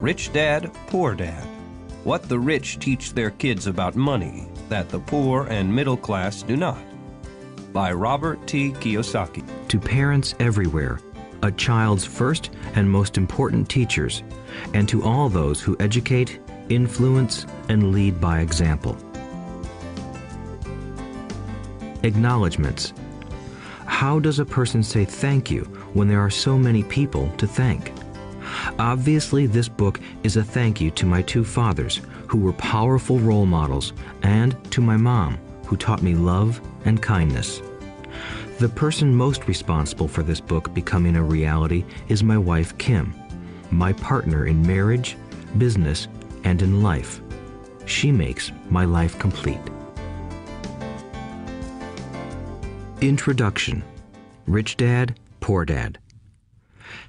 Rich Dad, Poor Dad. What the rich teach their kids about money that the poor and middle class do not. By Robert T. Kiyosaki. To parents everywhere, a child's first and most important teachers, and to all those who educate, influence, and lead by example. Acknowledgements. How does a person say thank you when there are so many people to thank? Obviously, this book is a thank you to my two fathers, who were powerful role models, and to my mom, who taught me love and kindness. The person most responsible for this book becoming a reality is my wife, Kim, my partner in marriage, business, and in life. She makes my life complete. Introduction. Rich Dad, Poor Dad.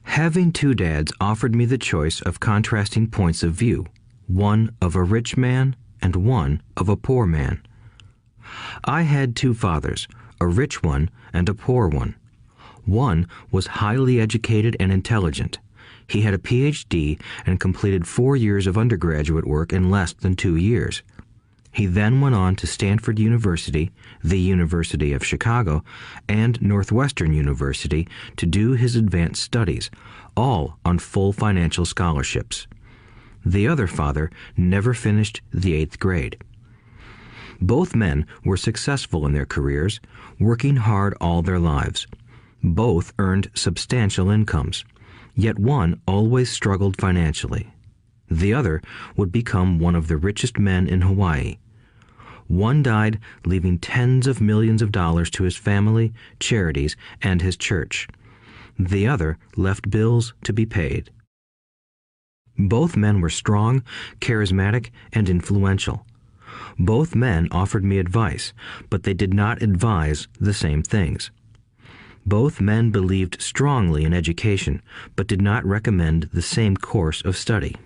Having two dads offered me the choice of contrasting points of view, one of a rich man and one of a poor man. I had two fathers, a rich one and a poor one. One was highly educated and intelligent. He had a PhD and completed 4 years of undergraduate work in less than 2 years. He then went on to Stanford University, the University of Chicago, and Northwestern University to do his advanced studies, all on full financial scholarships. The other father never finished the 8th grade. Both men were successful in their careers, working hard all their lives. Both earned substantial incomes, yet one always struggled financially. The other would become one of the richest men in Hawaii. One died, leaving tens of millions of dollars to his family, charities, and his church. The other left bills to be paid. Both men were strong, charismatic, and influential. Both men offered me advice, but they did not advise the same things. Both men believed strongly in education, but did not recommend the same course of study.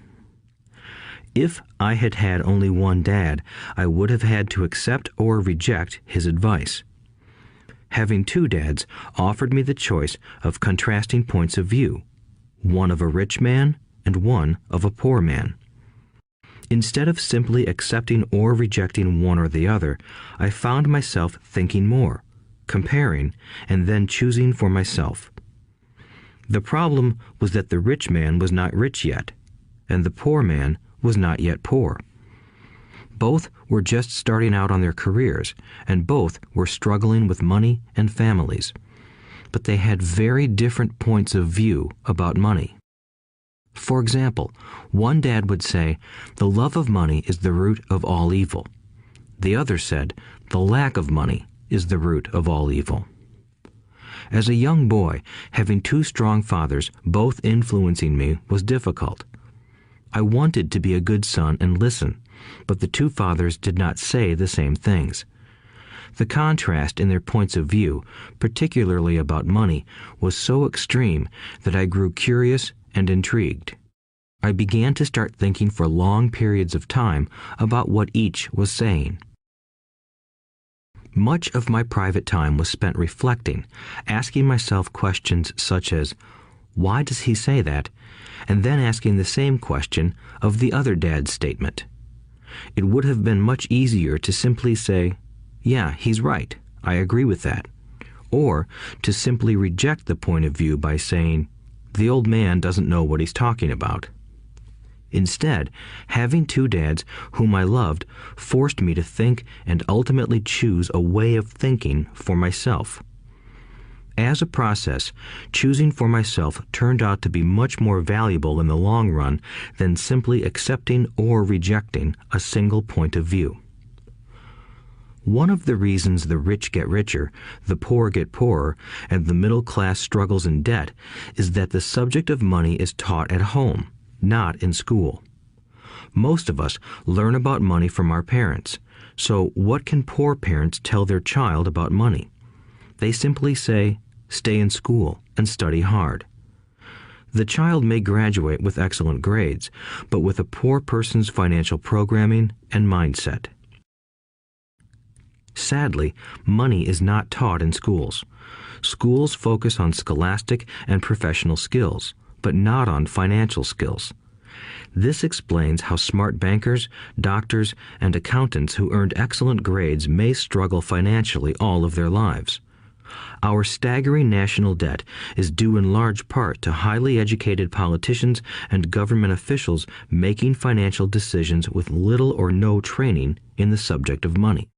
If I had had only one dad, I would have had to accept or reject his advice. Having two dads offered me the choice of contrasting points of view, one of a rich man and one of a poor man. Instead of simply accepting or rejecting one or the other, I found myself thinking more, comparing, and then choosing for myself. The problem was that the rich man was not rich yet, and the poor man was not yet poor. Both were just starting out on their careers, and both were struggling with money and families. But they had very different points of view about money. For example, one dad would say, "The love of money is the root of all evil." The other said, "The lack of money is the root of all evil." As a young boy, having two strong fathers, both influencing me, was difficult. I wanted to be a good son and listen, but the two fathers did not say the same things. The contrast in their points of view, particularly about money, was so extreme that I grew curious and intrigued. I began to start thinking for long periods of time about what each was saying. Much of my private time was spent reflecting, asking myself questions such as, "Why does he say that?" and then asking the same question of the other dad's statement. It would have been much easier to simply say, "Yeah, he's right, I agree with that," or to simply reject the point of view by saying, "The old man doesn't know what he's talking about." Instead, having two dads whom I loved forced me to think and ultimately choose a way of thinking for myself. As a process, choosing for myself turned out to be much more valuable in the long run than simply accepting or rejecting a single point of view. One of the reasons the rich get richer, the poor get poorer, and the middle class struggles in debt is that the subject of money is taught at home, not in school. Most of us learn about money from our parents, so what can poor parents tell their child about money? They simply say, "Stay in school and study hard." The child may graduate with excellent grades, but with a poor person's financial programming and mindset. Sadly, money is not taught in schools. Schools focus on scholastic and professional skills, but not on financial skills. This explains how smart bankers, doctors, and accountants who earned excellent grades may struggle financially all of their lives. Our staggering national debt is due in large part to highly educated politicians and government officials making financial decisions with little or no training in the subject of money.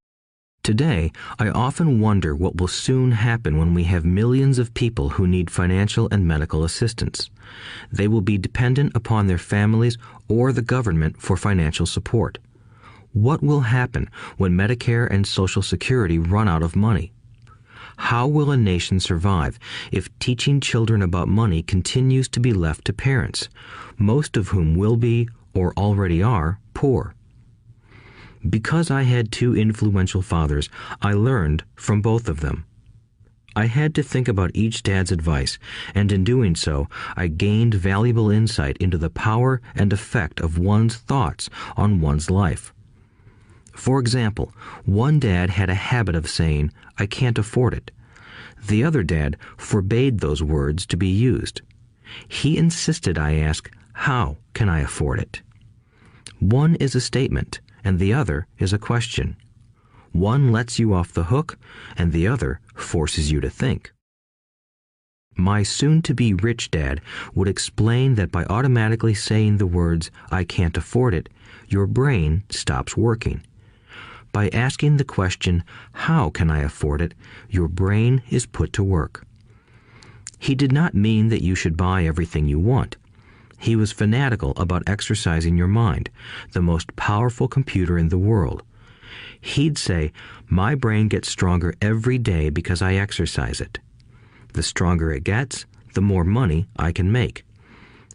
Today, I often wonder what will soon happen when we have millions of people who need financial and medical assistance. They will be dependent upon their families or the government for financial support. What will happen when Medicare and Social Security run out of money? How will a nation survive if teaching children about money continues to be left to parents, most of whom will be, or already are, poor? Because I had two influential fathers, I learned from both of them. I had to think about each dad's advice, and in doing so, I gained valuable insight into the power and effect of one's thoughts on one's life. For example, one dad had a habit of saying, "I can't afford it." The other dad forbade those words to be used. He insisted I ask, "How can I afford it?" One is a statement, and the other is a question. One lets you off the hook, and the other forces you to think. My soon-to-be rich dad would explain that by automatically saying the words, "I can't afford it," your brain stops working. By asking the question, "How can I afford it?" your brain is put to work. He did not mean that you should buy everything you want. He was fanatical about exercising your mind, the most powerful computer in the world. He'd say, "My brain gets stronger every day because I exercise it. The stronger it gets, the more money I can make."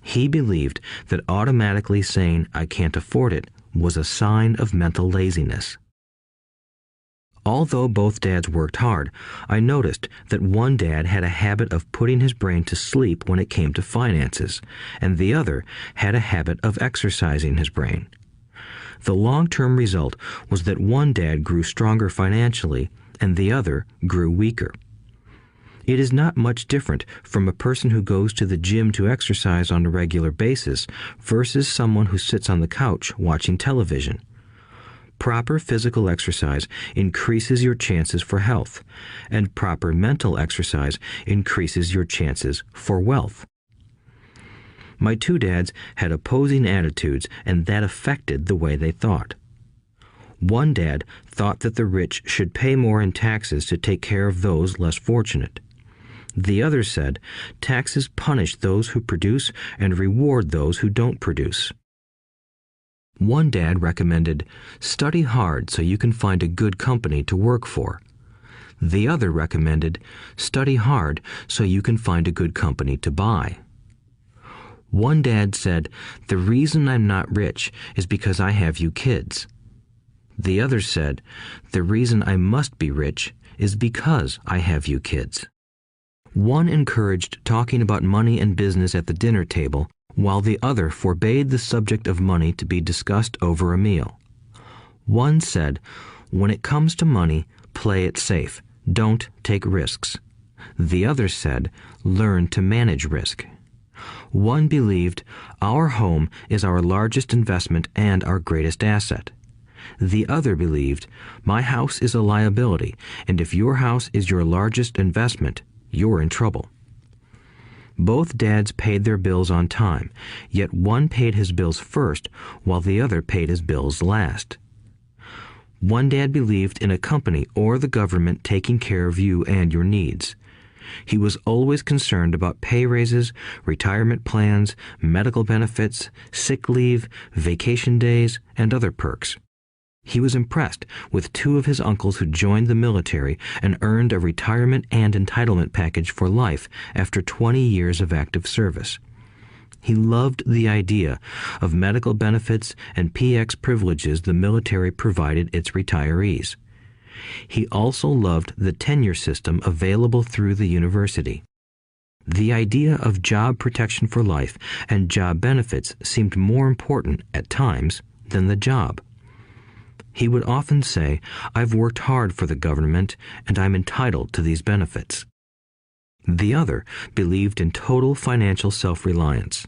He believed that automatically saying, "I can't afford it," was a sign of mental laziness. Although both dads worked hard, I noticed that one dad had a habit of putting his brain to sleep when it came to finances, and the other had a habit of exercising his brain. The long-term result was that one dad grew stronger financially, and the other grew weaker. It is not much different from a person who goes to the gym to exercise on a regular basis versus someone who sits on the couch watching television. Proper physical exercise increases your chances for health, and proper mental exercise increases your chances for wealth. My two dads had opposing attitudes, and that affected the way they thought. One dad thought that the rich should pay more in taxes to take care of those less fortunate. The other said, taxes punish those who produce and reward those who don't produce. One dad recommended, study hard so you can find a good company to work for. The other recommended, study hard so you can find a good company to buy. One dad said, the reason I'm not rich is because I have you kids. The other said, the reason I must be rich is because I have you kids. One encouraged talking about money and business at the dinner table, while the other forbade the subject of money to be discussed over a meal. One said, when it comes to money, play it safe, don't take risks. The other said, learn to manage risk. One believed, our home is our largest investment and our greatest asset. The other believed, my house is a liability, and if your house is your largest investment, you're in trouble. Both dads paid their bills on time, yet one paid his bills first while the other paid his bills last. One dad believed in a company or the government taking care of you and your needs. He was always concerned about pay raises, retirement plans, medical benefits, sick leave, vacation days, and other perks. He was impressed with two of his uncles who joined the military and earned a retirement and entitlement package for life after 20 years of active service. He loved the idea of medical benefits and PX privileges the military provided its retirees. He also loved the tenure system available through the university. The idea of job protection for life and job benefits seemed more important at times than the job. He would often say, I've worked hard for the government and I'm entitled to these benefits. The other believed in total financial self-reliance.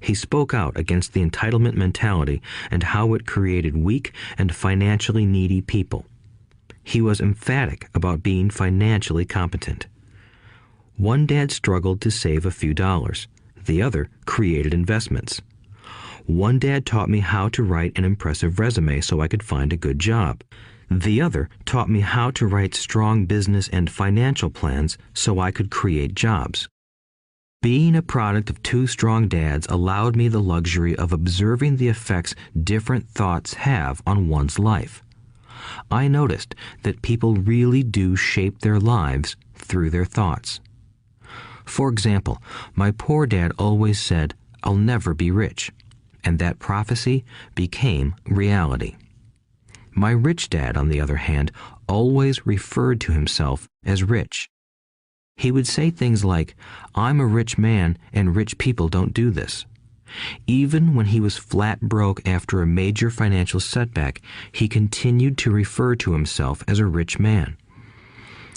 He spoke out against the entitlement mentality and how it created weak and financially needy people. He was emphatic about being financially competent. One dad struggled to save a few dollars. The other created investments. One dad taught me how to write an impressive resume so I could find a good job. The other taught me how to write strong business and financial plans so I could create jobs. Being a product of two strong dads allowed me the luxury of observing the effects different thoughts have on one's life. I noticed that people really do shape their lives through their thoughts. For example, my poor dad always said, "I'll never be rich," and that prophecy became reality. My rich dad, on the other hand, always referred to himself as rich. He would say things like, "I'm a rich man and rich people don't do this." Even when he was flat broke after a major financial setback, he continued to refer to himself as a rich man.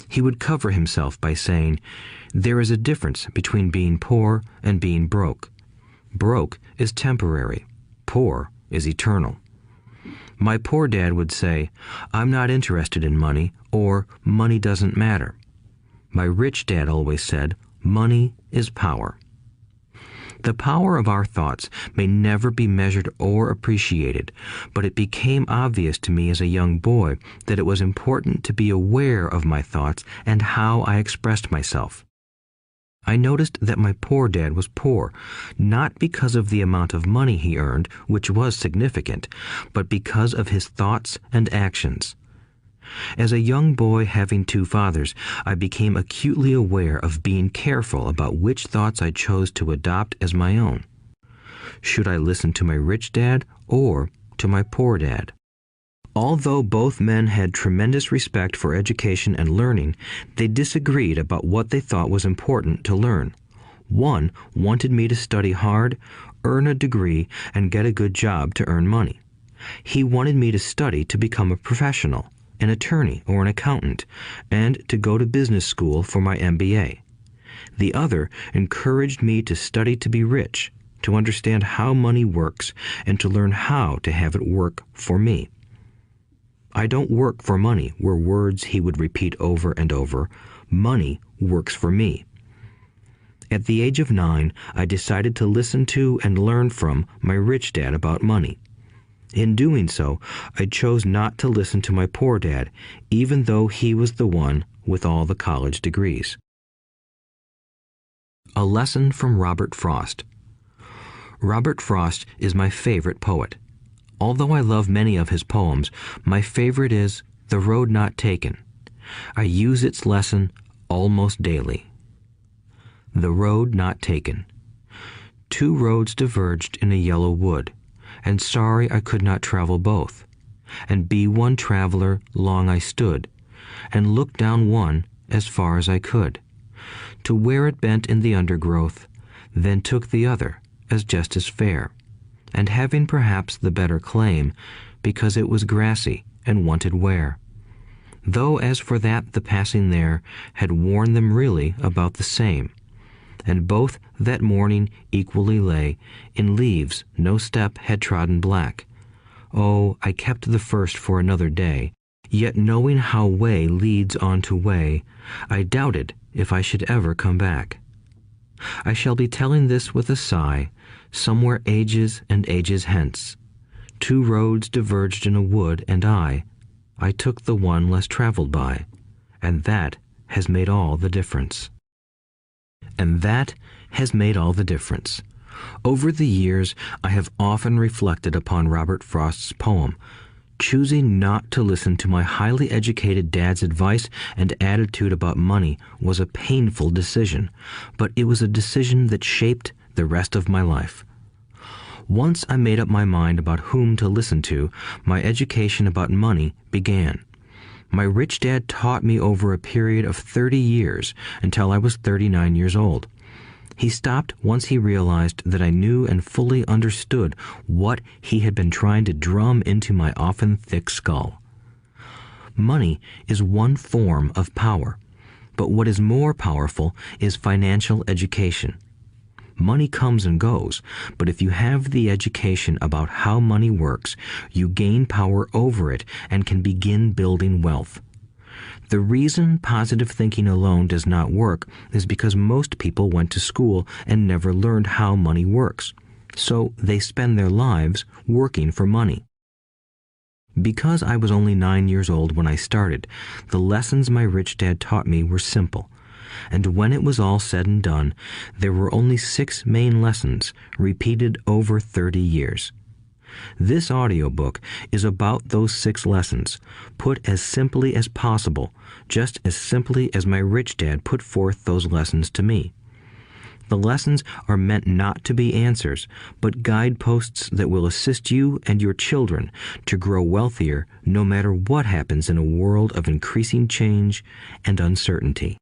He would cover himself by saying, "There is a difference between being poor and being broke. Broke is temporary. Poor is eternal." My poor dad would say, "I'm not interested in money," or "money doesn't matter." My rich dad always said, "Money is power." The power of our thoughts may never be measured or appreciated, but it became obvious to me as a young boy that it was important to be aware of my thoughts and how I expressed myself. I noticed that my poor dad was poor, not because of the amount of money he earned, which was significant, but because of his thoughts and actions. As a young boy having two fathers, I became acutely aware of being careful about which thoughts I chose to adopt as my own. Should I listen to my rich dad or to my poor dad? Although both men had tremendous respect for education and learning, they disagreed about what they thought was important to learn. One wanted me to study hard, earn a degree, and get a good job to earn money. He wanted me to study to become a professional, an attorney or an accountant, and to go to business school for my MBA. The other encouraged me to study to be rich, to understand how money works, and to learn how to have it work for me. "I don't work for money" were words he would repeat over and over. "Money works for me." At the age of 9, I decided to listen to and learn from my rich dad about money. In doing so, I chose not to listen to my poor dad, even though he was the one with all the college degrees. A lesson from Robert Frost. Robert Frost is my favorite poet. Although I love many of his poems, my favorite is "The Road Not Taken." I use its lesson almost daily. The road not taken. Two roads diverged in a yellow wood, and sorry I could not travel both. And be one traveler long I stood, and looked down one as far as I could, to where it bent in the undergrowth, then took the other as just as fair, and having perhaps the better claim, because it was grassy and wanted wear. Though as for that the passing there had worn them really about the same, and both that morning equally lay in leaves no step had trodden black. Oh, I kept the first for another day, yet knowing how way leads on to way, I doubted if I should ever come back. I shall be telling this with a sigh, somewhere ages and ages hence. Two roads diverged in a wood, and I took the one less traveled by, and that has made all the difference. And that has made all the difference. Over the years, I have often reflected upon Robert Frost's poem. Choosing not to listen to my highly educated dad's advice and attitude about money was a painful decision, but it was a decision that shaped the rest of my life. Once I made up my mind about whom to listen to, my education about money began. My rich dad taught me over a period of 30 years until I was 39 years old. He stopped once he realized that I knew and fully understood what he had been trying to drum into my often thick skull. Money is one form of power, but what is more powerful is financial education. Money comes and goes, but if you have the education about how money works, you gain power over it and can begin building wealth. The reason positive thinking alone does not work is because most people went to school and never learned how money works, so they spend their lives working for money. Because I was only 9 years old when I started, the lessons my rich dad taught me were simple. And when it was all said and done, there were only 6 main lessons, repeated over 30 years. This audiobook is about those 6 lessons, put as simply as possible, just as simply as my rich dad put forth those lessons to me. The lessons are meant not to be answers, but guideposts that will assist you and your children to grow wealthier no matter what happens in a world of increasing change and uncertainty.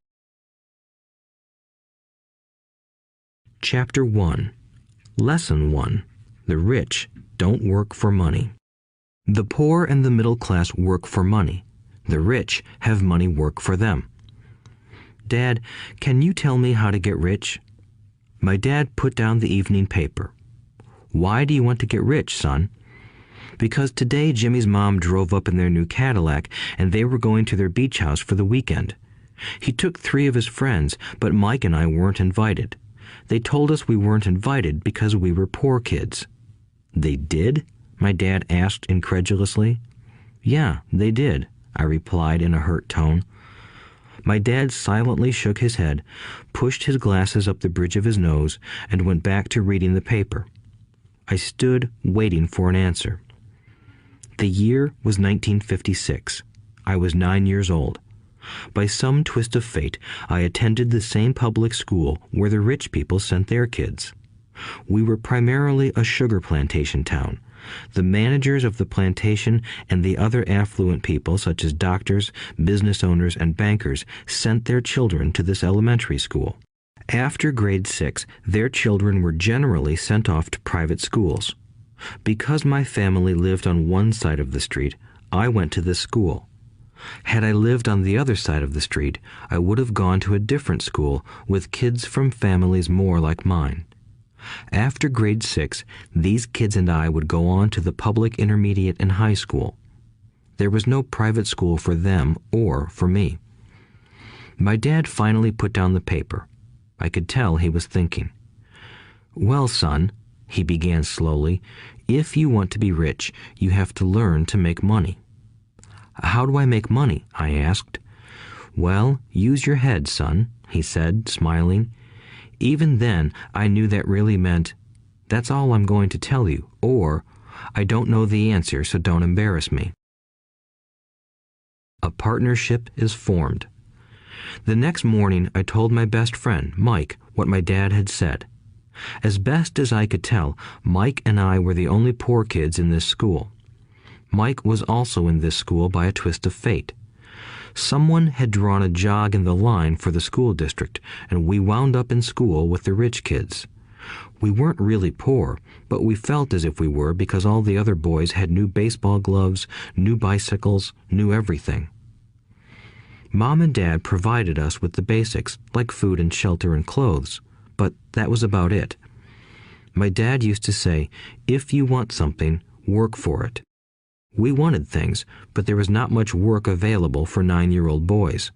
Chapter 1. Lesson 1. The rich don't work for money. The poor and the middle class work for money. The rich have money work for them. Dad, can you tell me how to get rich? My dad put down the evening paper. Why do you want to get rich, son? Because today Jimmy's mom drove up in their new Cadillac and they were going to their beach house for the weekend. He took 3 of his friends, but Mike and I weren't invited. They told us we weren't invited because we were poor kids. They did? My dad asked incredulously. Yeah, they did, I replied in a hurt tone. My dad silently shook his head, pushed his glasses up the bridge of his nose, and went back to reading the paper. I stood waiting for an answer. The year was 1956. I was 9 years old. By some twist of fate, I attended the same public school where the rich people sent their kids. We were primarily a sugar plantation town. The managers of the plantation and the other affluent people, such as doctors, business owners, and bankers, sent their children to this elementary school. After grade 6, their children were generally sent off to private schools. Because my family lived on one side of the street, I went to this school. Had I lived on the other side of the street, I would have gone to a different school with kids from families more like mine. After grade 6, these kids and I would go on to the public intermediate and high school. There was no private school for them or for me. My dad finally put down the paper. I could tell he was thinking. Well, son, he began slowly, if you want to be rich, you have to learn to make money. How do I make money? I asked. Well, use your head, son, he said, smiling. Even then, I knew that really meant, that's all I'm going to tell you, or, I don't know the answer, so don't embarrass me. A partnership is formed. The next morning, I told my best friend, Mike, what my dad had said. As best as I could tell, Mike and I were the only poor kids in this school. Mike was also in this school by a twist of fate. Someone had drawn a jog in the line for the school district, and we wound up in school with the rich kids. We weren't really poor, but we felt as if we were because all the other boys had new baseball gloves, new bicycles, new everything. Mom and Dad provided us with the basics, like food and shelter and clothes, but that was about it. My dad used to say, if you want something, work for it. We wanted things, but there was not much work available for 9-year-old boys.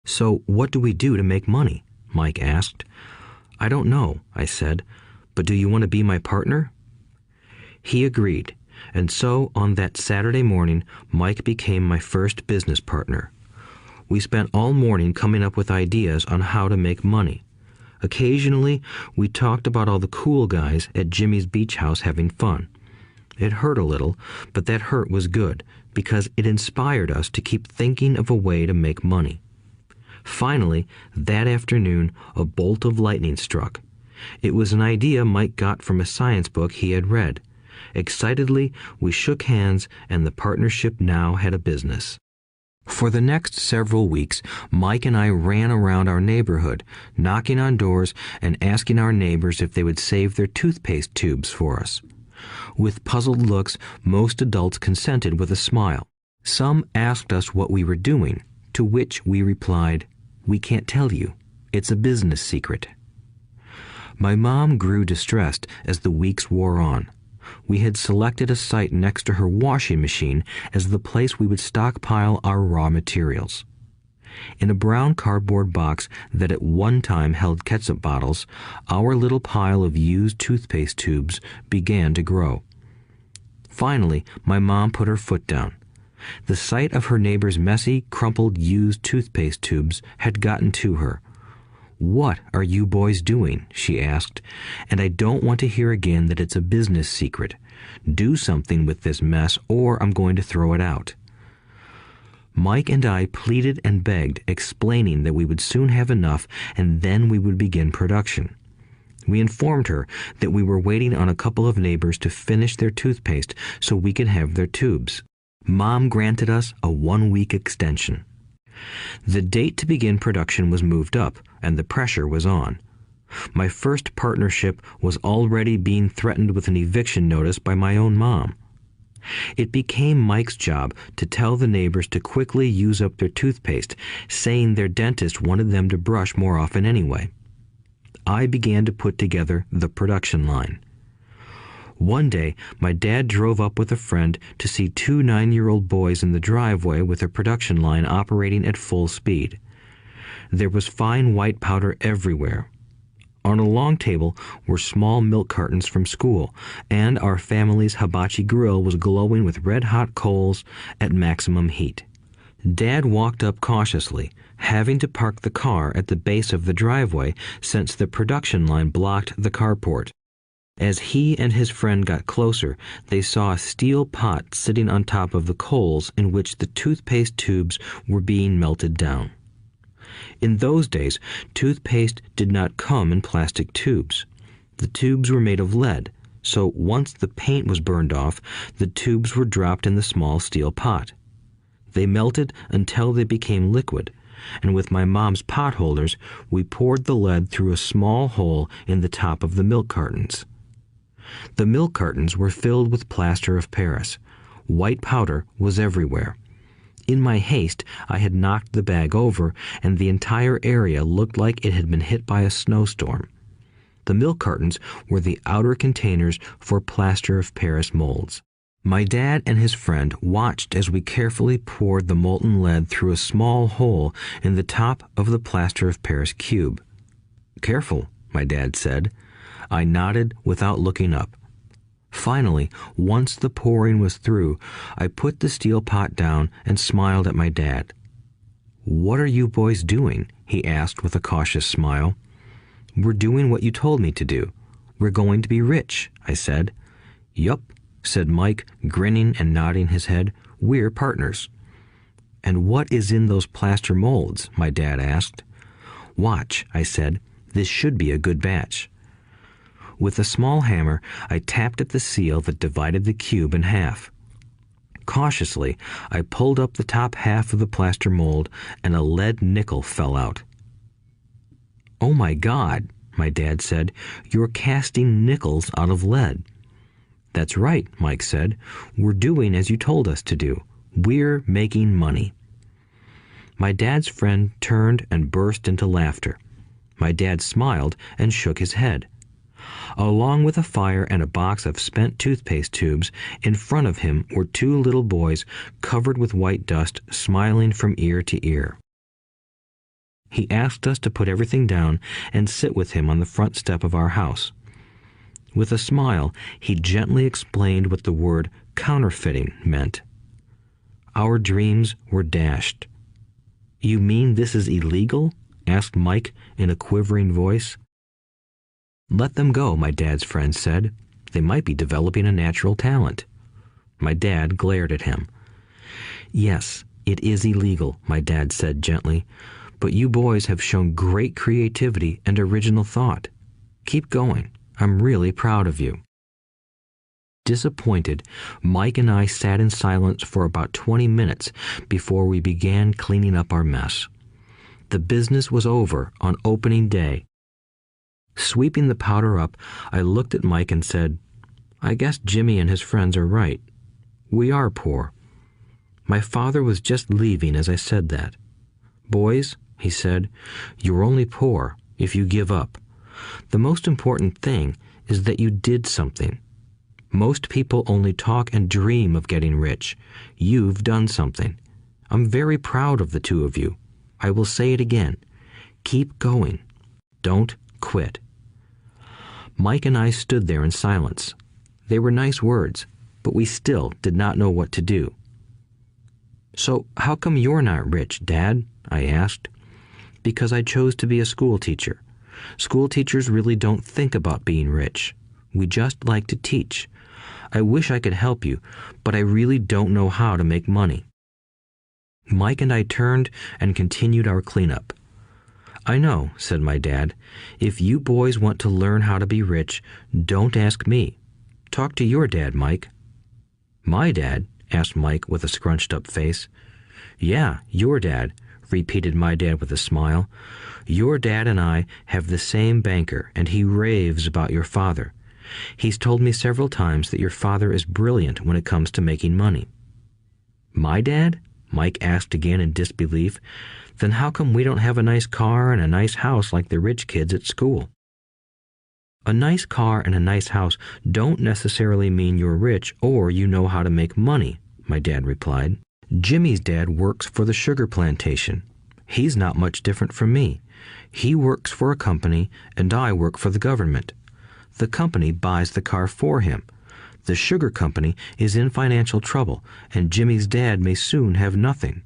So what do we do to make money? Mike asked. I don't know, I said, but do you want to be my partner? He agreed, and so on that Saturday morning, Mike became my first business partner. We spent all morning coming up with ideas on how to make money. Occasionally, we talked about all the cool guys at Jimmy's beach house having fun. It hurt a little, but that hurt was good because it inspired us to keep thinking of a way to make money. Finally, that afternoon, a bolt of lightning struck. It was an idea Mike got from a science book he had read. Excitedly, we shook hands, and the partnership now had a business. For the next several weeks, Mike and I ran around our neighborhood, knocking on doors and asking our neighbors if they would save their toothpaste tubes for us. With puzzled looks, most adults consented with a smile. Some asked us what we were doing, to which we replied, "We can't tell you. It's a business secret." My mom grew distressed as the weeks wore on. We had selected a site next to her washing machine as the place we would stockpile our raw materials. In a brown cardboard box that at one time held ketchup bottles, our little pile of used toothpaste tubes began to grow. Finally, my mom put her foot down. The sight of her neighbor's messy, crumpled used toothpaste tubes had gotten to her. "What are you boys doing?" she asked, "and I don't want to hear again that it's a business secret. Do something with this mess or I'm going to throw it out." Mike and I pleaded and begged, explaining that we would soon have enough and then we would begin production. We informed her that we were waiting on a couple of neighbors to finish their toothpaste so we could have their tubes. Mom granted us a 1-week extension. The date to begin production was moved up, and the pressure was on. My first partnership was already being threatened with an eviction notice by my own mom. It became Mike's job to tell the neighbors to quickly use up their toothpaste, saying their dentist wanted them to brush more often anyway. I began to put together the production line. One day, my dad drove up with a friend to see 2 9-year-old boys in the driveway with their production line operating at full speed. There was fine white powder everywhere. On a long table were small milk cartons from school, and our family's hibachi grill was glowing with red-hot coals at maximum heat. Dad walked up cautiously, having to park the car at the base of the driveway since the production line blocked the carport. As he and his friend got closer, they saw a steel pot sitting on top of the coals in which the toothpaste tubes were being melted down. In those days, toothpaste did not come in plastic tubes. The tubes were made of lead, so once the paint was burned off, the tubes were dropped in the small steel pot. They melted until they became liquid, and with my mom's pot holders, we poured the lead through a small hole in the top of the milk cartons. The milk cartons were filled with plaster of Paris. White powder was everywhere. In my haste, I had knocked the bag over, and the entire area looked like it had been hit by a snowstorm. The milk cartons were the outer containers for plaster of Paris molds. My dad and his friend watched as we carefully poured the molten lead through a small hole in the top of the plaster of Paris cube. "Careful," my dad said. I nodded without looking up. Finally, once the pouring was through, I put the steel pot down and smiled at my dad. "What are you boys doing?" he asked with a cautious smile. "We're doing what you told me to do. We're going to be rich," I said. "Yup," said Mike, grinning and nodding his head. "We're partners." "And what is in those plaster molds?" my dad asked. "Watch," I said. "This should be a good batch." With a small hammer, I tapped at the seal that divided the cube in half. Cautiously, I pulled up the top half of the plaster mold, and a lead nickel fell out. "Oh my God," my dad said, "you're casting nickels out of lead." "That's right," Mike said. "We're doing as you told us to do. We're making money." My dad's friend turned and burst into laughter. My dad smiled and shook his head. Along with a fire and a box of spent toothpaste tubes, in front of him were 2 little boys covered with white dust, smiling from ear to ear. He asked us to put everything down and sit with him on the front step of our house. With a smile, he gently explained what the word counterfeiting meant. Our dreams were dashed. "You mean this is illegal?" asked Mike in a quivering voice. "Let them go," my dad's friend said. "They might be developing a natural talent." My dad glared at him. "Yes, it is illegal," my dad said gently, "but you boys have shown great creativity and original thought. Keep going. I'm really proud of you." Disappointed, Mike and I sat in silence for about 20 minutes before we began cleaning up our mess. The business was over on opening day. Sweeping the powder up, I looked at Mike and said, "I guess Jimmy and his friends are right. We are poor." My father was just leaving as I said that. "Boys," he said, "you're only poor if you give up. The most important thing is that you did something. Most people only talk and dream of getting rich. You've done something. I'm very proud of the two of you. I will say it again. Keep going. Don't quit." Mike and I stood there in silence. They were nice words, but we still did not know what to do. "So how come you're not rich, Dad?" I asked. "Because I chose to be a school teacher. School teachers really don't think about being rich. We just like to teach. I wish I could help you, but I really don't know how to make money." Mike and I turned and continued our cleanup. "I know," said my dad. "If you boys want to learn how to be rich, don't ask me. Talk to your dad, Mike." "My dad?" asked Mike with a scrunched-up face. "Yeah, your dad," repeated my dad with a smile. "Your dad and I have the same banker, and he raves about your father. He's told me several times that your father is brilliant when it comes to making money." "My dad?" Mike asked again in disbelief. "Then how come we don't have a nice car and a nice house like the rich kids at school?" "A nice car and a nice house don't necessarily mean you're rich or you know how to make money," my dad replied. "Jimmy's dad works for the sugar plantation. He's not much different from me. He works for a company and I work for the government. The company buys the car for him. The sugar company is in financial trouble, and Jimmy's dad may soon have nothing.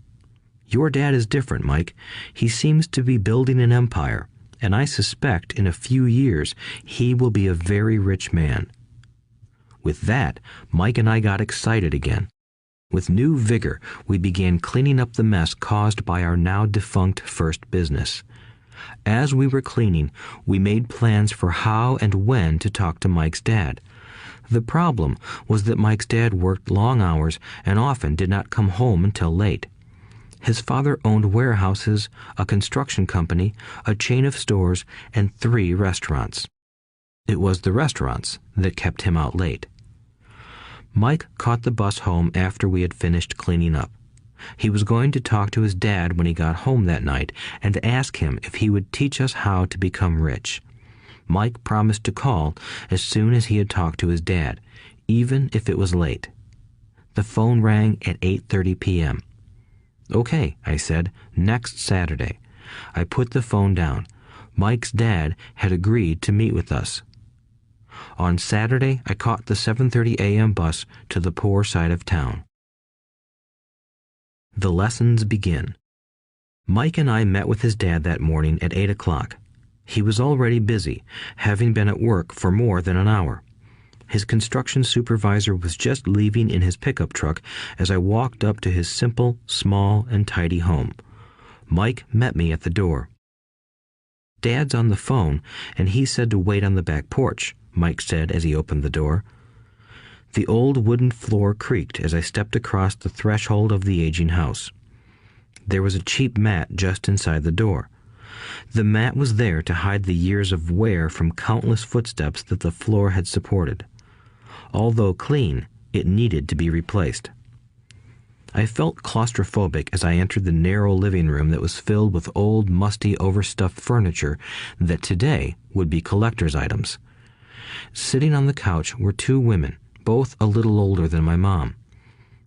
Your dad is different, Mike. He seems to be building an empire, and I suspect in a few years he will be a very rich man." With that, Mike and I got excited again. With new vigor, we began cleaning up the mess caused by our now defunct first business. As we were cleaning, we made plans for how and when to talk to Mike's dad. The problem was that Mike's dad worked long hours and often did not come home until late. His father owned warehouses, a construction company, a chain of stores, and 3 restaurants. It was the restaurants that kept him out late. Mike caught the bus home after we had finished cleaning up. He was going to talk to his dad when he got home that night and ask him if he would teach us how to become rich. Mike promised to call as soon as he had talked to his dad, even if it was late. The phone rang at 8:30 p.m. "Okay," I said, "next Saturday." I put the phone down. Mike's dad had agreed to meet with us. On Saturday, I caught the 7:30 a.m. bus to the poor side of town. The lessons begin. Mike and I met with his dad that morning at 8 o'clock. He was already busy, having been at work for more than an hour. His construction supervisor was just leaving in his pickup truck as I walked up to his simple, small, and tidy home. Mike met me at the door. "Dad's on the phone, and he said to wait on the back porch," Mike said as he opened the door. The old wooden floor creaked as I stepped across the threshold of the aging house. There was a cheap mat just inside the door. The mat was there to hide the years of wear from countless footsteps that the floor had supported. Although clean, it needed to be replaced. I felt claustrophobic as I entered the narrow living room that was filled with old, musty, overstuffed furniture that today would be collector's items. Sitting on the couch were 2 women, both a little older than my mom.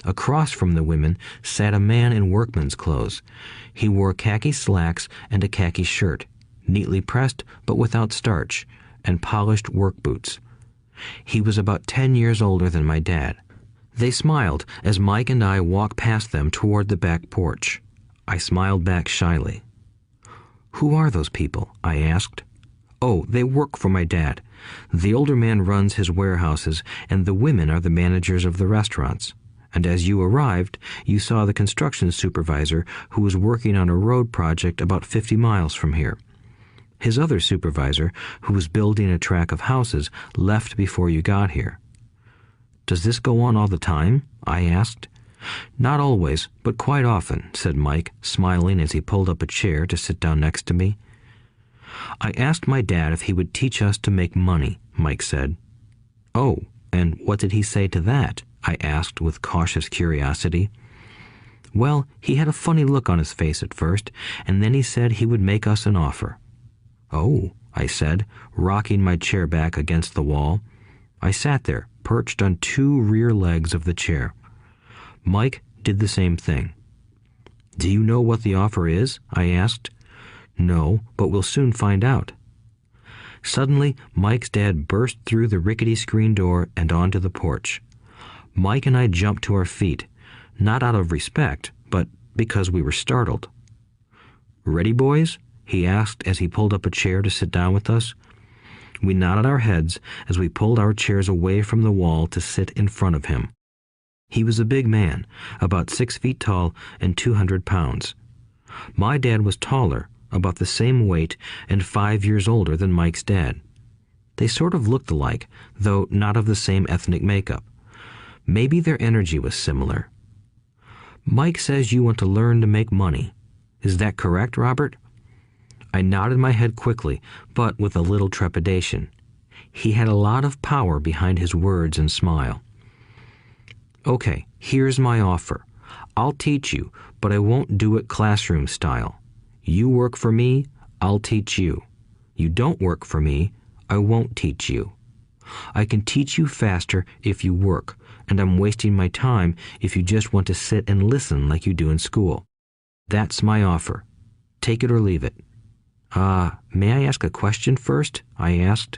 Across from the women sat a man in workman's clothes. He wore khaki slacks and a khaki shirt, neatly pressed but without starch, and polished work boots. He was about 10 years older than my dad. They smiled as Mike and I walked past them toward the back porch. I smiled back shyly. "Who are those people?" I asked. "Oh, they work for my dad. The older man runs his warehouses, and the women are the managers of the restaurants. And as you arrived, you saw the construction supervisor who was working on a road project about 50 miles from here. His other supervisor, who was building a track of houses, left before you got here." "Does this go on all the time?" I asked. "Not always, but quite often," said Mike, smiling as he pulled up a chair to sit down next to me. "I asked my dad if he would teach us to make money," Mike said. "Oh, and what did he say to that?" I asked with cautious curiosity. "Well, he had a funny look on his face at first, and then he said he would make us an offer." "Oh," I said, rocking my chair back against the wall. I sat there, perched on two rear legs of the chair. Mike did the same thing. "Do you know what the offer is?" I asked. "No, but we'll soon find out." Suddenly, Mike's dad burst through the rickety screen door and onto the porch. Mike and I jumped to our feet, not out of respect, but because we were startled. "Ready, boys?" he asked as he pulled up a chair to sit down with us. We nodded our heads as we pulled our chairs away from the wall to sit in front of him. He was a big man, about 6 feet tall and 200 pounds. My dad was taller, about the same weight, and 5 years older than Mike's dad. They sort of looked alike, though not of the same ethnic makeup. Maybe their energy was similar. "Mike says you want to learn to make money. Is that correct, Robert?" I nodded my head quickly, but with a little trepidation. He had a lot of power behind his words and smile. "Okay, here's my offer. I'll teach you, but I won't do it classroom style. You work for me, I'll teach you. You don't work for me, I won't teach you. I can teach you faster if you work, and I'm wasting my time if you just want to sit and listen like you do in school. That's my offer. Take it or leave it." May I ask a question first?" I asked.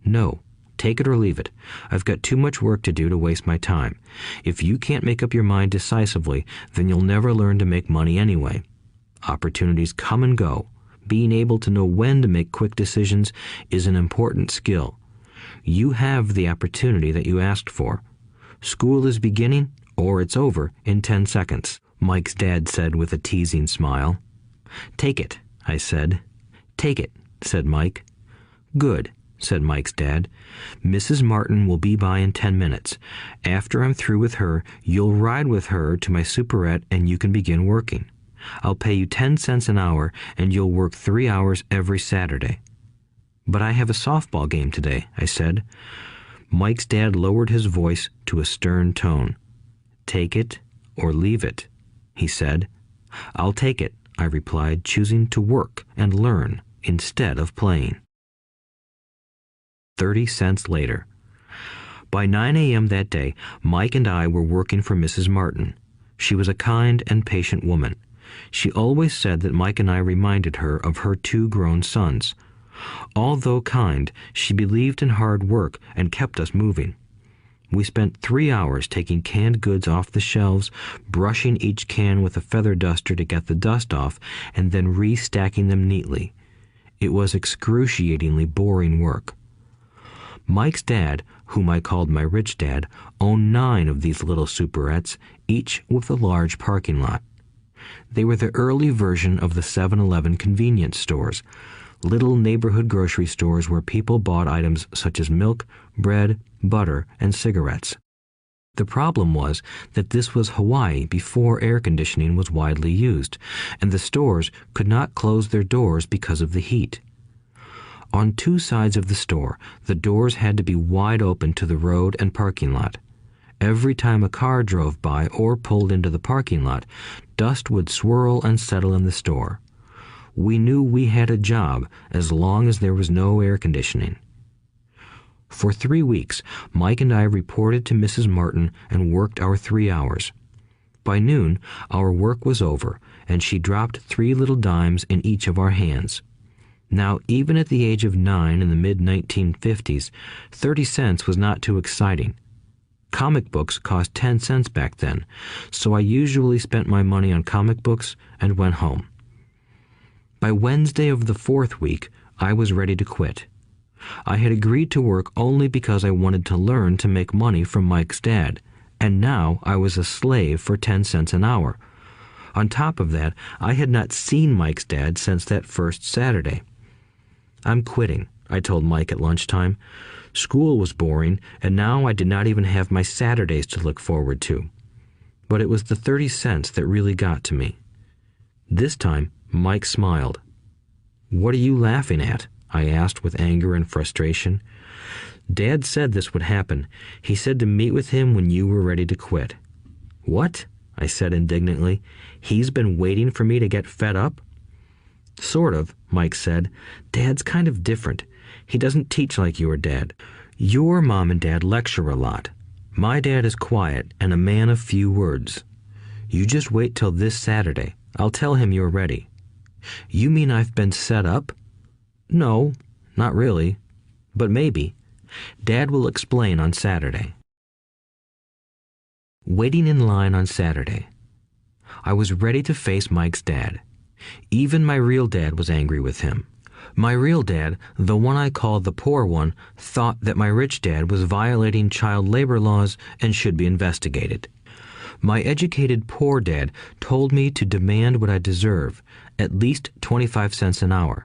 "No. Take it or leave it. I've got too much work to do to waste my time. If you can't make up your mind decisively, then you'll never learn to make money anyway. Opportunities come and go. Being able to know when to make quick decisions is an important skill. You have the opportunity that you asked for. School is beginning, or it's over, in 10 seconds, Mike's dad said with a teasing smile. "Take it," I said. "Take it," said Mike. "Good," said Mike's dad. "Mrs. Martin will be by in 10 minutes. After I'm through with her, you'll ride with her to my superette and you can begin working. I'll pay you 10 cents an hour and you'll work 3 hours every Saturday." "But I have a softball game today," I said. Mike's dad lowered his voice to a stern tone. "Take it or leave it," he said. "I'll take it," I replied, choosing to work and learn instead of playing. 30 cents later. By 9 a.m. that day, Mike and I were working for Mrs. Martin. She was a kind and patient woman. She always said that Mike and I reminded her of her 2 grown sons. Although kind, she believed in hard work and kept us moving. We spent 3 hours taking canned goods off the shelves, brushing each can with a feather duster to get the dust off, and then restacking them neatly. It was excruciatingly boring work. Mike's dad, whom I called my rich dad, owned 9 of these little superettes, each with a large parking lot. They were the early version of the 7-Eleven convenience stores, little neighborhood grocery stores where people bought items such as milk, bread, butter, and cigarettes. The problem was that this was Hawaii before air conditioning was widely used, and the stores could not close their doors because of the heat. On 2 sides of the store, the doors had to be wide open to the road and parking lot. Every time a car drove by or pulled into the parking lot, dust would swirl and settle in the store. We knew we had a job as long as there was no air conditioning. For 3 weeks, Mike and I reported to Mrs. Martin and worked our 3 hours. By noon, our work was over, and she dropped 3 little dimes in each of our hands. Now, even at the age of 9 in the mid-1950s, 30 cents was not too exciting. Comic books cost 10 cents back then, so I usually spent my money on comic books and went home. By Wednesday of the 4th week, I was ready to quit. I had agreed to work only because I wanted to learn to make money from Mike's dad, and now I was a slave for 10 cents an hour. On top of that, I had not seen Mike's dad since that first Saturday. "I'm quitting," I told Mike at lunchtime. School was boring, and now I did not even have my Saturdays to look forward to. But it was the 30 cents that really got to me. This time, Mike smiled. "What are you laughing at?" I asked with anger and frustration. "Dad said this would happen. He said to meet with him when you were ready to quit." "What?" I said indignantly. "He's been waiting for me to get fed up?" Sort of, Mike said. Dad's kind of different. He doesn't teach like your dad. Your mom and dad lecture a lot. My dad is quiet and a man of few words. You just wait till this Saturday. I'll tell him you're ready. You mean I've been set up? No, not really. But maybe. Dad will explain on Saturday. Waiting in line on Saturday. I was ready to face Mike's dad. Even my real dad was angry with him. My real dad, the one I called the poor one, thought that my rich dad was violating child labor laws and should be investigated. My educated poor dad told me to demand what I deserve, at least 25 cents an hour.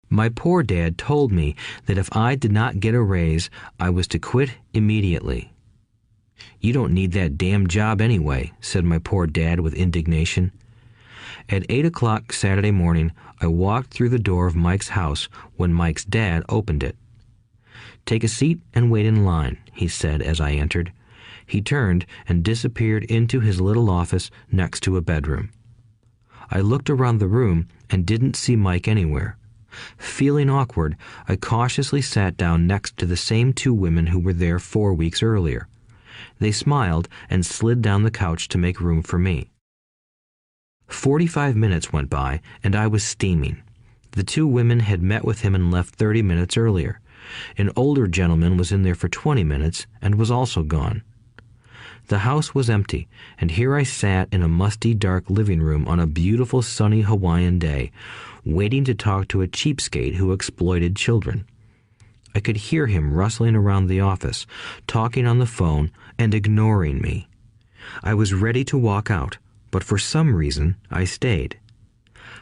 My poor dad told me that if I did not get a raise, I was to quit immediately. You don't need that damn job anyway, said my poor dad with indignation. At 8 o'clock Saturday morning, I walked through the door of Mike's house when Mike's dad opened it. Take a seat and wait in line, he said as I entered. He turned and disappeared into his little office next to a bedroom. I looked around the room and didn't see Mike anywhere. Feeling awkward, I cautiously sat down next to the same two women who were there 4 weeks earlier. They smiled and slid down the couch to make room for me. 45 minutes went by, and I was steaming. The two women had met with him and left 30 minutes earlier. An older gentleman was in there for 20 minutes and was also gone. The house was empty, and here I sat in a musty, dark living room on a beautiful, sunny Hawaiian day, waiting to talk to a cheapskate who exploited children. I could hear him rustling around the office, talking on the phone, and ignoring me. I was ready to walk out, but for some reason I stayed.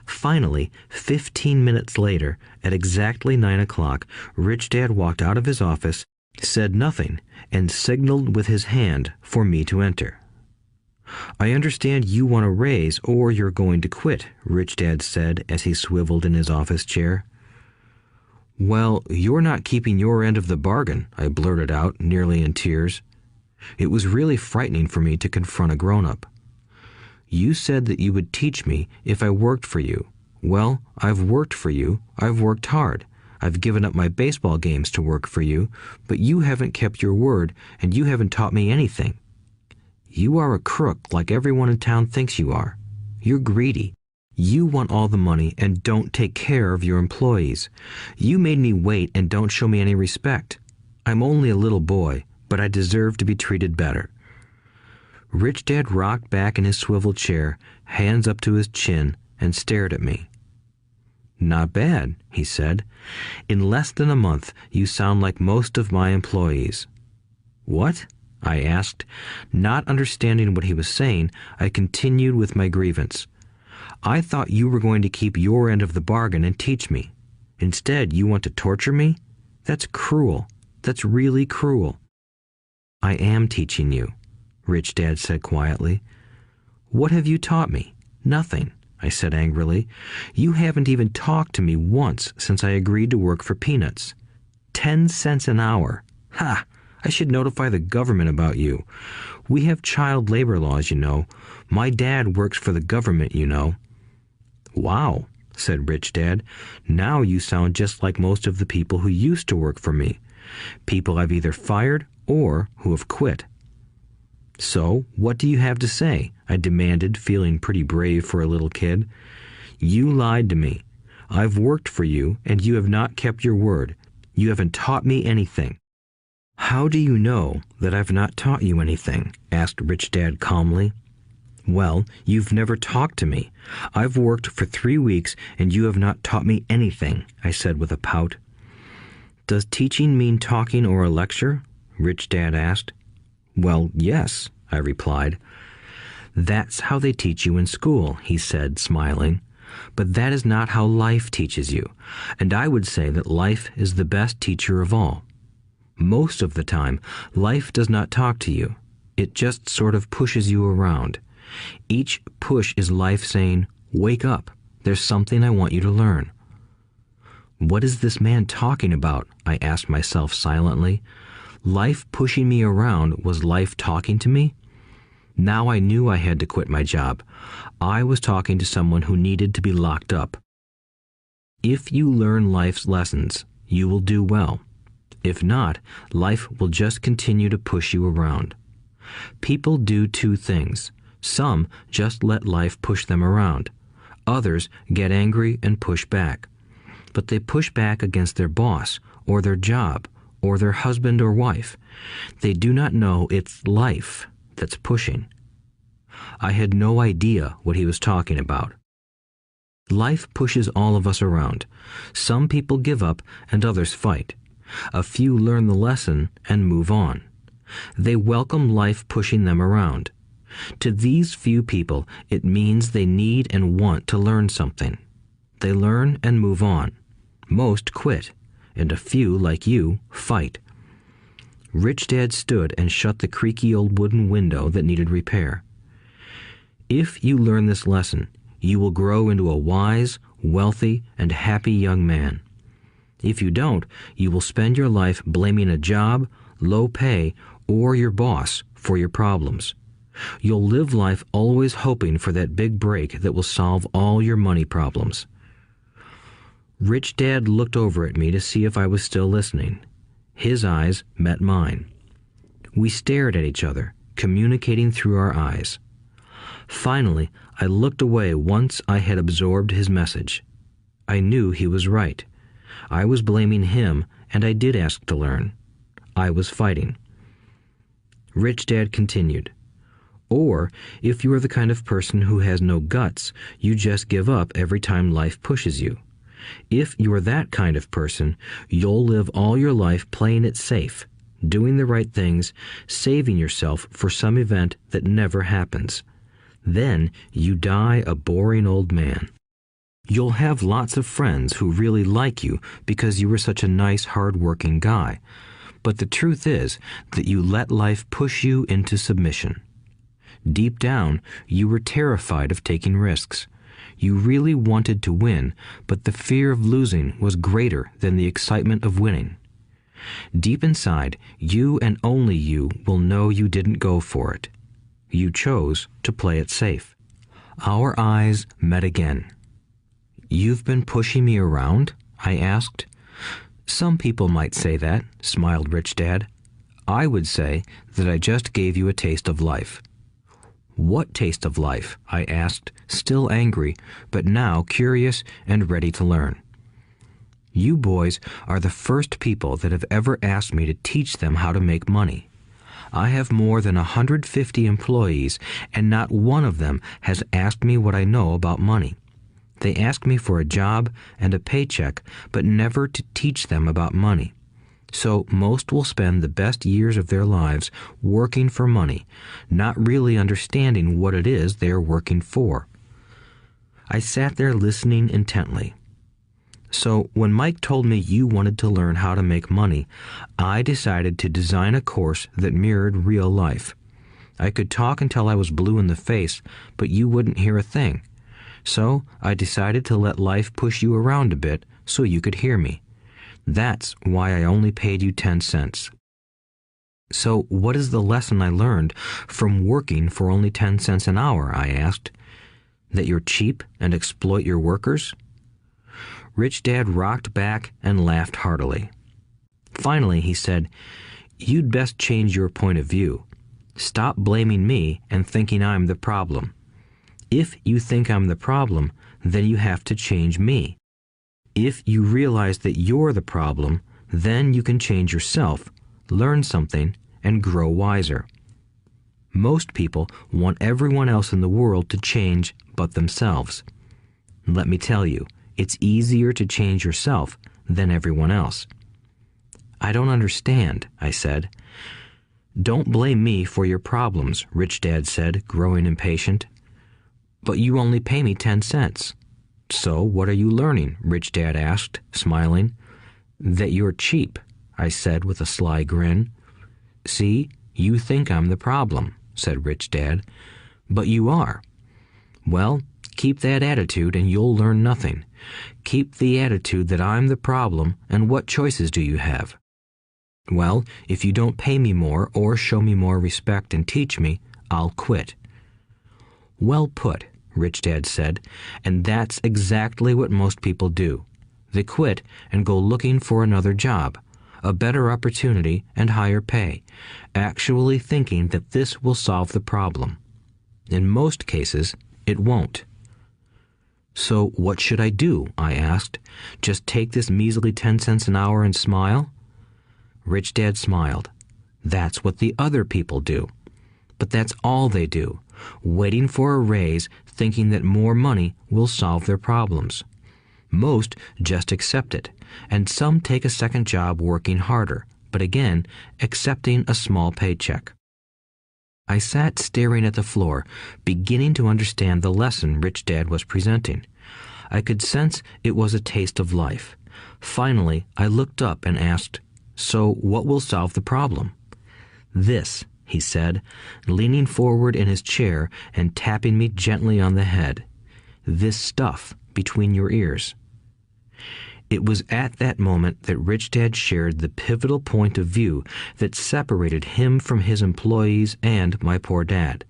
Finally, 15 minutes later, at exactly 9 o'clock, Rich Dad walked out of his office, said nothing, and signaled with his hand for me to enter. I understand you want a raise or you're going to quit, Rich Dad said as he swiveled in his office chair. Well, you're not keeping your end of the bargain, I blurted out, nearly in tears. It was really frightening for me to confront a grown-up. You said that you would teach me if I worked for you. Well, I've worked for you. I've worked hard. I've given up my baseball games to work for you, but you haven't kept your word, and you haven't taught me anything. You are a crook like everyone in town thinks you are. You're greedy. You want all the money and don't take care of your employees. You made me wait and don't show me any respect. I'm only a little boy, but I deserve to be treated better. Rich Dad rocked back in his swivel chair, hands up to his chin, and stared at me. Not bad, he said. In less than a month, you sound like most of my employees. What? I asked. Not understanding what he was saying, I continued with my grievance. I thought you were going to keep your end of the bargain and teach me. Instead, you want to torture me? That's cruel. That's really cruel. I am teaching you, Rich Dad said quietly. What have you taught me? Nothing, I said angrily. You haven't even talked to me once since I agreed to work for peanuts. 10 cents an hour. Ha! I should notify the government about you. We have child labor laws, you know. My dad works for the government, you know. Wow, said Rich Dad. Now you sound just like most of the people who used to work for me. People I've either fired or who have quit. So, what do you have to say? I demanded, feeling pretty brave for a little kid. You lied to me. I've worked for you, and you have not kept your word. You haven't taught me anything. How do you know that I've not taught you anything? Asked Rich Dad calmly. Well, you've never talked to me. I've worked for 3 weeks, and you have not taught me anything, I said with a pout. Does teaching mean talking or a lecture? Rich Dad asked. Well, yes, I replied. That's how they teach you in school, he said, smiling. But that is not how life teaches you, and I would say that life is the best teacher of all. Most of the time, life does not talk to you. It just sort of pushes you around. Each push is life saying, wake up, there's something I want you to learn. What is this man talking about? I asked myself silently. Life pushing me around was life talking to me? Now I knew I had to quit my job. I was talking to someone who needed to be locked up. If you learn life's lessons, you will do well. If not, life will just continue to push you around. People do two things. Some just let life push them around. Others get angry and push back. But they push back against their boss, or their job, or their husband or wife. They do not know it's life that's pushing. I had no idea what he was talking about. Life pushes all of us around. Some people give up and others fight. A few learn the lesson and move on. They welcome life pushing them around. To these few people, it means they need and want to learn something. They learn and move on. Most quit, and a few, like you, fight. Rich Dad stood and shut the creaky old wooden window that needed repair. If you learn this lesson, you will grow into a wise, wealthy, and happy young man. If you don't, you will spend your life blaming a job, low pay, or your boss for your problems. You'll live life always hoping for that big break that will solve all your money problems. Rich Dad looked over at me to see if I was still listening. His eyes met mine. We stared at each other, communicating through our eyes. Finally, I looked away once I had absorbed his message. I knew he was right. I was blaming him, and I did ask to learn. I was fighting. Rich Dad continued. Or, if you are the kind of person who has no guts, you just give up every time life pushes you. If you are that kind of person, you'll live all your life playing it safe, doing the right things, saving yourself for some event that never happens. Then you die a boring old man. You'll have lots of friends who really like you because you were such a nice, hard-working guy. But the truth is that you let life push you into submission. Deep down, you were terrified of taking risks. You really wanted to win, but the fear of losing was greater than the excitement of winning. Deep inside, you and only you will know you didn't go for it. You chose to play it safe. Our eyes met again. "You've been pushing me around?" I asked. "Some people might say that," smiled Rich Dad. "I would say that I just gave you a taste of life." "What taste of life?" I asked, still angry, but now curious and ready to learn. "You boys are the first people that have ever asked me to teach them how to make money. I have more than 150 employees, and not one of them has asked me what I know about money. They ask me for a job and a paycheck, but never to teach them about money. So most will spend the best years of their lives working for money, not really understanding what it is they are working for." I sat there listening intently. "So when Mike told me you wanted to learn how to make money, I decided to design a course that mirrored real life. I could talk until I was blue in the face, but you wouldn't hear a thing. So I decided to let life push you around a bit so you could hear me. That's why I only paid you 10 cents. "So what is the lesson I learned from working for only 10 cents an hour?" I asked. "That you're cheap and exploit your workers?" Rich Dad rocked back and laughed heartily. Finally, he said, "You'd best change your point of view. Stop blaming me and thinking I'm the problem. If you think I'm the problem, then you have to change me. If you realize that you're the problem, then you can change yourself, learn something, and grow wiser. Most people want everyone else in the world to change but themselves. Let me tell you, it's easier to change yourself than everyone else." "I don't understand," I said. "Don't blame me for your problems," Rich Dad said, growing impatient. "But you only pay me 10 cents. "So what are you learning?" Rich Dad asked, smiling. "That you're cheap," I said with a sly grin. "See, you think I'm the problem," said Rich Dad. "But you are. Well, keep that attitude and you'll learn nothing. Keep the attitude that I'm the problem, and what choices do you have?" "Well, if you don't pay me more or show me more respect and teach me, I'll quit." "Well put," Rich Dad said, "and that's exactly what most people do. They quit and go looking for another job, a better opportunity and higher pay, actually thinking that this will solve the problem. In most cases, it won't. So what should I do? I asked. Just take this measly 10 cents an hour and smile? Rich Dad smiled. That's what the other people do. But that's all they do, waiting for a raise, thinking that more money will solve their problems. Most just accept it, and some take a second job working harder, but again, accepting a small paycheck. I sat staring at the floor, beginning to understand the lesson Rich Dad was presenting. I could sense it was a taste of life. Finally, I looked up and asked, "So what will solve the problem?" "This," he said, leaning forward in his chair and tapping me gently on the head. "This stuff between your ears." It was at that moment that Rich Dad shared the pivotal point of view that separated him from his employees and my poor dad,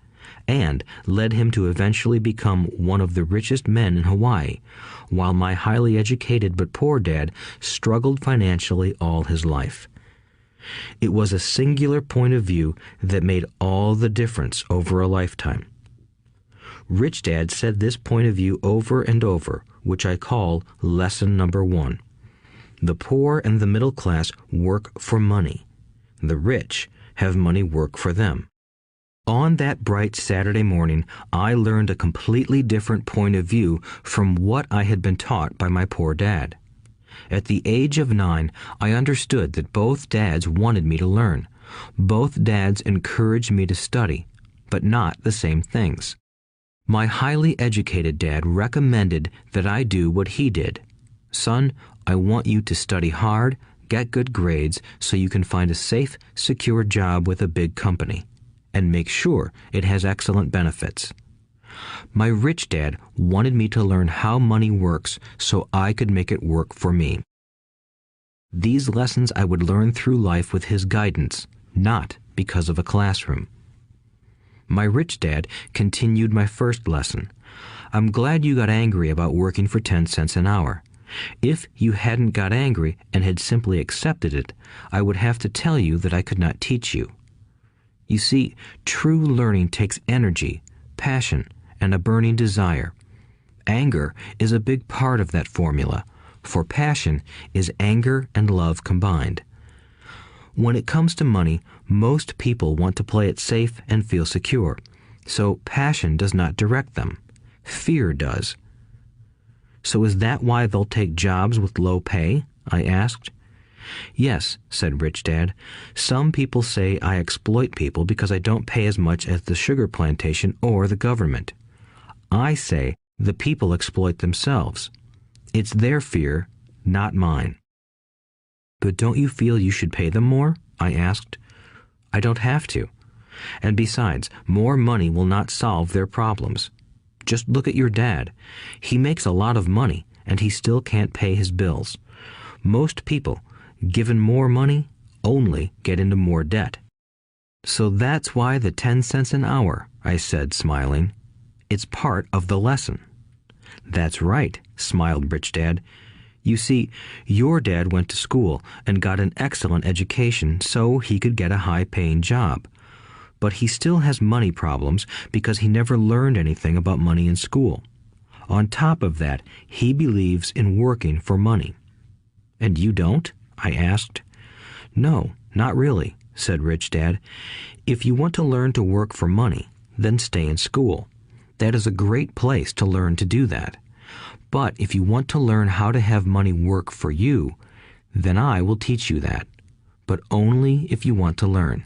and led him to eventually become one of the richest men in Hawaii, while my highly educated but poor dad struggled financially all his life. It was a singular point of view that made all the difference over a lifetime. Rich Dad said this point of view over and over, which I call lesson number 1. The poor and the middle class work for money. The rich have money work for them. On that bright Saturday morning, I learned a completely different point of view from what I had been taught by my poor dad. At the age of 9, I understood that both dads wanted me to learn. Both dads encouraged me to study, but not the same things. My highly educated dad recommended that I do what he did. "Son, I want you to study hard, get good grades so you can find a safe, secure job with a big company, and make sure it has excellent benefits." My rich dad wanted me to learn how money works so I could make it work for me. These lessons I would learn through life with his guidance, not because of a classroom. My rich dad continued my first lesson. "I'm glad you got angry about working for 10 cents an hour. If you hadn't got angry and had simply accepted it, I would have to tell you that I could not teach you. You see, true learning takes energy, passion, and a burning desire. Anger is a big part of that formula, for passion is anger and love combined. When it comes to money, most people want to play it safe and feel secure, so passion does not direct them. Fear does." "So is that why they'll take jobs with low pay?" I asked. "Yes," said Rich Dad. "Some people say I exploit people because I don't pay as much as the sugar plantation or the government. I say the people exploit themselves. It's their fear, not mine." "But don't you feel you should pay them more?" I asked. "I don't have to. And besides, more money will not solve their problems. Just look at your dad. He makes a lot of money, and he still can't pay his bills. Most people, given more money, only get into more debt." "So that's why the 10 cents an hour," I said, smiling. "It's part of the lesson." "That's right," smiled Rich Dad. "You see, your dad went to school and got an excellent education so he could get a high-paying job. But he still has money problems because he never learned anything about money in school. On top of that, he believes in working for money." "And you don't?" I asked. "No, not really," said Rich Dad. "If you want to learn to work for money, then stay in school. That is a great place to learn to do that. But if you want to learn how to have money work for you, then I will teach you that. But only if you want to learn."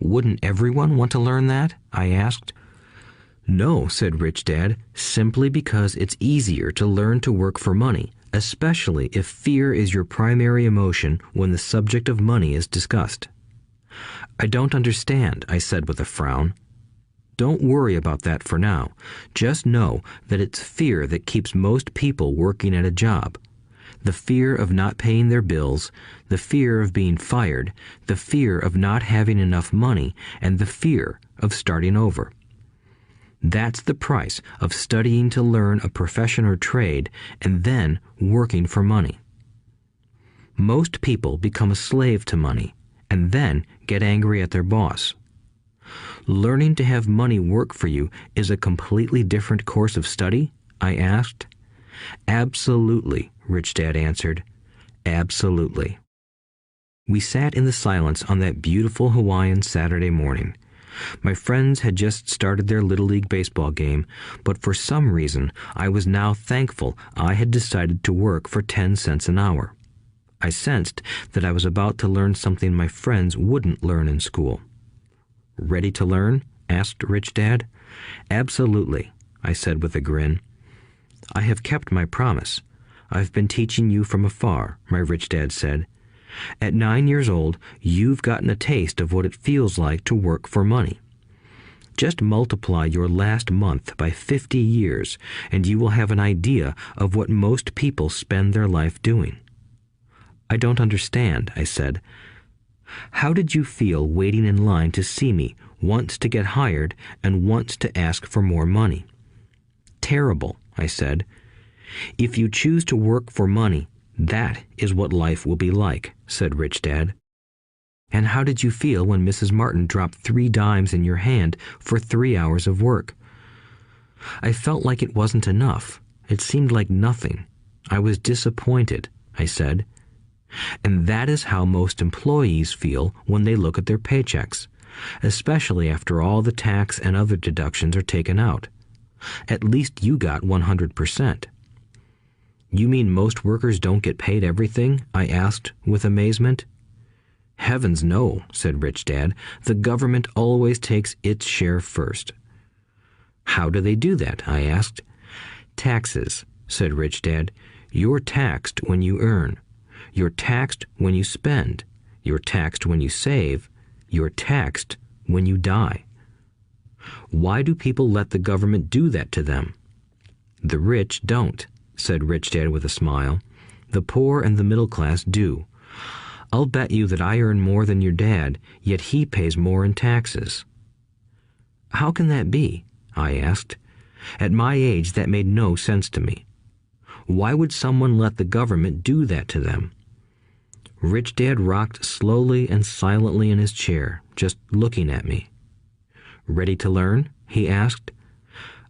"Wouldn't everyone want to learn that?" I asked. "No," said Rich Dad, "simply because it's easier to learn to work for money, especially if fear is your primary emotion when the subject of money is discussed." "I don't understand," I said with a frown. "Don't worry about that for now. Just know that it's fear that keeps most people working at a job. The fear of not paying their bills, the fear of being fired, the fear of not having enough money, and the fear of starting over. That's the price of studying to learn a profession or trade and then working for money. Most people become a slave to money and then get angry at their boss. Learning to have money work for you is a completely different course of study? I asked. Absolutely, Rich Dad answered. Absolutely. We sat in the silence on that beautiful Hawaiian Saturday morning. My friends had just started their Little League baseball game, but for some reason I was now thankful I had decided to work for 10 cents an hour. I sensed that I was about to learn something my friends wouldn't learn in school. Ready to learn? Asked Rich Dad. Absolutely, I said with a grin. I have kept my promise. I've been teaching you from afar, my Rich Dad said. At 9 years old, you've gotten a taste of what it feels like to work for money. Just multiply your last month by 50 years, and you will have an idea of what most people spend their life doing. I don't understand, I said. How did you feel waiting in line to see me, once to get hired and once to ask for more money? Terrible, I said. If you choose to work for money, that is what life will be like, said Rich Dad. And how did you feel when Mrs. Martin dropped 3 dimes in your hand for 3 hours of work? I felt like it wasn't enough. It seemed like nothing. I was disappointed, I said. And that is how most employees feel when they look at their paychecks, especially after all the tax and other deductions are taken out. At least you got 100%. You mean most workers don't get paid everything? I asked with amazement. Heavens no, said Rich Dad. The government always takes its share first. How do they do that? I asked. Taxes, said Rich Dad. You're taxed when you earn. You're taxed when you spend. You're taxed when you save. You're taxed when you die. Why do people let the government do that to them? The rich don't, said Rich Dad with a smile. The poor and the middle class do. I'll bet you that I earn more than your dad, yet he pays more in taxes. How can that be? I asked. At my age, that made no sense to me. Why would someone let the government do that to them? Rich Dad rocked slowly and silently in his chair, just looking at me. Ready to learn? He asked.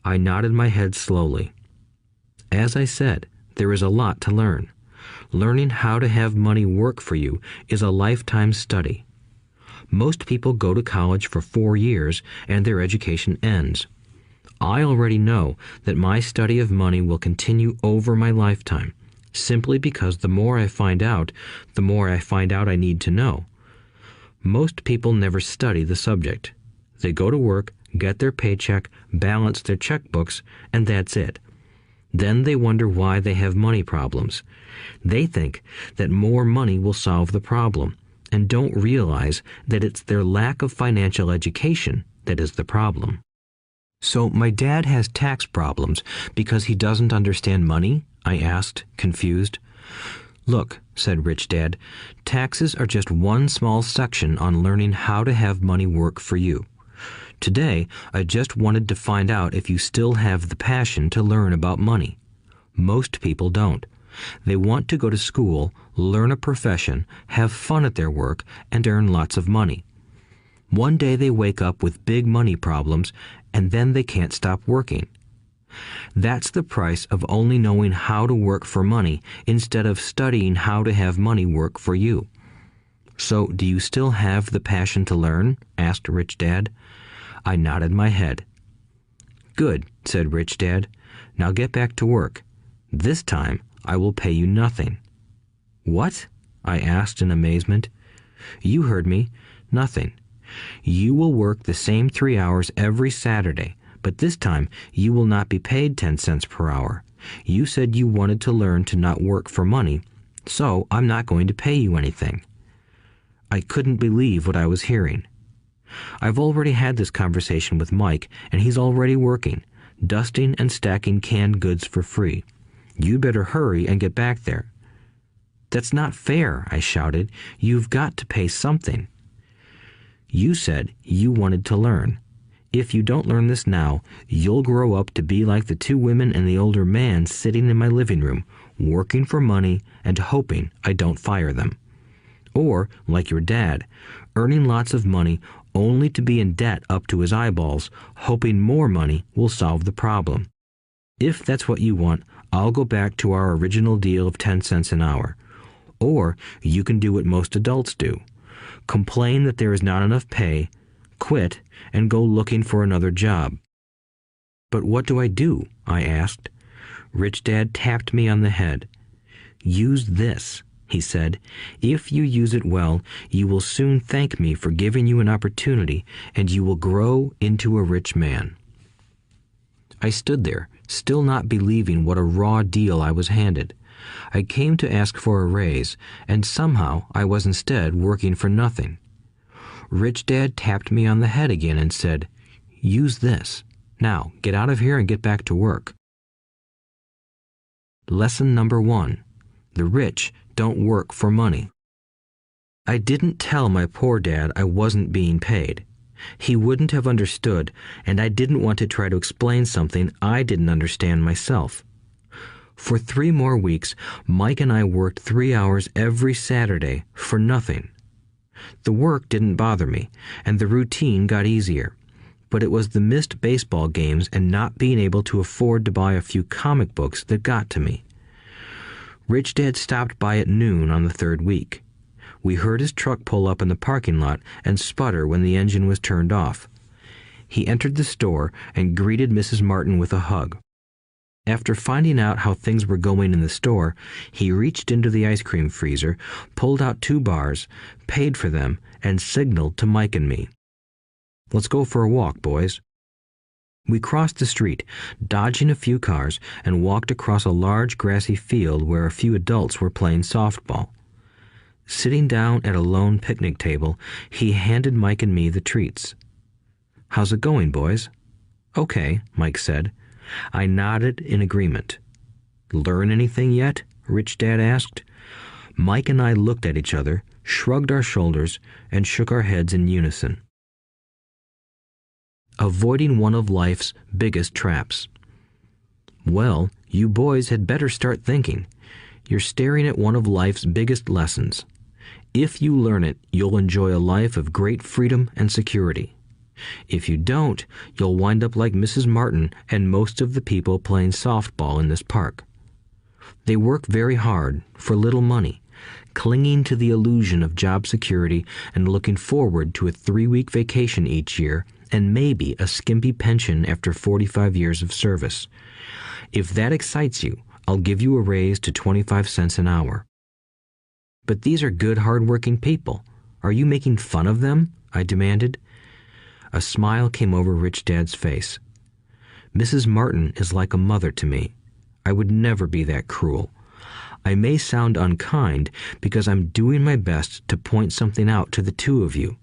I nodded my head slowly. As I said, there is a lot to learn. Learning how to have money work for you is a lifetime study. Most people go to college for 4 years and their education ends. I already know that my study of money will continue over my lifetime, simply because the more I find out, the more I need to know. Most people never study the subject. They go to work, get their paycheck, balance their checkbooks, and that's it. Then they wonder why they have money problems. They think that more money will solve the problem, and don't realize that it's their lack of financial education that is the problem. So my dad has tax problems because he doesn't understand money? I asked, confused. Look, said Rich Dad, taxes are just one small section on learning how to have money work for you. Today, I just wanted to find out if you still have the passion to learn about money. Most people don't. They want to go to school, learn a profession, have fun at their work, and earn lots of money. One day they wake up with big money problems, and then they can't stop working. That's the price of only knowing how to work for money instead of studying how to have money work for you. So, do you still have the passion to learn? Asked Rich Dad. I nodded my head. Good, said Rich Dad. Now get back to work. This time, I will pay you nothing. What? I asked in amazement. You heard me. Nothing. You will work the same 3 hours every Saturday, but this time you will not be paid 10 cents per hour. You said you wanted to learn to not work for money, so I'm not going to pay you anything. I couldn't believe what I was hearing. I've already had this conversation with Mike, and he's already working, dusting and stacking canned goods for free. You'd better hurry and get back there. That's not fair, I shouted. You've got to pay something. You said you wanted to learn. If you don't learn this now, you'll grow up to be like the two women and the older man sitting in my living room, working for money and hoping I don't fire them. Or, like your dad, earning lots of money only to be in debt up to his eyeballs, hoping more money will solve the problem. If that's what you want, I'll go back to our original deal of 10 cents an hour. Or you can do what most adults do. Complain that there is not enough pay, quit, and go looking for another job. But what do I do? I asked. Rich Dad tapped me on the head. Use this, he said. If you use it well, you will soon thank me for giving you an opportunity, and you will grow into a rich man. I stood there, still not believing what a raw deal I was handed. I came to ask for a raise, and somehow I was instead working for nothing. Rich Dad tapped me on the head again and said, "Use this. Now, get out of here and get back to work." Lesson number 1. The rich don't work for money. I didn't tell my poor dad I wasn't being paid. He wouldn't have understood, and I didn't want to try to explain something I didn't understand myself. For 3 more weeks, Mike and I worked 3 hours every Saturday for nothing. The work didn't bother me, and the routine got easier. But it was the missed baseball games and not being able to afford to buy a few comic books that got to me. Rich Dad stopped by at noon on the 3rd week. We heard his truck pull up in the parking lot and sputter when the engine was turned off. He entered the store and greeted Mrs. Martin with a hug. After finding out how things were going in the store, he reached into the ice cream freezer, pulled out 2 bars, paid for them, and signaled to Mike and me. "Let's go for a walk, boys." We crossed the street, dodging a few cars, and walked across a large grassy field where a few adults were playing softball. Sitting down at a lone picnic table, he handed Mike and me the treats. "How's it going, boys?" "Okay," Mike said. I nodded in agreement. "Learn anything yet?" Rich Dad asked. Mike and I looked at each other, shrugged our shoulders, and shook our heads in unison. Avoiding one of life's biggest traps. Well, you boys had better start thinking. You're staring at one of life's biggest lessons. If you learn it, you'll enjoy a life of great freedom and security. If you don't, you'll wind up like Mrs. Martin and most of the people playing softball in this park. They work very hard for little money, clinging to the illusion of job security and looking forward to a 3-week vacation each year and maybe a skimpy pension after 45 years of service. If that excites you, I'll give you a raise to 25 cents an hour. But these are good, hard-working people. Are you making fun of them? I demanded. A smile came over Rich Dad's face. Mrs. Martin is like a mother to me. I would never be that cruel. I may sound unkind because I'm doing my best to point something out to the two of you.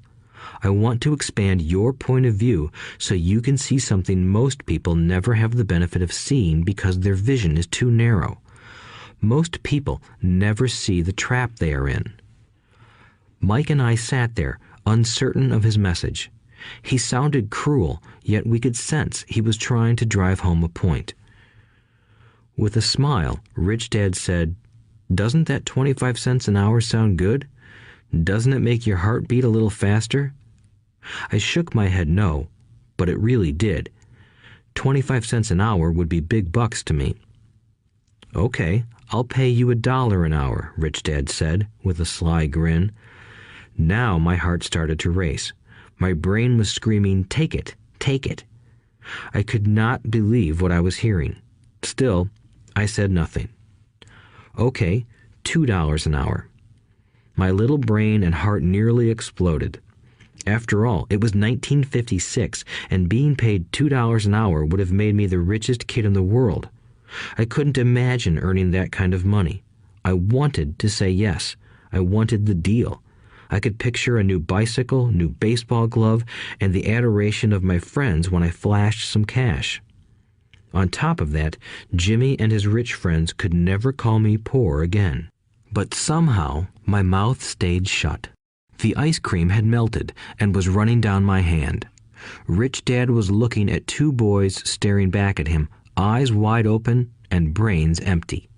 I want to expand your point of view so you can see something most people never have the benefit of seeing because their vision is too narrow. Most people never see the trap they are in. Mike and I sat there, uncertain of his message. He sounded cruel, yet we could sense he was trying to drive home a point. With a smile, Rich Dad said, "Doesn't that 25 cents an hour sound good? Doesn't it make your heart beat a little faster?" I shook my head no, but it really did. 25 cents an hour would be big bucks to me. "Okay, I'll pay you $1 an hour," Rich Dad said, with a sly grin. Now my heart started to race. My brain was screaming, "Take it, take it." I could not believe what I was hearing. Still, I said nothing. "Okay, $2 an hour." My little brain and heart nearly exploded. After all, it was 1956, and being paid $2 an hour would have made me the richest kid in the world. I couldn't imagine earning that kind of money. I wanted to say yes. I wanted the deal. I could picture a new bicycle, new baseball glove, and the adoration of my friends when I flashed some cash. On top of that, Jimmy and his rich friends could never call me poor again. But somehow, my mouth stayed shut. The ice cream had melted and was running down my hand. Rich Dad was looking at two boys staring back at him, eyes wide open and brains empty.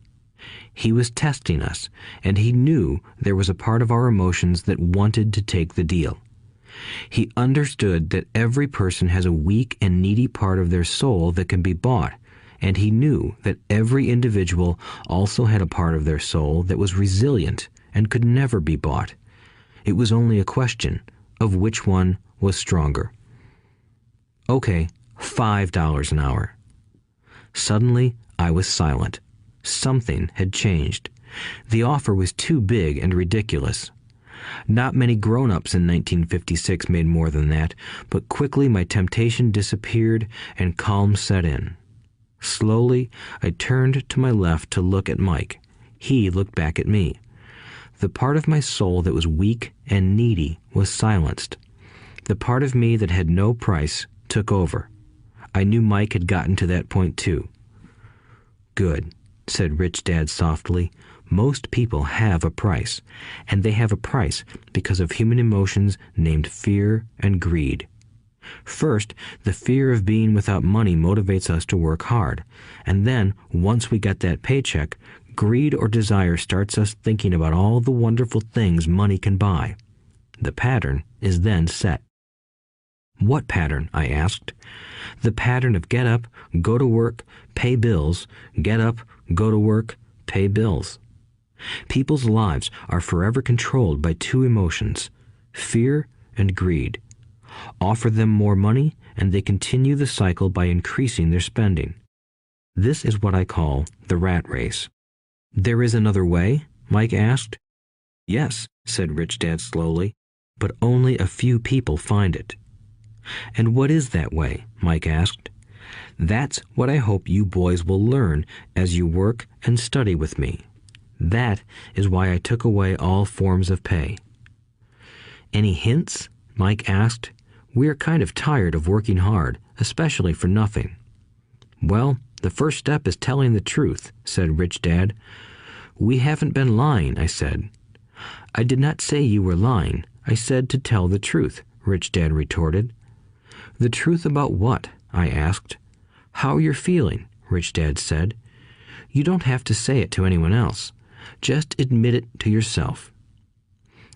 He was testing us, and he knew there was a part of our emotions that wanted to take the deal. He understood that every person has a weak and needy part of their soul that can be bought, and he knew that every individual also had a part of their soul that was resilient and could never be bought. It was only a question of which one was stronger. Okay, $5 an hour. Suddenly, I was silent. Something had changed. The offer was too big and ridiculous. Not many grown-ups in 1956 made more than that, but quickly my temptation disappeared and calm set in. Slowly, I turned to my left to look at Mike. He looked back at me. The part of my soul that was weak and needy was silenced. The part of me that had no price took over. I knew Mike had gotten to that point too. "Good," said Rich Dad softly. "Most people have a price, and they have a price because of human emotions named fear and greed. First, the fear of being without money motivates us to work hard, and then, once we get that paycheck, greed or desire starts us thinking about all the wonderful things money can buy. The pattern is then set." "What pattern?" I asked. "The pattern of get up, go to work, pay bills, get up, go to work, pay bills." People's lives are forever controlled by two emotions, fear and greed. Offer them more money, and they continue the cycle by increasing their spending. This is what I call the rat race. "There is another way?" Mike asked. "Yes," said Rich Dad slowly, "but only a few people find it." "And what is that way?" Mike asked. "That's what I hope you boys will learn as you work and study with me. That is why I took away all forms of pay." "Any hints?" Mike asked. "We're kind of tired of working hard, especially for nothing." "Well, the first step is telling the truth," said Rich Dad. "We haven't been lying," I said. "I did not say you were lying. I said to tell the truth," Rich Dad retorted. "The truth about what?" I asked. "How you're feeling," Rich Dad said. "You don't have to say it to anyone else. Just admit it to yourself."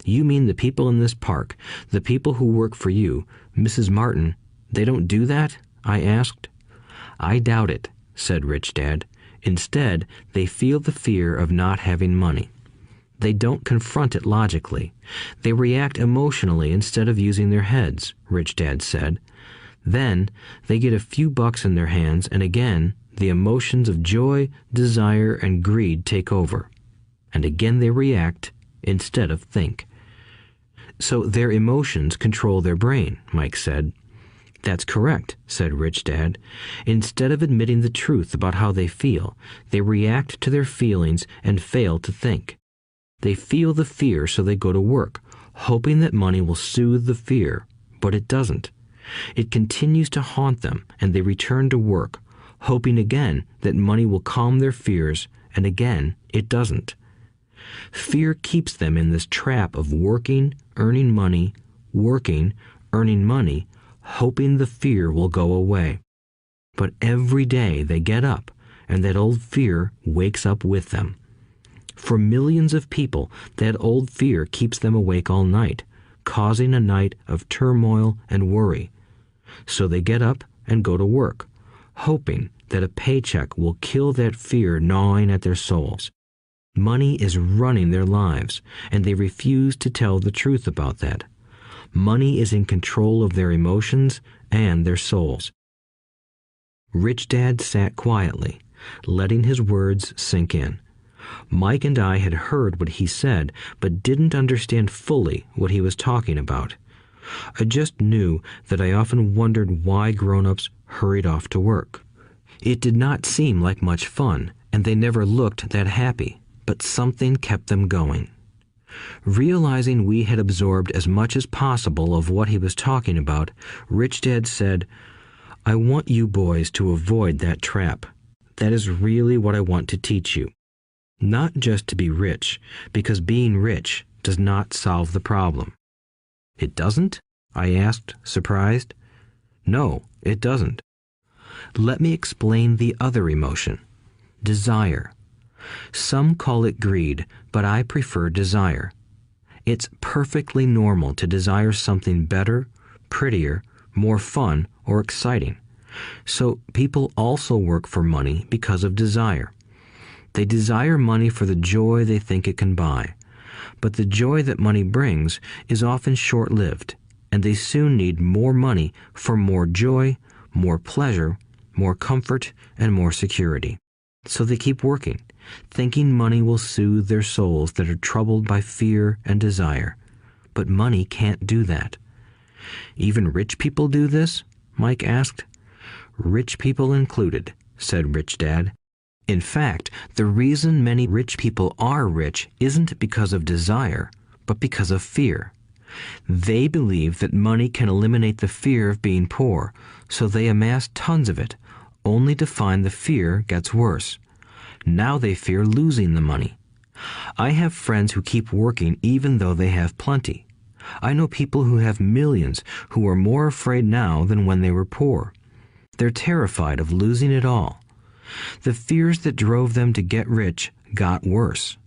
"You mean the people in this park, the people who work for you, Mrs. Martin, they don't do that?" I asked. "I doubt it," said Rich Dad. "Instead, they feel the fear of not having money. They don't confront it logically. They react emotionally instead of using their heads," Rich Dad said. "Then they get a few bucks in their hands, and again, the emotions of joy, desire, and greed take over. And again they react instead of think." "So their emotions control their brain," Mike said. "That's correct," said Rich Dad. "Instead of admitting the truth about how they feel, they react to their feelings and fail to think. They feel the fear, so they go to work, hoping that money will soothe the fear, but it doesn't. It continues to haunt them, and they return to work, hoping again that money will calm their fears, and again it doesn't. Fear keeps them in this trap of working, earning money, hoping the fear will go away. But every day they get up, and that old fear wakes up with them. For millions of people, that old fear keeps them awake all night, causing a night of turmoil and worry. So they get up and go to work, hoping that a paycheck will kill that fear gnawing at their souls. Money is running their lives, and they refuse to tell the truth about that. Money is in control of their emotions and their souls." Rich Dad sat quietly, letting his words sink in. Mike and I had heard what he said, but didn't understand fully what he was talking about. I just knew that I often wondered why grown-ups hurried off to work. It did not seem like much fun, and they never looked that happy, but something kept them going. Realizing we had absorbed as much as possible of what he was talking about, Rich Dad said, "I want you boys to avoid that trap. That is really what I want to teach you. Not just to be rich, because being rich does not solve the problem." "It doesn't?" I asked, surprised. No, it doesn't. Let me explain the other emotion, desire. Some call it greed, but I prefer desire. It's perfectly normal to desire something better, prettier, more fun, or exciting. So people also work for money because of desire. They desire money for the joy they think it can buy. But the joy that money brings is often short-lived, and they soon need more money for more joy, more pleasure, more comfort, and more security. So they keep working, thinking money will soothe their souls that are troubled by fear and desire. But money can't do that. Even rich people do this? Mike asked. Rich people included, said Rich Dad. In fact, the reason many rich people are rich isn't because of desire, but because of fear. They believe that money can eliminate the fear of being poor, so they amass tons of it, only to find the fear gets worse. Now they fear losing the money. I have friends who keep working even though they have plenty. I know people who have millions who are more afraid now than when they were poor. They're terrified of losing it all. The fears that drove them to get rich got worse.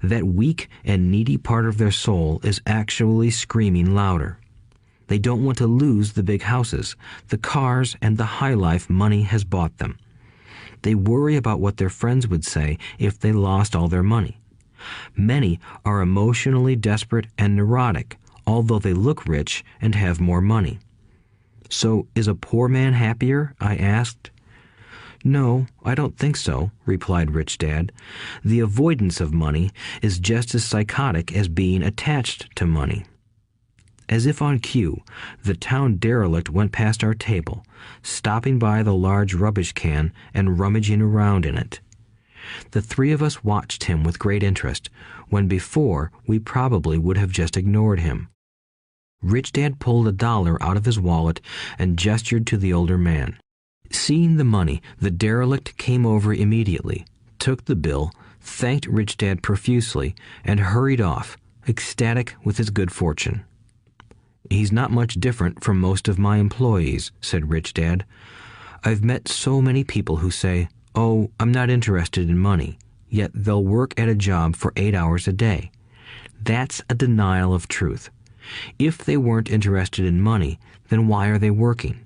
That weak and needy part of their soul is actually screaming louder. They don't want to lose the big houses, the cars, and the high life money has bought them. They worry about what their friends would say if they lost all their money. Many are emotionally desperate and neurotic, although they look rich and have more money. So, is a poor man happier? I asked. No, I don't think so, replied Rich Dad. The avoidance of money is just as psychotic as being attached to money. As if on cue, the town derelict went past our table, stopping by the large rubbish can and rummaging around in it. The three of us watched him with great interest, when before we probably would have just ignored him. Rich Dad pulled $1 out of his wallet and gestured to the older man. Seeing the money, the derelict came over immediately, took the bill, thanked Rich Dad profusely, and hurried off, ecstatic with his good fortune. He's not much different from most of my employees, said Rich Dad. I've met so many people who say, "Oh, I'm not interested in money," yet they'll work at a job for 8 hours a day. That's a denial of truth. If they weren't interested in money, then why are they working?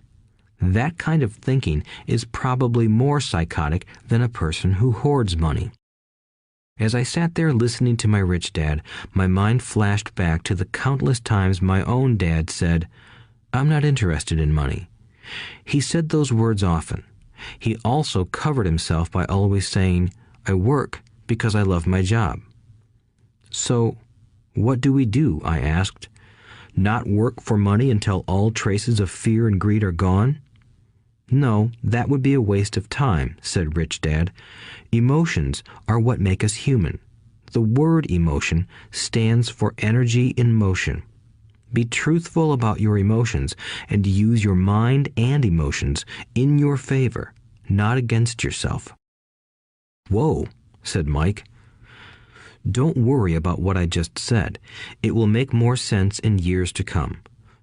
That kind of thinking is probably more psychotic than a person who hoards money. As I sat there listening to my rich dad, my mind flashed back to the countless times my own dad said, "I'm not interested in money." He said those words often. He also covered himself by always saying, "I work because I love my job." So, what do we do? I asked. Not work for money until all traces of fear and greed are gone? No, that would be a waste of time, said Rich Dad. Emotions are what make us human. The word emotion stands for energy in motion. Be truthful about your emotions and use your mind and emotions in your favor, not against yourself. Whoa, said Mike. Don't worry about what I just said. It will make more sense in years to come.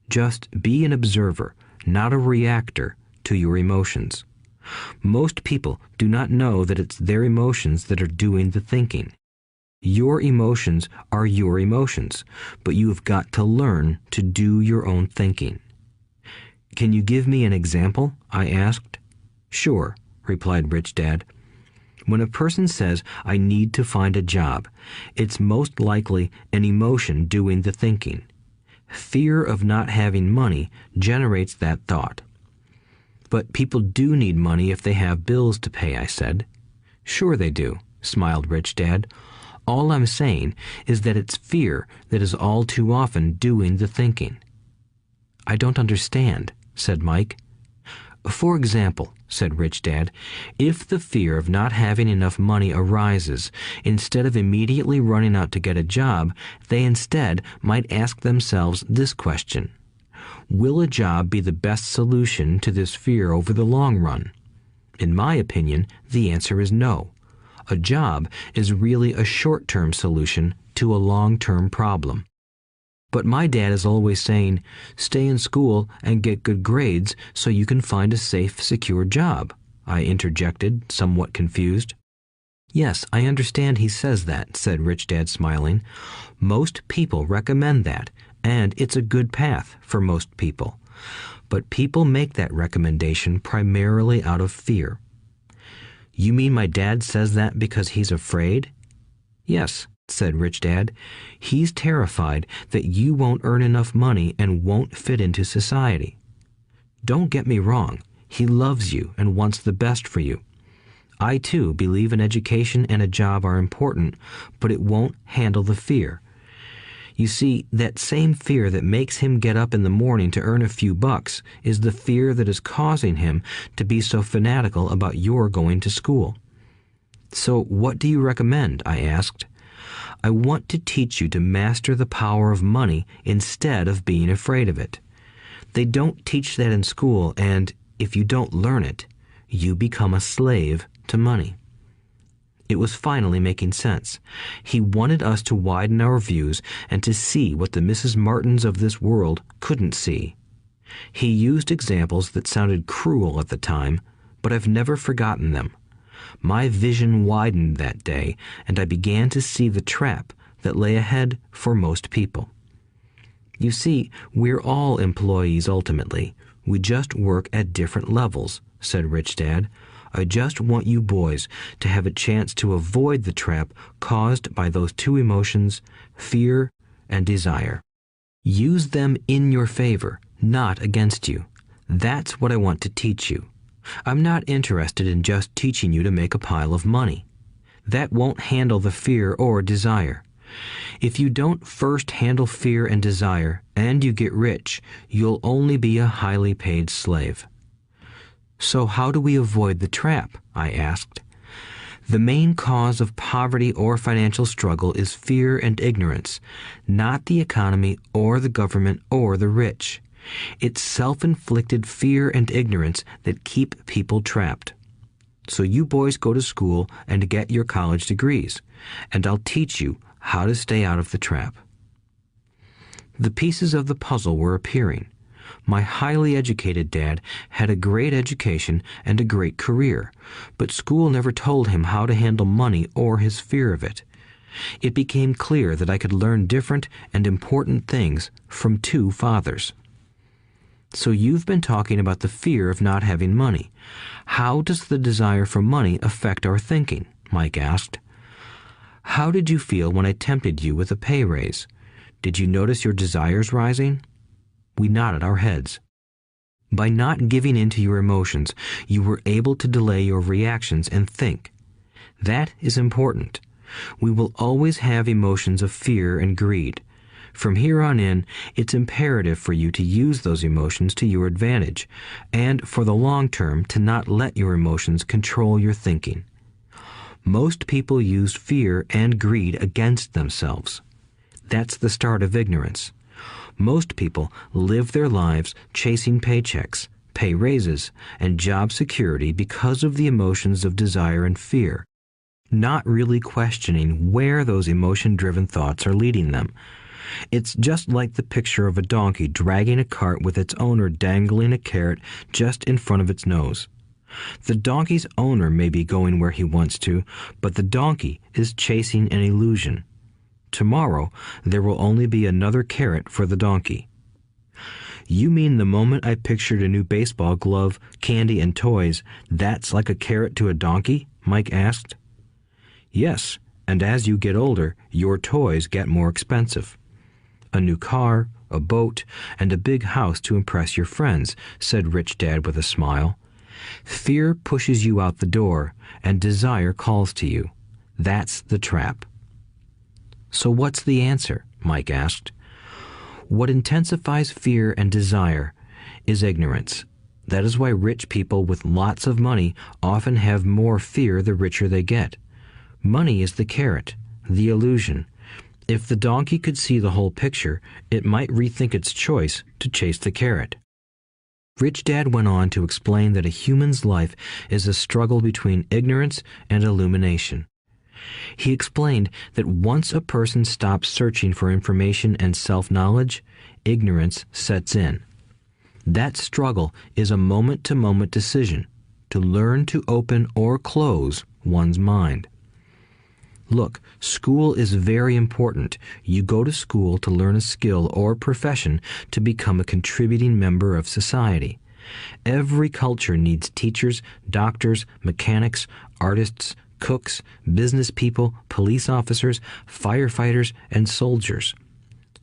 Just be an observer, not a reactor, to your emotions. Most people do not know that it's their emotions that are doing the thinking. Your emotions are your emotions, but you have got to learn to do your own thinking. Can you give me an example? I asked. Sure, replied Rich Dad. When a person says, "I need to find a job," it's most likely an emotion doing the thinking. Fear of not having money generates that thought. But people do need money if they have bills to pay, I said. Sure they do, smiled Rich Dad. All I'm saying is that it's fear that is all too often doing the thinking. I don't understand, said Mike. For example, said Rich Dad, if the fear of not having enough money arises, instead of immediately running out to get a job, they instead might ask themselves this question. Will a job be the best solution to this fear over the long run? In my opinion, the answer is no. A job is really a short-term solution to a long-term problem. But my dad is always saying, stay in school and get good grades so you can find a safe, secure job, I interjected, somewhat confused. Yes, I understand he says that, said Rich Dad, smiling. Most people recommend that, and it's a good path for most people. But people make that recommendation primarily out of fear. You mean my dad says that because he's afraid? Yes, said Rich Dad. He's terrified that you won't earn enough money and won't fit into society. Don't get me wrong. He loves you and wants the best for you. I, too, believe an education and a job are important, but it won't handle the fear. You see, that same fear that makes him get up in the morning to earn a few bucks is the fear that is causing him to be so fanatical about your going to school. So what do you recommend? I asked. I want to teach you to master the power of money instead of being afraid of it. They don't teach that in school, and if you don't learn it, you become a slave to money. It was finally making sense. He wanted us to widen our views and to see what the Mrs. Martins of this world couldn't see. He used examples that sounded cruel at the time, but I've never forgotten them. My vision widened that day, and I began to see the trap that lay ahead for most people. You see, we're all employees ultimately. We just work at different levels, said Rich Dad. I just want you boys to have a chance to avoid the trap caused by those two emotions, fear and desire. Use them in your favor, not against you. That's what I want to teach you. I'm not interested in just teaching you to make a pile of money. That won't handle the fear or desire. If you don't first handle fear and desire, and you get rich, you'll only be a highly paid slave. So how do we avoid the trap? I asked. The main cause of poverty or financial struggle is fear and ignorance, not the economy or the government or the rich. It's self-inflicted fear and ignorance that keep people trapped. So you boys go to school and get your college degrees, and I'll teach you how to stay out of the trap. The pieces of the puzzle were appearing. My highly educated dad had a great education and a great career, but school never told him how to handle money or his fear of it. It became clear that I could learn different and important things from two fathers. So you've been talking about the fear of not having money. How does the desire for money affect our thinking? Mike asked. How did you feel when I tempted you with a pay raise? Did you notice your desires rising? We nodded our heads. By not giving in to your emotions, you were able to delay your reactions and think. That is important. We will always have emotions of fear and greed. From here on in, it's imperative for you to use those emotions to your advantage, and for the long term to not let your emotions control your thinking. Most people use fear and greed against themselves. That's the start of ignorance. Most people live their lives chasing paychecks, pay raises, and job security because of the emotions of desire and fear, not really questioning where those emotion-driven thoughts are leading them. It's just like the picture of a donkey dragging a cart with its owner dangling a carrot just in front of its nose. The donkey's owner may be going where he wants to, but the donkey is chasing an illusion. Tomorrow, there will only be another carrot for the donkey. You mean the moment I pictured a new baseball glove, candy, and toys, that's like a carrot to a donkey? Mike asked. Yes, and as you get older, your toys get more expensive. A new car, a boat, and a big house to impress your friends, said Rich Dad with a smile. Fear pushes you out the door, and desire calls to you. That's the trap. So what's the answer? Mike asked. What intensifies fear and desire is ignorance. That is why rich people with lots of money often have more fear the richer they get. Money is the carrot, the illusion. If the donkey could see the whole picture, it might rethink its choice to chase the carrot. Rich Dad went on to explain that a human's life is a struggle between ignorance and illumination. He explained that once a person stops searching for information and self-knowledge, ignorance sets in. That struggle is a moment-to-moment decision to learn to open or close one's mind. Look, school is very important. You go to school to learn a skill or profession to become a contributing member of society. Every culture needs teachers, doctors, mechanics, artists, cooks, business people, police officers, firefighters, and soldiers.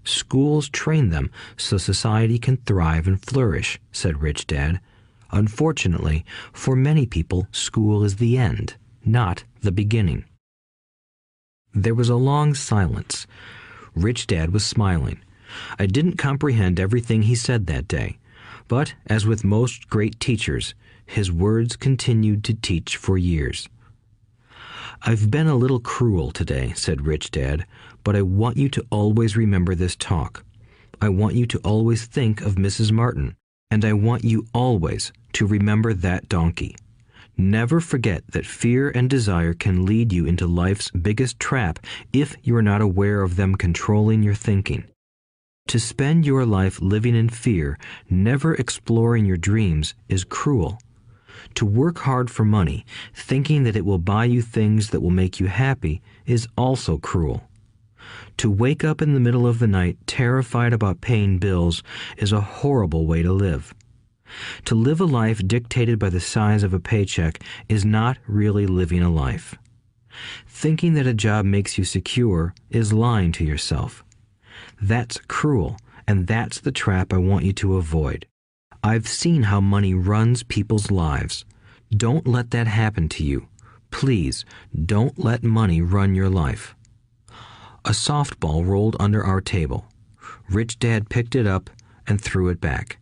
Schools train them so society can thrive and flourish, said Rich Dad. Unfortunately, for many people, school is the end, not the beginning. There was a long silence. Rich Dad was smiling. I didn't comprehend everything he said that day, but as with most great teachers, his words continued to teach for years. I've been a little cruel today, said Rich Dad, but I want you to always remember this talk. I want you to always think of Mrs. Martin, and I want you always to remember that donkey. Never forget that fear and desire can lead you into life's biggest trap if you are not aware of them controlling your thinking. To spend your life living in fear, never exploring your dreams, is cruel. To work hard for money, thinking that it will buy you things that will make you happy, is also cruel. To wake up in the middle of the night terrified about paying bills is a horrible way to live. To live a life dictated by the size of a paycheck is not really living a life. Thinking that a job makes you secure is lying to yourself. That's cruel, and that's the trap I want you to avoid. I've seen how money runs people's lives. Don't let that happen to you. Please, don't let money run your life. A softball rolled under our table. Rich Dad picked it up and threw it back.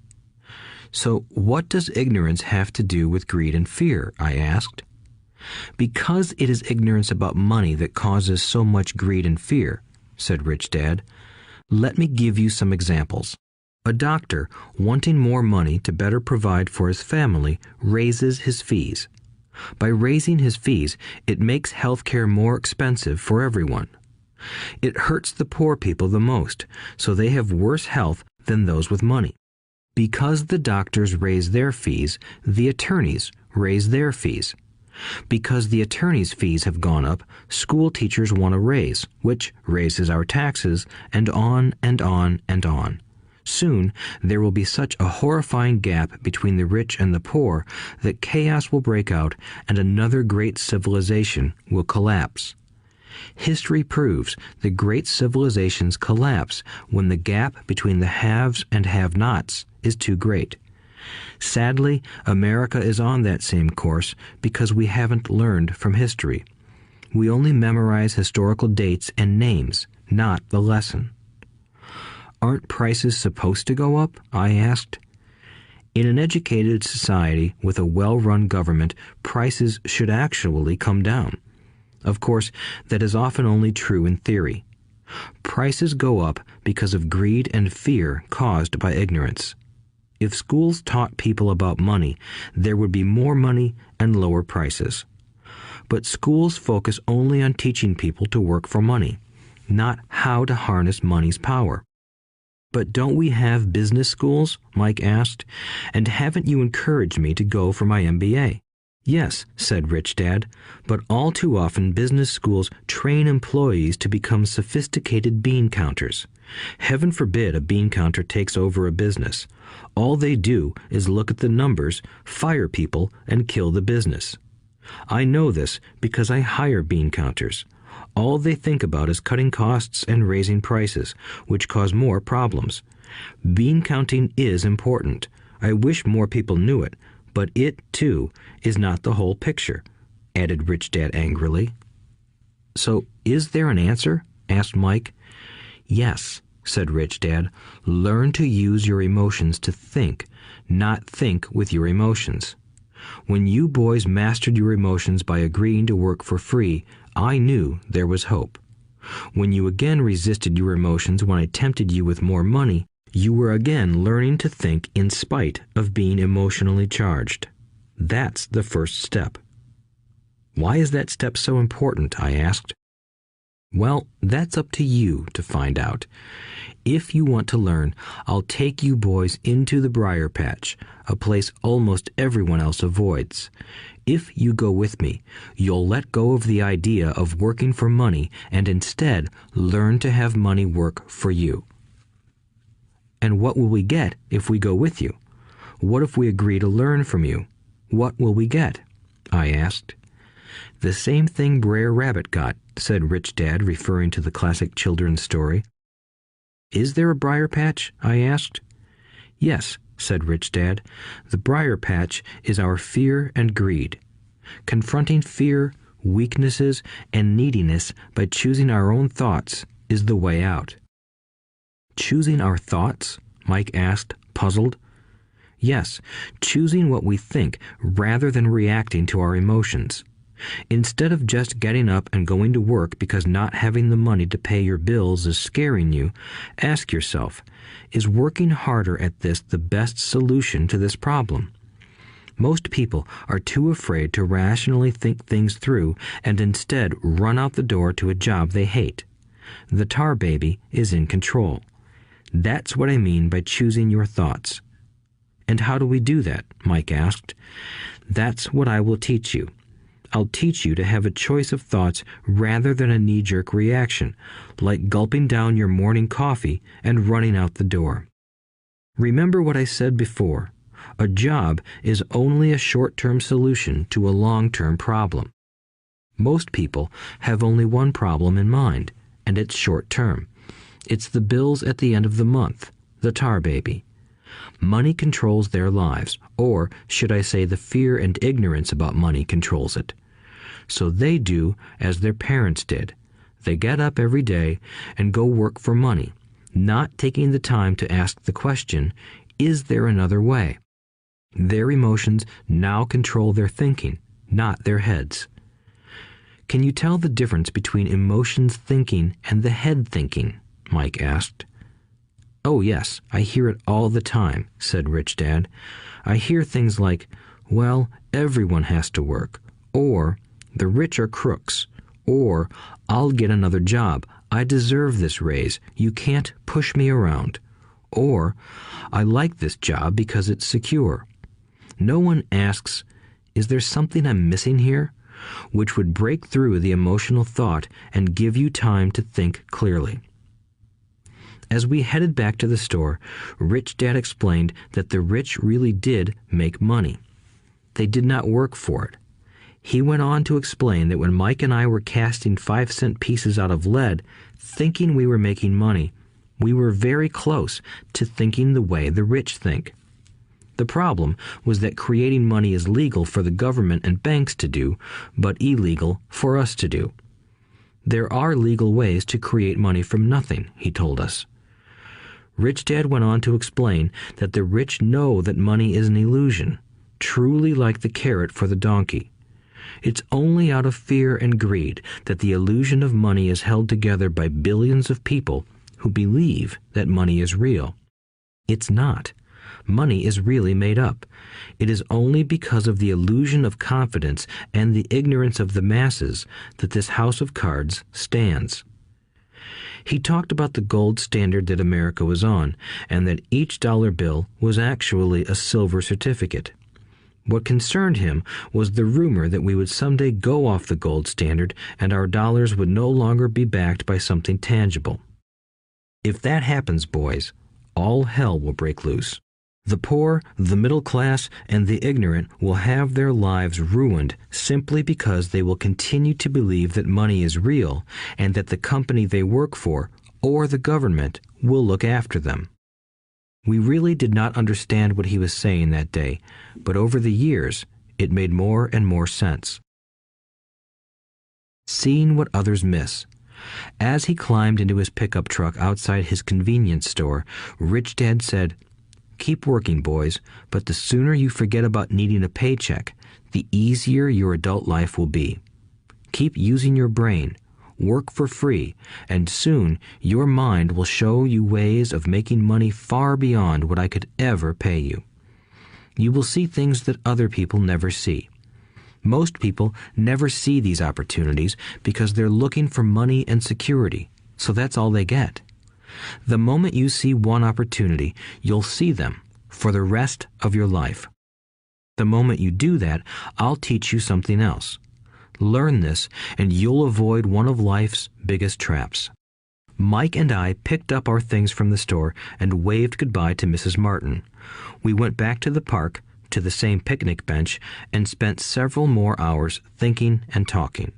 So what does ignorance have to do with greed and fear? I asked. Because it is ignorance about money that causes so much greed and fear, said Rich Dad. Let me give you some examples. A doctor, wanting more money to better provide for his family, raises his fees. By raising his fees, it makes healthcare more expensive for everyone. It hurts the poor people the most, so they have worse health than those with money. Because the doctors raise their fees, the attorneys raise their fees. Because the attorneys' fees have gone up, school teachers want a raise, which raises our taxes, and on and on and on. Soon, there will be such a horrifying gap between the rich and the poor that chaos will break out and another great civilization will collapse. History proves that great civilizations collapse when the gap between the haves and have-nots is too great. Sadly, America is on that same course because we haven't learned from history. We only memorize historical dates and names, not the lesson. Aren't prices supposed to go up? I asked. In an educated society with a well-run government, prices should actually come down. Of course, that is often only true in theory. Prices go up because of greed and fear caused by ignorance. If schools taught people about money, there would be more money and lower prices. But schools focus only on teaching people to work for money, not how to harness money's power. But don't we have business schools? Mike asked. And haven't you encouraged me to go for my MBA? Yes, said Rich Dad, but all too often business schools train employees to become sophisticated bean counters. Heaven forbid a bean counter takes over a business. All they do is look at the numbers, fire people, and kill the business. I know this because I hire bean counters. All they think about is cutting costs and raising prices, which cause more problems. Bean counting is important. I wish more people knew it, but it, too, is not the whole picture, added Rich Dad angrily. So, is there an answer? Asked Mike. Yes, said Rich Dad. Learn to use your emotions to think, not think with your emotions. When you boys mastered your emotions by agreeing to work for free, I knew there was hope. When you again resisted your emotions when I tempted you with more money, you were again learning to think in spite of being emotionally charged. That's the first step. Why is that step so important? I asked. Well, that's up to you to find out. If you want to learn, I'll take you boys into the briar patch, a place almost everyone else avoids. If you go with me, you'll let go of the idea of working for money and instead learn to have money work for you. And what will we get if we go with you? What if we agree to learn from you? What will we get? I asked. The same thing Brer Rabbit got, said Rich Dad, referring to the classic children's story. Is there a briar patch? I asked. Yes, said Rich Dad. The briar patch is our fear and greed. Confronting fear, weaknesses, and neediness by choosing our own thoughts is the way out. Choosing our thoughts? Mike asked, puzzled. Yes, choosing what we think rather than reacting to our emotions. Instead of just getting up and going to work because not having the money to pay your bills is scaring you, ask yourself, is working harder at this the best solution to this problem? Most people are too afraid to rationally think things through and instead run out the door to a job they hate. The tar baby is in control. That's what I mean by choosing your thoughts. And how do we do that? Mike asked. That's what I will teach you. I'll teach you to have a choice of thoughts rather than a knee-jerk reaction, like gulping down your morning coffee and running out the door. Remember what I said before. A job is only a short-term solution to a long-term problem. Most people have only one problem in mind, and it's short-term. It's the bills at the end of the month, the tar baby. Money controls their lives, or should I say the fear and ignorance about money controls it. So they do as their parents did. They get up every day and go work for money, not taking the time to ask the question, is there another way? Their emotions now control their thinking, not their heads. Can you tell the difference between emotions thinking and the head thinking? Mike asked. Oh yes, I hear it all the time, said Rich Dad. I hear things like, well, everyone has to work, or the rich are crooks, or I'll get another job, I deserve this raise, you can't push me around, or I like this job because it's secure. No one asks, is there something I'm missing here? Which would break through the emotional thought and give you time to think clearly. As we headed back to the store, Rich Dad explained that the rich really did make money. They did not work for it. He went on to explain that when Mike and I were casting 5-cent pieces out of lead, thinking we were making money, we were very close to thinking the way the rich think. The problem was that creating money is legal for the government and banks to do, but illegal for us to do. There are legal ways to create money from nothing, he told us. Rich Dad went on to explain that the rich know that money is an illusion, truly like the carrot for the donkey. It's only out of fear and greed that the illusion of money is held together by billions of people who believe that money is real. It's not. Money is really made up. It is only because of the illusion of confidence and the ignorance of the masses that this house of cards stands. He talked about the gold standard that America was on, and that each dollar bill was actually a silver certificate. What concerned him was the rumor that we would someday go off the gold standard and our dollars would no longer be backed by something tangible. If that happens, boys, all hell will break loose. The poor, the middle class, and the ignorant will have their lives ruined simply because they will continue to believe that money is real and that the company they work for, or the government, will look after them. We really did not understand what he was saying that day, but over the years, it made more and more sense. Seeing what others miss. As he climbed into his pickup truck outside his convenience store, Rich Dad said, "Keep working, boys, but the sooner you forget about needing a paycheck, the easier your adult life will be. Keep using your brain, work for free, and soon your mind will show you ways of making money far beyond what I could ever pay you. You will see things that other people never see. Most people never see these opportunities because they're looking for money and security, so that's all they get. The moment you see one opportunity, you'll see them for the rest of your life. The moment you do that, I'll teach you something else. Learn this, and you'll avoid one of life's biggest traps. Mike and I picked up our things from the store and waved goodbye to Mrs. Martin. We went back to the park, to the same picnic bench, and spent several more hours thinking and talking.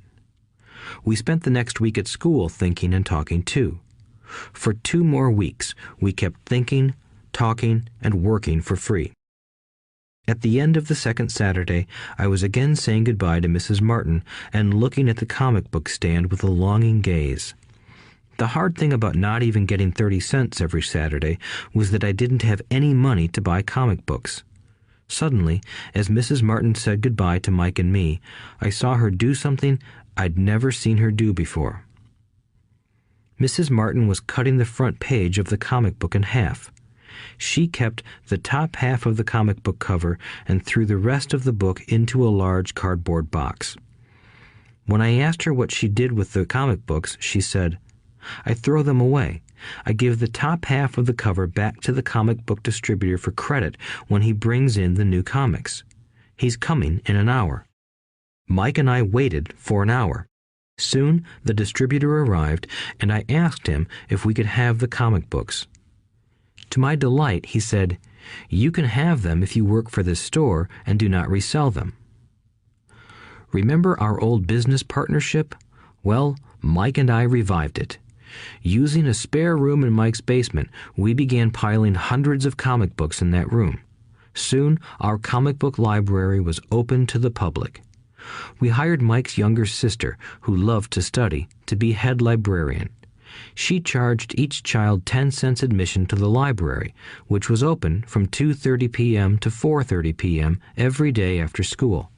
We spent the next week at school thinking and talking too. For 2 more weeks, we kept thinking, talking, and working for free. At the end of the second Saturday, I was again saying goodbye to Mrs. Martin and looking at the comic book stand with a longing gaze. The hard thing about not even getting 30 cents every Saturday was that I didn't have any money to buy comic books. Suddenly, as Mrs. Martin said goodbye to Mike and me, I saw her do something I'd never seen her do before. Mrs. Martin was cutting the front page of the comic book in half. She kept the top half of the comic book cover and threw the rest of the book into a large cardboard box. When I asked her what she did with the comic books, she said, "I throw them away. I give the top half of the cover back to the comic book distributor for credit when he brings in the new comics. He's coming in an hour." Mike and I waited for an hour. Soon the distributor arrived, and I asked him if we could have the comic books. To my delight, he said, "You can have them if you work for this store and do not resell them." Remember our old business partnership? Well, Mike and I revived it. Using a spare room in Mike's basement, we began piling hundreds of comic books in that room. Soon, our comic book library was open to the public. We hired Mike's younger sister, who loved to study, to be head librarian. She charged each child 10 cents admission to the library, which was open from 2:30 p.m. to 4:30 p.m. every day after school.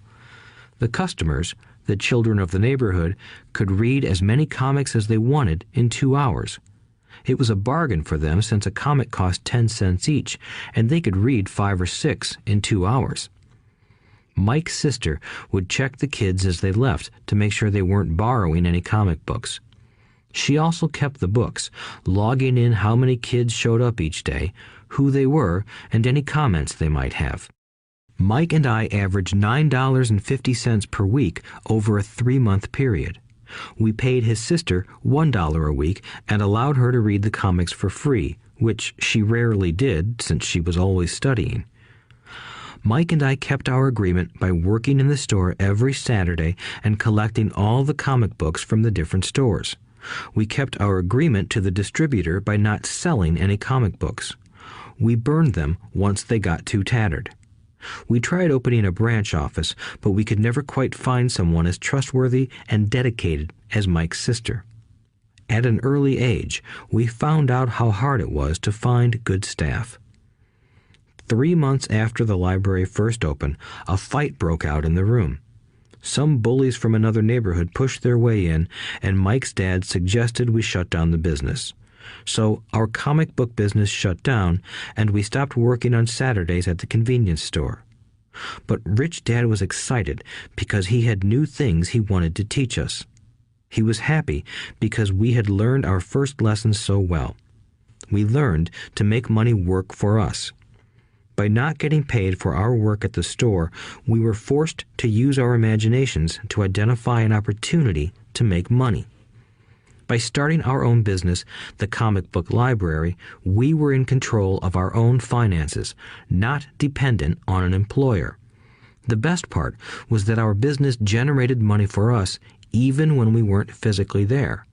The customers, the children of the neighborhood, could read as many comics as they wanted in 2 hours. It was a bargain for them since a comic cost 10 cents each, and they could read 5 or 6 in 2 hours. Mike's sister would check the kids as they left to make sure they weren't borrowing any comic books. She also kept the books, logging in how many kids showed up each day, who they were, and any comments they might have. Mike and I averaged $9.50 per week over a 3-month period. We paid his sister $1 a week and allowed her to read the comics for free, which she rarely did since she was always studying. Mike and I kept our agreement by working in the store every Saturday and collecting all the comic books from the different stores. We kept our agreement to the distributor by not selling any comic books. We burned them once they got too tattered. We tried opening a branch office, but we could never quite find someone as trustworthy and dedicated as Mike's sister. At an early age, we found out how hard it was to find good staff. 3 months after the library first opened, a fight broke out in the room. Some bullies from another neighborhood pushed their way in, and Mike's dad suggested we shut down the business. So our comic book business shut down, and we stopped working on Saturdays at the convenience store. But Rich Dad was excited because he had new things he wanted to teach us. He was happy because we had learned our first lessons so well. We learned to make money work for us. By not getting paid for our work at the store, we were forced to use our imaginations to identify an opportunity to make money. By starting our own business, the comic book library, we were in control of our own finances, not dependent on an employer. The best part was that our business generated money for us even when we weren't physically there.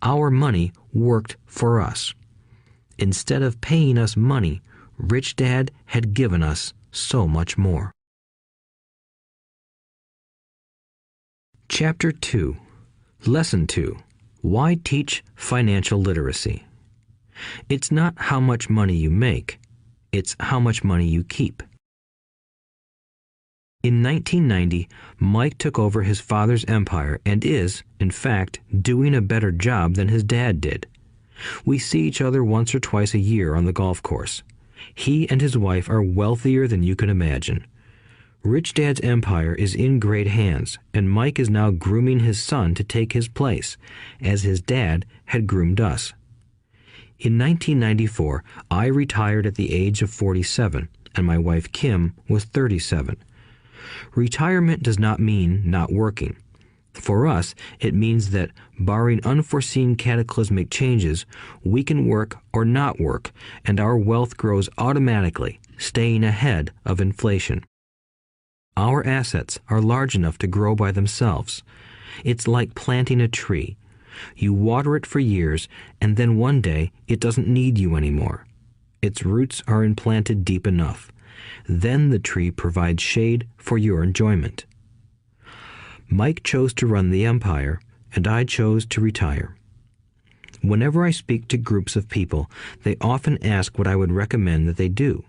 Our money worked for us. Instead of paying us money, Rich Dad had given us so much more. Chapter 2. Lesson 2. Why teach financial literacy? It's not how much money you make, it's how much money you keep. In 1990, Mike took over his father's empire and is, in fact, doing a better job than his dad did. We see each other once or twice a year on the golf course. He and his wife are wealthier than you can imagine. Rich Dad's empire is in great hands, and Mike is now grooming his son to take his place, as his dad had groomed us. In 1994, I retired at the age of 47, and my wife Kim was 37. Retirement does not mean not working. For us, it means that, barring unforeseen cataclysmic changes, we can work or not work, and our wealth grows automatically, staying ahead of inflation. Our assets are large enough to grow by themselves. It's like planting a tree. You water it for years, and then one day it doesn't need you anymore. Its roots are implanted deep enough. Then the tree provides shade for your enjoyment. Mike chose to run the empire, and I chose to retire. Whenever I speak to groups of people, they often ask what I would recommend that they do.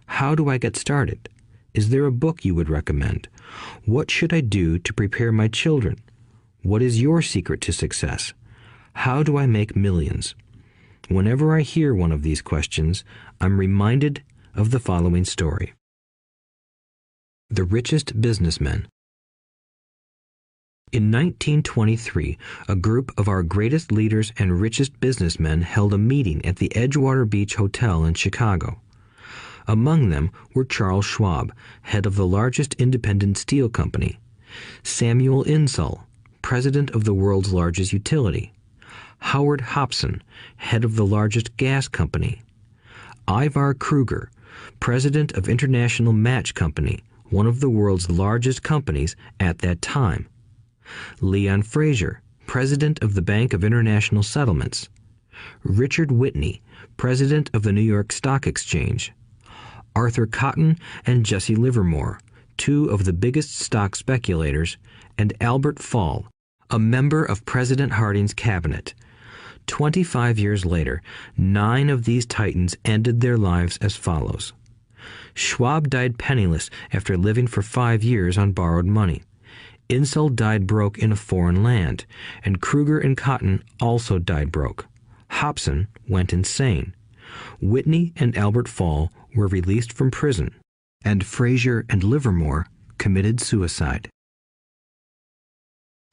How do I get started? Is there a book you would recommend? What should I do to prepare my children? What is your secret to success? How do I make millions? Whenever I hear one of these questions, I'm reminded of the following story. The Richest Businessmen. In 1923, a group of our greatest leaders and richest businessmen held a meeting at the Edgewater Beach Hotel in Chicago. Among them were Charles Schwab, head of the largest independent steel company; Samuel Insull, president of the world's largest utility; Howard Hobson, head of the largest gas company; Ivar Kruger, president of International Match Company, one of the world's largest companies at that time; Leon Fraser, president of the Bank of International Settlements; Richard Whitney, president of the New York Stock Exchange; Arthur Cotton and Jesse Livermore, two of the biggest stock speculators; and Albert Fall, a member of President Harding's cabinet. 25 years later, 9 of these titans ended their lives as follows. Schwab died penniless after living for 5 years on borrowed money. Insull died broke in a foreign land, and Kruger and Cotton also died broke. Hobson went insane. Whitney and Albert Fall were released from prison, and Fraser and Livermore committed suicide.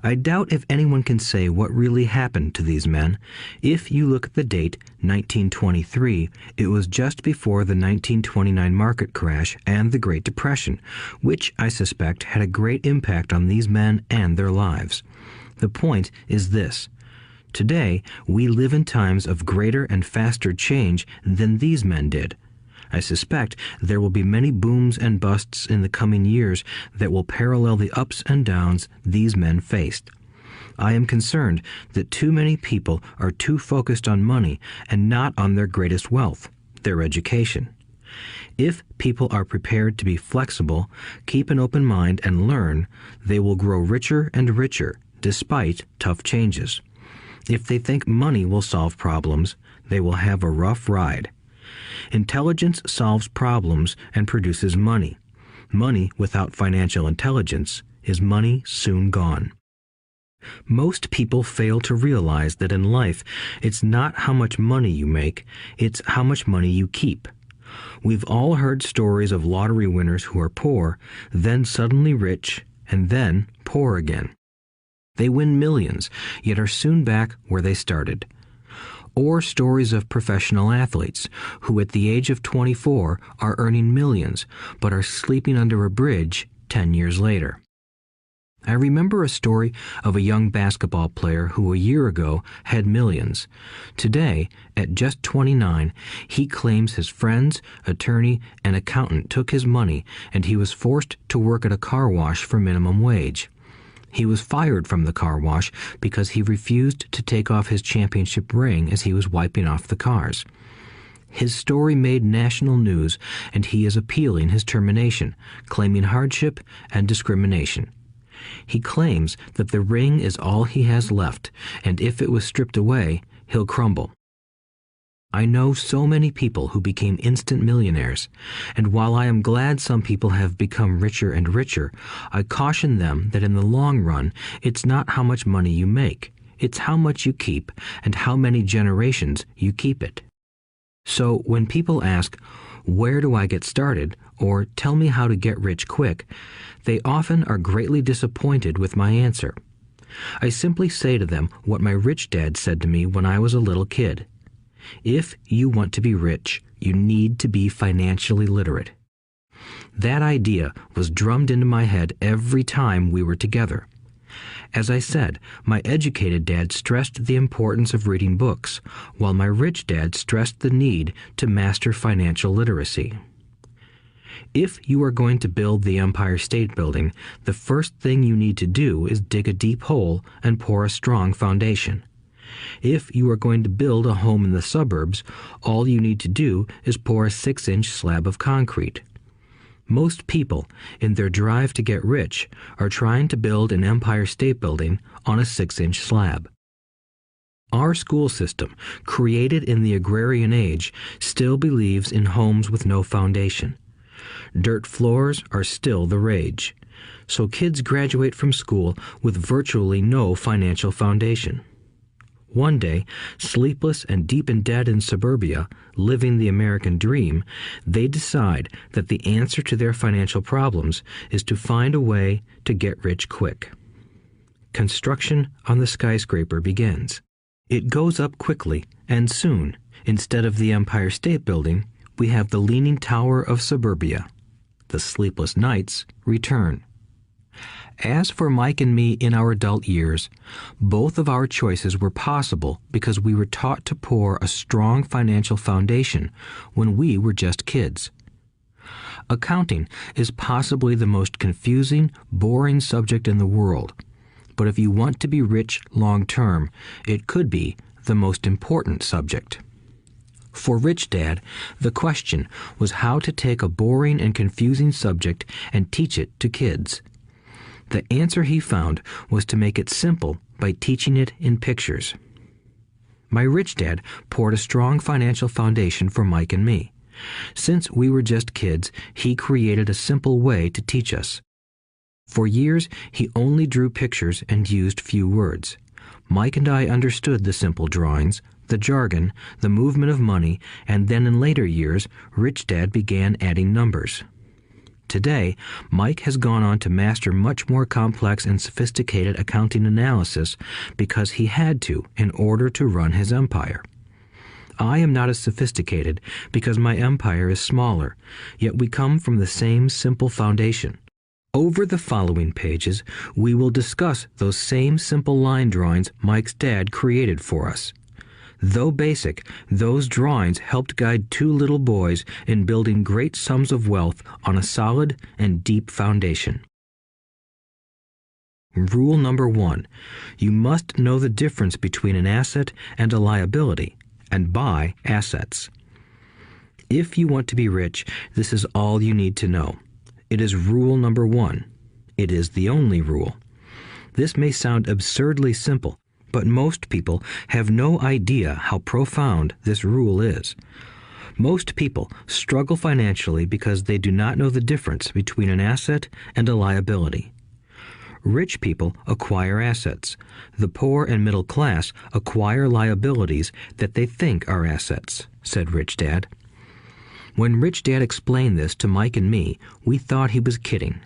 I doubt if anyone can say what really happened to these men. If you look at the date, 1923, it was just before the 1929 market crash and the Great Depression, which I suspect had a great impact on these men and their lives. The point is this. Today, we live in times of greater and faster change than these men did. I suspect there will be many booms and busts in the coming years that will parallel the ups and downs these men faced. I am concerned that too many people are too focused on money and not on their greatest wealth, their education. If people are prepared to be flexible, keep an open mind, and learn, they will grow richer and richer despite tough changes. If they think money will solve problems, they will have a rough ride. Intelligence solves problems and produces money. Money without financial intelligence is money soon gone. Most people fail to realize that in life, it's not how much money you make, it's how much money you keep. We've all heard stories of lottery winners who are poor, then suddenly rich, and then poor again. They win millions, yet are soon back where they started. Or stories of professional athletes who at the age of 24 are earning millions but are sleeping under a bridge 10 years later. I remember a story of a young basketball player who a year ago had millions. Today, at just 29, he claims his friends, attorney, and accountant took his money and he was forced to work at a car wash for minimum wage. He was fired from the car wash because he refused to take off his championship ring as he was wiping off the cars. His story made national news, and he is appealing his termination, claiming hardship and discrimination. He claims that the ring is all he has left, and if it was stripped away, he'll crumble. I know so many people who became instant millionaires, and while I am glad some people have become richer and richer, I caution them that in the long run, it's not how much money you make, it's how much you keep and how many generations you keep it. So when people ask, where do I get started, or tell me how to get rich quick, they often are greatly disappointed with my answer. I simply say to them what my rich dad said to me when I was a little kid. If you want to be rich, you need to be financially literate. That idea was drummed into my head every time we were together. As I said, my educated dad stressed the importance of reading books, while my rich dad stressed the need to master financial literacy. If you are going to build the Empire State Building, the first thing you need to do is dig a deep hole and pour a strong foundation. If you are going to build a home in the suburbs, all you need to do is pour a 6-inch slab of concrete. Most people, in their drive to get rich, are trying to build an Empire State Building on a 6-inch slab. Our school system, created in the agrarian age, still believes in homes with no foundation. Dirt floors are still the rage, so kids graduate from school with virtually no financial foundation. One day, sleepless and deep in debt in suburbia, living the American dream, they decide that the answer to their financial problems is to find a way to get rich quick. Construction on the skyscraper begins. It goes up quickly, and soon, instead of the Empire State Building, we have the Leaning Tower of suburbia. The sleepless nights return. As for Mike and me in our adult years, both of our choices were possible because we were taught to pour a strong financial foundation when we were just kids. Accounting is possibly the most confusing, boring subject in the world, but if you want to be rich long term, it could be the most important subject. For Rich Dad, the question was how to take a boring and confusing subject and teach it to kids. The answer he found was to make it simple by teaching it in pictures. My rich dad poured a strong financial foundation for Mike and me. Since we were just kids, he created a simple way to teach us. For years, he only drew pictures and used few words. Mike and I understood the simple drawings, the jargon, the movement of money, and then in later years, Rich Dad began adding numbers. Today, Mike has gone on to master much more complex and sophisticated accounting analysis because he had to in order to run his empire. I am not as sophisticated because my empire is smaller, yet we come from the same simple foundation. Over the following pages, we will discuss those same simple line drawings Mike's dad created for us. Though basic, those drawings helped guide two little boys in building great sums of wealth on a solid and deep foundation. Rule number 1. You must know the difference between an asset and a liability, and buy assets. If you want to be rich, this is all you need to know. It is rule number 1. It is the only rule. This may sound absurdly simple, but most people have no idea how profound this rule is. Most people struggle financially because they do not know the difference between an asset and a liability. Rich people acquire assets. The poor and middle class acquire liabilities that they think are assets, said Rich Dad. When Rich Dad explained this to Mike and me, we thought he was kidding.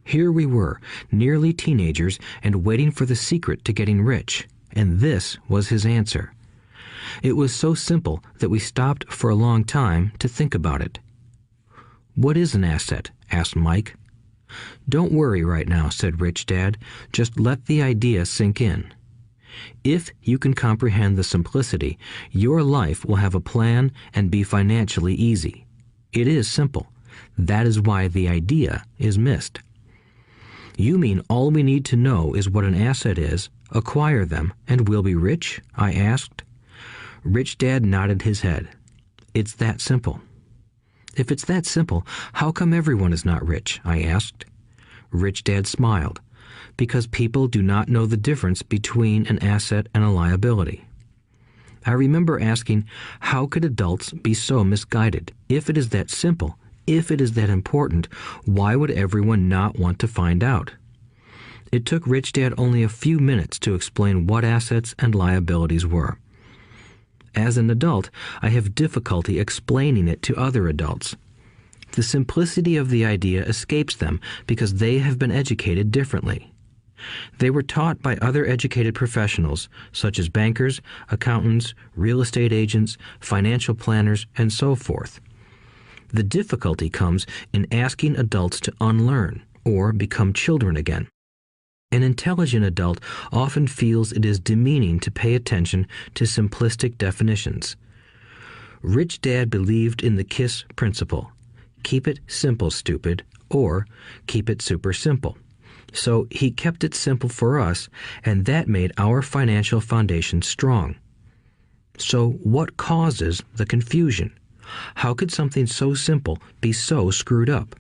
Here we were, nearly teenagers, and waiting for the secret to getting rich. And this was his answer. It was so simple that we stopped for a long time to think about it. "What is an asset?" asked Mike. "Don't worry right now," said Rich Dad. "Just let the idea sink in. If you can comprehend the simplicity, your life will have a plan and be financially easy. It is simple. That is why the idea is missed." "You mean all we need to know is what an asset is, acquire them, and we'll be rich?" I asked. Rich Dad nodded his head. "It's that simple." "If it's that simple, how come everyone is not rich?" I asked. Rich Dad smiled. "Because people do not know the difference between an asset and a liability." I remember asking, how could adults be so misguided? If it is that simple, if it is that important, why would everyone not want to find out? It took Rich Dad only a few minutes to explain what assets and liabilities were. As an adult, I have difficulty explaining it to other adults. The simplicity of the idea escapes them because they have been educated differently. They were taught by other educated professionals, such as bankers, accountants, real estate agents, financial planners, and so forth. The difficulty comes in asking adults to unlearn or become children again. An intelligent adult often feels it is demeaning to pay attention to simplistic definitions. Rich Dad believed in the KISS principle. Keep it simple, stupid, or keep it super simple. So he kept it simple for us, and that made our financial foundation strong. So what causes the confusion? How could something so simple be so screwed up?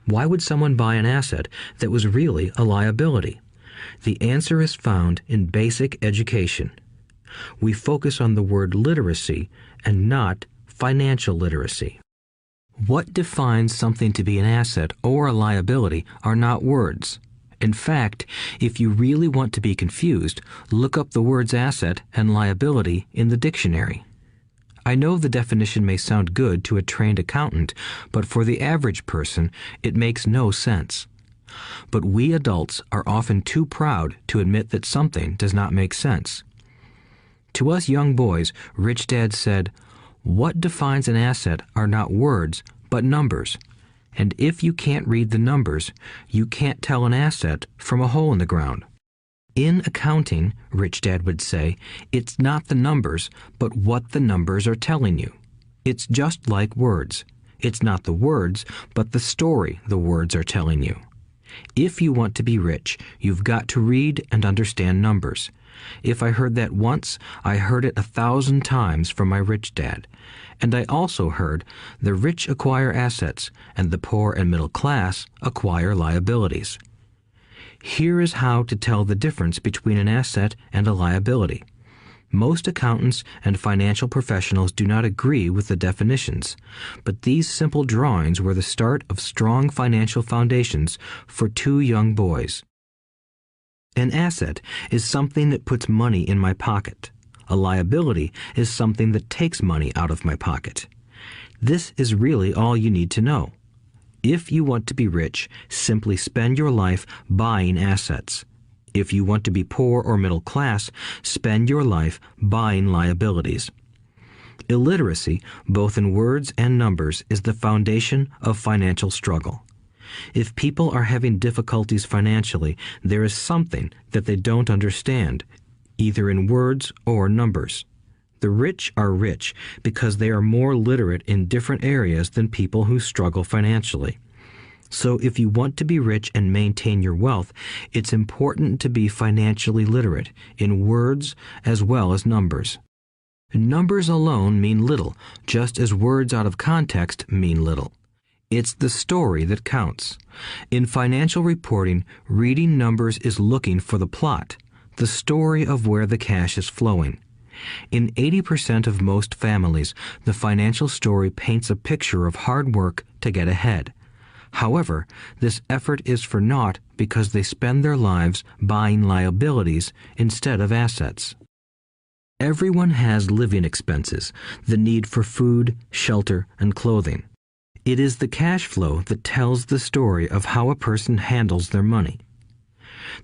Why would someone buy an asset that was really a liability? The answer is found in basic education. We focus on the word literacy and not financial literacy. What defines something to be an asset or a liability are not words. In fact, if you really want to be confused, look up the words asset and liability in the dictionary. I know the definition may sound good to a trained accountant, but for the average person, it makes no sense. But we adults are often too proud to admit that something does not make sense. To us young boys, Rich Dad said, "What defines an asset are not words, but numbers. And if you can't read the numbers, you can't tell an asset from a hole in the ground." In accounting, Rich Dad would say, it's not the numbers, but what the numbers are telling you. It's just like words. It's not the words, but the story the words are telling you. If you want to be rich, you've got to read and understand numbers. If I heard that once, I heard it 1,000 times from my rich dad. And I also heard the rich acquire assets and the poor and middle class acquire liabilities. Here is how to tell the difference between an asset and a liability. Most accountants and financial professionals do not agree with the definitions, but these simple drawings were the start of strong financial foundations for two young boys. An asset is something that puts money in my pocket. A liability is something that takes money out of my pocket. This is really all you need to know. If you want to be rich, simply spend your life buying assets. If you want to be poor or middle class, spend your life buying liabilities. Illiteracy, both in words and numbers, is the foundation of financial struggle. If people are having difficulties financially, there is something that they don't understand, either in words or numbers. The rich are rich because they are more literate in different areas than people who struggle financially. So if you want to be rich and maintain your wealth, it's important to be financially literate in words as well as numbers. Numbers alone mean little, just as words out of context mean little. It's the story that counts. In financial reporting, reading numbers is looking for the plot, the story of where the cash is flowing. In 80% of most families, the financial story paints a picture of hard work to get ahead. However, this effort is for naught because they spend their lives buying liabilities instead of assets. Everyone has living expenses, the need for food, shelter, and clothing. It is the cash flow that tells the story of how a person handles their money.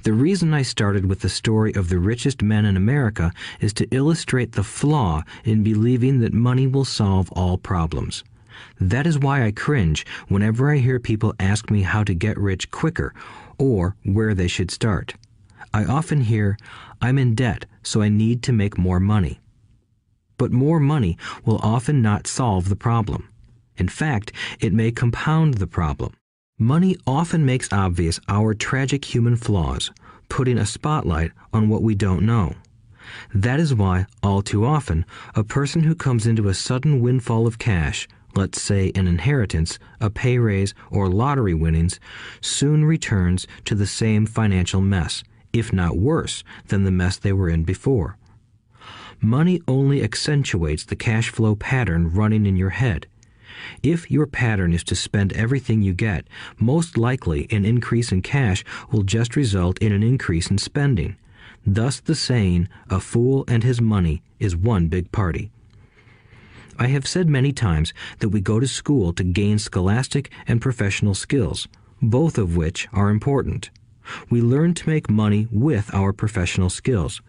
The reason I started with the story of the richest men in America is to illustrate the flaw in believing that money will solve all problems. That is why I cringe whenever I hear people ask me how to get rich quicker or where they should start. I often hear, "I'm in debt, so I need to make more money." But more money will often not solve the problem. In fact, it may compound the problem. Money often makes obvious our tragic human flaws, putting a spotlight on what we don't know. That is why, all too often, a person who comes into a sudden windfall of cash, let's say an inheritance, a pay raise, or lottery winnings, soon returns to the same financial mess, if not worse than the mess they were in before. Money only accentuates the cash flow pattern running in your head. If your pattern is to spend everything you get, most likely an increase in cash will just result in an increase in spending. Thus the saying, "A fool and his money is one big party." I have said many times that we go to school to gain scholastic and professional skills, both of which are important. We learn to make money with our professional skills.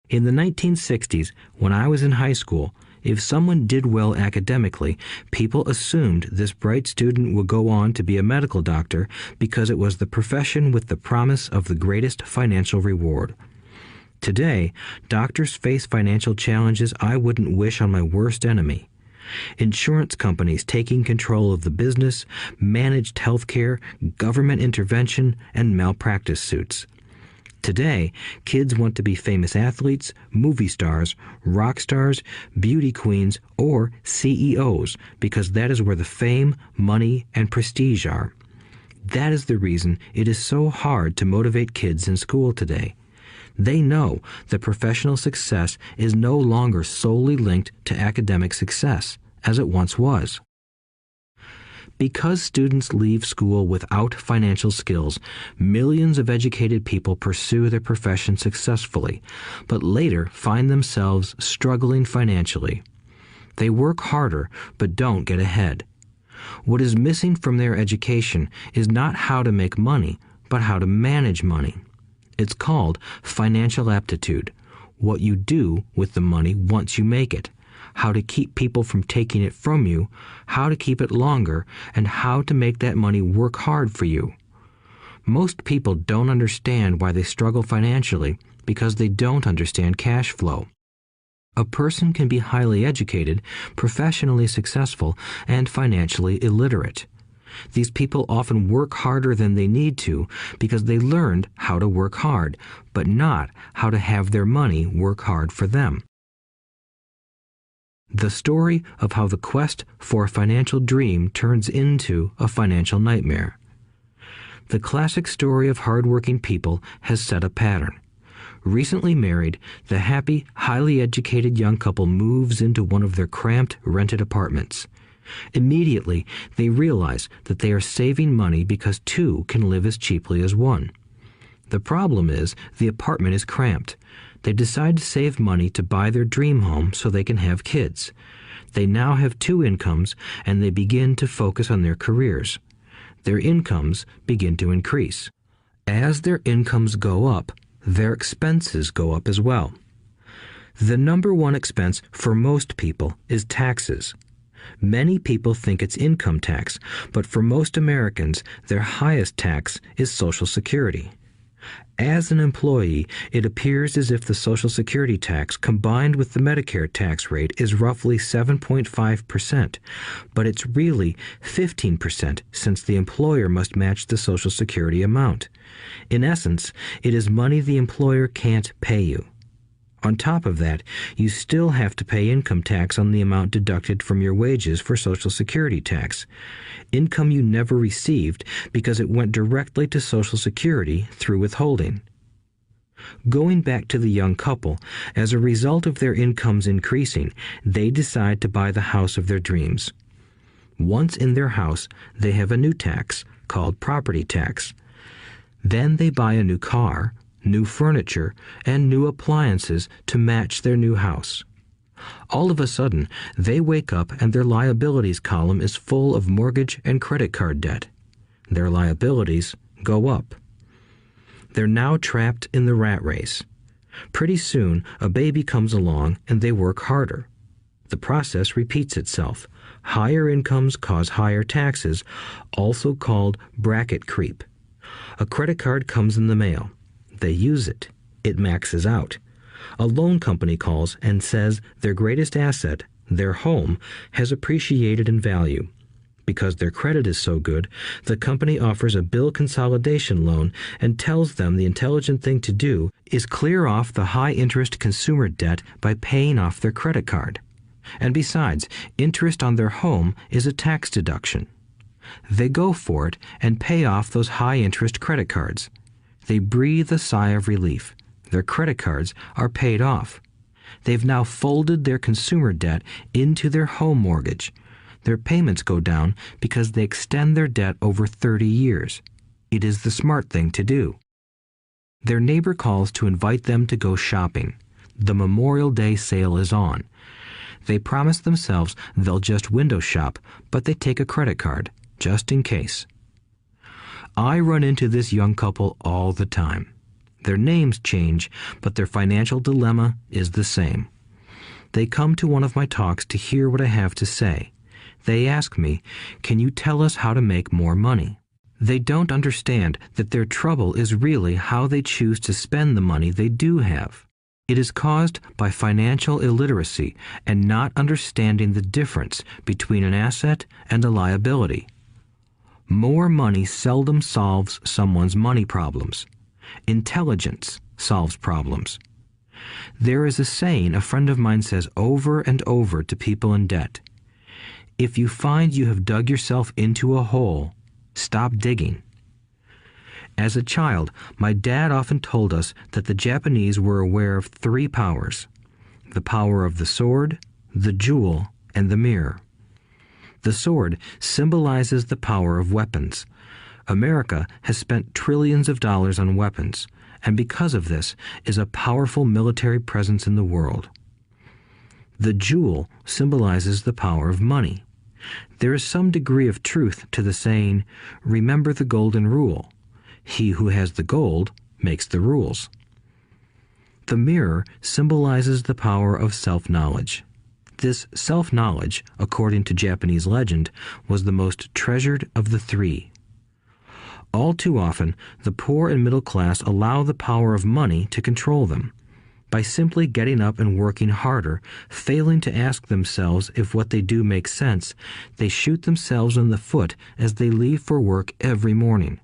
In the 1960s, when I was in high school, if someone did well academically, people assumed this bright student would go on to be a medical doctor because it was the profession with the promise of the greatest financial reward. Today, doctors face financial challenges I wouldn't wish on my worst enemy. Insurance companies taking control of the business, managed healthcare, government intervention, and malpractice suits. Today, kids want to be famous athletes, movie stars, rock stars, beauty queens, or CEOs because that is where the fame, money, and prestige are. That is the reason it is so hard to motivate kids in school today. They know that professional success is no longer solely linked to academic success, as it once was. Because students leave school without financial skills, millions of educated people pursue their profession successfully, but later find themselves struggling financially. They work harder, but don't get ahead. What is missing from their education is not how to make money, but how to manage money. It's called financial aptitude, what you do with the money once you make it, how to keep people from taking it from you, how to keep it longer, and how to make that money work hard for you. Most people don't understand why they struggle financially because they don't understand cash flow. A person can be highly educated, professionally successful, and financially illiterate. These people often work harder than they need to because they learned how to work hard, but not how to have their money work hard for them. The story of how the quest for a financial dream turns into a financial nightmare. The classic story of hardworking people has set a pattern. Recently married, the happy, highly educated young couple moves into one of their cramped, rented apartments. Immediately, they realize that they are saving money because two can live as cheaply as one. The problem is the apartment is cramped. They decide to save money to buy their dream home so they can have kids. They now have two incomes, and they begin to focus on their careers. Their incomes begin to increase. As their incomes go up, their expenses go up as well. The number one expense for most people is taxes. Many people think it's income tax, but for most Americans, their highest tax is Social Security. As an employee, it appears as if the Social Security tax combined with the Medicare tax rate is roughly 7.5%, but it's really 15% since the employer must match the Social Security amount. In essence, it is money the employer can't pay you. On top of that, you still have to pay income tax on the amount deducted from your wages for Social Security tax. Income you never received because it went directly to Social Security through withholding. Going back to the young couple, as a result of their incomes increasing, they decide to buy the house of their dreams. Once in their house, they have a new tax called property tax. Then they buy a new car, new furniture, and new appliances to match their new house. All of a sudden, they wake up and their liabilities column is full of mortgage and credit card debt. Their liabilities go up. They're now trapped in the rat race. Pretty soon, a baby comes along and they work harder. The process repeats itself. Higher incomes cause higher taxes, also called bracket creep. A credit card comes in the mail. They use it. It maxes out. A loan company calls and says their greatest asset, their home, has appreciated in value. Because their credit is so good, the company offers a bill consolidation loan and tells them the intelligent thing to do is clear off the high-interest consumer debt by paying off their credit card. And besides, interest on their home is a tax deduction. They go for it and pay off those high-interest credit cards. They breathe a sigh of relief. Their credit cards are paid off. They've now folded their consumer debt into their home mortgage. Their payments go down because they extend their debt over 30 years. It is the smart thing to do. Their neighbor calls to invite them to go shopping. The Memorial Day sale is on. They promise themselves they'll just window shop, but they take a credit card, just in case. I run into this young couple all the time. Their names change, but their financial dilemma is the same. They come to one of my talks to hear what I have to say. They ask me, "Can you tell us how to make more money?" They don't understand that their trouble is really how they choose to spend the money they do have. It is caused by financial illiteracy and not understanding the difference between an asset and a liability. More money seldom solves someone's money problems. Intelligence solves problems. There is a saying a friend of mine says over and over to people in debt. If you find you have dug yourself into a hole, stop digging. As a child, my dad often told us that the Japanese were aware of 3 powers: the power of the sword, the jewel, and the mirror. The sword symbolizes the power of weapons. America has spent trillions of dollars on weapons, and because of this is a powerful military presence in the world. The jewel symbolizes the power of money. There is some degree of truth to the saying, "Remember the golden rule. He who has the gold makes the rules." The mirror symbolizes the power of self-knowledge. This self-knowledge, according to Japanese legend, was the most treasured of the 3. All too often, the poor and middle class allow the power of money to control them. By simply getting up and working harder, failing to ask themselves if what they do makes sense, they shoot themselves in the foot as they leave for work every morning.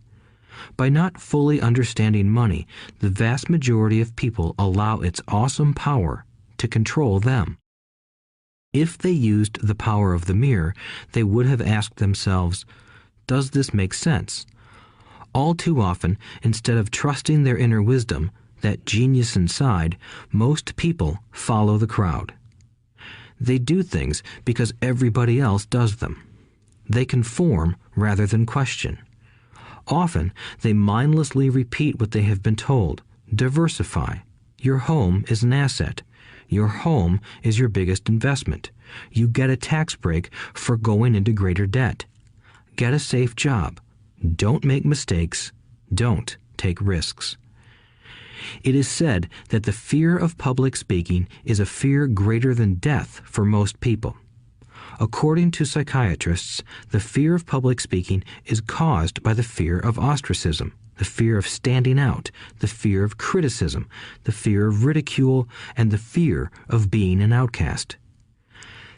By not fully understanding money, the vast majority of people allow its awesome power to control them. If they used the power of the mirror, they would have asked themselves, "Does this make sense?" All too often, instead of trusting their inner wisdom, that genius inside, most people follow the crowd. They do things because everybody else does them. They conform rather than question. Often, they mindlessly repeat what they have been told. Diversify. Your home is an asset. Your home is your biggest investment. You get a tax break for going into greater debt. Get a safe job. Don't make mistakes. Don't take risks. It is said that the fear of public speaking is a fear greater than death for most people. According to psychiatrists, the fear of public speaking is caused by the fear of ostracism, the fear of standing out, the fear of criticism, the fear of ridicule, and the fear of being an outcast.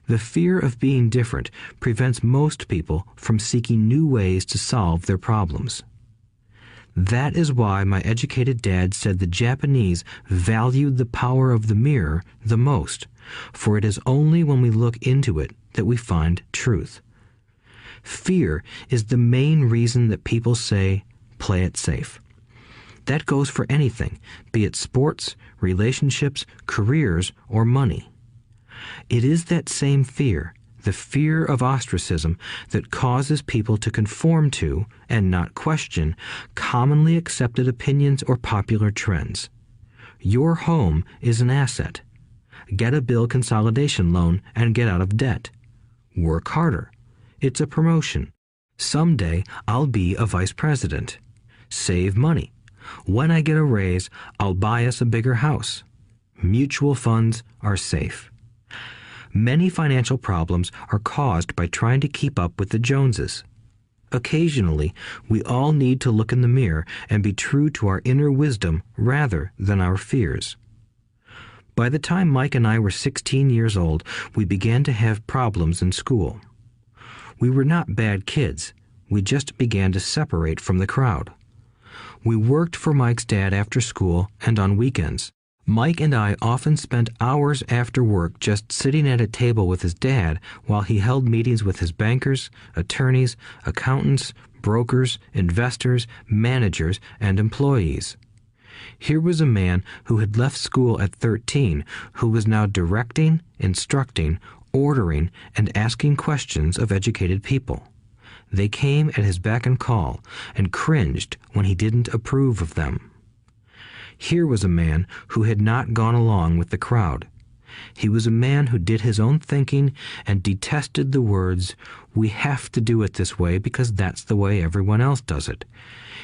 The fear of being different prevents most people from seeking new ways to solve their problems. That is why my educated dad said the Japanese valued the power of the mirror the most, for it is only when we look into it that we find truth. Fear is the main reason that people say, "Play it safe." That goes for anything, be it sports, relationships, careers, or money. It is that same fear, the fear of ostracism, that causes people to conform to, and not question, commonly accepted opinions or popular trends. Your home is an asset. Get a bill consolidation loan and get out of debt. Work harder. It's a promotion. Someday I'll be a vice president. Save money. When I get a raise, I'll buy us a bigger house. Mutual funds are safe. Many financial problems are caused by trying to keep up with the Joneses. Occasionally, we all need to look in the mirror and be true to our inner wisdom rather than our fears. By the time Mike and I were 16 years old, we began to have problems in school. We were not bad kids. We just began to separate from the crowd. We worked for Mike's dad after school and on weekends. Mike and I often spent hours after work just sitting at a table with his dad while he held meetings with his bankers, attorneys, accountants, brokers, investors, managers, and employees. Here was a man who had left school at 13, who was now directing, instructing, ordering, and asking questions of educated people. They came at his beck and call and cringed when he didn't approve of them. Here was a man who had not gone along with the crowd. He was a man who did his own thinking and detested the words, "We have to do it this way because that's the way everyone else does it."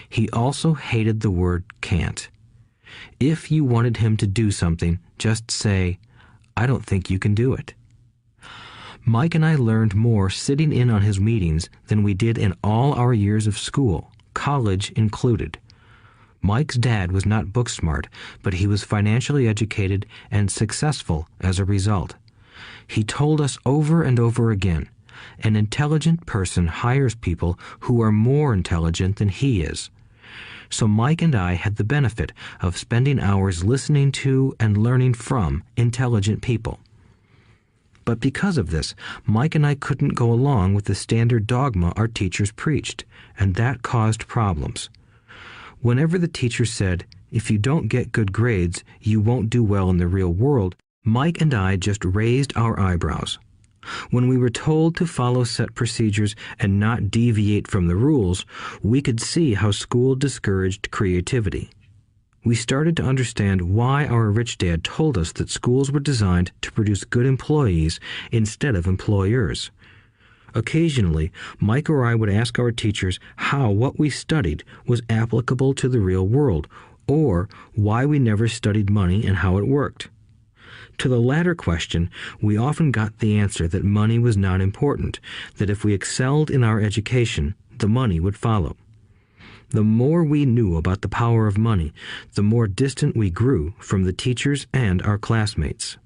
He also hated the word "can't." If you wanted him to do something, just say, "I don't think you can do it." Mike and I learned more sitting in on his meetings than we did in all our years of school, college included. Mike's dad was not book smart, but he was financially educated and successful as a result. He told us over and over again, an intelligent person hires people who are more intelligent than he is. So Mike and I had the benefit of spending hours listening to and learning from intelligent people. But because of this, Mike and I couldn't go along with the standard dogma our teachers preached, and that caused problems. Whenever the teacher said, "If you don't get good grades, you won't do well in the real world," Mike and I just raised our eyebrows. When we were told to follow set procedures and not deviate from the rules, we could see how school discouraged creativity. We started to understand why our rich dad told us that schools were designed to produce good employees instead of employers. Occasionally, Mike or I would ask our teachers how what we studied was applicable to the real world, or why we never studied money and how it worked. To the latter question, we often got the answer that money was not important, that if we excelled in our education, the money would follow. The more we knew about the power of money, the more distant we grew from the teachers and our classmates.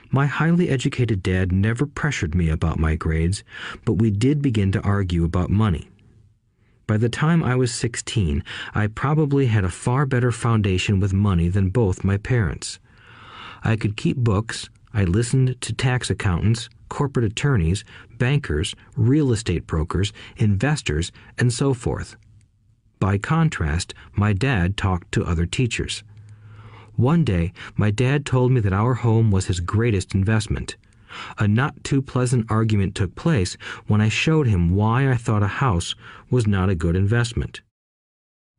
My highly educated dad never pressured me about my grades, but we did begin to argue about money. By the time I was 16, I probably had a far better foundation with money than both my parents. I could keep books, I listened to tax accountants, corporate attorneys, bankers, real estate brokers, investors, and so forth. By contrast, my dad talked to other teachers. One day, my dad told me that our home was his greatest investment. A not too pleasant argument took place when I showed him why I thought a house was not a good investment.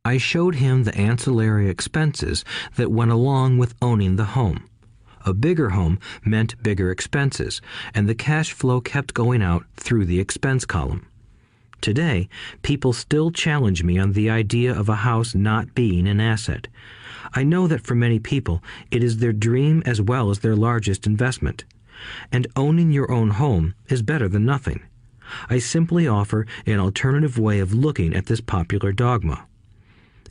I showed him the ancillary expenses that went along with owning the home. A bigger home meant bigger expenses, and the cash flow kept going out through the expense column. Today, people still challenge me on the idea of a house not being an asset. I know that for many people, it is their dream as well as their largest investment. And owning your own home is better than nothing. I simply offer an alternative way of looking at this popular dogma.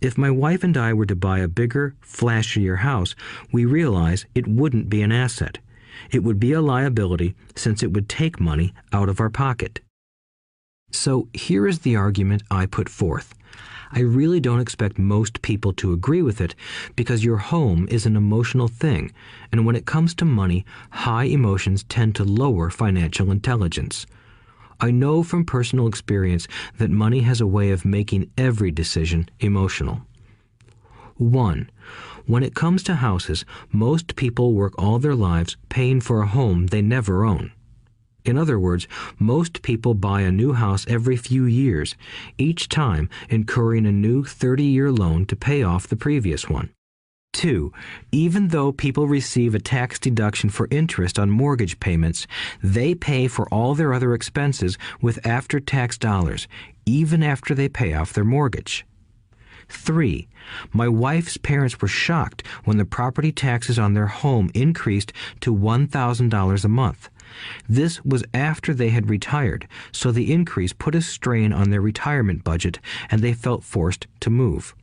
If my wife and I were to buy a bigger, flashier house, we realize it wouldn't be an asset. It would be a liability since it would take money out of our pocket. So here is the argument I put forth. I really don't expect most people to agree with it because your home is an emotional thing, and when it comes to money, high emotions tend to lower financial intelligence. I know from personal experience that money has a way of making every decision emotional. 1. When it comes to houses, most people work all their lives paying for a home they never own. In other words, most people buy a new house every few years, each time incurring a new 30-year loan to pay off the previous one. 2. Even though people receive a tax deduction for interest on mortgage payments, they pay for all their other expenses with after-tax dollars, even after they pay off their mortgage. 3. My wife's parents were shocked when the property taxes on their home increased to $1,000 a month. This was after they had retired, so the increase put a strain on their retirement budget and they felt forced to move.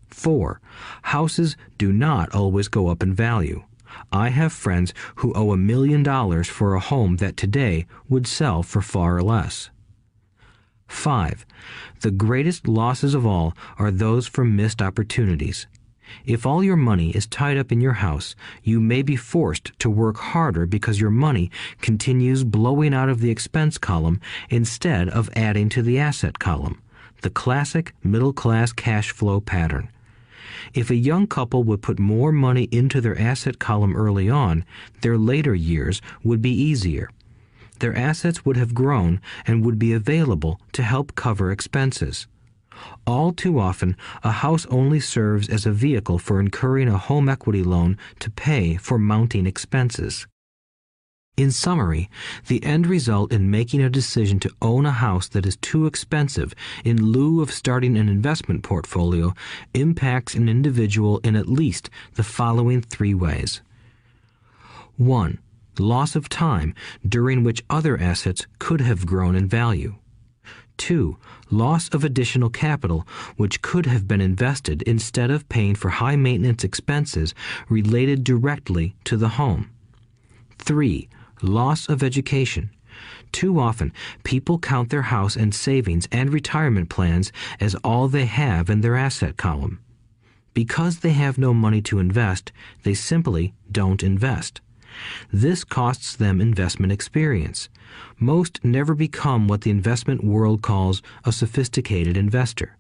4. Houses do not always go up in value. I have friends who owe $1 million for a home that today would sell for far less. 5. The greatest losses of all are those from missed opportunities. If all your money is tied up in your house, you may be forced to work harder because your money continues blowing out of the expense column instead of adding to the asset column, the classic middle-class cash flow pattern. If a young couple would put more money into their asset column early on, their later years would be easier. Their assets would have grown and would be available to help cover expenses. All too often, a house only serves as a vehicle for incurring a home equity loan to pay for mounting expenses. In summary, the end result in making a decision to own a house that is too expensive in lieu of starting an investment portfolio impacts an individual in at least the following 3 ways. 1. Loss of time during which other assets could have grown in value. 2. Loss of additional capital which could have been invested instead of paying for high maintenance expenses related directly to the home. 3. Loss of education. Too often, people count their house and savings and retirement plans as all they have in their asset column. Because they have no money to invest, they simply don't invest. This costs them investment experience. Most never become what the investment world calls a sophisticated investor.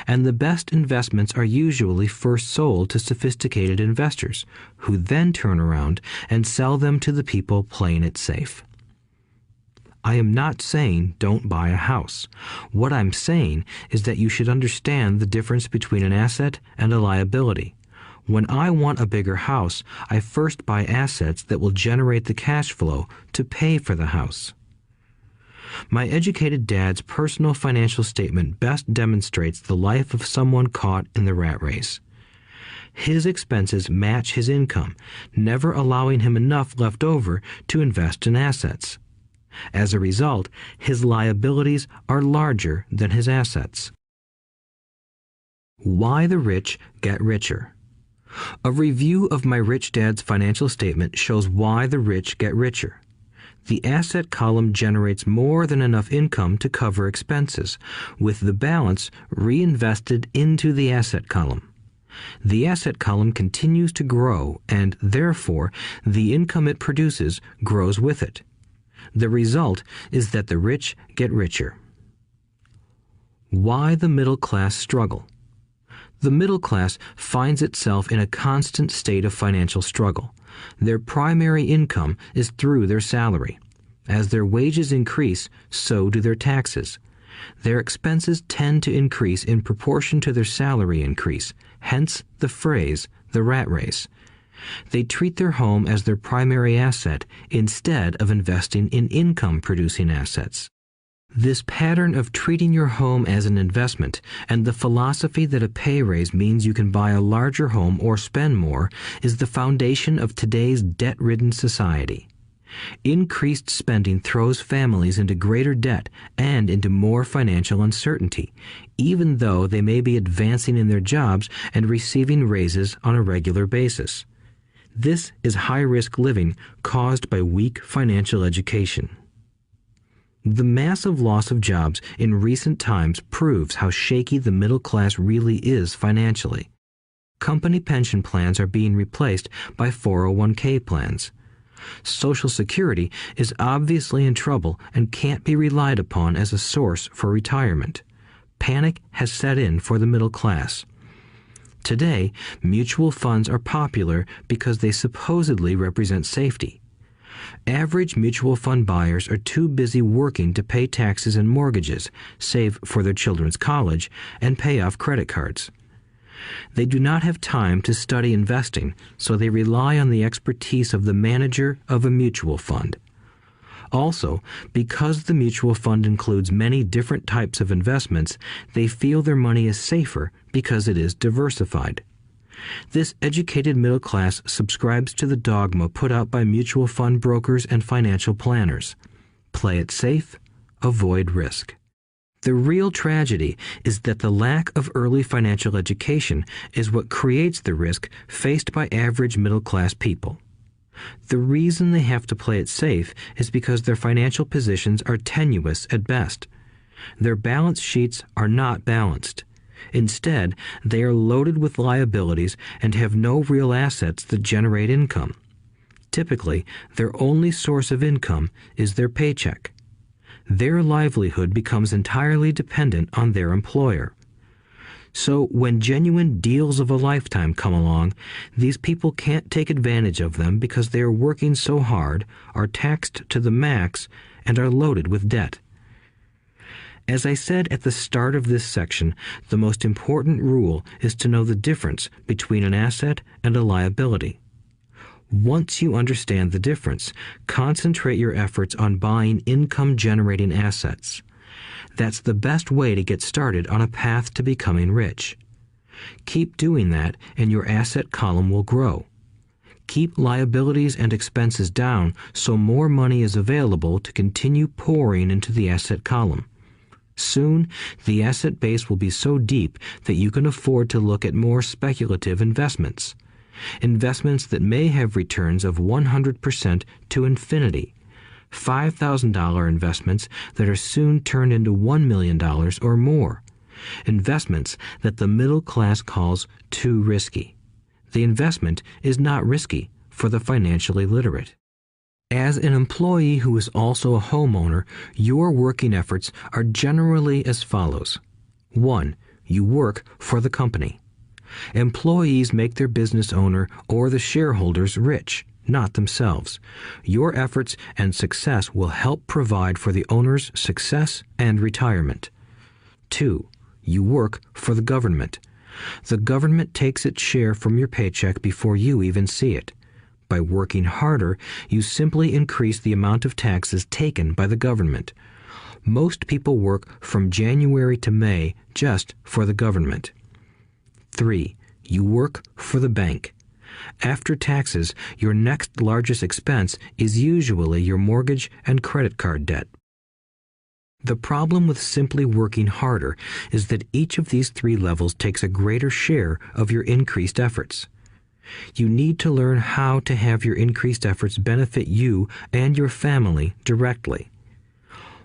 And the best investments are usually first sold to sophisticated investors, who then turn around and sell them to the people playing it safe. I am not saying don't buy a house. What I'm saying is that you should understand the difference between an asset and a liability. When I want a bigger house, I first buy assets that will generate the cash flow to pay for the house. My educated dad's personal financial statement best demonstrates the life of someone caught in the rat race. His expenses match his income, never allowing him enough left over to invest in assets. As a result, his liabilities are larger than his assets. Why the rich get richer. A review of my rich dad's financial statement shows why the rich get richer. The asset column generates more than enough income to cover expenses, with the balance reinvested into the asset column. The asset column continues to grow, and therefore the income it produces grows with it. The result is that the rich get richer. Why the middle class struggle. The middle class finds itself in a constant state of financial struggle. Their primary income is through their salary. As their wages increase, so do their taxes. Their expenses tend to increase in proportion to their salary increase, hence the phrase, the rat race. They treat their home as their primary asset instead of investing in income-producing assets. This pattern of treating your home as an investment and the philosophy that a pay raise means you can buy a larger home or spend more is the foundation of today's debt-ridden society. Increased spending throws families into greater debt and into more financial uncertainty, even though they may be advancing in their jobs and receiving raises on a regular basis. This is high-risk living caused by weak financial education. The massive loss of jobs in recent times proves how shaky the middle class really is financially. Company pension plans are being replaced by 401k plans. Social Security is obviously in trouble and can't be relied upon as a source for retirement. Panic has set in for the middle class. Today, mutual funds are popular because they supposedly represent safety. Average mutual fund buyers are too busy working to pay taxes and mortgages, save for their children's college, and pay off credit cards. They do not have time to study investing, so they rely on the expertise of the manager of a mutual fund. Also, because the mutual fund includes many different types of investments, they feel their money is safer because it is diversified. This educated middle class subscribes to the dogma put out by mutual fund brokers and financial planners. Play it safe, avoid risk. The real tragedy is that the lack of early financial education is what creates the risk faced by average middle-class people. The reason they have to play it safe is because their financial positions are tenuous at best. Their balance sheets are not balanced. Instead, they are loaded with liabilities and have no real assets that generate income. Typically, their only source of income is their paycheck. Their livelihood becomes entirely dependent on their employer. So when genuine deals of a lifetime come along, these people can't take advantage of them because they are working so hard, are taxed to the max, and are loaded with debt. As I said at the start of this section, the most important rule is to know the difference between an asset and a liability. Once you understand the difference, concentrate your efforts on buying income-generating assets. That's the best way to get started on a path to becoming rich. Keep doing that and your asset column will grow. Keep liabilities and expenses down so more money is available to continue pouring into the asset column. Soon, the asset base will be so deep that you can afford to look at more speculative investments. Investments that may have returns of 100% to infinity. $5,000 investments that are soon turned into $1 million or more. Investments that the middle class calls too risky. The investment is not risky for the financially literate. As an employee who is also a homeowner, your working efforts are generally as follows. 1. You work for the company. Employees make their business owner or the shareholders rich, not themselves. Your efforts and success will help provide for the owner's success and retirement. 2. You work for the government. The government takes its share from your paycheck before you even see it. By working harder, you simply increase the amount of taxes taken by the government. Most people work from January to May just for the government. 3. You work for the bank. After taxes, your next largest expense is usually your mortgage and credit card debt. The problem with simply working harder is that each of these 3 levels takes a greater share of your increased efforts. You need to learn how to have your increased efforts benefit you and your family directly.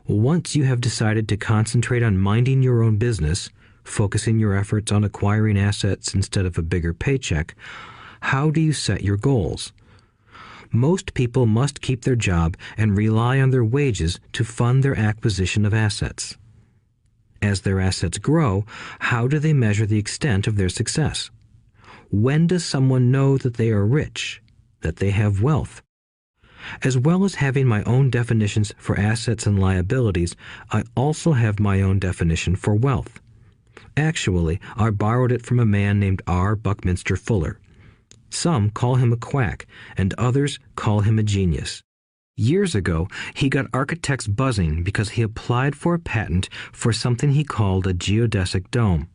Once you have decided to concentrate on minding your own business, focusing your efforts on acquiring assets instead of a bigger paycheck, how do you set your goals? Most people must keep their job and rely on their wages to fund their acquisition of assets. As their assets grow, how do they measure the extent of their success? When does someone know that they are rich, that they have wealth? As well as having my own definitions for assets and liabilities, I also have my own definition for wealth. Actually, I borrowed it from a man named R. Buckminster Fuller. Some call him a quack, and others call him a genius. Years ago, he got architects buzzing because he applied for a patent for something he called a geodesic dome.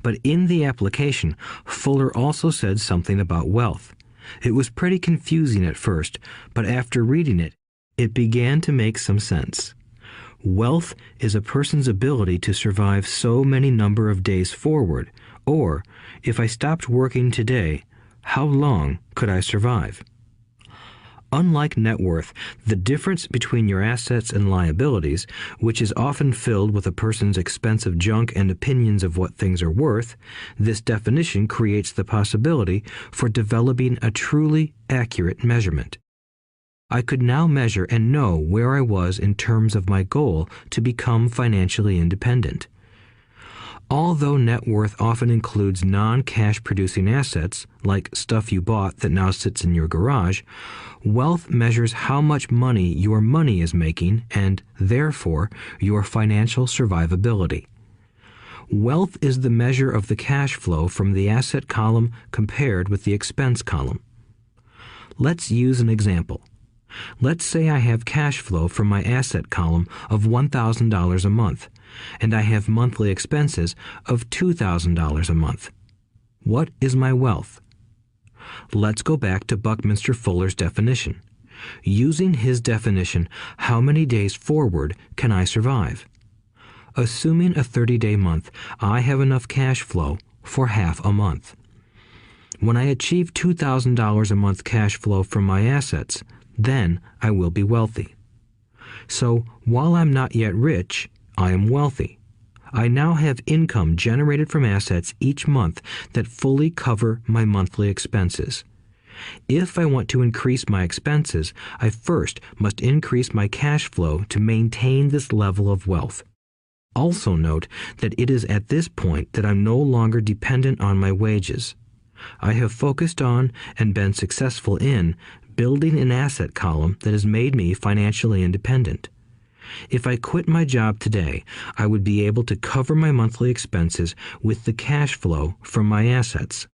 But in the application, Fuller also said something about wealth. It was pretty confusing at first, but after reading it, it began to make some sense. Wealth is a person's ability to survive so many number of days forward, or, if I stopped working today, how long could I survive? Unlike net worth, the difference between your assets and liabilities, which is often filled with a person's expensive junk and opinions of what things are worth, this definition creates the possibility for developing a truly accurate measurement. I could now measure and know where I was in terms of my goal to become financially independent. Although net worth often includes non-cash producing assets, like stuff you bought that now sits in your garage, wealth measures how much money your money is making and, therefore, your financial survivability. Wealth is the measure of the cash flow from the asset column compared with the expense column. Let's use an example. Let's say I have cash flow from my asset column of $1,000 a month, and I have monthly expenses of $2,000 a month. What is my wealth? Let's go back to Buckminster Fuller's definition. Using his definition, how many days forward can I survive? Assuming a 30-day month, I have enough cash flow for half a month. When I achieve $2,000 a month cash flow from my assets, then I will be wealthy. So, while I'm not yet rich, I am wealthy. I now have income generated from assets each month that fully cover my monthly expenses. If I want to increase my expenses, I first must increase my cash flow to maintain this level of wealth. Also note that it is at this point that I'm no longer dependent on my wages. I have focused on and been successful in building an asset column that has made me financially independent. If I quit my job today, I would be able to cover my monthly expenses with the cash flow from my assets.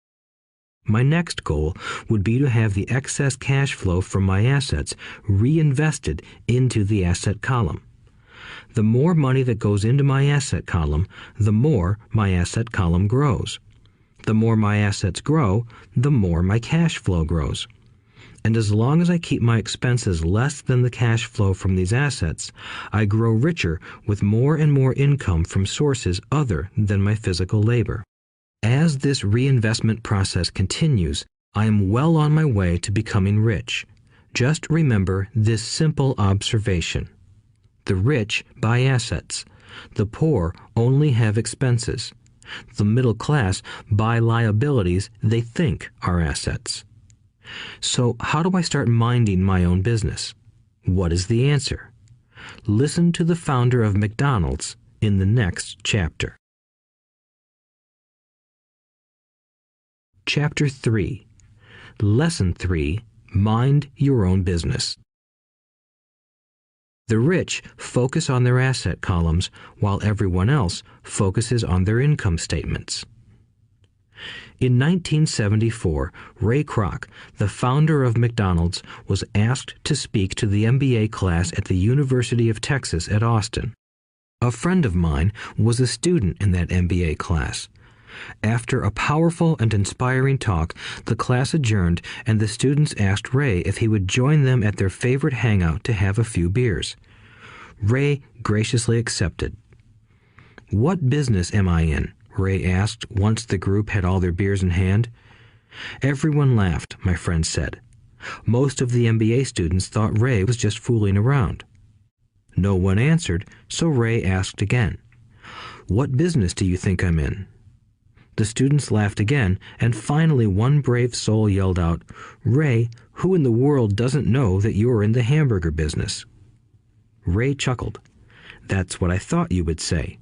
My next goal would be to have the excess cash flow from my assets reinvested into the asset column. The more money that goes into my asset column, the more my asset column grows. The more my assets grow, the more my cash flow grows. And as long as I keep my expenses less than the cash flow from these assets, I grow richer with more and more income from sources other than my physical labor. As this reinvestment process continues, I am well on my way to becoming rich. Just remember this simple observation. The rich buy assets. The poor only have expenses. The middle class buy liabilities they think are assets. So how do I start minding my own business? What is the answer? Listen to the founder of McDonald's in the next chapter. Chapter 3. Lesson 3. Mind your own business. The rich focus on their asset columns while everyone else focuses on their income statements. In 1974, Ray Kroc, the founder of McDonald's, was asked to speak to the MBA class at the University of Texas at Austin. A friend of mine was a student in that MBA class. After a powerful and inspiring talk, the class adjourned and the students asked Ray if he would join them at their favorite hangout to have a few beers. Ray graciously accepted. "What business am I in?" Ray asked once the group had all their beers in hand. Everyone laughed, my friend said. Most of the MBA students thought Ray was just fooling around. No one answered, so Ray asked again. "What business do you think I'm in?" The students laughed again, and finally one brave soul yelled out, "Ray, who in the world doesn't know that you're in the hamburger business?" Ray chuckled. "That's what I thought you would say."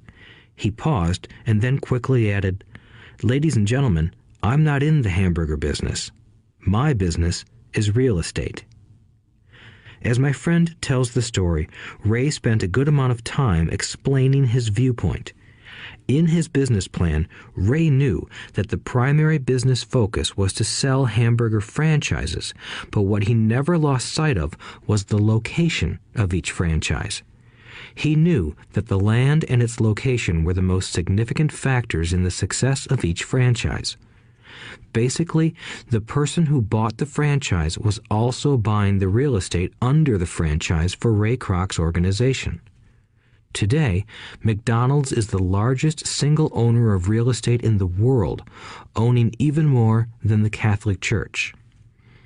He paused and then quickly added, "Ladies and gentlemen, I'm not in the hamburger business. My business is real estate." As my friend tells the story, Ray spent a good amount of time explaining his viewpoint. In his business plan, Ray knew that the primary business focus was to sell hamburger franchises, but what he never lost sight of was the location of each franchise. He knew that the land and its location were the most significant factors in the success of each franchise. Basically, the person who bought the franchise was also buying the real estate under the franchise for Ray Kroc's organization. Today, McDonald's is the largest single owner of real estate in the world, owning even more than the Catholic Church.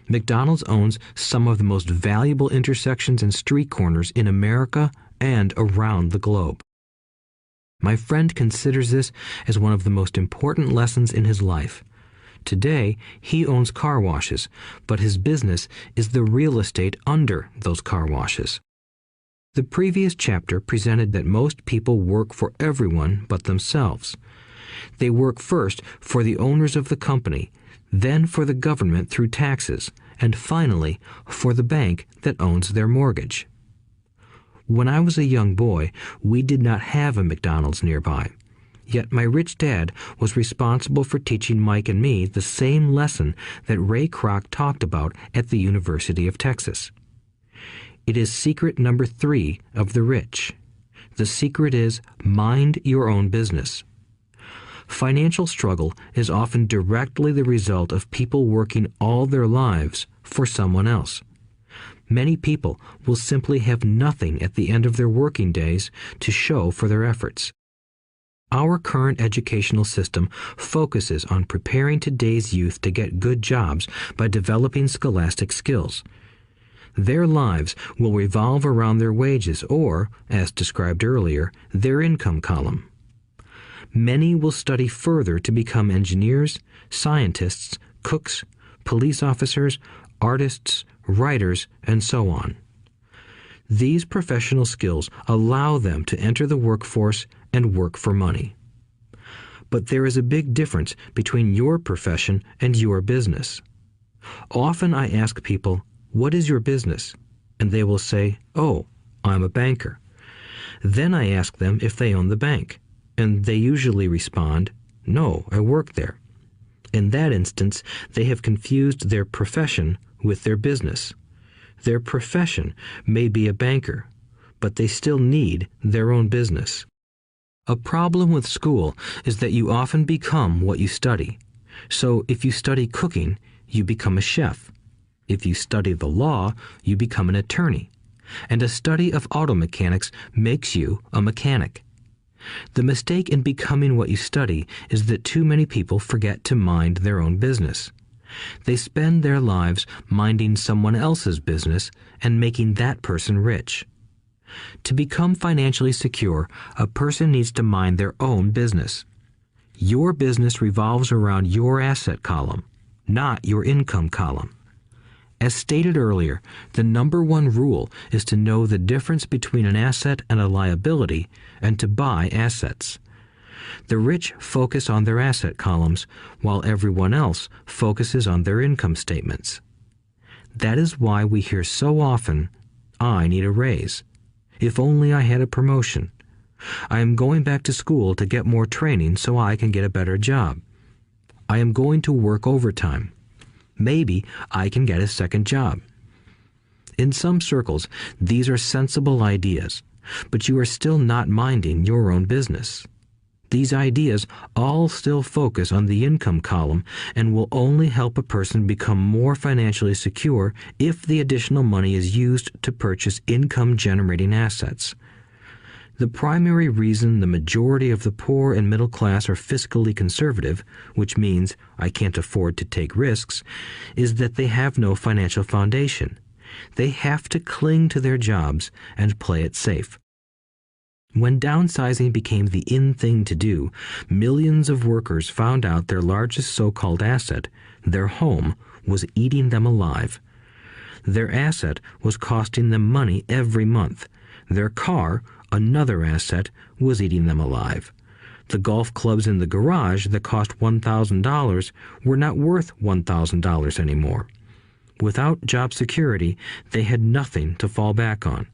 McDonald's owns some of the most valuable intersections and street corners in America and around the globe. My friend considers this as one of the most important lessons in his life. Today, he owns car washes, but his business is the real estate under those car washes. The previous chapter presented that most people work for everyone but themselves. They work first for the owners of the company, then for the government through taxes, and finally for the bank that owns their mortgage. When I was a young boy, we did not have a McDonald's nearby. Yet my rich dad was responsible for teaching Mike and me the same lesson that Ray Kroc talked about at the University of Texas. It is secret number 3 of the rich. The secret is mind your own business. Financial struggle is often directly the result of people working all their lives for someone else. Many people will simply have nothing at the end of their working days to show for their efforts. Our current educational system focuses on preparing today's youth to get good jobs by developing scholastic skills. Their lives will revolve around their wages or, as described earlier, their income column. Many will study further to become engineers, scientists, cooks, police officers, artists, writers, and so on. These professional skills allow them to enter the workforce and work for money. But there is a big difference between your profession and your business. Often I ask people, "What is your business?" And they will say, "Oh, I'm a banker." Then I ask them if they own the bank, and they usually respond, "No, I work there." In that instance, they have confused their profession with their business. Their profession may be a banker, but they still need their own business. A problem with school is that you often become what you study. So if you study cooking, you become a chef. If you study the law, you become an attorney. And a study of auto mechanics makes you a mechanic. The mistake in becoming what you study is that too many people forget to mind their own business. They spend their lives minding someone else's business and making that person rich. To become financially secure, a person needs to mind their own business. Your business revolves around your asset column, not your income column. As stated earlier, the number one rule is to know the difference between an asset and a liability and to buy assets. The rich focus on their asset columns, while everyone else focuses on their income statements. That is why we hear so often, "I need a raise. If only I had a promotion. I am going back to school to get more training so I can get a better job. I am going to work overtime. Maybe I can get a second job." In some circles, these are sensible ideas, but you are still not minding your own business. These ideas all still focus on the income column and will only help a person become more financially secure if the additional money is used to purchase income-generating assets. The primary reason the majority of the poor and middle class are fiscally conservative, which means I can't afford to take risks, is that they have no financial foundation. They have to cling to their jobs and play it safe. When downsizing became the in thing to do, millions of workers found out their largest so-called asset, their home, was eating them alive. Their asset was costing them money every month. Their car, another asset, was eating them alive. The golf clubs in the garage that cost $1,000 were not worth $1,000 anymore. Without job security, they had nothing to fall back on.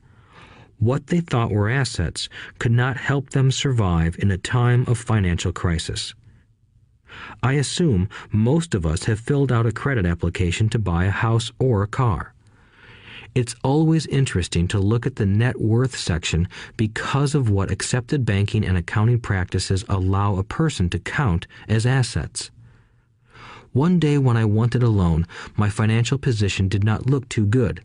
What they thought were assets could not help them survive in a time of financial crisis. I assume most of us have filled out a credit application to buy a house or a car. It's always interesting to look at the net worth section because of what accepted banking and accounting practices allow a person to count as assets. One day when I wanted a loan, my financial position did not look too good.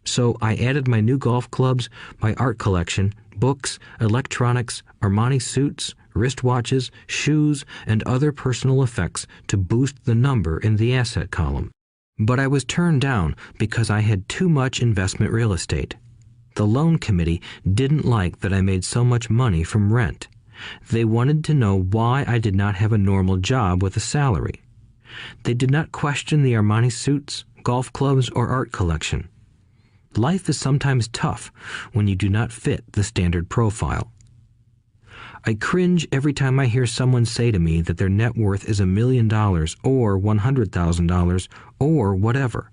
So I added my new golf clubs, my art collection, books, electronics, Armani suits, wristwatches, shoes, and other personal effects to boost the number in the asset column. But I was turned down because I had too much investment real estate. The loan committee didn't like that I made so much money from rent. They wanted to know why I did not have a normal job with a salary. They did not question the Armani suits, golf clubs, or art collection. Life is sometimes tough when you do not fit the standard profile. I cringe every time I hear someone say to me that their net worth is $1 million or $100,000 or whatever.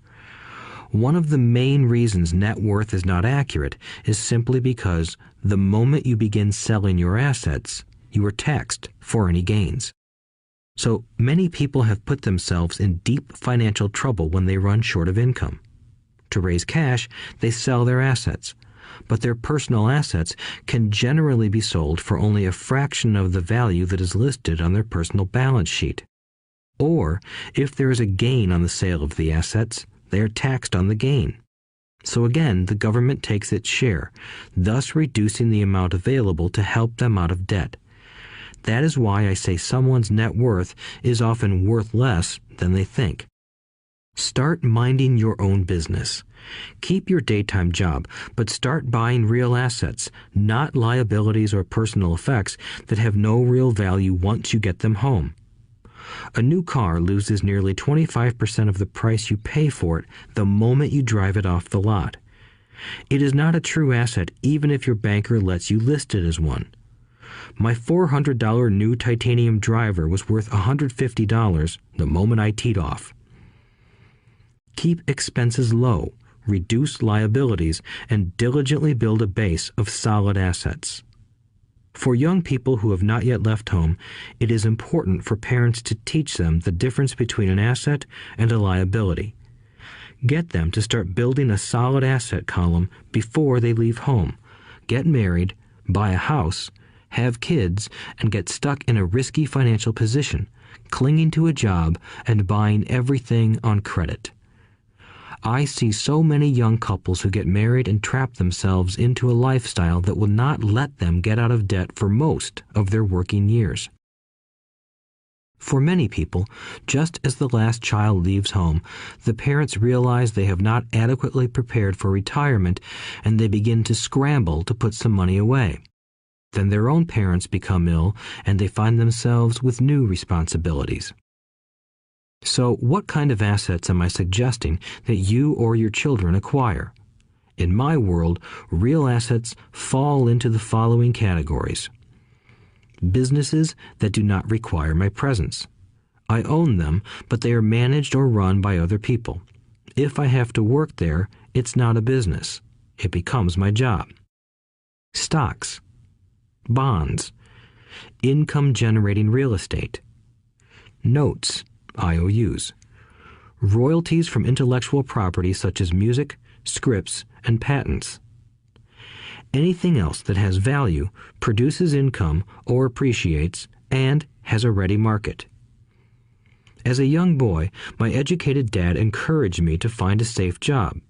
One of the main reasons net worth is not accurate is simply because the moment you begin selling your assets, you are taxed for any gains. So many people have put themselves in deep financial trouble when they run short of income. To raise cash, they sell their assets, but their personal assets can generally be sold for only a fraction of the value that is listed on their personal balance sheet. Or, if there is a gain on the sale of the assets, they are taxed on the gain. So again, the government takes its share, thus reducing the amount available to help them out of debt. That is why I say someone's net worth is often worth less than they think. Start minding your own business. Keep your daytime job, but start buying real assets, not liabilities or personal effects that have no real value once you get them home. A new car loses nearly 25% of the price you pay for it the moment you drive it off the lot. It is not a true asset even if your banker lets you list it as one. My $400 new titanium driver was worth $150 the moment I teed off. Keep expenses low, reduce liabilities, and diligently build a base of solid assets. For young people who have not yet left home, it is important for parents to teach them the difference between an asset and a liability. Get them to start building a solid asset column before they leave home, get married, buy a house, have kids, and get stuck in a risky financial position, clinging to a job and buying everything on credit. I see so many young couples who get married and trap themselves into a lifestyle that will not let them get out of debt for most of their working years. For many people, just as the last child leaves home, the parents realize they have not adequately prepared for retirement and they begin to scramble to put some money away. Then their own parents become ill and they find themselves with new responsibilities. So, what kind of assets am I suggesting that you or your children acquire? In my world, real assets fall into the following categories. Businesses that do not require my presence. I own them, but they are managed or run by other people. If I have to work there, it's not a business. It becomes my job. Stocks, bonds, income-generating real estate, notes, IOUs, royalties from intellectual property such as music, scripts, and patents. Anything else that has value, produces income, or appreciates, and has a ready market. As a young boy, my educated dad encouraged me to find a safe job,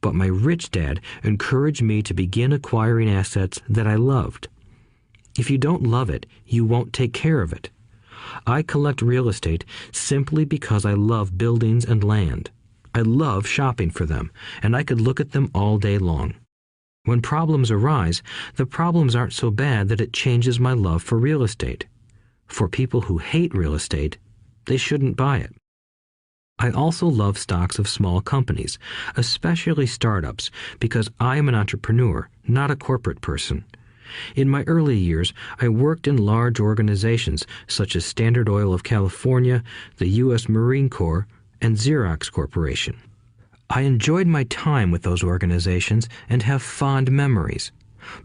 but my rich dad encouraged me to begin acquiring assets that I loved. If you don't love it, you won't take care of it. I collect real estate simply because I love buildings and land. I love shopping for them, and I could look at them all day long. When problems arise, the problems aren't so bad that it changes my love for real estate. For people who hate real estate, they shouldn't buy it. I also love stocks of small companies, especially startups, because I am an entrepreneur, not a corporate person. In my early years, I worked in large organizations such as Standard Oil of California, the U.S. Marine Corps, and Xerox Corporation. I enjoyed my time with those organizations and have fond memories,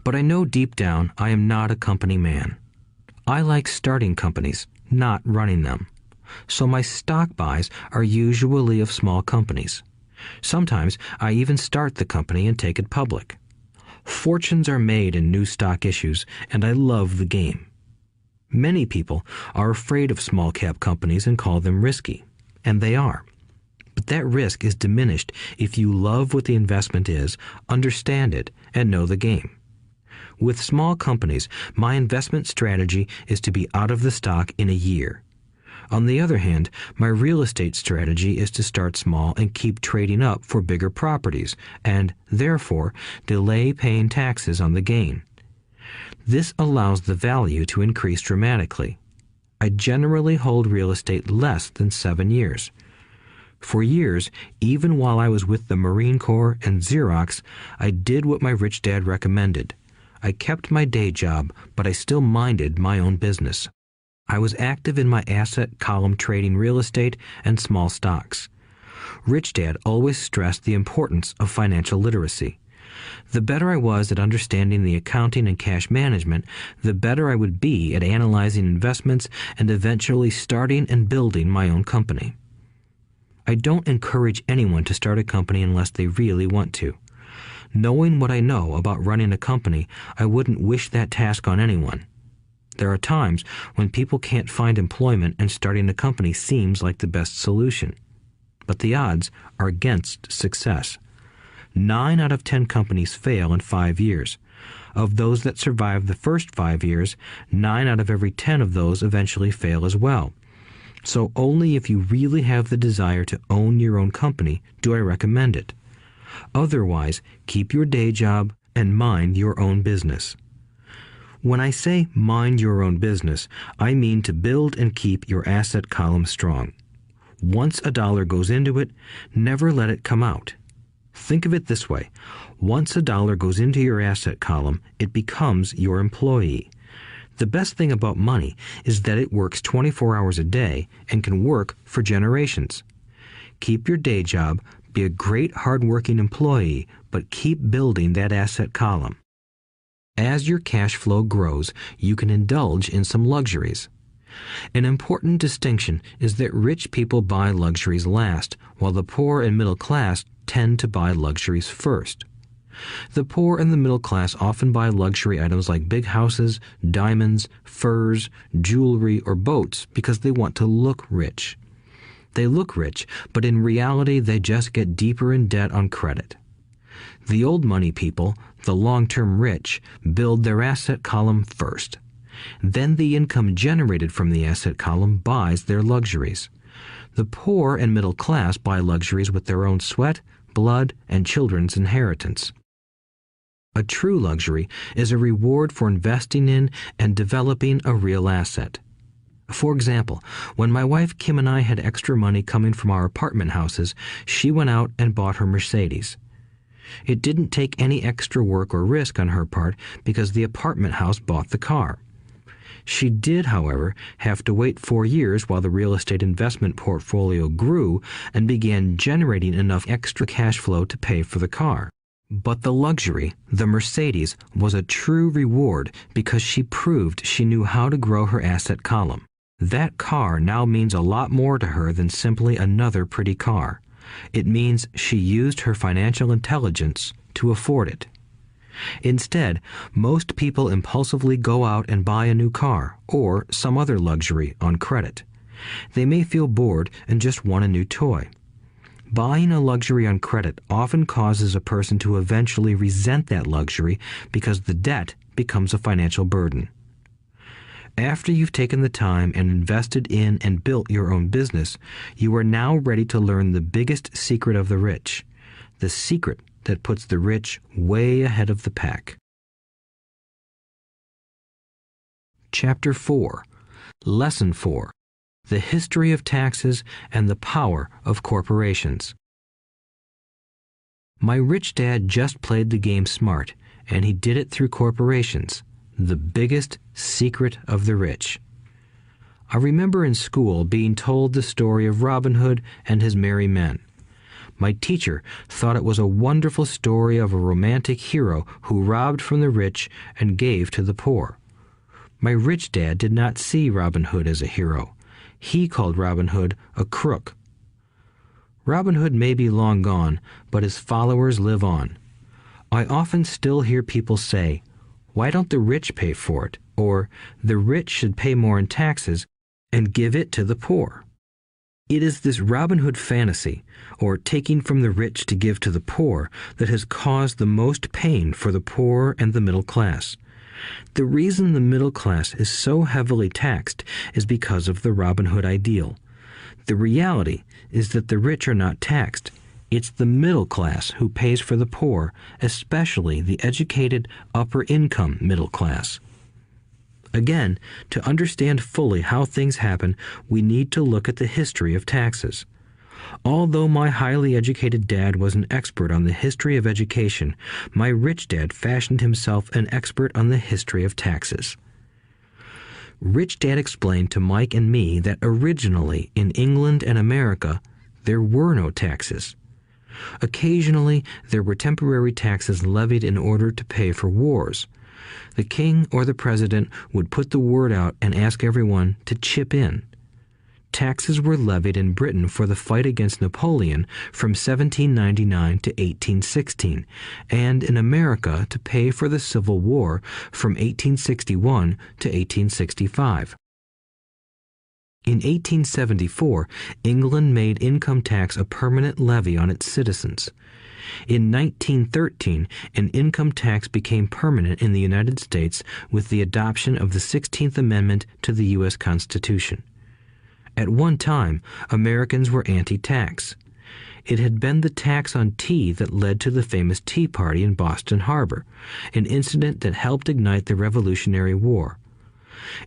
but I know deep down I am not a company man. I like starting companies, not running them. So my stock buys are usually of small companies. Sometimes I even start the company and take it public. Fortunes are made in new stock issues, and I love the game. Many people are afraid of small-cap companies and call them risky, and they are. But that risk is diminished if you love what the investment is, understand it, and know the game. With small companies, my investment strategy is to be out of the stock in a year. On the other hand, my real estate strategy is to start small and keep trading up for bigger properties, and, therefore, delay paying taxes on the gain. This allows the value to increase dramatically. I generally hold real estate less than 7 years. For years, even while I was with the Marine Corps and Xerox, I did what my rich dad recommended. I kept my day job, but I still minded my own business. I was active in my asset column trading real estate and small stocks. Rich Dad always stressed the importance of financial literacy. The better I was at understanding the accounting and cash management, the better I would be at analyzing investments and eventually starting and building my own company. I don't encourage anyone to start a company unless they really want to. Knowing what I know about running a company, I wouldn't wish that task on anyone. There are times when people can't find employment and starting a company seems like the best solution. But the odds are against success. 9 out of 10 companies fail in 5 years. Of those that survive the first 5 years, 9 out of every 10 of those eventually fail as well. So only if you really have the desire to own your own company do I recommend it. Otherwise, keep your day job and mind your own business. When I say mind your own business, I mean to build and keep your asset column strong. Once a dollar goes into it, never let it come out. Think of it this way. Once a dollar goes into your asset column, it becomes your employee. The best thing about money is that it works 24 hours a day and can work for generations. Keep your day job, be a great hard-working employee, but keep building that asset column. As your cash flow grows, you can indulge in some luxuries. An important distinction is that rich people buy luxuries last, while the poor and middle class tend to buy luxuries first. The poor and the middle class often buy luxury items like big houses, diamonds, furs, jewelry, or boats because they want to look rich. They look rich, but in reality they just get deeper in debt on credit. The old money people, the long-term rich, build their asset column first. Then the income generated from the asset column buys their luxuries. The poor and middle class buy luxuries with their own sweat, blood, and children's inheritance. A true luxury is a reward for investing in and developing a real asset. For example, when my wife Kim and I had extra money coming from our apartment houses, she went out and bought her Mercedes. It didn't take any extra work or risk on her part because the apartment house bought the car. She did, however, have to wait 4 years while the real estate investment portfolio grew and began generating enough extra cash flow to pay for the car. But the luxury, the Mercedes, was a true reward because she proved she knew how to grow her asset column. That car now means a lot more to her than simply another pretty car. It means she used her financial intelligence to afford it. Instead, most people impulsively go out and buy a new car or some other luxury on credit. They may feel bored and just want a new toy. Buying a luxury on credit often causes a person to eventually resent that luxury because the debt becomes a financial burden. After you've taken the time and invested in and built your own business, you are now ready to learn the biggest secret of the rich, the secret that puts the rich way ahead of the pack. Chapter 4. Lesson 4. The History of Taxes and the Power of Corporations. My rich dad just played the game smart, and he did it through corporations, the biggest secret of the rich. I remember in school being told the story of Robin Hood and his merry men. My teacher thought it was a wonderful story of a romantic hero who robbed from the rich and gave to the poor. My rich dad did not see Robin Hood as a hero. He called Robin Hood a crook. Robin Hood may be long gone, but his followers live on. I often still hear people say, "Why don't the rich pay for it?" Or, "The rich should pay more in taxes and give it to the poor." It is this Robin Hood fantasy, or taking from the rich to give to the poor, that has caused the most pain for the poor and the middle class. The reason the middle class is so heavily taxed is because of the Robin Hood ideal. The reality is that the rich are not taxed. It's the middle class who pays for the poor, especially the educated upper-income middle class. Again, to understand fully how things happen, we need to look at the history of taxes. Although my highly educated dad was an expert on the history of education, my rich dad fashioned himself an expert on the history of taxes. Rich Dad explained to Mike and me that originally in England and America, there were no taxes. Occasionally, there were temporary taxes levied in order to pay for wars. The king or the president would put the word out and ask everyone to chip in. Taxes were levied in Britain for the fight against Napoleon from 1799 to 1816, and in America to pay for the Civil War from 1861 to 1865. In 1874, England made income tax a permanent levy on its citizens. In 1913, an income tax became permanent in the United States with the adoption of the 16th Amendment to the U.S. Constitution. At one time, Americans were anti-tax. It had been the tax on tea that led to the famous Tea Party in Boston Harbor, an incident that helped ignite the Revolutionary War.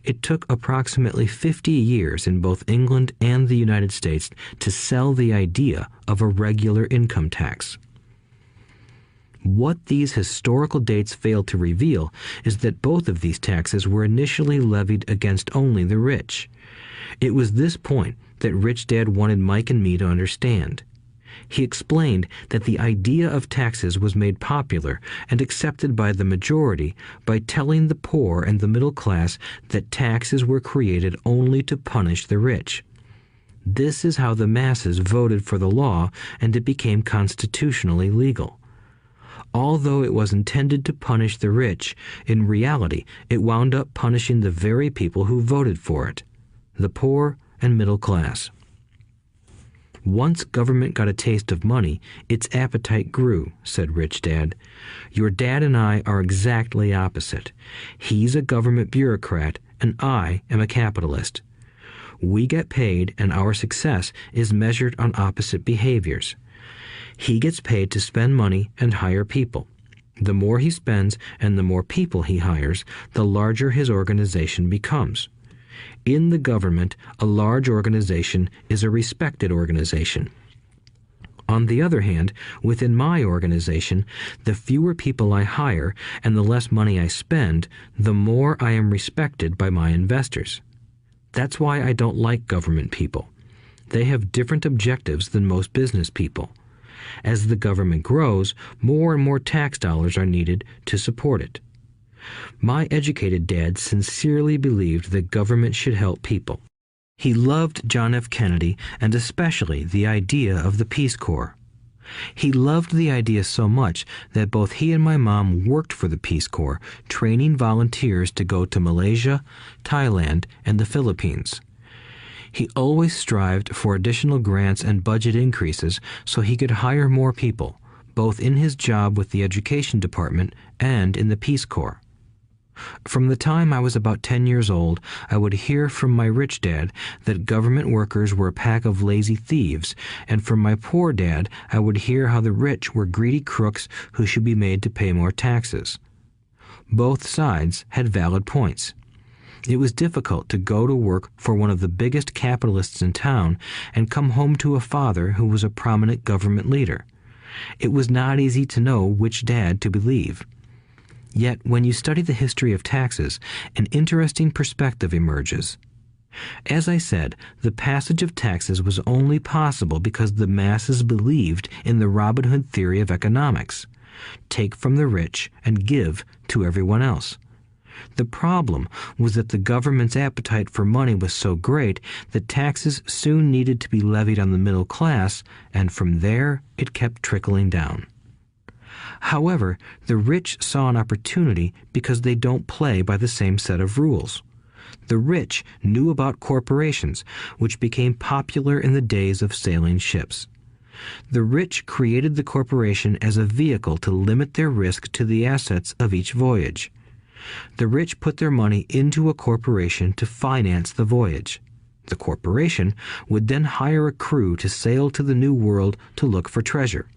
It took approximately 50 years in both England and the United States to sell the idea of a regular income tax. What these historical dates fail to reveal is that both of these taxes were initially levied against only the rich. It was this point that Rich Dad wanted Mike and me to understand. He explained that the idea of taxes was made popular and accepted by the majority by telling the poor and the middle class that taxes were created only to punish the rich. This is how the masses voted for the law, and it became constitutionally legal. Although it was intended to punish the rich, in reality it wound up punishing the very people who voted for it, the poor and middle class. Once government got a taste of money, its appetite grew, said Rich Dad. Your dad and I are exactly opposite. He's a government bureaucrat, and I am a capitalist. We get paid, and our success is measured on opposite behaviors. He gets paid to spend money and hire people. The more he spends and the more people he hires, the larger his organization becomes. In the government, a large organization is a respected organization. On the other hand, within my organization, the fewer people I hire and the less money I spend, the more I am respected by my investors. That's why I don't like government people. They have different objectives than most business people. As the government grows, more and more tax dollars are needed to support it. My educated dad sincerely believed that government should help people. He loved John F. Kennedy and especially the idea of the Peace Corps. He loved the idea so much that both he and my mom worked for the Peace Corps, training volunteers to go to Malaysia, Thailand, and the Philippines. He always strived for additional grants and budget increases so he could hire more people, both in his job with the Education Department and in the Peace Corps. From the time I was about 10 years old, I would hear from my rich dad that government workers were a pack of lazy thieves, and from my poor dad I would hear how the rich were greedy crooks who should be made to pay more taxes. Both sides had valid points. It was difficult to go to work for one of the biggest capitalists in town and come home to a father who was a prominent government leader. It was not easy to know which dad to believe. Yet, when you study the history of taxes, an interesting perspective emerges. As I said, the passage of taxes was only possible because the masses believed in the Robin Hood theory of economics. Take from the rich and give to everyone else. The problem was that the government's appetite for money was so great that taxes soon needed to be levied on the middle class, and from there it kept trickling down. However, the rich saw an opportunity because they don't play by the same set of rules. The rich knew about corporations, which became popular in the days of sailing ships. The rich created the corporation as a vehicle to limit their risk to the assets of each voyage. The rich put their money into a corporation to finance the voyage. The corporation would then hire a crew to sail to the New World to look for treasure.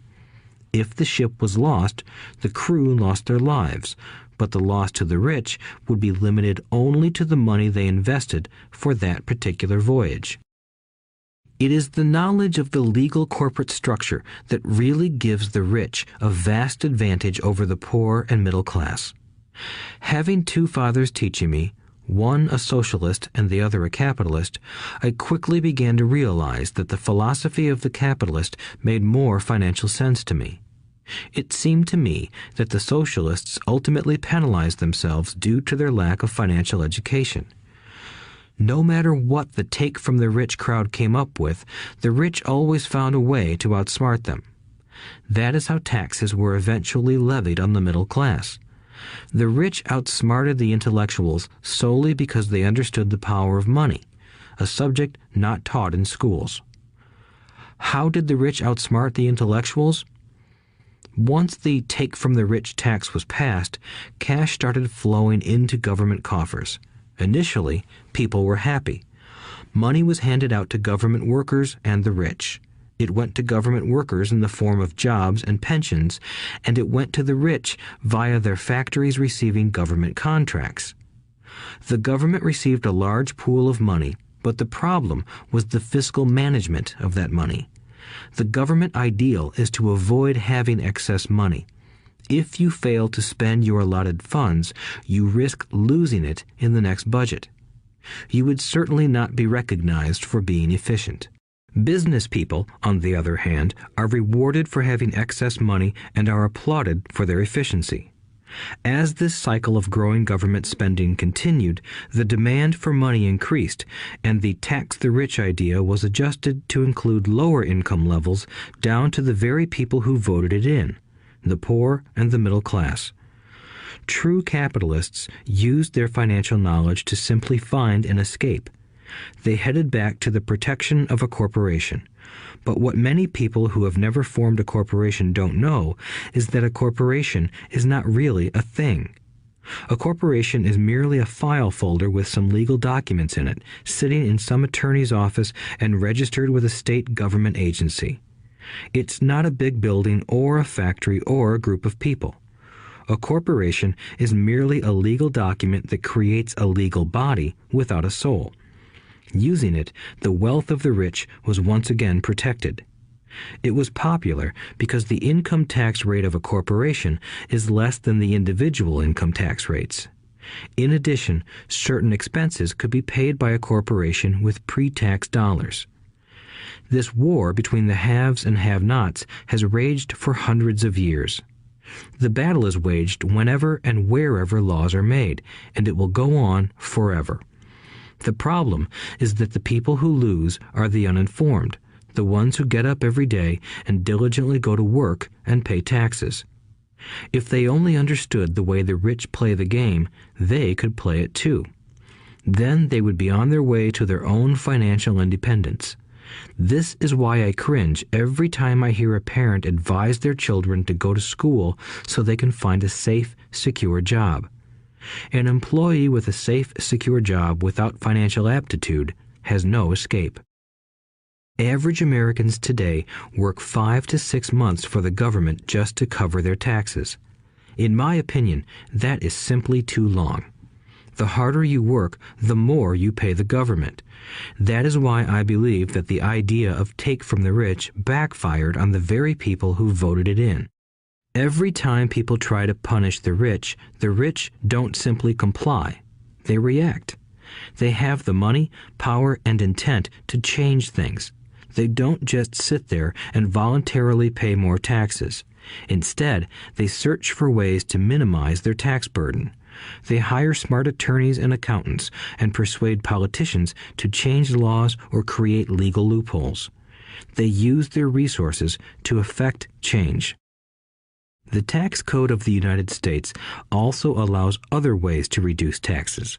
If the ship was lost, the crew lost their lives, but the loss to the rich would be limited only to the money they invested for that particular voyage. It is the knowledge of the legal corporate structure that really gives the rich a vast advantage over the poor and middle class. Having two fathers teaching me, one a socialist and the other a capitalist, I quickly began to realize that the philosophy of the capitalist made more financial sense to me. It seemed to me that the socialists ultimately penalized themselves due to their lack of financial education. No matter what the take from the rich crowd came up with, the rich always found a way to outsmart them. That is how taxes were eventually levied on the middle class. The rich outsmarted the intellectuals solely because they understood the power of money, a subject not taught in schools. How did the rich outsmart the intellectuals? Once the take from the rich tax was passed, cash started flowing into government coffers. Initially, people were happy. Money was handed out to government workers and the rich. It went to government workers in the form of jobs and pensions, and it went to the rich via their factories receiving government contracts. The government received a large pool of money, but the problem was the fiscal management of that money. The government ideal is to avoid having excess money. If you fail to spend your allotted funds, you risk losing it in the next budget. You would certainly not be recognized for being efficient. Business people, on the other hand, are rewarded for having excess money and are applauded for their efficiency. As this cycle of growing government spending continued, the demand for money increased, and the tax the rich idea was adjusted to include lower income levels down to the very people who voted it in, the poor and the middle class. True capitalists used their financial knowledge to simply find an escape. They headed back to the protection of a corporation. But what many people who have never formed a corporation don't know is that a corporation is not really a thing. A corporation is merely a file folder with some legal documents in it, sitting in some attorney's office and registered with a state government agency. It's not a big building or a factory or a group of people. A corporation is merely a legal document that creates a legal body without a soul. Using it, the wealth of the rich was once again protected. It was popular because the income tax rate of a corporation is less than the individual income tax rates. In addition, certain expenses could be paid by a corporation with pre-tax dollars. This war between the haves and have-nots has raged for hundreds of years. The battle is waged whenever and wherever laws are made, and it will go on forever. The problem is that the people who lose are the uninformed, the ones who get up every day and diligently go to work and pay taxes. If they only understood the way the rich play the game, they could play it too. Then they would be on their way to their own financial independence. This is why I cringe every time I hear a parent advise their children to go to school so they can find a safe, secure job. An employee with a safe, secure job without financial aptitude has no escape. Average Americans today work 5 to 6 months for the government just to cover their taxes. In my opinion, that is simply too long. The harder you work, the more you pay the government. That is why I believe that the idea of take from the rich backfired on the very people who voted it in. Every time people try to punish the rich don't simply comply. They react. They have the money, power, and intent to change things. They don't just sit there and voluntarily pay more taxes. Instead, they search for ways to minimize their tax burden. They hire smart attorneys and accountants and persuade politicians to change laws or create legal loopholes. They use their resources to effect change. The tax code of the United States also allows other ways to reduce taxes.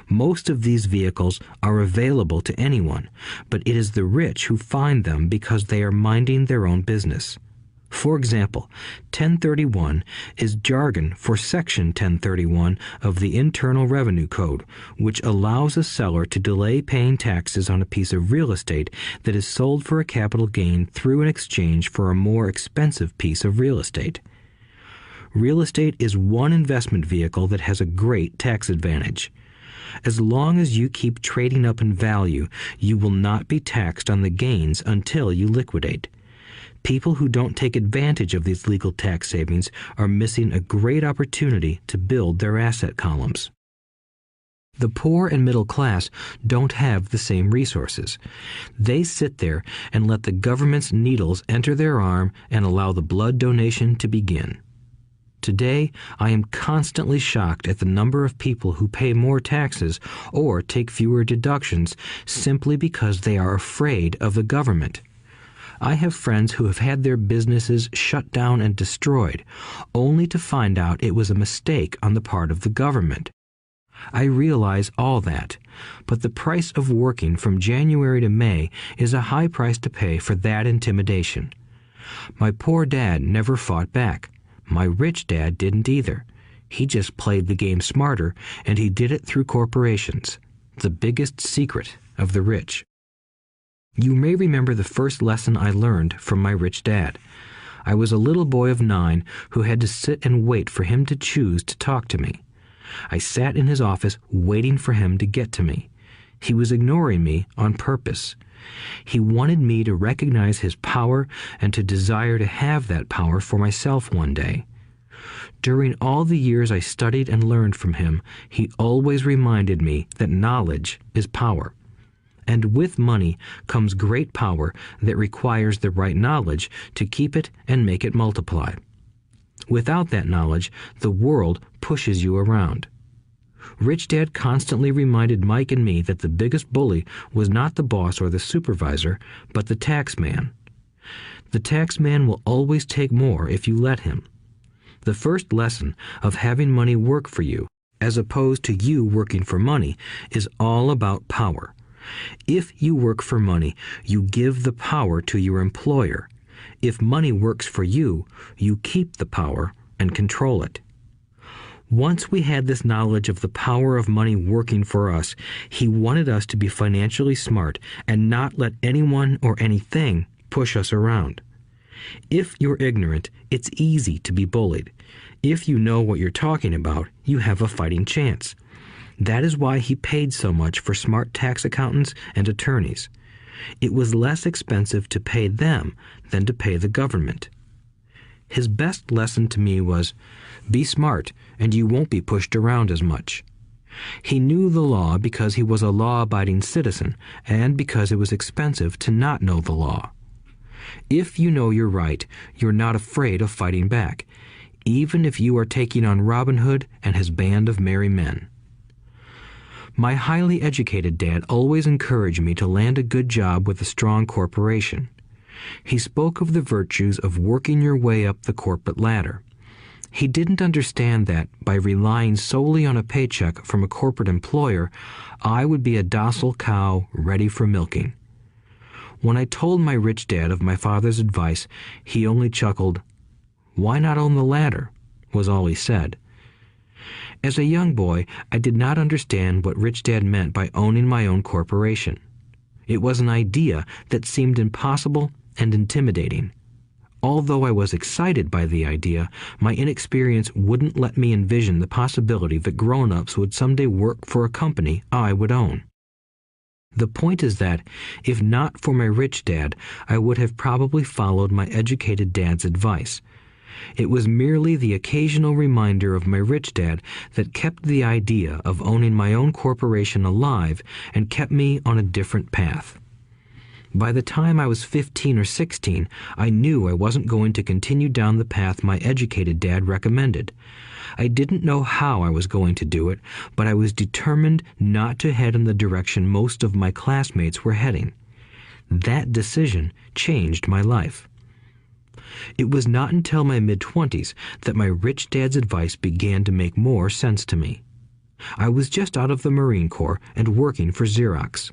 Most of these vehicles are available to anyone, but it is the rich who find them because they are minding their own business. For example, 1031 is jargon for Section 1031 of the Internal Revenue Code, which allows a seller to delay paying taxes on a piece of real estate that is sold for a capital gain through an exchange for a more expensive piece of real estate. Real estate is one investment vehicle that has a great tax advantage. As long as you keep trading up in value, you will not be taxed on the gains until you liquidate. People who don't take advantage of these legal tax savings are missing a great opportunity to build their asset columns. The poor and middle class don't have the same resources. They sit there and let the government's needles enter their arm and allow the blood donation to begin. Today, I am constantly shocked at the number of people who pay more taxes or take fewer deductions simply because they are afraid of the government. I have friends who have had their businesses shut down and destroyed, only to find out it was a mistake on the part of the government. I realize all that, but the price of working from January to May is a high price to pay for that intimidation. My poor dad never fought back. My rich dad didn't either. He just played the game smarter, and he did it through corporations, the biggest secret of the rich. You may remember the first lesson I learned from my rich dad. I was a little boy of 9 who had to sit and wait for him to choose to talk to me. I sat in his office waiting for him to get to me. He was ignoring me on purpose. He wanted me to recognize his power and to desire to have that power for myself one day. During all the years I studied and learned from him, he always reminded me that knowledge is power. and with money comes great power that requires the right knowledge to keep it and make it multiply. Without that knowledge, the world pushes you around. Rich Dad constantly reminded Mike and me that the biggest bully was not the boss or the supervisor, but the tax man. The tax man will always take more if you let him. The first lesson of having money work for you, as opposed to you working for money, is all about power. If you work for money, you give the power to your employer. If money works for you, you keep the power and control it. Once we had this knowledge of the power of money working for us, he wanted us to be financially smart and not let anyone or anything push us around. If you're ignorant, it's easy to be bullied. If you know what you're talking about, you have a fighting chance. That is why he paid so much for smart tax accountants and attorneys. It was less expensive to pay them than to pay the government. His best lesson to me was, be smart and you won't be pushed around as much. He knew the law because he was a law-abiding citizen and because it was expensive to not know the law. If you know you're right, you're not afraid of fighting back, even if you are taking on Robin Hood and his band of merry men. My highly educated dad always encouraged me to land a good job with a strong corporation. He spoke of the virtues of working your way up the corporate ladder. He didn't understand that, by relying solely on a paycheck from a corporate employer, I would be a docile cow ready for milking. When I told my rich dad of my father's advice, he only chuckled. "Why not own the ladder?" was all he said. As a young boy, I did not understand what Rich Dad meant by owning my own corporation. It was an idea that seemed impossible and intimidating. Although I was excited by the idea, my inexperience wouldn't let me envision the possibility that grown-ups would someday work for a company I would own. The point is that, if not for my rich dad, I would have probably followed my educated dad's advice. It was merely the occasional reminder of my rich dad that kept the idea of owning my own corporation alive and kept me on a different path. By the time I was 15 or 16, I knew I wasn't going to continue down the path my educated dad recommended. I didn't know how I was going to do it, but I was determined not to head in the direction most of my classmates were heading. That decision changed my life. It was not until my mid-20s that my rich dad's advice began to make more sense to me. I was just out of the Marine Corps and working for Xerox.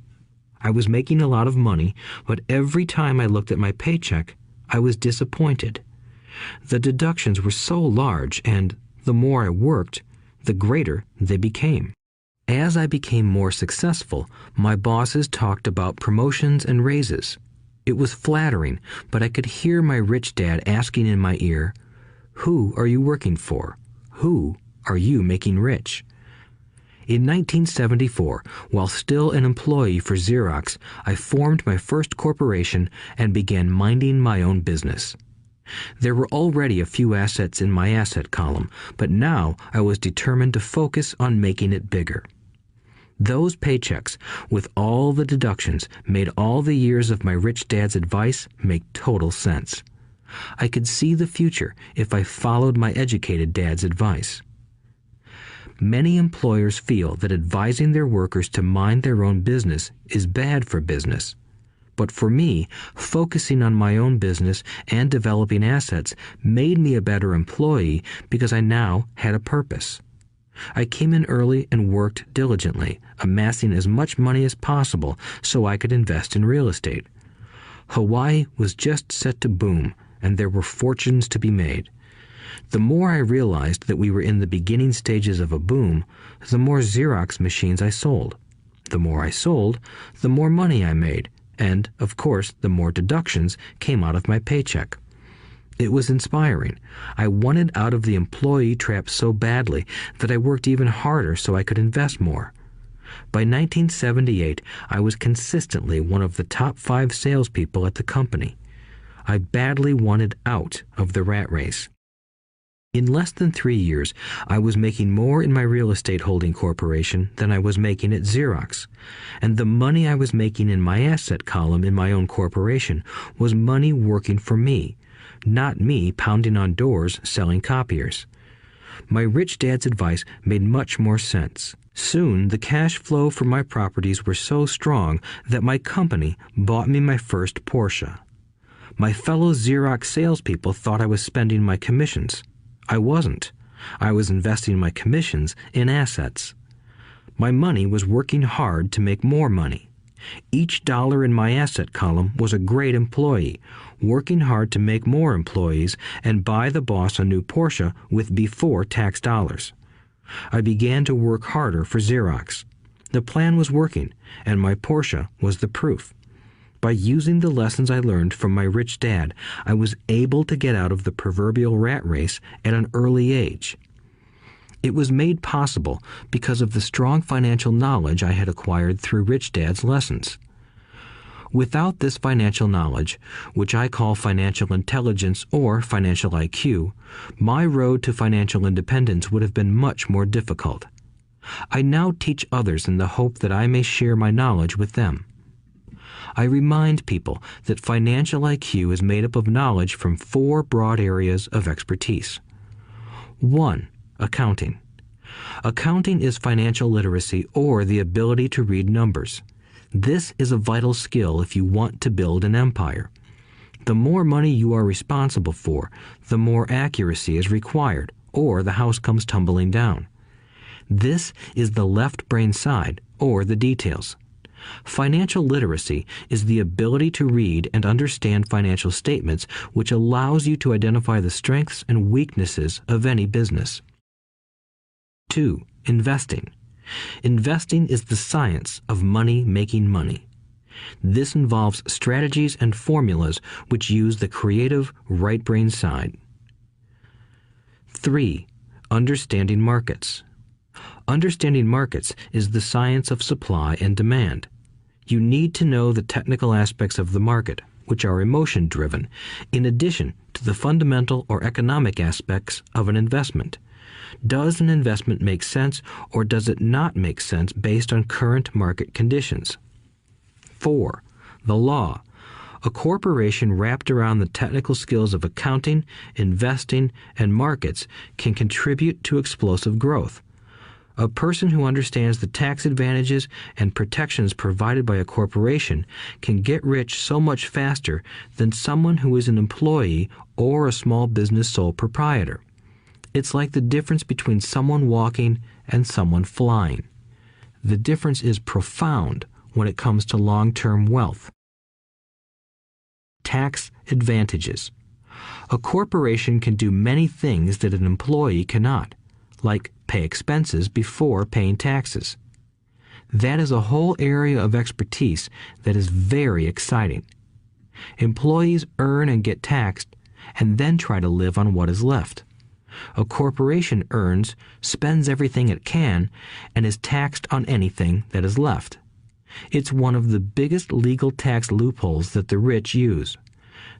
I was making a lot of money, but every time I looked at my paycheck, I was disappointed. The deductions were so large, and the more I worked, the greater they became. As I became more successful, my bosses talked about promotions and raises. It was flattering, but I could hear my rich dad asking in my ear, "Who are you working for? Who are you making rich?" In 1974, while still an employee for Xerox, I formed my first corporation and began minding my own business. There were already a few assets in my asset column, but now I was determined to focus on making it bigger. Those paychecks, with all the deductions, made all the years of my rich dad's advice make total sense. I could see the future if I followed my educated dad's advice. Many employers feel that advising their workers to mind their own business is bad for business. But for me, focusing on my own business and developing assets made me a better employee because I now had a purpose. I came in early and worked diligently, amassing as much money as possible so I could invest in real estate. Hawaii was just set to boom, and there were fortunes to be made. The more I realized that we were in the beginning stages of a boom, the more Xerox machines I sold. The more I sold, the more money I made, and, of course, the more deductions came out of my paycheck. It was inspiring. I wanted out of the employee trap so badly that I worked even harder so I could invest more. By 1978, I was consistently one of the top 5 salespeople at the company. I badly wanted out of the rat race. In less than 3 years, I was making more in my real estate holding corporation than I was making at Xerox, and the money I was making in my asset column in my own corporation was money working for me, not me pounding on doors selling copiers. My rich dad's advice made much more sense. Soon, the cash flow from my properties were so strong that my company bought me my first Porsche. My fellow Xerox salespeople thought I was spending my commissions. I wasn't. I was investing my commissions in assets. My money was working hard to make more money. Each dollar in my asset column was a great employee, working hard to make more employees and buy the boss a new Porsche with before-tax dollars. I began to work harder for Xerox. The plan was working, and my Porsche was the proof. By using the lessons I learned from my rich dad, I was able to get out of the proverbial rat race at an early age. It was made possible because of the strong financial knowledge I had acquired through Rich Dad's lessons. Without this financial knowledge, which I call financial intelligence or financial IQ, my road to financial independence would have been much more difficult. I now teach others in the hope that I may share my knowledge with them. I remind people that financial IQ is made up of knowledge from 4 broad areas of expertise. 1. Accounting. Accounting is financial literacy or the ability to read numbers. This is a vital skill if you want to build an empire. The more money you are responsible for, the more accuracy is required, or the house comes tumbling down. This is the left brain side, or the details. Financial literacy is the ability to read and understand financial statements, which allows you to identify the strengths and weaknesses of any business. 2. Investing. Investing is the science of money making money. This involves strategies and formulas which use the creative right brain side. 3. Understanding markets. Understanding markets is the science of supply and demand. You need to know the technical aspects of the market, which are emotion-driven, in addition to the fundamental or economic aspects of an investment. Does an investment make sense or does it not make sense based on current market conditions? 4. The law. A corporation wrapped around the technical skills of accounting, investing, and markets can contribute to explosive growth. A person who understands the tax advantages and protections provided by a corporation can get rich so much faster than someone who is an employee or a small business sole proprietor. It's like the difference between someone walking and someone flying. The difference is profound when it comes to long-term wealth. Tax advantages. A corporation can do many things that an employee cannot, like pay expenses before paying taxes. That is a whole area of expertise that is very exciting. Employees earn and get taxed, and then try to live on what is left. A corporation earns, spends everything it can, and is taxed on anything that is left. It's one of the biggest legal tax loopholes that the rich use.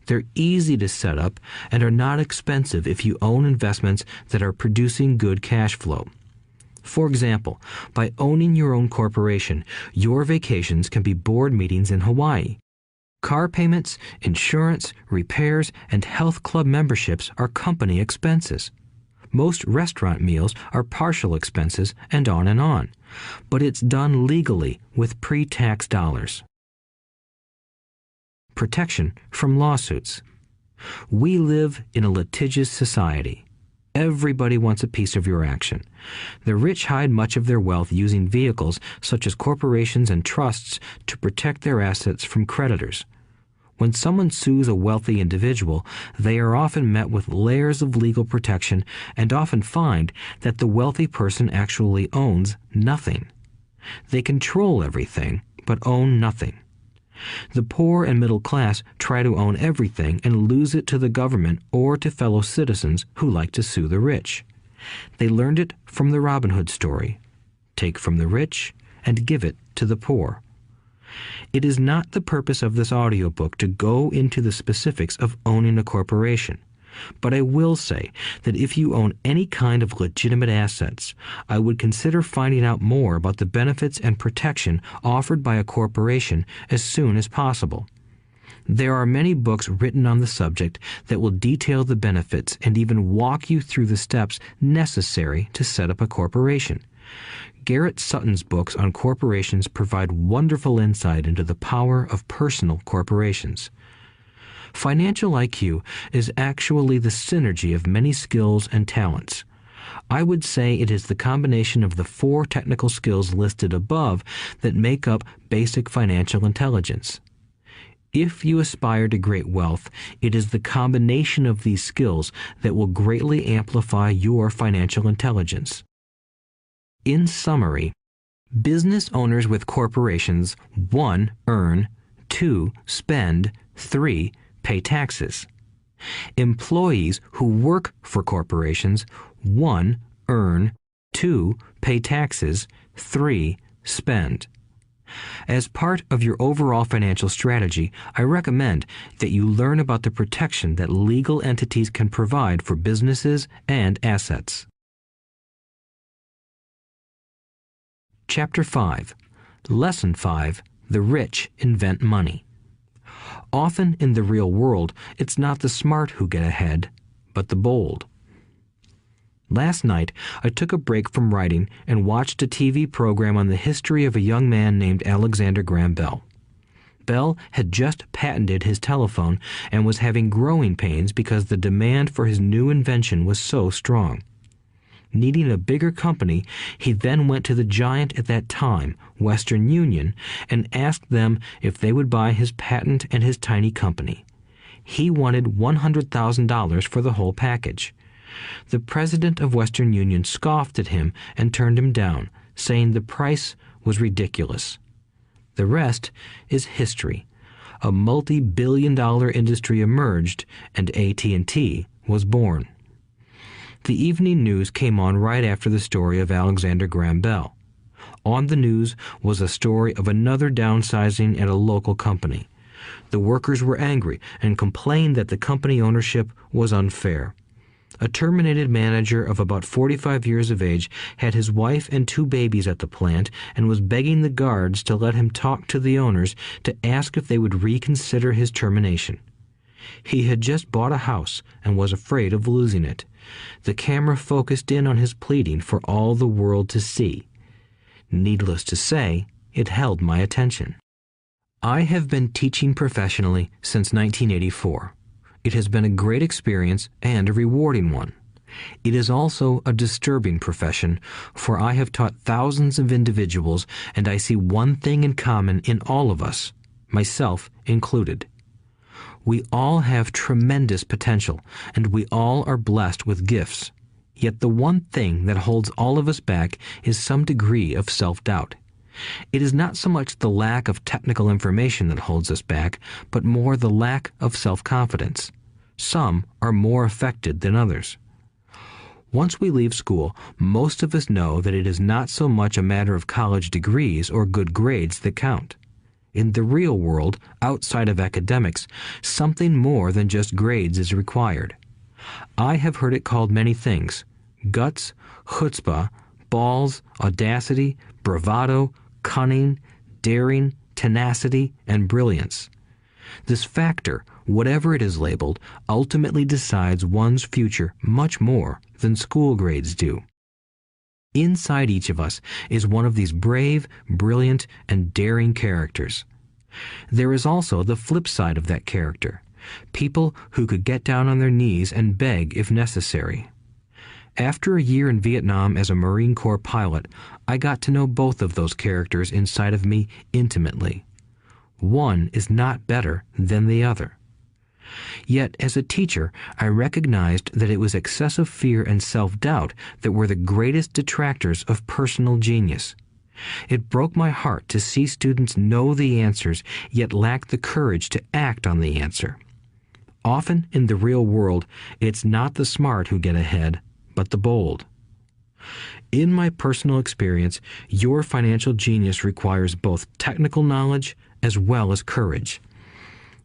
They're easy to set up and are not expensive if you own investments that are producing good cash flow. For example, by owning your own corporation, your vacations can be board meetings in Hawaii. Car payments, insurance, repairs, and health club memberships are company expenses. Most restaurant meals are partial expenses and on. But it's done legally with pre-tax dollars. Protection from lawsuits. We live in a litigious society. Everybody wants a piece of your action. The rich hide much of their wealth using vehicles such as corporations and trusts to protect their assets from creditors. When someone sues a wealthy individual, they are often met with layers of legal protection and often find that the wealthy person actually owns nothing. They control everything, but own nothing. The poor and middle class try to own everything and lose it to the government or to fellow citizens who like to sue the rich. They learned it from the Robin Hood story. Take from the rich and give it to the poor. It is not the purpose of this audiobook to go into the specifics of owning a corporation. But I will say that if you own any kind of legitimate assets, I would consider finding out more about the benefits and protection offered by a corporation as soon as possible. There are many books written on the subject that will detail the benefits and even walk you through the steps necessary to set up a corporation. Garrett Sutton's books on corporations provide wonderful insight into the power of personal corporations. Financial IQ is actually the synergy of many skills and talents. I would say it is the combination of the 4 technical skills listed above that make up basic financial intelligence. If you aspire to great wealth, it is the combination of these skills that will greatly amplify your financial intelligence. In summary, business owners with corporations 1. Earn, 2. Spend, 3. Pay taxes. Employees who work for corporations 1. Earn, 2. Pay taxes, 3. Spend. As part of your overall financial strategy, I recommend that you learn about the protection that legal entities can provide for businesses and assets. Chapter 5. Lesson 5. The rich invent money. Often in the real world, it's not the smart who get ahead, but the bold. Last night, I took a break from writing and watched a TV program on the history of a young man named Alexander Graham Bell. Bell had just patented his telephone and was having growing pains because the demand for his new invention was so strong. Needing a bigger company, he then went to the giant at that time, Western Union, and asked them if they would buy his patent and his tiny company. He wanted $100,000 for the whole package. The president of Western Union scoffed at him and turned him down, saying the price was ridiculous. The rest is history. A multi-billion-dollar industry emerged, and AT&T was born. The evening news came on right after the story of Alexander Graham Bell. On the news was a story of another downsizing at a local company. The workers were angry and complained that the company ownership was unfair. A terminated manager of about 45 years of age had his wife and 2 babies at the plant and was begging the guards to let him talk to the owners to ask if they would reconsider his termination. He had just bought a house and was afraid of losing it. The camera focused in on his pleading for all the world to see. Needless to say, it held my attention. I have been teaching professionally since 1984. It has been a great experience and a rewarding one. It is also a disturbing profession, for I have taught thousands of individuals, and I see one thing in common in all of us, myself included. We all have tremendous potential, and we all are blessed with gifts. Yet the one thing that holds all of us back is some degree of self-doubt. It is not so much the lack of technical information that holds us back, but more the lack of self-confidence. Some are more affected than others. Once we leave school, most of us know that it is not so much a matter of college degrees or good grades that count. In the real world, outside of academics, something more than just grades is required. I have heard it called many things: guts, chutzpah, balls, audacity, bravado, cunning, daring, tenacity, and brilliance. This factor, whatever it is labeled, ultimately decides one's future much more than school grades do. Inside each of us is one of these brave, brilliant, and daring characters. There is also the flip side of that character, people who could get down on their knees and beg if necessary. After a year in Vietnam as a Marine Corps pilot, I got to know both of those characters inside of me intimately. One is not better than the other. Yet, as a teacher, I recognized that it was excessive fear and self-doubt that were the greatest detractors of personal genius. It broke my heart to see students know the answers, yet lack the courage to act on the answer. Often in the real world, it's not the smart who get ahead, but the bold. In my personal experience, your financial genius requires both technical knowledge as well as courage.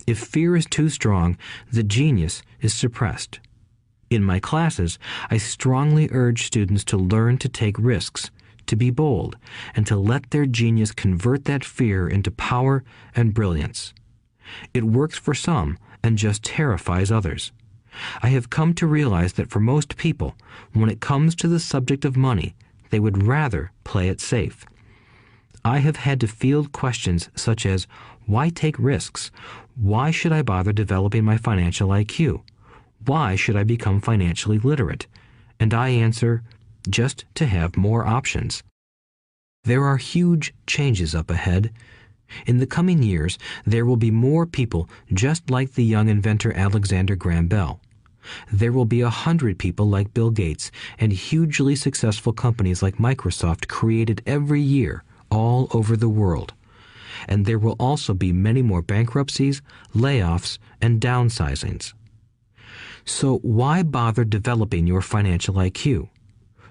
If fear is too strong, the genius is suppressed. In my classes, I strongly urge students to learn to take risks, to be bold, and to let their genius convert that fear into power and brilliance. It works for some and just terrifies others. I have come to realize that for most people, when it comes to the subject of money, they would rather play it safe. I have had to field questions such as, why take risks? Why should I bother developing my financial IQ? Why should I become financially literate? And I answer, just to have more options. There are huge changes up ahead. In the coming years, there will be more people just like the young inventor Alexander Graham Bell. There will be 100 people like Bill Gates and hugely successful companies like Microsoft created every year all over the world. And there will also be many more bankruptcies, layoffs, and downsizings. So why bother developing your financial IQ?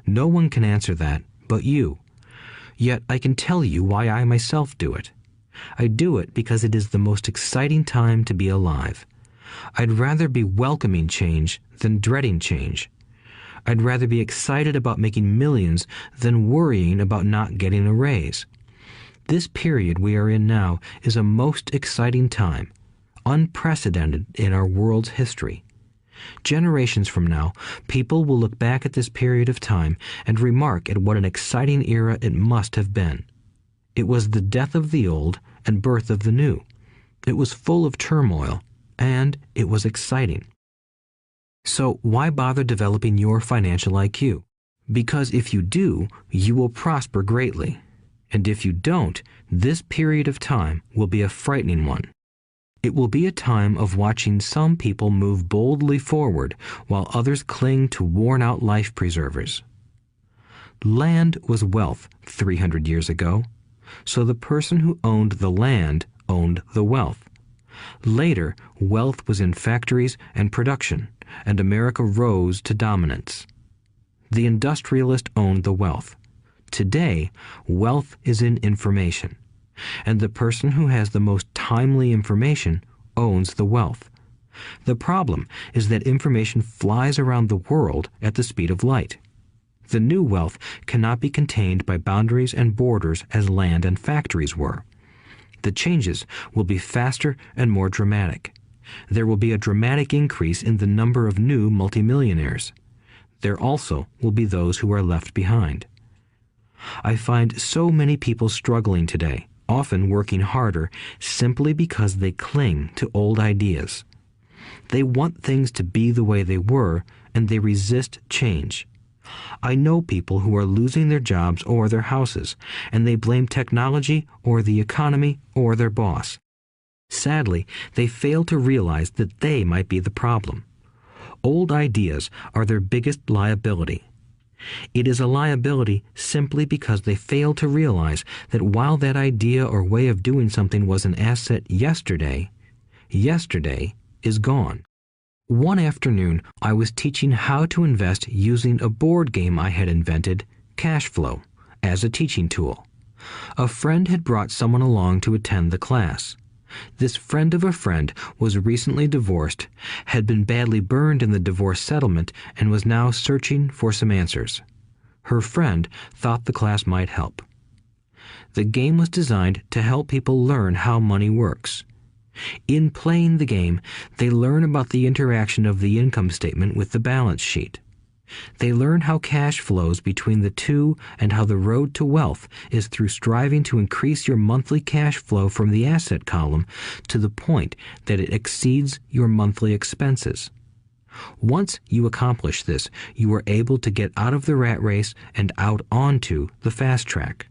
No one can answer that but you. Yet I can tell you why I myself do it. I do it because it is the most exciting time to be alive. I'd rather be welcoming change than dreading change. I'd rather be excited about making millions than worrying about not getting a raise. This period we are in now is a most exciting time, unprecedented in our world's history. Generations from now, people will look back at this period of time and remark at what an exciting era it must have been. It was the death of the old and birth of the new. It was full of turmoil, and it was exciting. So why bother developing your financial IQ? Because if you do, you will prosper greatly. And if you don't, this period of time will be a frightening one. It will be a time of watching some people move boldly forward while others cling to worn-out life preservers. Land was wealth 300 years ago, so the person who owned the land owned the wealth. Later, wealth was in factories and production, and America rose to dominance. The industrialist owned the wealth. Today, wealth is in information, and the person who has the most timely information owns the wealth. The problem is that information flies around the world at the speed of light. The new wealth cannot be contained by boundaries and borders as land and factories were. The changes will be faster and more dramatic. There will be a dramatic increase in the number of new multimillionaires. There also will be those who are left behind. I find so many people struggling today, often working harder, simply because they cling to old ideas. They want things to be the way they were, and they resist change. I know people who are losing their jobs or their houses, and they blame technology or the economy or their boss. Sadly, they fail to realize that they might be the problem. Old ideas are their biggest liability. It is a liability simply because they fail to realize that while that idea or way of doing something was an asset yesterday, yesterday is gone. One afternoon, I was teaching how to invest using a board game I had invented, Cash Flow, as a teaching tool. A friend had brought someone along to attend the class. This friend of a friend was recently divorced, had been badly burned in the divorce settlement, and was now searching for some answers. Her friend thought the class might help. The game was designed to help people learn how money works. In playing the game, they learn about the interaction of the income statement with the balance sheet. They learn how cash flows between the two and how the road to wealth is through striving to increase your monthly cash flow from the asset column to the point that it exceeds your monthly expenses. Once you accomplish this, you are able to get out of the rat race and out onto the fast track.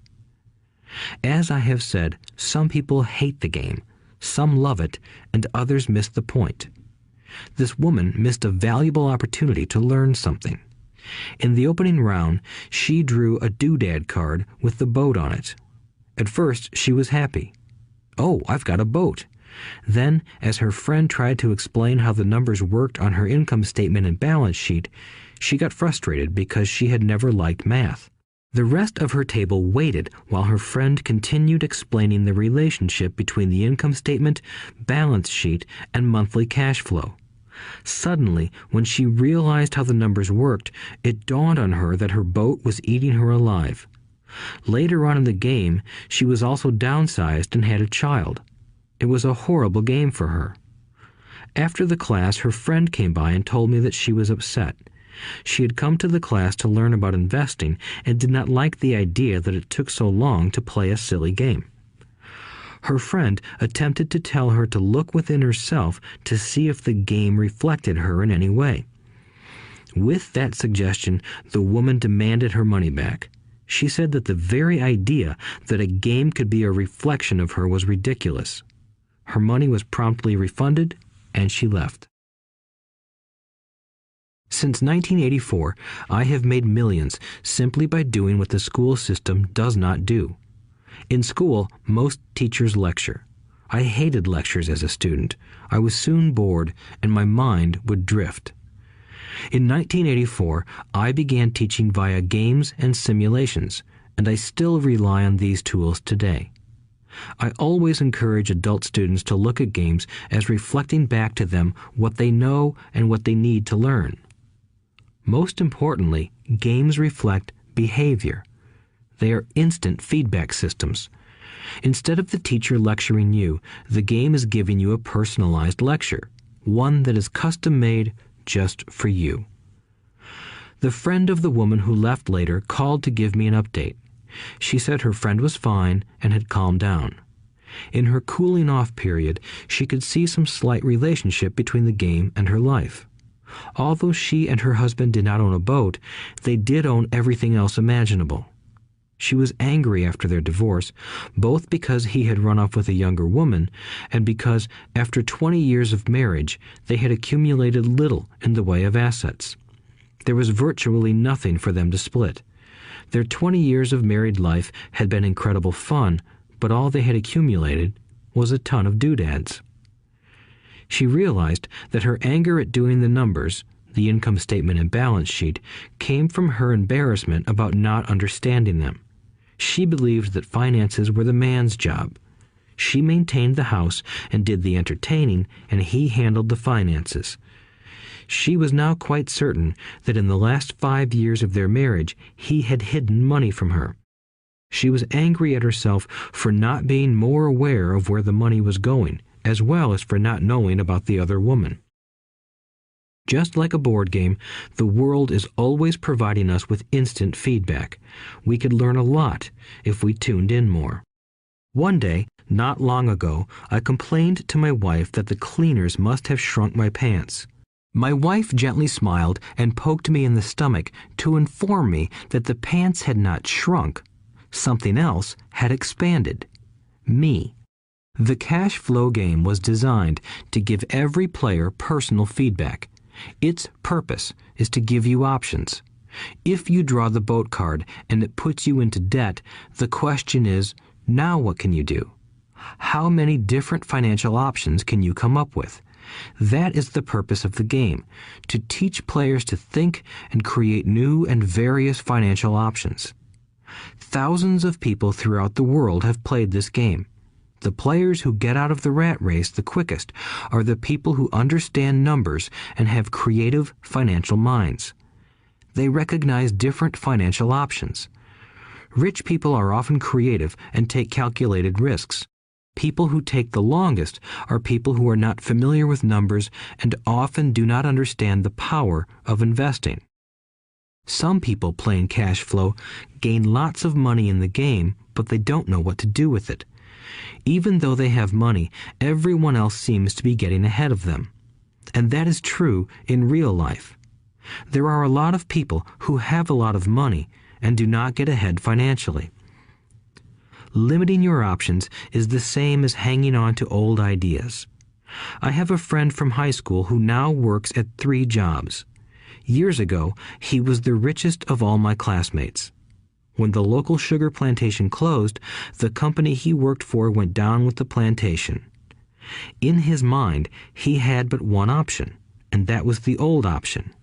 As I have said, some people hate the game, some love it, and others miss the point. This woman missed a valuable opportunity to learn something. In the opening round, she drew a doodad card with the boat on it. At first, she was happy. "Oh, I've got a boat." Then, as her friend tried to explain how the numbers worked on her income statement and balance sheet, she got frustrated because she had never liked math. The rest of her table waited while her friend continued explaining the relationship between the income statement, balance sheet, and monthly cash flow. Suddenly, when she realized how the numbers worked, it dawned on her that her boat was eating her alive. Later on in the game, she was also downsized and had a child. It was a horrible game for her. After the class, her friend came by and told me that she was upset. She had come to the class to learn about investing and did not like the idea that it took so long to play a silly game. Her friend attempted to tell her to look within herself to see if the game reflected her in any way. With that suggestion, the woman demanded her money back. She said that the very idea that a game could be a reflection of her was ridiculous. Her money was promptly refunded, and she left. Since 1984, I have made millions simply by doing what the school system does not do. In school, most teachers lecture. I hated lectures as a student. I was soon bored, and my mind would drift. In 1984, I began teaching via games and simulations, and I still rely on these tools today. I always encourage adult students to look at games as reflecting back to them what they know and what they need to learn. Most importantly, games reflect behavior. They are instant feedback systems. Instead of the teacher lecturing you, the game is giving you a personalized lecture, one that is custom-made just for you. The friend of the woman who left later called to give me an update. She said her friend was fine and had calmed down. In her cooling off period, she could see some slight relationship between the game and her life. Although she and her husband did not own a boat, they did own everything else imaginable. She was angry after their divorce, both because he had run off with a younger woman and because, after 20 years of marriage, they had accumulated little in the way of assets. There was virtually nothing for them to split. Their 20 years of married life had been incredible fun, but all they had accumulated was a ton of doodads. She realized that her anger at doing the numbers, the income statement and balance sheet, came from her embarrassment about not understanding them. She believed that finances were the man's job. She maintained the house and did the entertaining, and he handled the finances. She was now quite certain that in the last 5 years of their marriage, he had hidden money from her. She was angry at herself for not being more aware of where the money was going, as well as for not knowing about the other woman. Just like a board game, the world is always providing us with instant feedback. We could learn a lot if we tuned in more. One day, not long ago, I complained to my wife that the cleaners must have shrunk my pants. My wife gently smiled and poked me in the stomach to inform me that the pants had not shrunk. Something else had expanded. Me. The cash flow game was designed to give every player personal feedback. Its purpose is to give you options. If you draw the boat card and it puts you into debt, the question is, now what can you do? How many different financial options can you come up with? That is the purpose of the game, to teach players to think and create new and various financial options. Thousands of people throughout the world have played this game. The players who get out of the rat race the quickest are the people who understand numbers and have creative financial minds. They recognize different financial options. Rich people are often creative and take calculated risks. People who take the longest are people who are not familiar with numbers and often do not understand the power of investing. Some people playing cash flow gain lots of money in the game, but they don't know what to do with it. Even though they have money, everyone else seems to be getting ahead of them. And that is true in real life. There are a lot of people who have a lot of money and do not get ahead financially. Limiting your options is the same as hanging on to old ideas. I have a friend from high school who now works at 3 jobs. Years ago, he was the richest of all my classmates. When the local sugar plantation closed, the company he worked for went down with the plantation. In his mind, he had but one option, and that was the old option: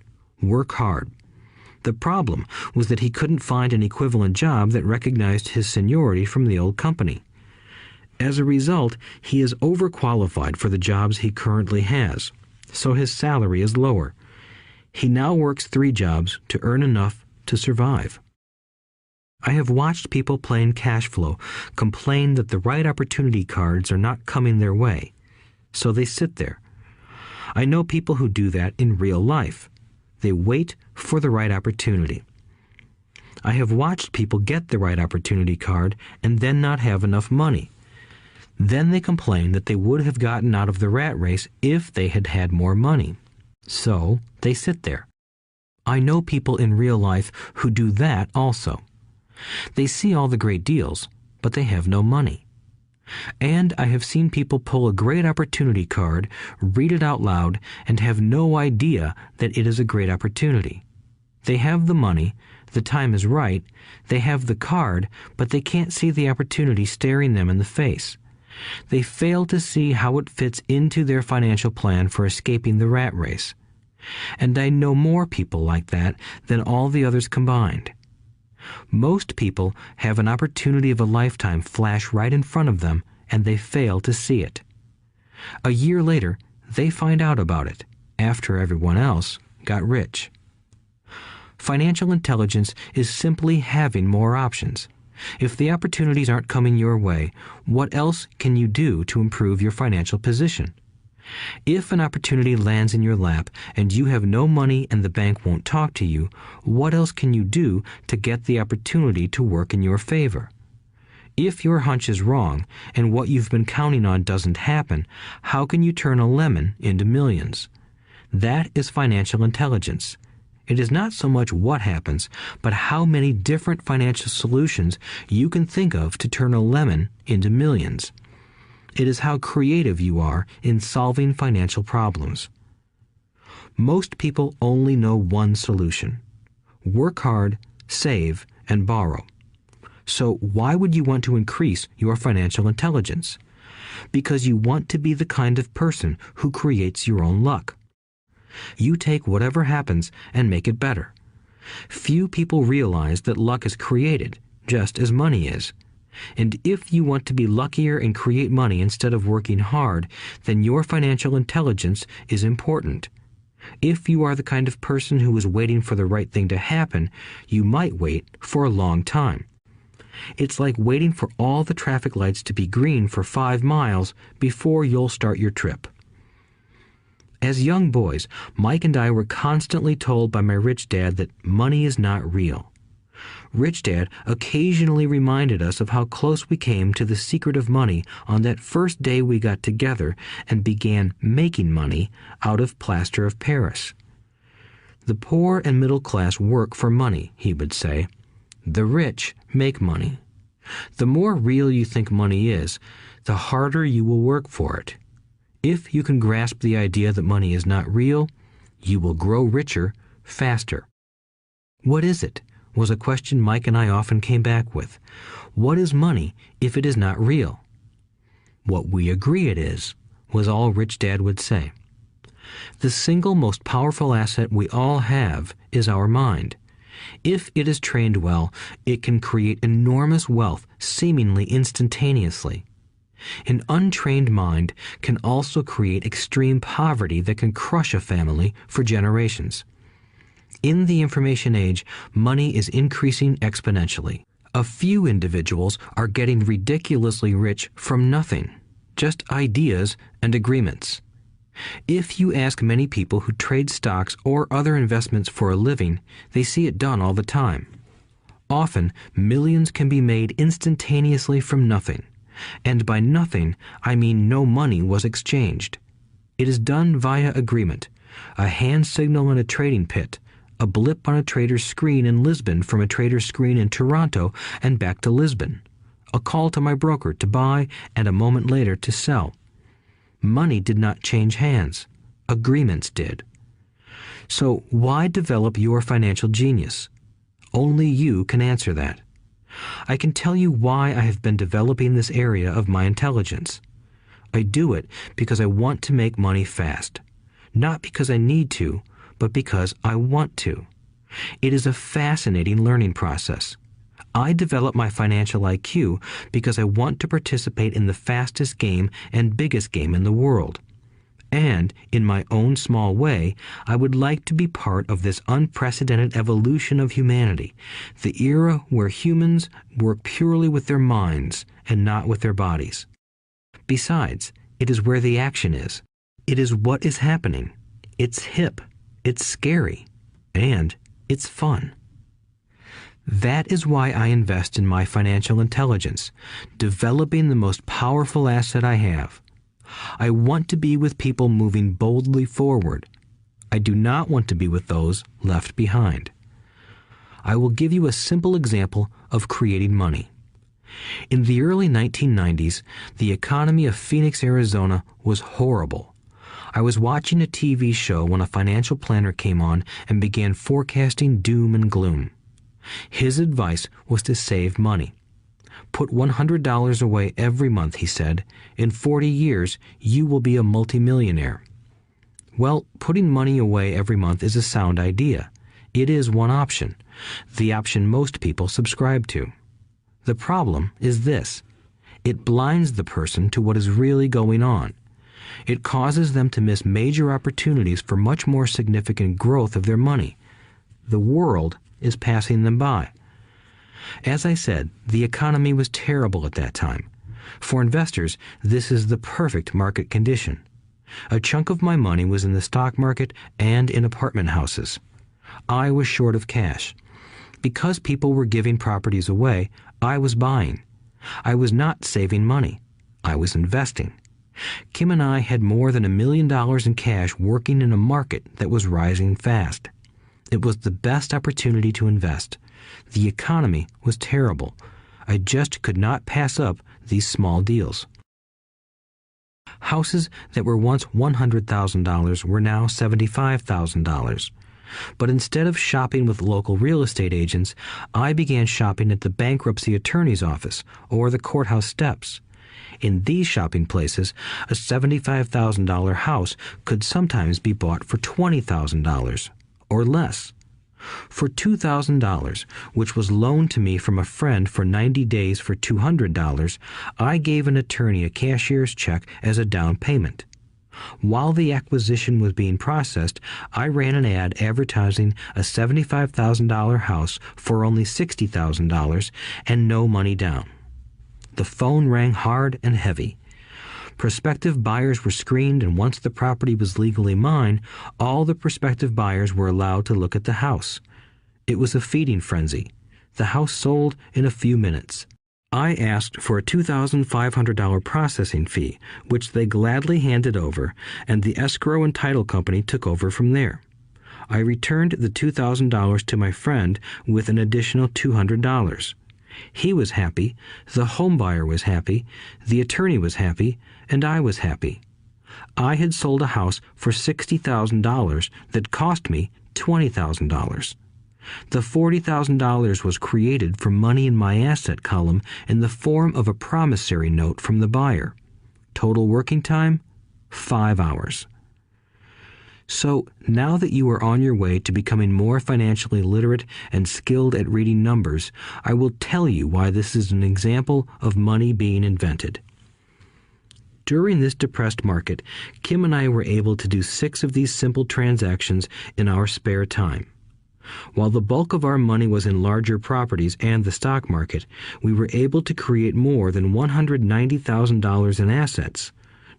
work hard. The problem was that he couldn't find an equivalent job that recognized his seniority from the old company. As a result, he is overqualified for the jobs he currently has. so his salary is lower. He now works 3 jobs to earn enough to survive. I have watched people playing cash flow complain that the right opportunity cards are not coming their way, so they sit there. I know people who do that in real life. They wait for the right opportunity. I have watched people get the right opportunity card and then not have enough money. Then they complain that they would have gotten out of the rat race if they had had more money. So they sit there. I know people in real life who do that also. They see all the great deals, but they have no money. And I have seen people pull a great opportunity card, read it out loud, and have no idea that it is a great opportunity. They have the money, the time is right, they have the card, but they can't see the opportunity staring them in the face. They fail to see how it fits into their financial plan for escaping the rat race. And I know more people like that than all the others combined. Most people have an opportunity of a lifetime flash right in front of them, and they fail to see it. A year later, they find out about it, after everyone else got rich. Financial intelligence is simply having more options. If the opportunities aren't coming your way, what else can you do to improve your financial position? If an opportunity lands in your lap and you have no money and the bank won't talk to you, what else can you do to get the opportunity to work in your favor? If your hunch is wrong and what you've been counting on doesn't happen, how can you turn a lemon into millions? That is financial intelligence. It is not so much what happens, but how many different financial solutions you can think of to turn a lemon into millions. It is how creative you are in solving financial problems. Most people only know one solution: work hard, save, and borrow. So why would you want to increase your financial intelligence? Because you want to be the kind of person who creates your own luck. You take whatever happens and make it better. Few people realize that luck is created, just as money is. And if you want to be luckier and create money instead of working hard, then your financial intelligence is important. If you are the kind of person who is waiting for the right thing to happen, you might wait for a long time. It's like waiting for all the traffic lights to be green for 5 miles before you'll start your trip. As young boys, Mike and I were constantly told by my rich dad that money is not real. Rich Dad occasionally reminded us of how close we came to the secret of money on that first day we got together and began making money out of plaster of Paris. The poor and middle class work for money, he would say. The rich make money. The more real you think money is, the harder you will work for it. If you can grasp the idea that money is not real, you will grow richer faster. What is it? Was a question Mike and I often came back with. What is money if it is not real? What we agree it is, was all Rich Dad would say. The single most powerful asset we all have is our mind. If it is trained well, it can create enormous wealth seemingly instantaneously. An untrained mind can also create extreme poverty that can crush a family for generations. In the information age, money is increasing exponentially. A few individuals are getting ridiculously rich from nothing, just ideas and agreements. If you ask many people who trade stocks or other investments for a living, they see it done all the time. Often, millions can be made instantaneously from nothing. And by nothing, I mean no money was exchanged. It is done via agreement, a hand signal in a trading pit, a blip on a trader's screen in Lisbon from a trader's screen in Toronto and back to Lisbon, a call to my broker to buy and a moment later to sell. Money did not change hands. Agreements did. So why develop your financial genius? Only you can answer that. I can tell you why I have been developing this area of my intelligence. I do it because I want to make money fast. Not because I need to, but because I want to. It is a fascinating learning process. I develop my financial IQ because I want to participate in the fastest game and biggest game in the world. And, in my own small way, I would like to be part of this unprecedented evolution of humanity, the era where humans work purely with their minds and not with their bodies. Besides, it is where the action is. It is what is happening. It's hip, it's scary, and it's fun. That is why I invest in my financial intelligence, developing the most powerful asset I have. I want to be with people moving boldly forward. I do not want to be with those left behind. I will give you a simple example of creating money. In the early 1990s, the economy of Phoenix, Arizona was horrible. I was watching a TV show when a financial planner came on and began forecasting doom and gloom. His advice was to save money. Put $100 away every month, he said. In 40 years, you will be a multimillionaire. Well, putting money away every month is a sound idea. It is one option, the option most people subscribe to. The problem is this. It blinds the person to what is really going on. It causes them to miss major opportunities for much more significant growth of their money. The world is passing them by. As I said, the economy was terrible at that time. For investors, this is the perfect market condition. A chunk of my money was in the stock market and in apartment houses. I was short of cash. Because people were giving properties away, I was buying. I was not saving money. I was investing. Kim and I had more than $1 million in cash working in a market that was rising fast. It was the best opportunity to invest. The economy was terrible. I just could not pass up these small deals. Houses that were once $100,000 were now $75,000. But instead of shopping with local real estate agents, I began shopping at the bankruptcy attorney's office or the courthouse steps. In these shopping places, a $75,000 house could sometimes be bought for $20,000 or less. For $2,000, which was loaned to me from a friend for 90 days for $200, I gave an attorney a cashier's check as a down payment. While the acquisition was being processed, I ran an ad advertising a $75,000 house for only $60,000 and no money down. The phone rang hard and heavy. Prospective buyers were screened, and once the property was legally mine, all the prospective buyers were allowed to look at the house. It was a feeding frenzy. The house sold in a few minutes. I asked for a $2,500 processing fee, which they gladly handed over, and the escrow and title company took over from there. I returned the $2,000 to my friend with an additional $200. He was happy, the home buyer was happy, the attorney was happy, and I was happy. I had sold a house for $60,000 that cost me $20,000. The $40,000 was created from money in my asset column in the form of a promissory note from the buyer. Total working time, 5 hours. So, now that you are on your way to becoming more financially literate and skilled at reading numbers, I will tell you why this is an example of money being invented. During this depressed market, Kim and I were able to do 6 of these simple transactions in our spare time. While the bulk of our money was in larger properties and the stock market, we were able to create more than $190,000 in assets,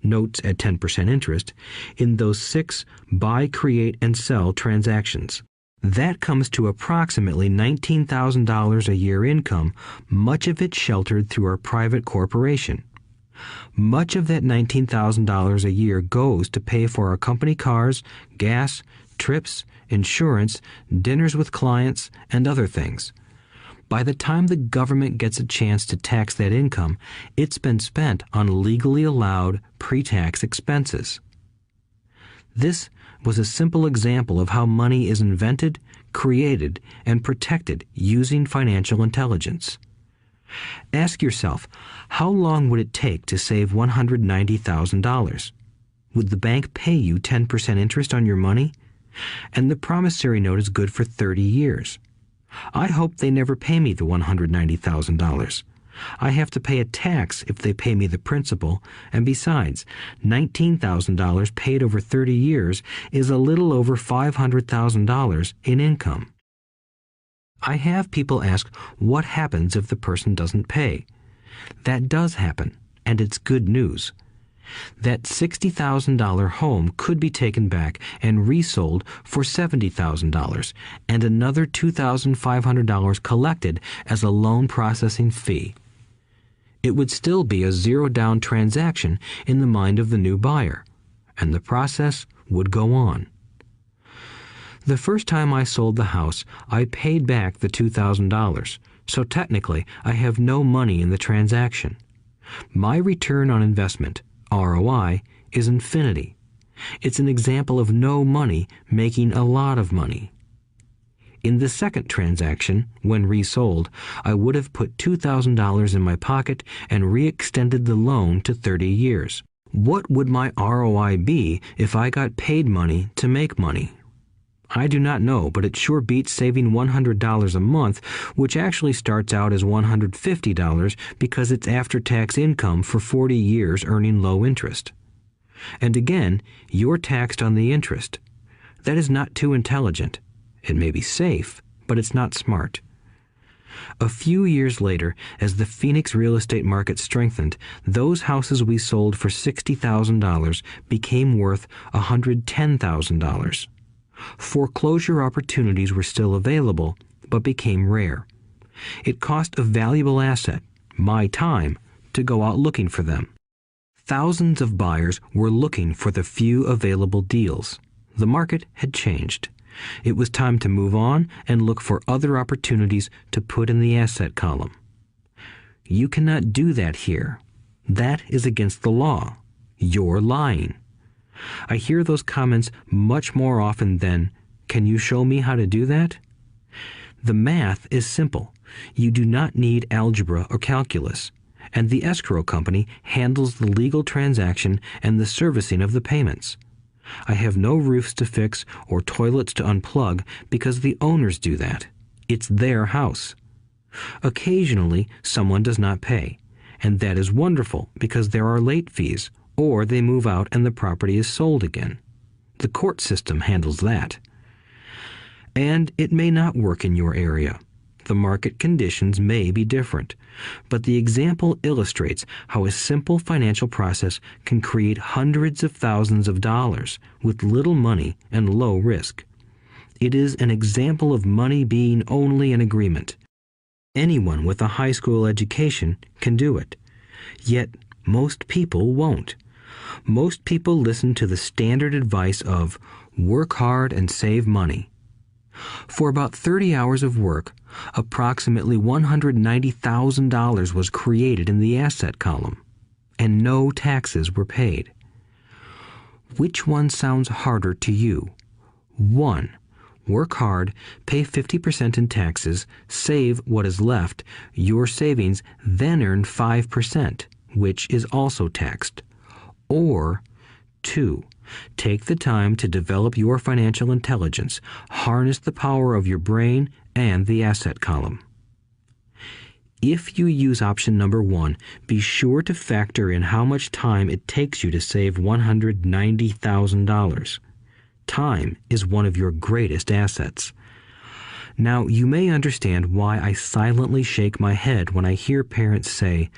notes at 10% interest, in those 6 buy, create, and sell transactions. That comes to approximately $19,000 a year income, much of it sheltered through our private corporation. Much of that $19,000 a year goes to pay for our company cars, gas, trips, insurance, dinners with clients, and other things. By the time the government gets a chance to tax that income, it's been spent on legally allowed pre-tax expenses. This was a simple example of how money is invented, created, and protected using financial intelligence. Ask yourself, how long would it take to save $190,000? Would the bank pay you 10% interest on your money? And the promissory note is good for 30 years. I hope they never pay me the $190,000. I have to pay a tax if they pay me the principal, and besides, $19,000 paid over 30 years is a little over $500,000 in income. I have people ask what happens if the person doesn't pay. That does happen, and it's good news. That $60,000 home could be taken back and resold for $70,000 and another $2,500 collected as a loan processing fee. It would still be a zero-down transaction in the mind of the new buyer, and the process would go on. The first time I sold the house, I paid back the $2,000, so technically I have no money in the transaction. My return on investment, ROI, is infinity. It's an example of no money making a lot of money. In the second transaction, when resold, I would have put $2,000 in my pocket and re-extended the loan to 30 years. What would my ROI be if I got paid money to make money? I do not know, but it sure beats saving $100 a month, which actually starts out as $150 because it's after-tax income for 40 years earning low interest. And again, you're taxed on the interest. That is not too intelligent. It may be safe, but it's not smart. A few years later, as the Phoenix real estate market strengthened, those houses we sold for $60,000 became worth $110,000. Foreclosure opportunities were still available, but became rare. It cost a valuable asset, my time, to go out looking for them. Thousands of buyers were looking for the few available deals. The market had changed. It was time to move on and look for other opportunities to put in the asset column. You cannot do that here. That is against the law. You're lying. I hear those comments much more often than, "Can you show me how to do that?" The math is simple. You do not need algebra or calculus, and the escrow company handles the legal transaction and the servicing of the payments. I have no roofs to fix or toilets to unplug because the owners do that. It's their house. Occasionally, someone does not pay, and that is wonderful because there are late fees, or they move out and the property is sold again. The court system handles that. And it may not work in your area. The market conditions may be different, but the example illustrates how a simple financial process can create hundreds of thousands of dollars with little money and low risk. It is an example of money being only an agreement. Anyone with a high school education can do it. Yet most people won't. Most people listen to the standard advice of work hard and save money. For about 30 hours of work, approximately $190,000 was created in the asset column, and no taxes were paid. Which one sounds harder to you? 1. Work hard, pay 50% in taxes, save what is left, your savings, then earn 5%, which is also taxed. Or 2. Take the time to develop your financial intelligence, harness the power of your brain and the asset column. If you use option number 1, be sure to factor in how much time it takes you to save $190,000. Time is one of your greatest assets. Now, you may understand why I silently shake my head when I hear parents say,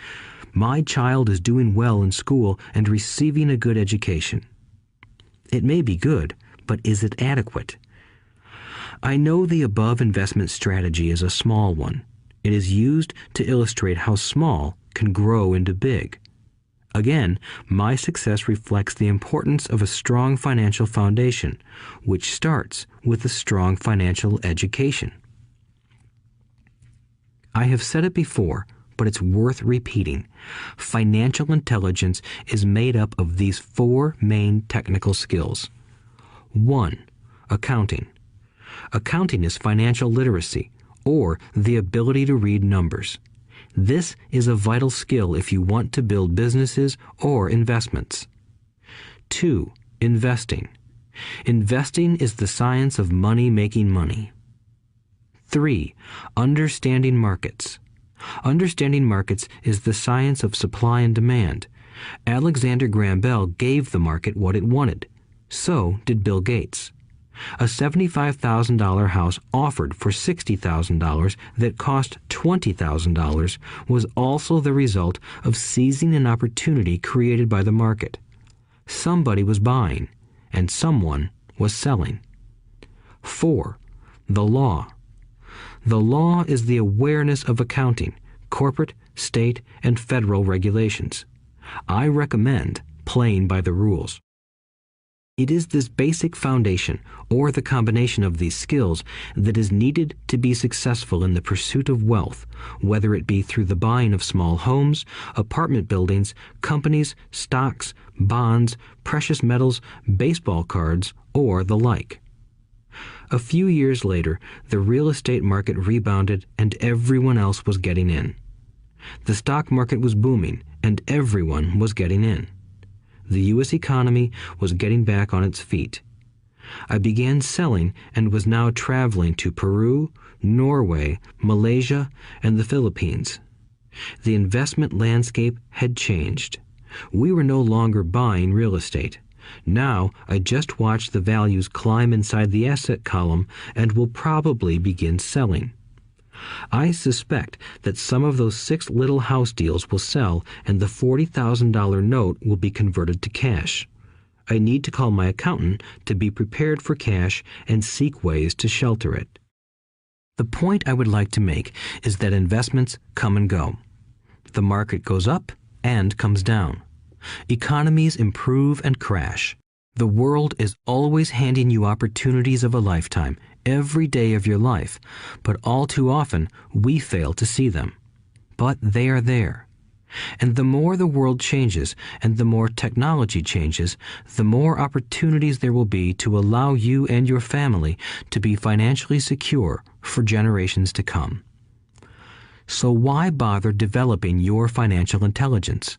"My child is doing well in school and receiving a good education." It may be good, but is it adequate? I know the above investment strategy is a small one. It is used to illustrate how small can grow into big. Again, my success reflects the importance of a strong financial foundation, which starts with a strong financial education. I have said it before, but it's worth repeating. Financial intelligence is made up of these 4 main technical skills. 1. Accounting. Accounting is financial literacy, or the ability to read numbers. This is a vital skill if you want to build businesses or investments. 2. Investing. Investing is the science of money making money. 3. Understanding markets. Understanding markets is the science of supply and demand. Alexander Graham Bell gave the market what it wanted. So did Bill Gates. A $75,000 house offered for $60,000 that cost $20,000 was also the result of seizing an opportunity created by the market. Somebody was buying, and someone was selling. 4. The law. The law is the awareness of accounting, corporate, state, and federal regulations. I recommend playing by the rules. It is this basic foundation, or the combination of these skills, that is needed to be successful in the pursuit of wealth, whether it be through the buying of small homes, apartment buildings, companies, stocks, bonds, precious metals, baseball cards, or the like. A few years later, the real estate market rebounded and everyone else was getting in. The stock market was booming and everyone was getting in. The U.S. economy was getting back on its feet. I began selling and was now traveling to Peru, Norway, Malaysia, and the Philippines. The investment landscape had changed. We were no longer buying real estate. Now I just watch the values climb inside the asset column and will probably begin selling. I suspect that some of those 6 little house deals will sell and the $40,000 note will be converted to cash. I need to call my accountant to be prepared for cash and seek ways to shelter it. The point I would like to make is that investments come and go. The market goes up and comes down. Economies improve and crash. The world is always handing you opportunities of a lifetime, every day of your life, but all too often we fail to see them. But they are there. And the more the world changes and the more technology changes, the more opportunities there will be to allow you and your family to be financially secure for generations to come. So why bother developing your financial intelligence?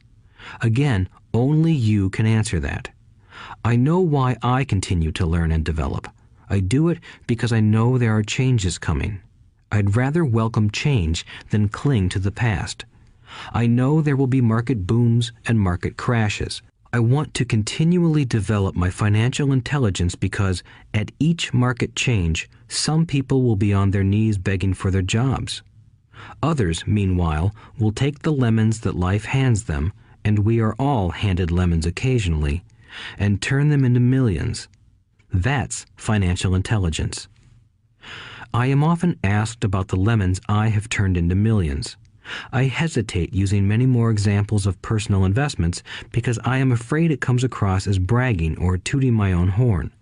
Again, only you can answer that. I know why I continue to learn and develop. I do it because I know there are changes coming. I'd rather welcome change than cling to the past. I know there will be market booms and market crashes. I want to continually develop my financial intelligence because at each market change, some people will be on their knees begging for their jobs. Others, meanwhile, will take the lemons that life hands them, and we are all handed lemons occasionally, and turn them into millions. That's financial intelligence. I am often asked about the lemons I have turned into millions. I hesitate using many more examples of personal investments because I am afraid it comes across as bragging or tooting my own horn.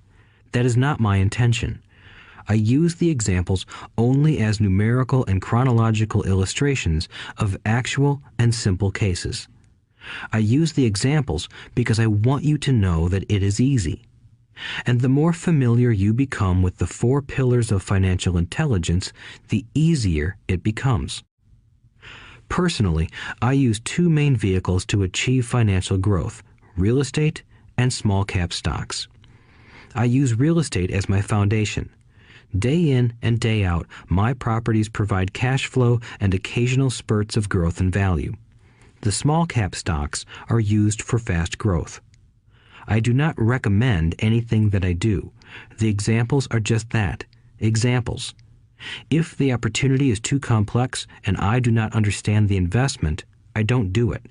That is not my intention. I use the examples only as numerical and chronological illustrations of actual and simple cases. I use the examples because I want you to know that it is easy. And the more familiar you become with the 4 pillars of financial intelligence, the easier it becomes. Personally, I use 2 main vehicles to achieve financial growth: real estate and small cap stocks. I use real estate as my foundation. Day in and day out, my properties provide cash flow and occasional spurts of growth and value. The small cap stocks are used for fast growth. I do not recommend anything that I do. The examples are just that, examples. If the opportunity is too complex and I do not understand the investment, I don't do it.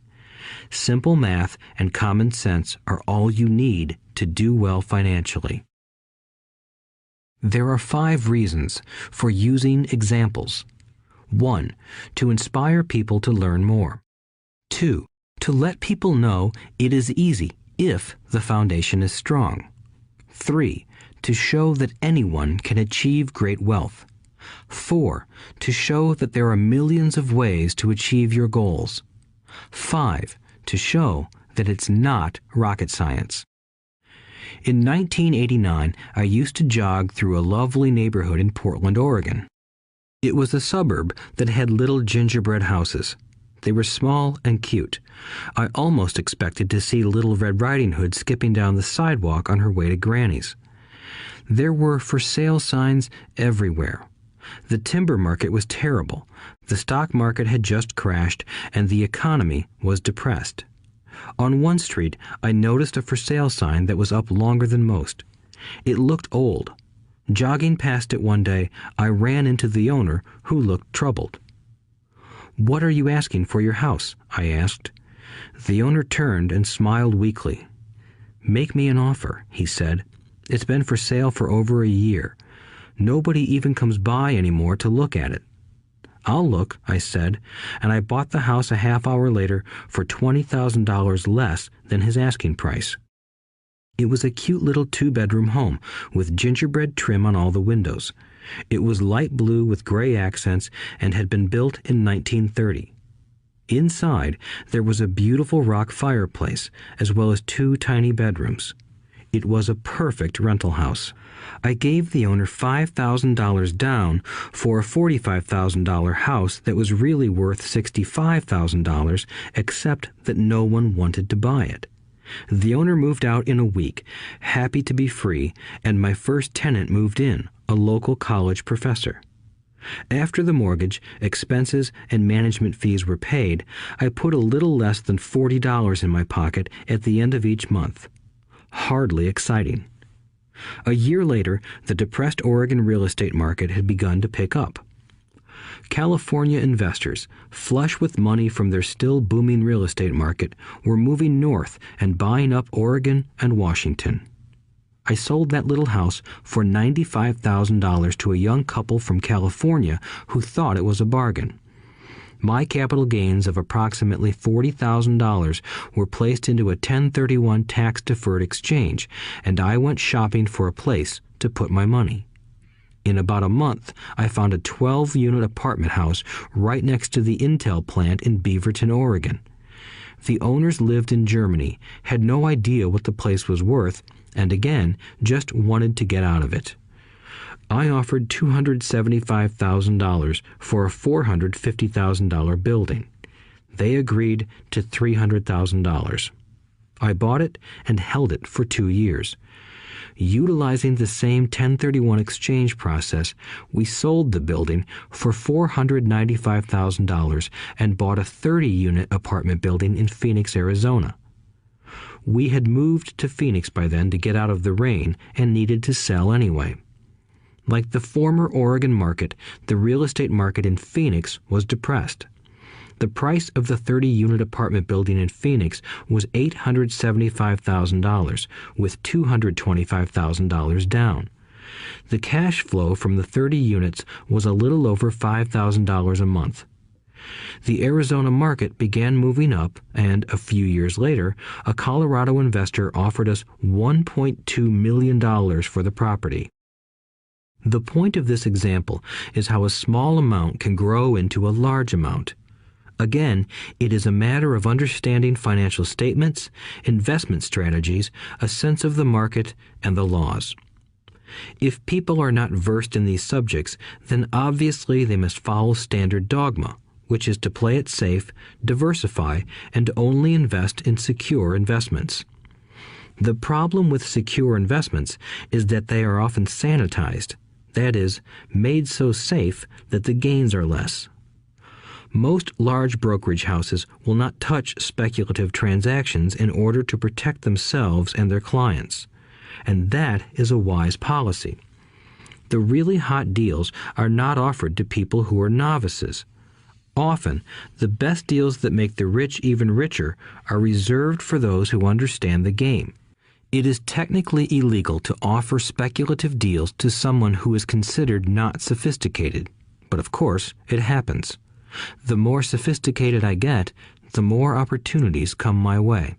Simple math and common sense are all you need to do well financially. There are 5 reasons for using examples. 1. To inspire people to learn more. 2. To let people know it is easy if the foundation is strong. 3. To show that anyone can achieve great wealth. 4. To show that there are millions of ways to achieve your goals. 5. To show that it's not rocket science. In 1989, I used to jog through a lovely neighborhood in Portland, Oregon. It was a suburb that had little gingerbread houses. They were small and cute. I almost expected to see Little Red Riding Hood skipping down the sidewalk on her way to Granny's. There were for sale signs everywhere. The timber market was terrible. The stock market had just crashed, and the economy was depressed. On one street, I noticed a for sale sign that was up longer than most. It looked old. Jogging past it one day, I ran into the owner, who looked troubled. "What are you asking for your house?" I asked. The owner turned and smiled weakly. "Make me an offer," he said. "It's been for sale for over a year. Nobody even comes by anymore to look at it." "I'll look," I said, and I bought the house a half hour later for $20,000 less than his asking price. It was a cute little 2-bedroom home with gingerbread trim on all the windows. It was light blue with gray accents and had been built in 1930. Inside, there was a beautiful rock fireplace, as well as 2 tiny bedrooms. It was a perfect rental house. I gave the owner $5,000 down for a $45,000 house that was really worth $65,000, except that no one wanted to buy it. The owner moved out in a week, happy to be free, and my first tenant moved in, a local college professor. After the mortgage, expenses, and management fees were paid, I put a little less than $40 in my pocket at the end of each month. Hardly exciting. A year later, the depressed Oregon real estate market had begun to pick up. California investors, flush with money from their still booming real estate market, were moving north and buying up Oregon and Washington. I sold that little house for $95,000 to a young couple from California who thought it was a bargain. My capital gains of approximately $40,000 were placed into a 1031 tax-deferred exchange, and I went shopping for a place to put my money. In about a month, I found a 12-unit apartment house right next to the Intel plant in Beaverton, Oregon. The owners lived in Germany, had no idea what the place was worth, and again, just wanted to get out of it. I offered $275,000 for a $450,000 building. They agreed to $300,000. I bought it and held it for 2 years. Utilizing the same 1031 exchange process, we sold the building for $495,000 and bought a 30-unit apartment building in Phoenix, Arizona. We had moved to Phoenix by then to get out of the rain and needed to sell anyway. Like the former Oregon market, the real estate market in Phoenix was depressed. The price of the 30-unit apartment building in Phoenix was $875,000, with $225,000 down. The cash flow from the 30 units was a little over $5,000 a month. The Arizona market began moving up, and a few years later, a Colorado investor offered us $1.2 million for the property. The point of this example is how a small amount can grow into a large amount. Again, it is a matter of understanding financial statements, investment strategies, a sense of the market, and the laws. If people are not versed in these subjects, then obviously they must follow standard dogma, which is to play it safe, diversify, and only invest in secure investments. The problem with secure investments is that they are often sanitized, that is, made so safe that the gains are less. Most large brokerage houses will not touch speculative transactions in order to protect themselves and their clients, and that is a wise policy. The really hot deals are not offered to people who are novices. Often, the best deals that make the rich even richer are reserved for those who understand the game. It is technically illegal to offer speculative deals to someone who is considered not sophisticated, but of course, it happens. The more sophisticated I get, the more opportunities come my way.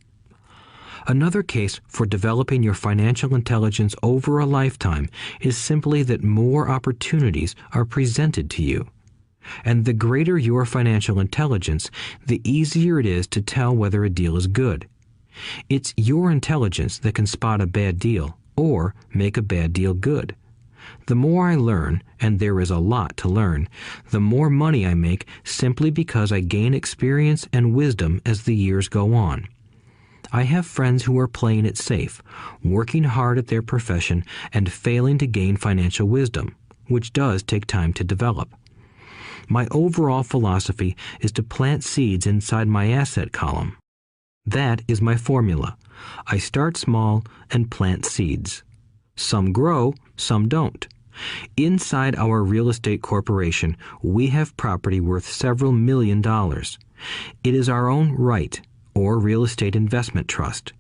Another case for developing your financial intelligence over a lifetime is simply that more opportunities are presented to you. And the greater your financial intelligence, the easier it is to tell whether a deal is good. It's your intelligence that can spot a bad deal or make a bad deal good. The more I learn, and there is a lot to learn, the more money I make simply because I gain experience and wisdom as the years go on. I have friends who are playing it safe, working hard at their profession and failing to gain financial wisdom, which does take time to develop. My overall philosophy is to plant seeds inside my asset column. That is my formula. I start small and plant seeds. Some grow, some don't. Inside our real estate corporation, we have property worth several $1 million. It is our own right, or real estate investment trust.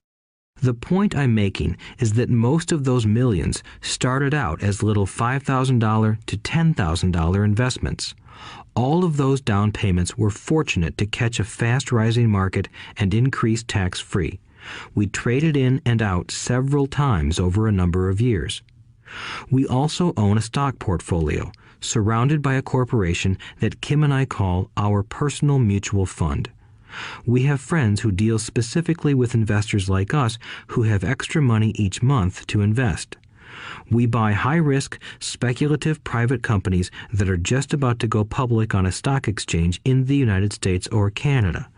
The point I'm making is that most of those millions started out as little $5,000 to $10,000 investments. All of those down payments were fortunate to catch a fast-rising market and increase tax-free. We traded in and out several times over a number of years. We also own a stock portfolio, surrounded by a corporation that Kim and I call our personal mutual fund. We have friends who deal specifically with investors like us who have extra money each month to invest. We buy high-risk, speculative private companies that are just about to go public on a stock exchange in the United States or Canada.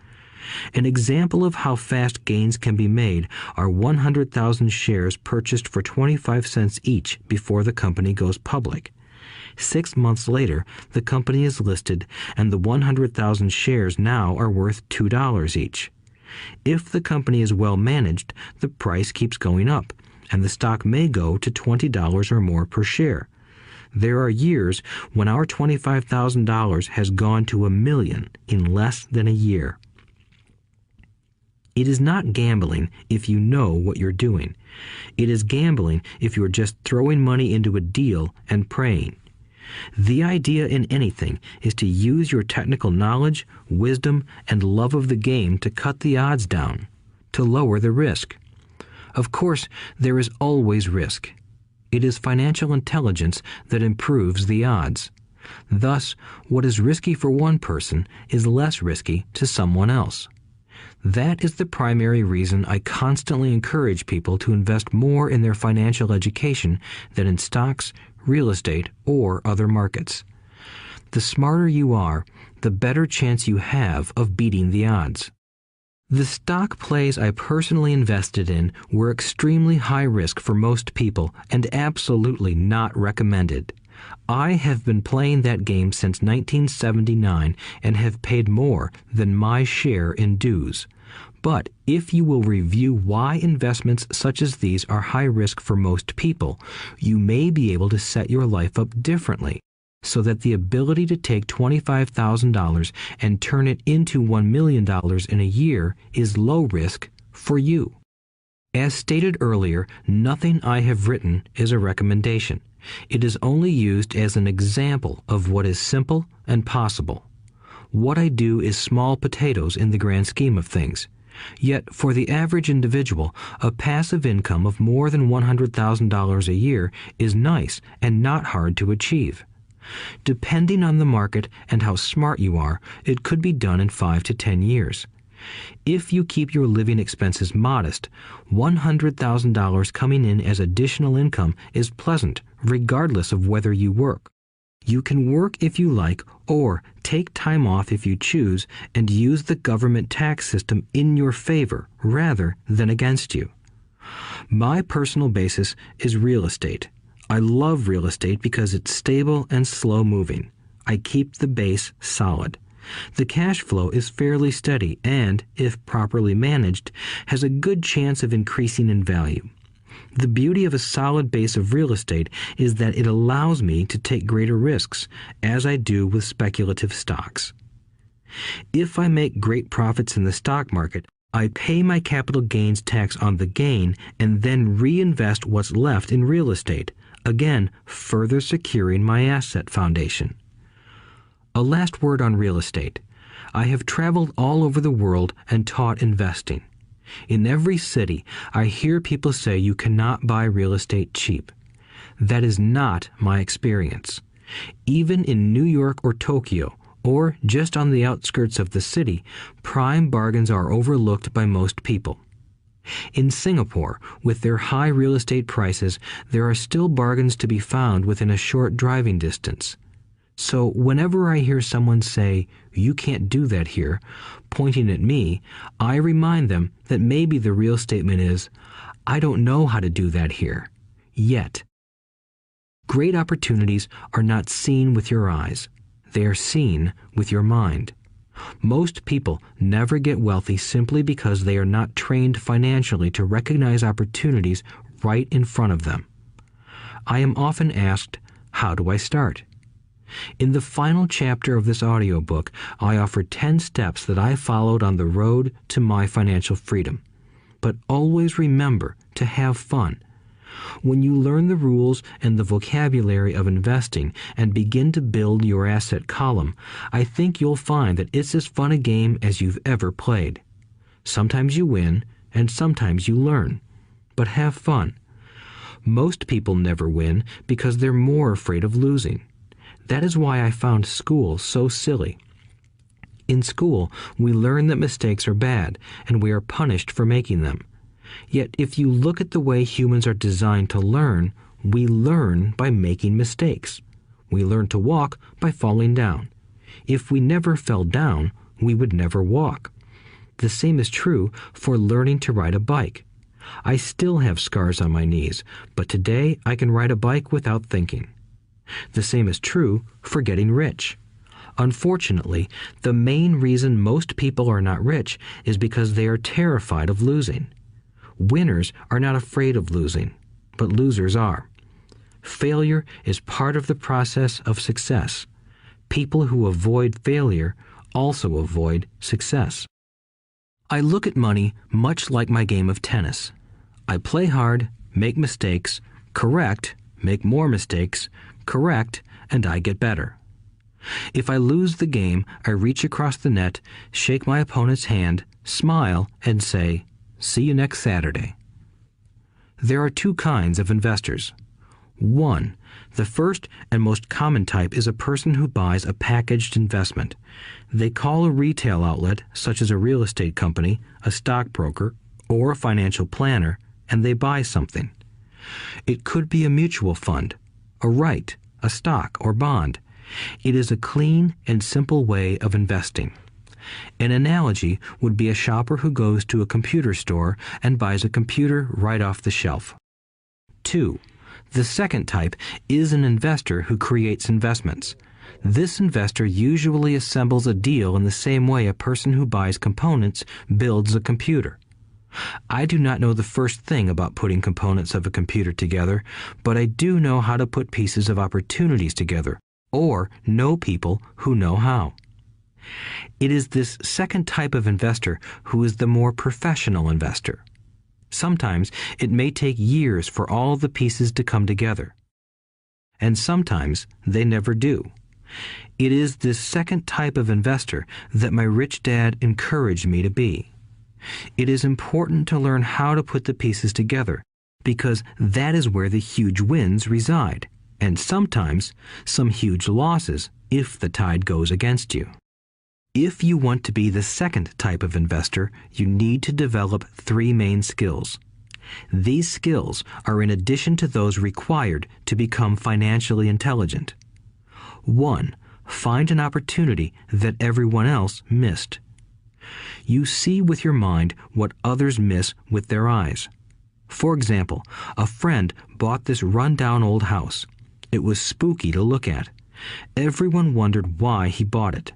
An example of how fast gains can be made are 100,000 shares purchased for 25 cents each before the company goes public. 6 months later, the company is listed, and the 100,000 shares now are worth $2 each. If the company is well managed, the price keeps going up, and the stock may go to $20 or more per share. There are years when our $25,000 has gone to $1 million in less than a year. It is not gambling if you know what you're doing. It is gambling if you're just throwing money into a deal and praying. The idea in anything is to use your technical knowledge, wisdom, and love of the game to cut the odds down, to lower the risk. Of course, there is always risk. It is financial intelligence that improves the odds. Thus, what is risky for one person is less risky to someone else. That is the primary reason I constantly encourage people to invest more in their financial education than in stocks, real estate, or other markets. The smarter you are, the better chance you have of beating the odds. The stock plays I personally invested in were extremely high risk for most people and absolutely not recommended. I have been playing that game since 1979 and have paid more than my share in dues. But if you will review why investments such as these are high risk for most people, you may be able to set your life up differently, so that the ability to take $25,000 and turn it into $1 million in a year is low risk for you. As stated earlier, nothing I have written is a recommendation. It is only used as an example of what is simple and possible. What I do is small potatoes in the grand scheme of things. Yet, for the average individual, a passive income of more than $100,000 a year is nice and not hard to achieve. Depending on the market and how smart you are, it could be done in 5 to 10 years. If you keep your living expenses modest, $100,000 coming in as additional income is pleasant, regardless of whether you work. You can work if you like, or take time off if you choose, and use the government tax system in your favor rather than against you. My personal basis is real estate. I love real estate because it's stable and slow-moving. I keep the base solid. The cash flow is fairly steady and, if properly managed, has a good chance of increasing in value. The beauty of a solid base of real estate is that it allows me to take greater risks, as I do with speculative stocks. If I make great profits in the stock market, I pay my capital gains tax on the gain and then reinvest what's left in real estate, again further securing my asset foundation. A last word on real estate. I have traveled all over the world and taught investing. In every city, I hear people say you cannot buy real estate cheap. That is not my experience. Even in New York or Tokyo, or just on the outskirts of the city, prime bargains are overlooked by most people. In Singapore, with their high real estate prices, there are still bargains to be found within a short driving distance. So whenever I hear someone say, "You can't do that here," pointing at me, I remind them that maybe the real statement is, "I don't know how to do that here. Yet." Great opportunities are not seen with your eyes. They are seen with your mind. Most people never get wealthy simply because they are not trained financially to recognize opportunities right in front of them. I am often asked, how do I start? In the final chapter of this audiobook, I offer 10 steps that I followed on the road to my financial freedom. But always remember to have fun. When you learn the rules and the vocabulary of investing and begin to build your asset column, I think you'll find that it's as fun a game as you've ever played. Sometimes you win, and sometimes you learn. But have fun. Most people never win because they're more afraid of losing. That is why I found school so silly. In school, we learn that mistakes are bad, and we are punished for making them. Yet if you look at the way humans are designed to learn, we learn by making mistakes. We learn to walk by falling down. If we never fell down, we would never walk. The same is true for learning to ride a bike. I still have scars on my knees, but today I can ride a bike without thinking. The same is true for getting rich. Unfortunately, the main reason most people are not rich is because they are terrified of losing. Winners are not afraid of losing, but losers are. Failure is part of the process of success. People who avoid failure also avoid success. I look at money much like my game of tennis. I play hard, make mistakes, correct, make more mistakes, correct, and I get better. If I lose the game, I reach across the net, shake my opponent's hand, smile, and say, "See you next Saturday." There are two kinds of investors. One, the first and most common type is a person who buys a packaged investment. They call a retail outlet, such as a real estate company, a stockbroker, or a financial planner, and they buy something. It could be a mutual fund, a right, a stock, or bond. It is a clean and simple way of investing. An analogy would be a shopper who goes to a computer store and buys a computer right off the shelf. 2. The second type is an investor who creates investments. This investor usually assembles a deal in the same way a person who buys components builds a computer. I do not know the first thing about putting components of a computer together, but I do know how to put pieces of opportunities together, or know people who know how. It is this second type of investor who is the more professional investor. Sometimes it may take years for all the pieces to come together. And sometimes they never do. It is this second type of investor that my rich dad encouraged me to be. It is important to learn how to put the pieces together, because that is where the huge wins reside, and sometimes some huge losses if the tide goes against you. If you want to be the second type of investor, you need to develop 3 main skills. These skills are in addition to those required to become financially intelligent. 1. Find an opportunity that everyone else missed. You see with your mind what others miss with their eyes. For example, a friend bought this run-down old house. It was spooky to look at. Everyone wondered why he bought it.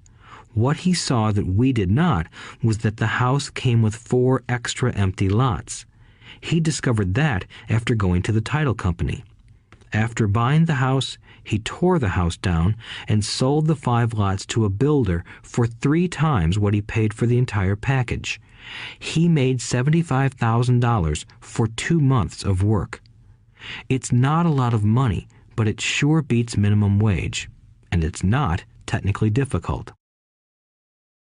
What he saw that we did not was that the house came with 4 extra empty lots. He discovered that after going to the title company. After buying the house, he tore the house down and sold the 5 lots to a builder for 3 times what he paid for the entire package. He made $75,000 for 2 months of work. It's not a lot of money, but it sure beats minimum wage, and it's not technically difficult.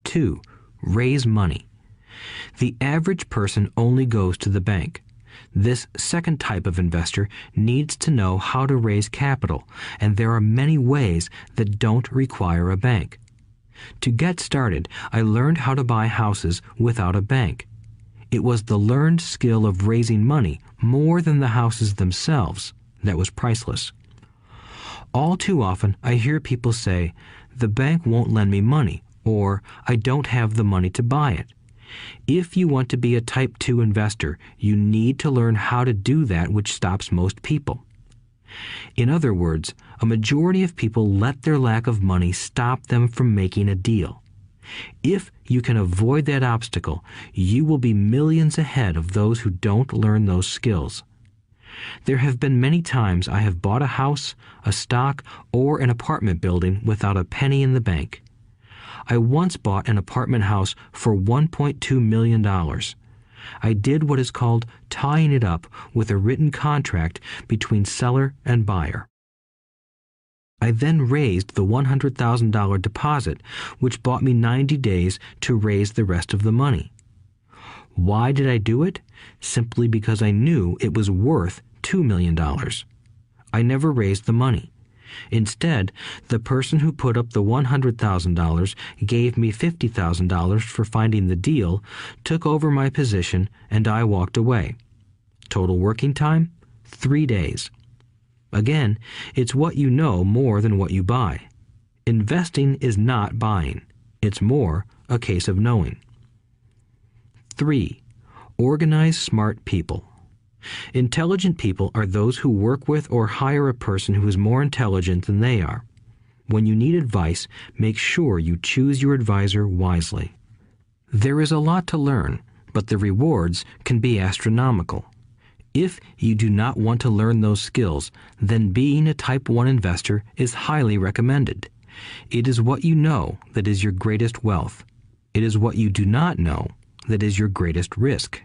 2. Raise money. The average person only goes to the bank. This second type of investor needs to know how to raise capital, and there are many ways that don't require a bank. To get started, I learned how to buy houses without a bank. It was the learned skill of raising money more than the houses themselves that was priceless. All too often, I hear people say, "The bank won't lend me money," or "I don't have the money to buy it." If you want to be a Type 2 investor, you need to learn how to do that which stops most people. In other words, a majority of people let their lack of money stop them from making a deal. If you can avoid that obstacle, you will be millions ahead of those who don't learn those skills. There have been many times I have bought a house, a stock, or an apartment building without a penny in the bank. I once bought an apartment house for $1.2 million. I did what is called tying it up with a written contract between seller and buyer. I then raised the $100,000 deposit, which bought me 90 days to raise the rest of the money. Why did I do it? Simply because I knew it was worth $2 million. I never raised the money. Instead, the person who put up the $100,000 gave me $50,000 for finding the deal, took over my position, and I walked away. Total working time? 3 days. Again, it's what you know more than what you buy. Investing is not buying. It's more a case of knowing. 3. Organize smart people. Intelligent people are those who work with or hire a person who is more intelligent than they are. When you need advice, make sure you choose your advisor wisely. There is a lot to learn, but the rewards can be astronomical. If you do not want to learn those skills, then being a Type 1 investor is highly recommended. It is what you know that is your greatest wealth. It is what you do not know that is your greatest risk.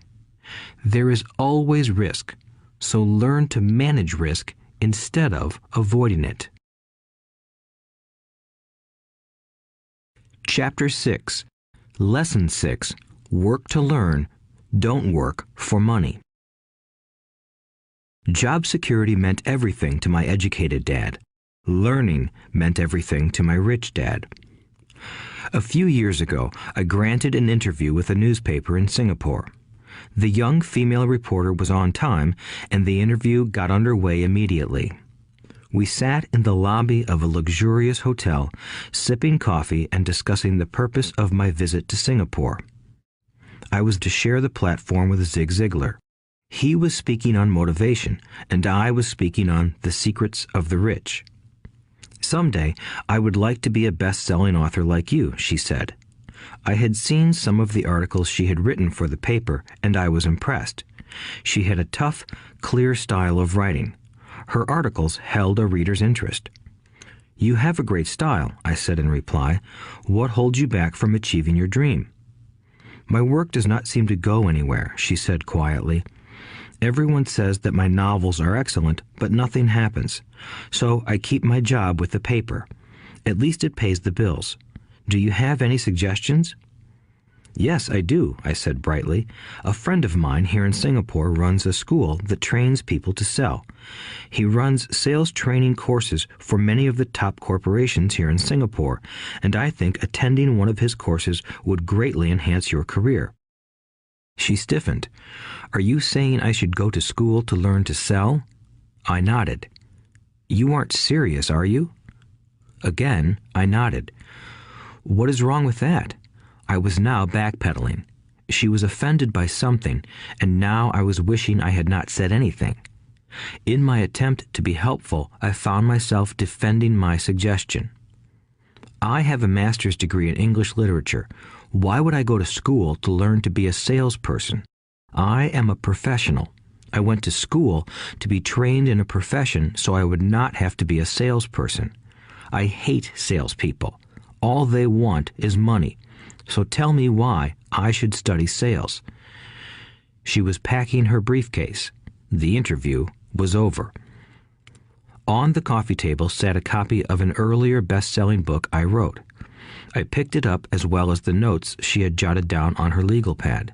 There is always risk, so learn to manage risk instead of avoiding it. Chapter 6. Lesson 6. Work to learn, don't work for money. Job security meant everything to my educated dad. Learning meant everything to my rich dad. A few years ago, I granted an interview with a newspaper in Singapore. The young female reporter was on time, and the interview got underway immediately. We sat in the lobby of a luxurious hotel, sipping coffee and discussing the purpose of my visit to Singapore. I was to share the platform with Zig Ziglar. He was speaking on motivation, and I was speaking on the secrets of the rich. Someday, I would like to be a best-selling author like you, she said. I had seen some of the articles she had written for the paper, and I was impressed. She had a tough, clear style of writing. Her articles held a reader's interest. You have a great style, I said in reply. What holds you back from achieving your dream? My work does not seem to go anywhere, she said quietly. Everyone says that my novels are excellent, but nothing happens. So I keep my job with the paper. At least it pays the bills. Do you have any suggestions? Yes, I do, I said brightly. A friend of mine here in Singapore runs a school that trains people to sell. He runs sales training courses for many of the top corporations here in Singapore, and I think attending one of his courses would greatly enhance your career. She stiffened. Are you saying I should go to school to learn to sell? I nodded. You aren't serious, are you? Again, I nodded. What is wrong with that? I was now backpedaling. She was offended by something, and now I was wishing I had not said anything. In my attempt to be helpful, I found myself defending my suggestion. I have a master's degree in English literature. Why would I go to school to learn to be a salesperson? I am a professional. I went to school to be trained in a profession so I would not have to be a salesperson. I hate salespeople. All they want is money. So tell me why I should study sales. She was packing her briefcase. The interview was over. On the coffee table sat a copy of an earlier best-selling book I wrote. I picked it up as well as the notes she had jotted down on her legal pad.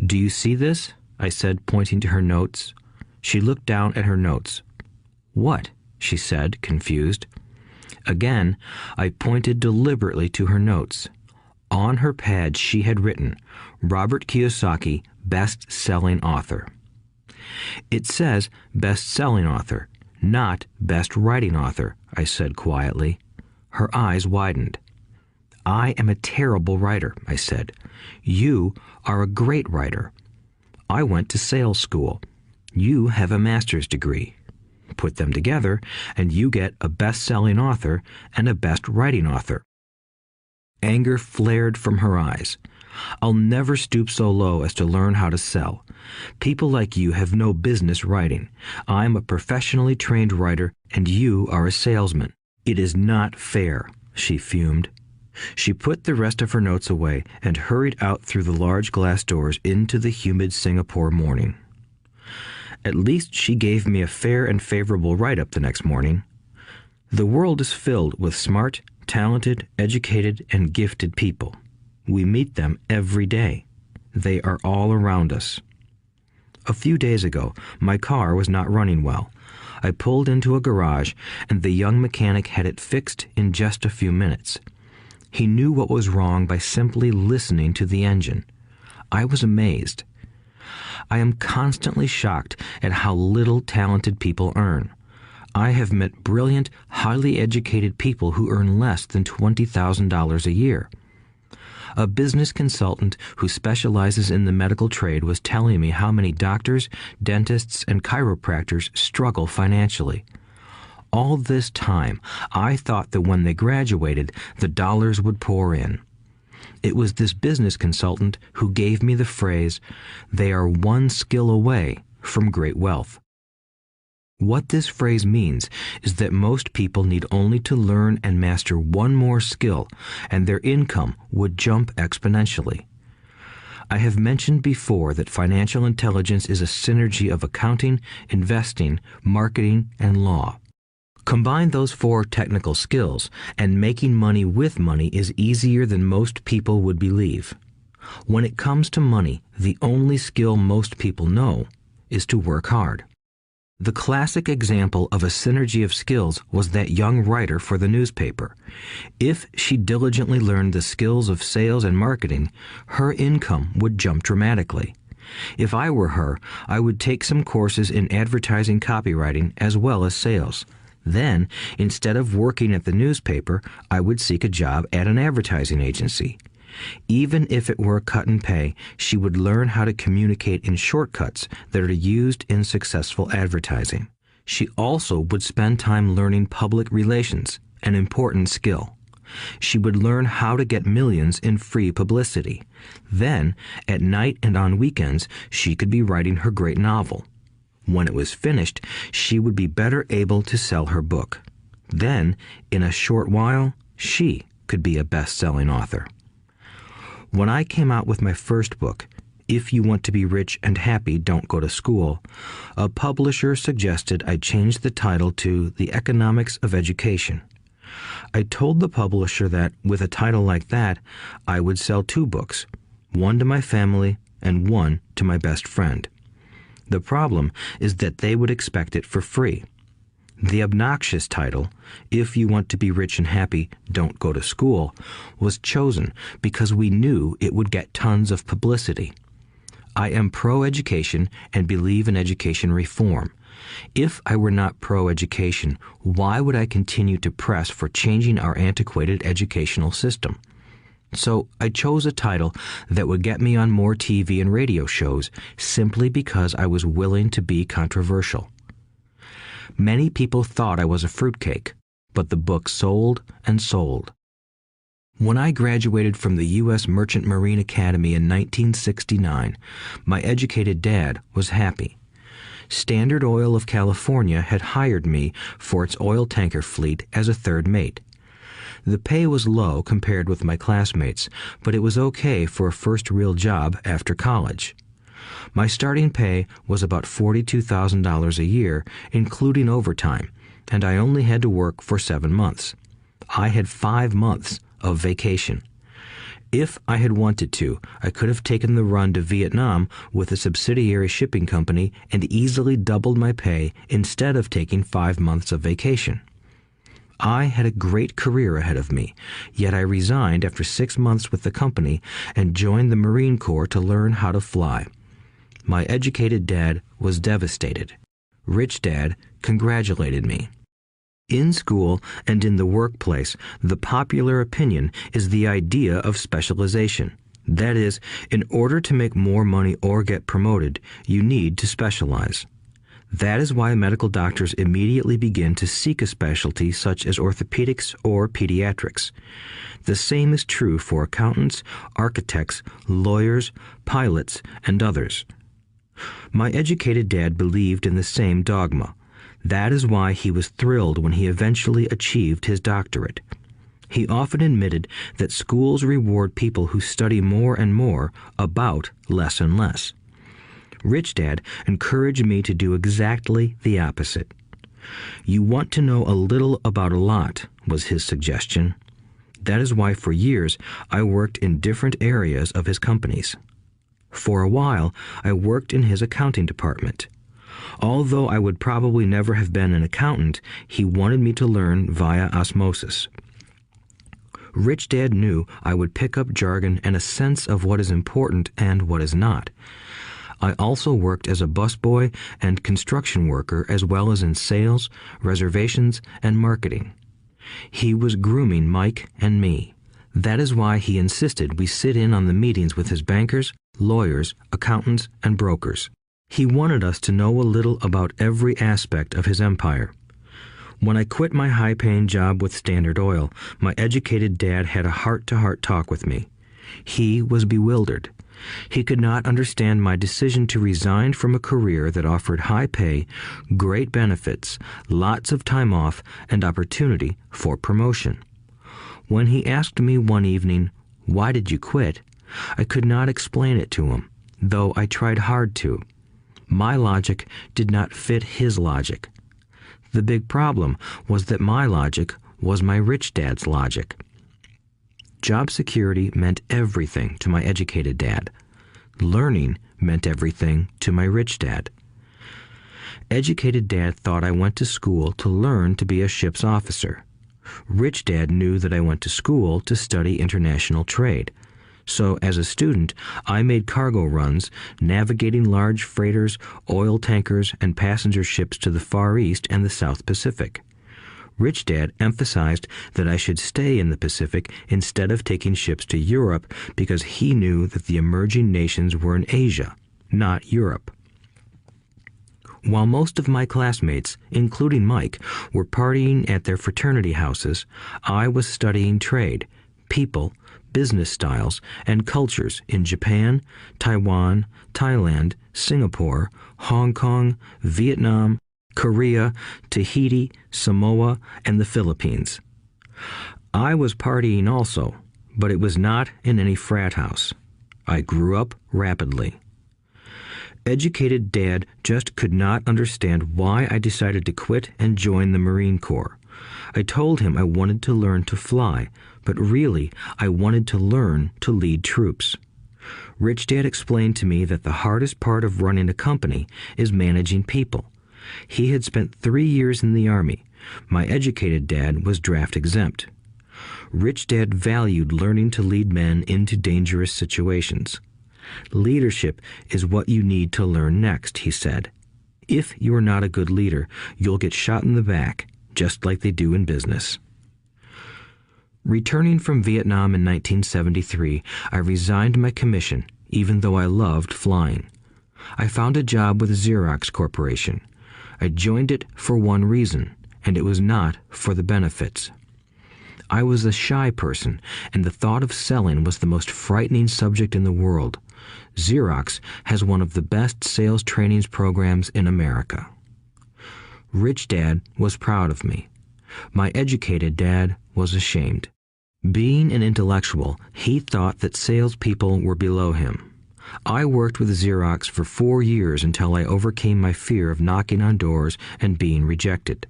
Do you see this? I said, pointing to her notes. She looked down at her notes. What? She said, confused. Again, I pointed deliberately to her notes. On her pad she had written, Robert Kiyosaki, best-selling author. It says best-selling author, not best writing author, I said quietly. Her eyes widened. I am a terrible writer, I said. You are a great writer. I went to sales school. You have a master's degree. Put them together, and you get a best-selling author and a best-writing author. Anger flared from her eyes. I'll never stoop so low as to learn how to sell. People like you have no business writing. I'm a professionally trained writer, and you are a salesman. It is not fair, she fumed. She put the rest of her notes away and hurried out through the large glass doors into the humid Singapore morning. At least she gave me a fair and favorable write-up the next morning. The world is filled with smart, talented, educated, and gifted people. We meet them every day. They are all around us. A few days ago, my car was not running well. I pulled into a garage, and the young mechanic had it fixed in just a few minutes. He knew what was wrong by simply listening to the engine. I was amazed. I am constantly shocked at how little talented people earn. I have met brilliant, highly educated people who earn less than $20,000 a year. A business consultant who specializes in the medical trade was telling me how many doctors, dentists, and chiropractors struggle financially. All this time, I thought that when they graduated, the dollars would pour in. It was this business consultant who gave me the phrase, "They are one skill away from great wealth." What this phrase means is that most people need only to learn and master one more skill, and their income would jump exponentially. I have mentioned before that financial intelligence is a synergy of accounting, investing, marketing, and law. Combine those 4 technical skills, and making money with money is easier than most people would believe. When it comes to money, the only skill most people know is to work hard. The classic example of a synergy of skills was that young writer for the newspaper. If she diligently learned the skills of sales and marketing, her income would jump dramatically. If I were her, I would take some courses in advertising copywriting as well as sales. Then, instead of working at the newspaper, I would seek a job at an advertising agency. Even if it were a cut in pay, she would learn how to communicate in shortcuts that are used in successful advertising. She also would spend time learning public relations, an important skill. She would learn how to get millions in free publicity. Then, at night and on weekends, she could be writing her great novel. When it was finished, she would be better able to sell her book. Then, in a short while, she could be a best-selling author. When I came out with my first book, If You Want to Be Rich and Happy, Don't Go to School, a publisher suggested I change the title to The Economics of Education. I told the publisher that, with a title like that, I would sell 2 books, one to my family and one to my best friend. The problem is that they would expect it for free. The obnoxious title, If You Want to Be Rich and Happy, Don't Go to School, was chosen because we knew it would get tons of publicity. I am pro-education and believe in education reform. If I were not pro-education, why would I continue to press for changing our antiquated educational system? So I chose a title that would get me on more TV and radio shows simply because I was willing to be controversial. Many people thought I was a fruitcake, but the book sold and sold. When I graduated from the U.S. Merchant Marine Academy in 1969, my educated dad was happy. Standard Oil of California had hired me for its oil tanker fleet as a third mate. The pay was low compared with my classmates, but it was okay for a first real job after college. My starting pay was about $42,000 a year, including overtime, and I only had to work for 7 months. I had 5 months of vacation. If I had wanted to, I could have taken the run to Vietnam with a subsidiary shipping company and easily doubled my pay instead of taking 5 months of vacation. I had a great career ahead of me, yet I resigned after 6 months with the company and joined the Marine Corps to learn how to fly. My educated dad was devastated. Rich Dad congratulated me. In school and in the workplace, the popular opinion is the idea of specialization. That is, in order to make more money or get promoted, you need to specialize. That is why medical doctors immediately begin to seek a specialty such as orthopedics or pediatrics. The same is true for accountants, architects, lawyers, pilots, and others. My educated dad believed in the same dogma. That is why he was thrilled when he eventually achieved his doctorate. He often admitted that schools reward people who study more and more about less and less. Rich Dad encouraged me to do exactly the opposite. You want to know a little about a lot, was his suggestion. That is why for years I worked in different areas of his companies. For a while, I worked in his accounting department. Although I would probably never have been an accountant, he wanted me to learn via osmosis. Rich Dad knew I would pick up jargon and a sense of what is important and what is not. I also worked as a busboy and construction worker as well as in sales, reservations, and marketing. He was grooming Mike and me. That is why he insisted we sit in on the meetings with his bankers, lawyers, accountants, and brokers. He wanted us to know a little about every aspect of his empire. When I quit my high-paying job with Standard Oil, my educated dad had a heart-to-heart talk with me. He was bewildered. He could not understand my decision to resign from a career that offered high pay, great benefits, lots of time off, and opportunity for promotion. When he asked me one evening, "Why did you quit?" I could not explain it to him, though I tried hard to. My logic did not fit his logic. The big problem was that my logic was my rich dad's logic. Job security meant everything to my educated dad. Learning meant everything to my rich dad. Educated dad thought I went to school to learn to be a ship's officer. Rich dad knew that I went to school to study international trade. So as a student, I made cargo runs, navigating large freighters, oil tankers, and passenger ships to the Far East and the South Pacific. Rich Dad emphasized that I should stay in the Pacific instead of taking ships to Europe because he knew that the emerging nations were in Asia, not Europe. While most of my classmates, including Mike, were partying at their fraternity houses, I was studying trade, people, business styles, and cultures in Japan, Taiwan, Thailand, Singapore, Hong Kong, Vietnam, Korea, Tahiti, Samoa, and the Philippines. I was partying also, but it was not in any frat house. I grew up rapidly. Educated Dad just could not understand why I decided to quit and join the Marine Corps. I told him I wanted to learn to fly, but really I wanted to learn to lead troops. Rich Dad explained to me that the hardest part of running a company is managing people. He had spent 3 years in the Army. My educated dad was draft exempt. Rich Dad valued learning to lead men into dangerous situations. Leadership is what you need to learn next, he said. If you are not a good leader, you'll get shot in the back, just like they do in business. Returning from Vietnam in 1973, I resigned my commission, even though I loved flying. I found a job with Xerox Corporation. I joined it for one reason, and it was not for the benefits. I was a shy person, and the thought of selling was the most frightening subject in the world. Xerox has one of the best sales trainings programs in America. Rich Dad was proud of me. My educated dad was ashamed. Being an intellectual, he thought that salespeople were below him. I worked with Xerox for 4 years until I overcame my fear of knocking on doors and being rejected.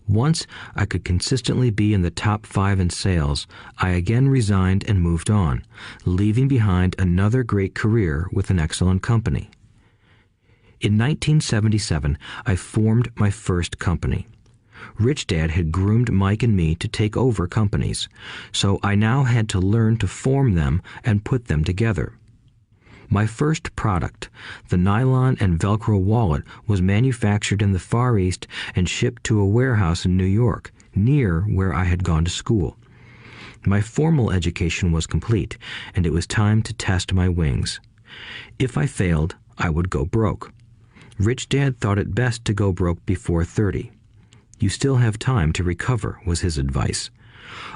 Once I could consistently be in the top 5 in sales, I again resigned and moved on, leaving behind another great career with an excellent company. In 1977, I formed my first company. Rich Dad had groomed Mike and me to take over companies, so I now had to learn to form them and put them together. My first product, the nylon and Velcro wallet, was manufactured in the Far East and shipped to a warehouse in New York, near where I had gone to school. My formal education was complete, and it was time to test my wings. If I failed, I would go broke. Rich Dad thought it best to go broke before 30. You still have time to recover, was his advice.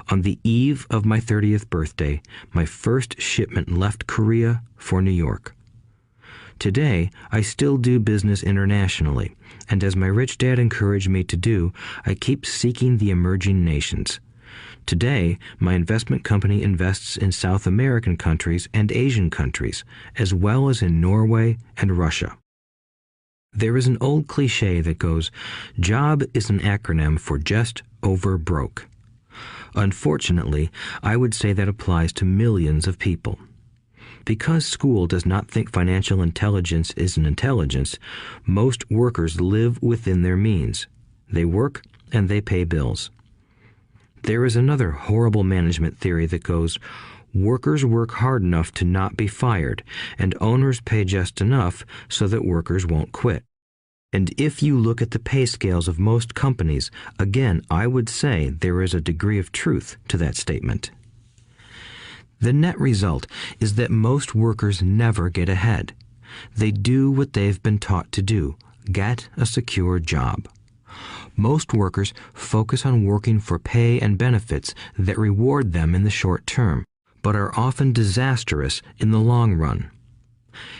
On the eve of my 30th birthday, my first shipment left Korea for New York. Today, I still do business internationally, and as my rich dad encouraged me to do, I keep seeking the emerging nations. Today, my investment company invests in South American countries and Asian countries, as well as in Norway and Russia. There is an old cliche that goes, "Job is an acronym for just over broke." Unfortunately, I would say that applies to millions of people. Because school does not think financial intelligence is an intelligence, most workers live within their means. They work and they pay bills. There is another horrible management theory that goes, workers work hard enough to not be fired, and owners pay just enough so that workers won't quit. And if you look at the pay scales of most companies, again, I would say there is a degree of truth to that statement. The net result is that most workers never get ahead. They do what they've been taught to do, get a secure job. Most workers focus on working for pay and benefits that reward them in the short term, but are often disastrous in the long run.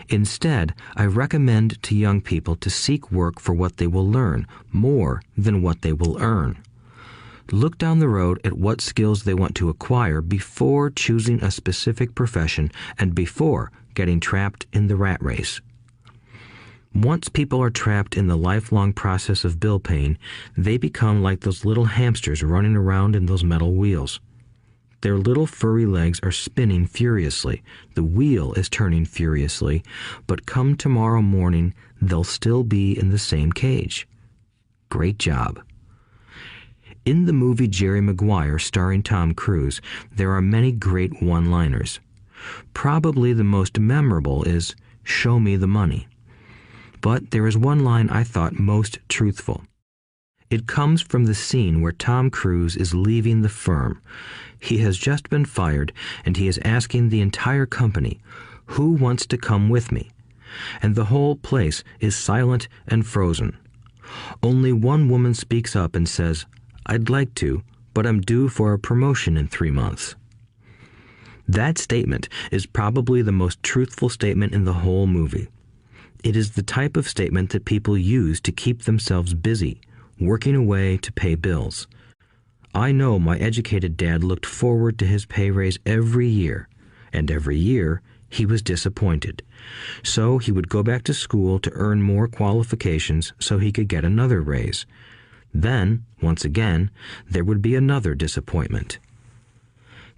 Instead, I recommend to young people to seek work for what they will learn more than what they will earn. Look down the road at what skills they want to acquire before choosing a specific profession and before getting trapped in the rat race. Once people are trapped in the lifelong process of bill paying, they become like those little hamsters running around in those metal wheels. Their little furry legs are spinning furiously, the wheel is turning furiously, but come tomorrow morning, they'll still be in the same cage. Great job. In the movie Jerry Maguire, starring Tom Cruise, there are many great one-liners. Probably the most memorable is, "Show me the money." But there is one line I thought most truthful. It comes from the scene where Tom Cruise is leaving the firm. He has just been fired, and he is asking the entire company, "Who wants to come with me?" And the whole place is silent and frozen. Only one woman speaks up and says, "I'd like to, but I'm due for a promotion in 3 months." That statement is probably the most truthful statement in the whole movie. It is the type of statement that people use to keep themselves busy, working away to pay bills. I know my educated dad looked forward to his pay raise every year, and every year he was disappointed. So he would go back to school to earn more qualifications so he could get another raise. Then, once again, there would be another disappointment.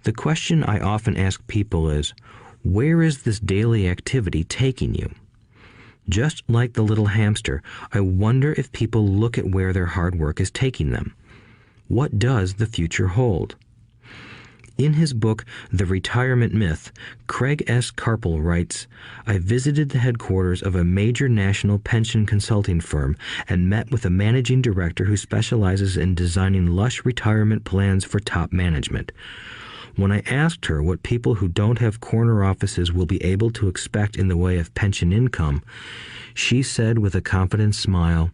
The question I often ask people is, where is this daily activity taking you? Just like the little hamster, I wonder if people look at where their hard work is taking them. What does the future hold? In his book, The Retirement Myth, Craig S. Carpel writes, "I visited the headquarters of a major national pension consulting firm and met with a managing director who specializes in designing lush retirement plans for top management. When I asked her what people who don't have corner offices will be able to expect in the way of pension income, she said with a confident smile,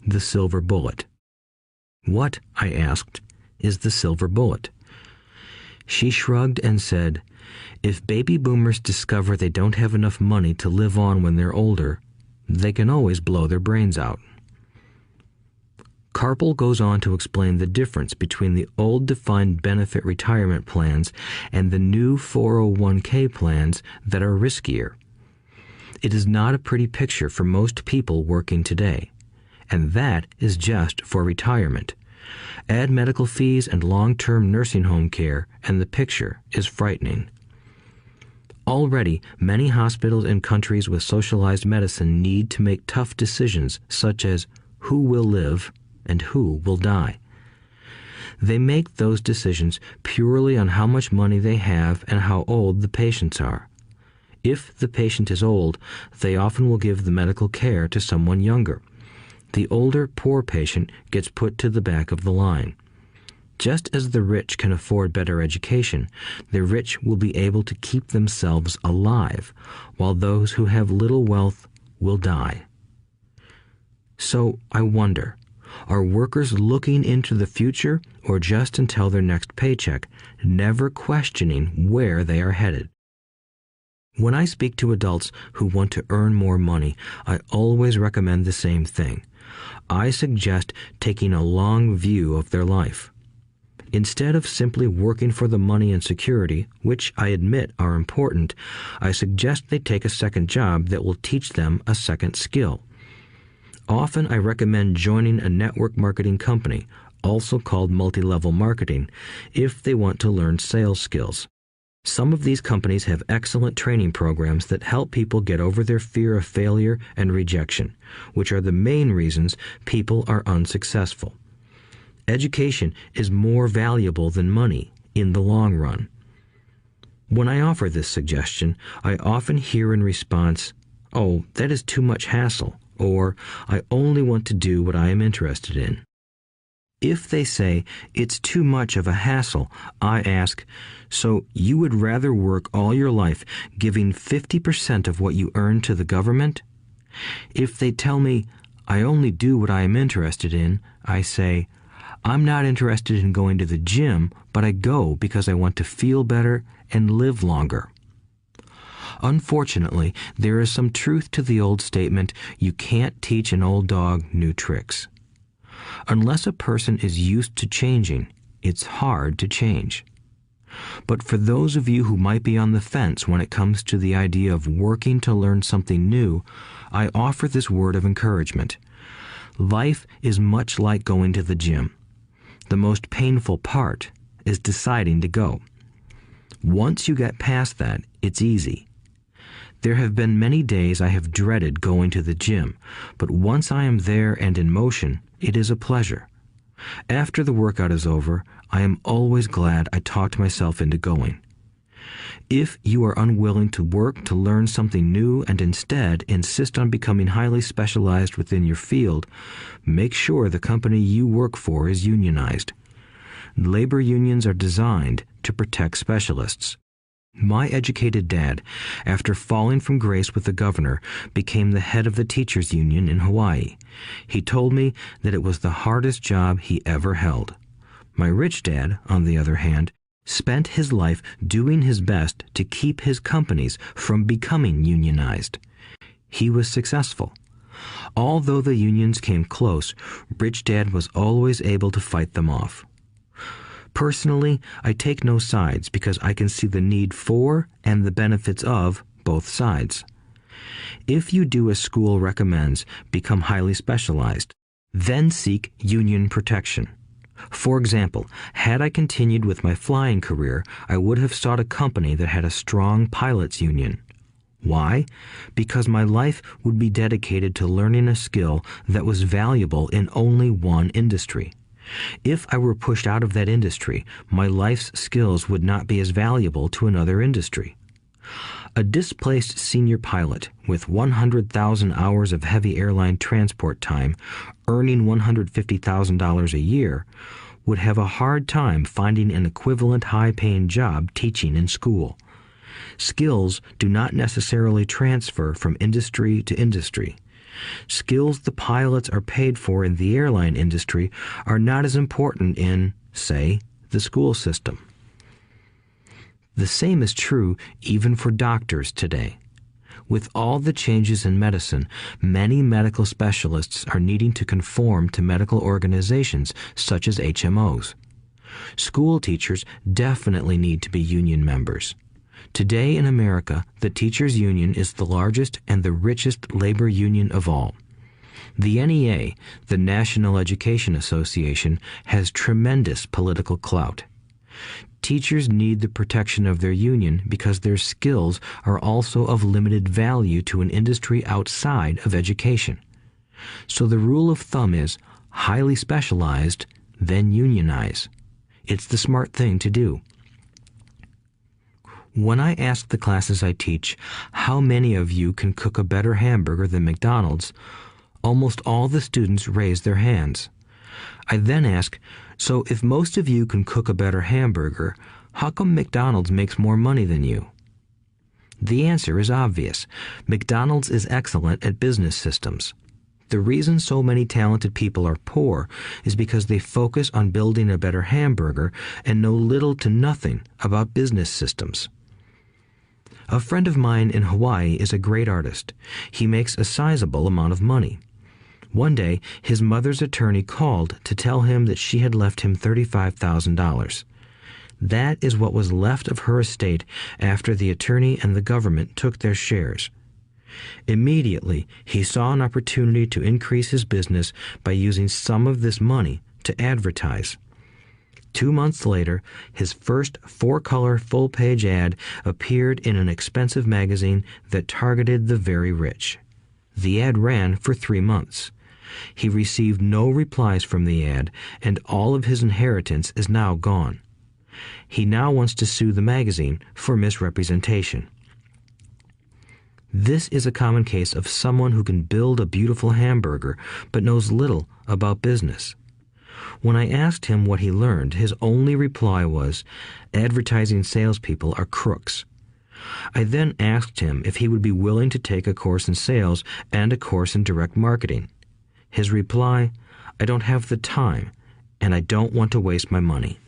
'The silver bullet.'" "What," I asked, "is the silver bullet?" She shrugged and said, "If baby boomers discover they don't have enough money to live on when they're older, they can always blow their brains out." Carpel goes on to explain the difference between the old defined benefit retirement plans and the new 401k plans that are riskier. It is not a pretty picture for most people working today, and that is just for retirement. Add medical fees and long-term nursing home care, and the picture is frightening. Already, many hospitals in countries with socialized medicine need to make tough decisions such as who will live and who will die. They make those decisions purely on how much money they have and how old the patients are. If the patient is old, they often will give the medical care to someone younger. The older, poor patient gets put to the back of the line. Just as the rich can afford better education, the rich will be able to keep themselves alive, while those who have little wealth will die. So I wonder, are workers looking into the future or just until their next paycheck, never questioning where they are headed? When I speak to adults who want to earn more money, I always recommend the same thing. I suggest taking a long view of their life. Instead of simply working for the money and security, which I admit are important, I suggest they take a second job that will teach them a second skill. Often I recommend joining a network marketing company, also called multi-level marketing, if they want to learn sales skills. Some of these companies have excellent training programs that help people get over their fear of failure and rejection, which are the main reasons people are unsuccessful. Education is more valuable than money in the long run. When I offer this suggestion, I often hear in response, "Oh, that is too much hassle," or "I only want to do what I am interested in." If they say it's too much of a hassle, I ask, so you would rather work all your life giving 50% of what you earn to the government? If they tell me, I only do what I am interested in, I say, I'm not interested in going to the gym, but I go because I want to feel better and live longer. Unfortunately, there is some truth to the old statement, you can't teach an old dog new tricks. Unless a person is used to changing, it's hard to change. But for those of you who might be on the fence when it comes to the idea of working to learn something new, I offer this word of encouragement. Life is much like going to the gym. The most painful part is deciding to go. Once you get past that, it's easy. There have been many days I have dreaded going to the gym, but once I am there and in motion, it is a pleasure. After the workout is over, I am always glad I talked myself into going. If you are unwilling to work to learn something new and instead insist on becoming highly specialized within your field, make sure the company you work for is unionized. Labor unions are designed to protect specialists. My educated dad, after falling from grace with the governor, became the head of the teachers' union in Hawaii. He told me that it was the hardest job he ever held. My rich dad, on the other hand, spent his life doing his best to keep his companies from becoming unionized. He was successful. Although the unions came close, Rich Dad was always able to fight them off. Personally, I take no sides because I can see the need for and the benefits of both sides. If you do as school recommends, become highly specialized, then seek union protection. For example, had I continued with my flying career, I would have sought a company that had a strong pilots union. Why? Because my life would be dedicated to learning a skill that was valuable in only one industry. If I were pushed out of that industry, my life's skills would not be as valuable to another industry. A displaced senior pilot with 100,000 hours of heavy airline transport time, earning $150,000 a year, would have a hard time finding an equivalent high-paying job teaching in school. Skills do not necessarily transfer from industry to industry. Skills the pilots are paid for in the airline industry are not as important in, say, the school system. The same is true even for doctors today. With all the changes in medicine, many medical specialists are needing to conform to medical organizations such as HMOs. School teachers definitely need to be union members. Today in America, the teachers' union is the largest and the richest labor union of all. The NEA, the National Education Association, has tremendous political clout. Teachers need the protection of their union because their skills are also of limited value to an industry outside of education. So the rule of thumb is highly specialized, then unionize. It's the smart thing to do. When I ask the classes I teach, how many of you can cook a better hamburger than McDonald's, almost all the students raise their hands. I then ask, so if most of you can cook a better hamburger, how come McDonald's makes more money than you? The answer is obvious. McDonald's is excellent at business systems. The reason so many talented people are poor is because they focus on building a better hamburger and know little to nothing about business systems. A friend of mine in Hawaii is a great artist. He makes a sizable amount of money. One day, his mother's attorney called to tell him that she had left him $35,000. That is what was left of her estate after the attorney and the government took their shares. Immediately, he saw an opportunity to increase his business by using some of this money to advertise. 2 months later, his first 4-color full-page ad appeared in an expensive magazine that targeted the very rich. The ad ran for 3 months. He received no replies from the ad, and all of his inheritance is now gone. He now wants to sue the magazine for misrepresentation. This is a common case of someone who can build a beautiful hamburger but knows little about business. When I asked him what he learned, his only reply was, "Advertising salespeople are crooks." I then asked him if he would be willing to take a course in sales and a course in direct marketing. His reply, "I don't have the time, and I don't want to waste my money."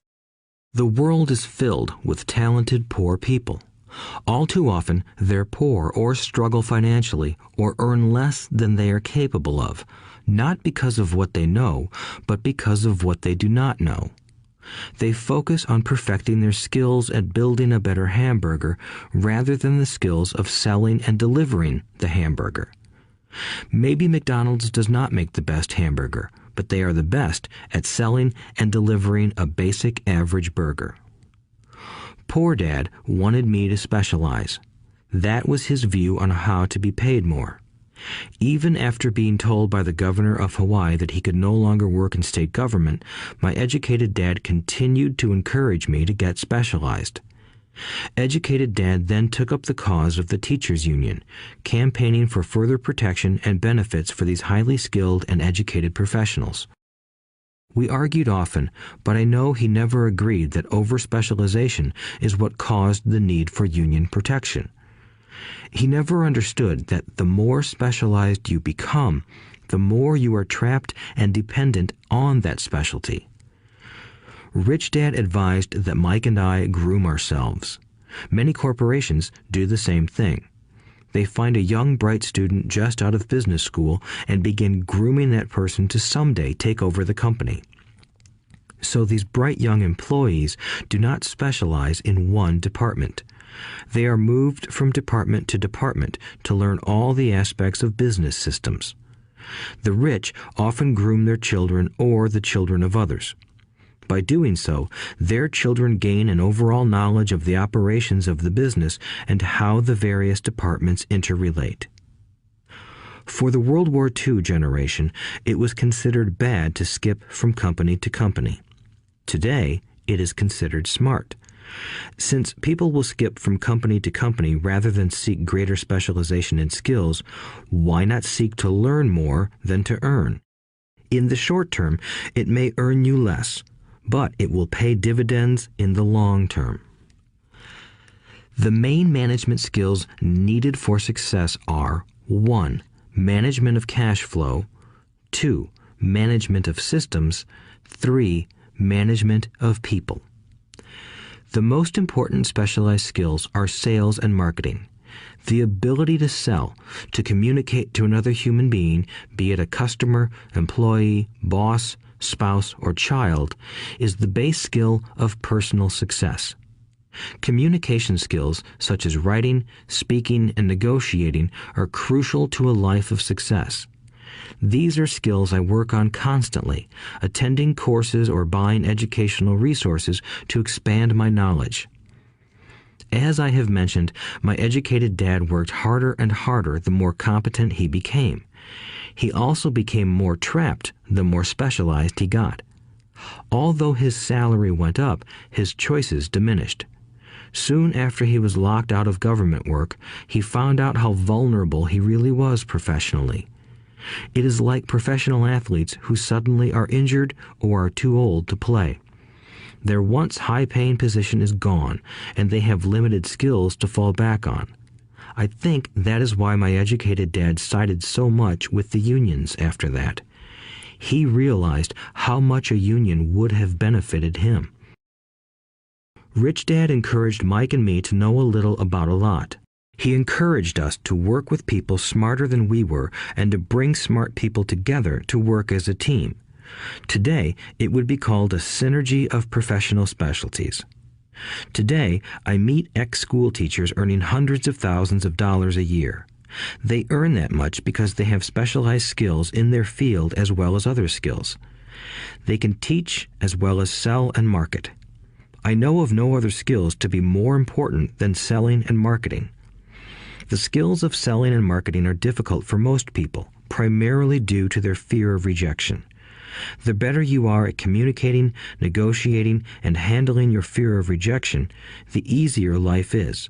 The world is filled with talented poor people. All too often, they're poor or struggle financially or earn less than they are capable of, not because of what they know, but because of what they do not know. They focus on perfecting their skills at building a better hamburger rather than the skills of selling and delivering the hamburger. Maybe McDonald's does not make the best hamburger, but they are the best at selling and delivering a basic average burger. Poor Dad wanted me to specialize. That was his view on how to be paid more. Even after being told by the governor of Hawaii that he could no longer work in state government, my educated dad continued to encourage me to get specialized. Educated Dad then took up the cause of the teachers' union, campaigning for further protection and benefits for these highly skilled and educated professionals. We argued often, but I know he never agreed that over-specialization is what caused the need for union protection. He never understood that the more specialized you become, the more you are trapped and dependent on that specialty. Rich Dad advised that Mike and I groom ourselves. Many corporations do the same thing. They find a young, bright student just out of business school and begin grooming that person to someday take over the company. So these bright young employees do not specialize in one department. They are moved from department to department to learn all the aspects of business systems. The rich often groom their children or the children of others. By doing so, their children gain an overall knowledge of the operations of the business and how the various departments interrelate. For the World War II generation, it was considered bad to skip from company to company. Today, it is considered smart. Since people will skip from company to company rather than seek greater specialization in skills, why not seek to learn more than to earn? In the short term, it may earn you less, but it will pay dividends in the long term. The main management skills needed for success are 1. Management of cash flow, 2. Management of systems, 3. Management of people. The most important specialized skills are sales and marketing. The ability to sell, to communicate to another human being, be it a customer, employee, boss, spouse, or child, is the base skill of personal success. Communication skills such as writing, speaking, and negotiating are crucial to a life of success. These are skills I work on constantly, attending courses or buying educational resources to expand my knowledge. As I have mentioned, my educated dad worked harder and harder the more competent he became. He also became more trapped the more specialized he got. Although his salary went up, his choices diminished. Soon after he was locked out of government work, he found out how vulnerable he really was professionally. It is like professional athletes who suddenly are injured or are too old to play. Their once high-paying position is gone, and they have limited skills to fall back on. I think that is why my educated dad sided so much with the unions after that. He realized how much a union would have benefited him. Rich Dad encouraged Mike and me to know a little about a lot. He encouraged us to work with people smarter than we were and to bring smart people together to work as a team. Today, it would be called a synergy of professional specialties. Today, I meet ex-school teachers earning hundreds of thousands of dollars a year. They earn that much because they have specialized skills in their field as well as other skills. They can teach as well as sell and market. I know of no other skills to be more important than selling and marketing. The skills of selling and marketing are difficult for most people, primarily due to their fear of rejection. The better you are at communicating, negotiating, and handling your fear of rejection, the easier life is.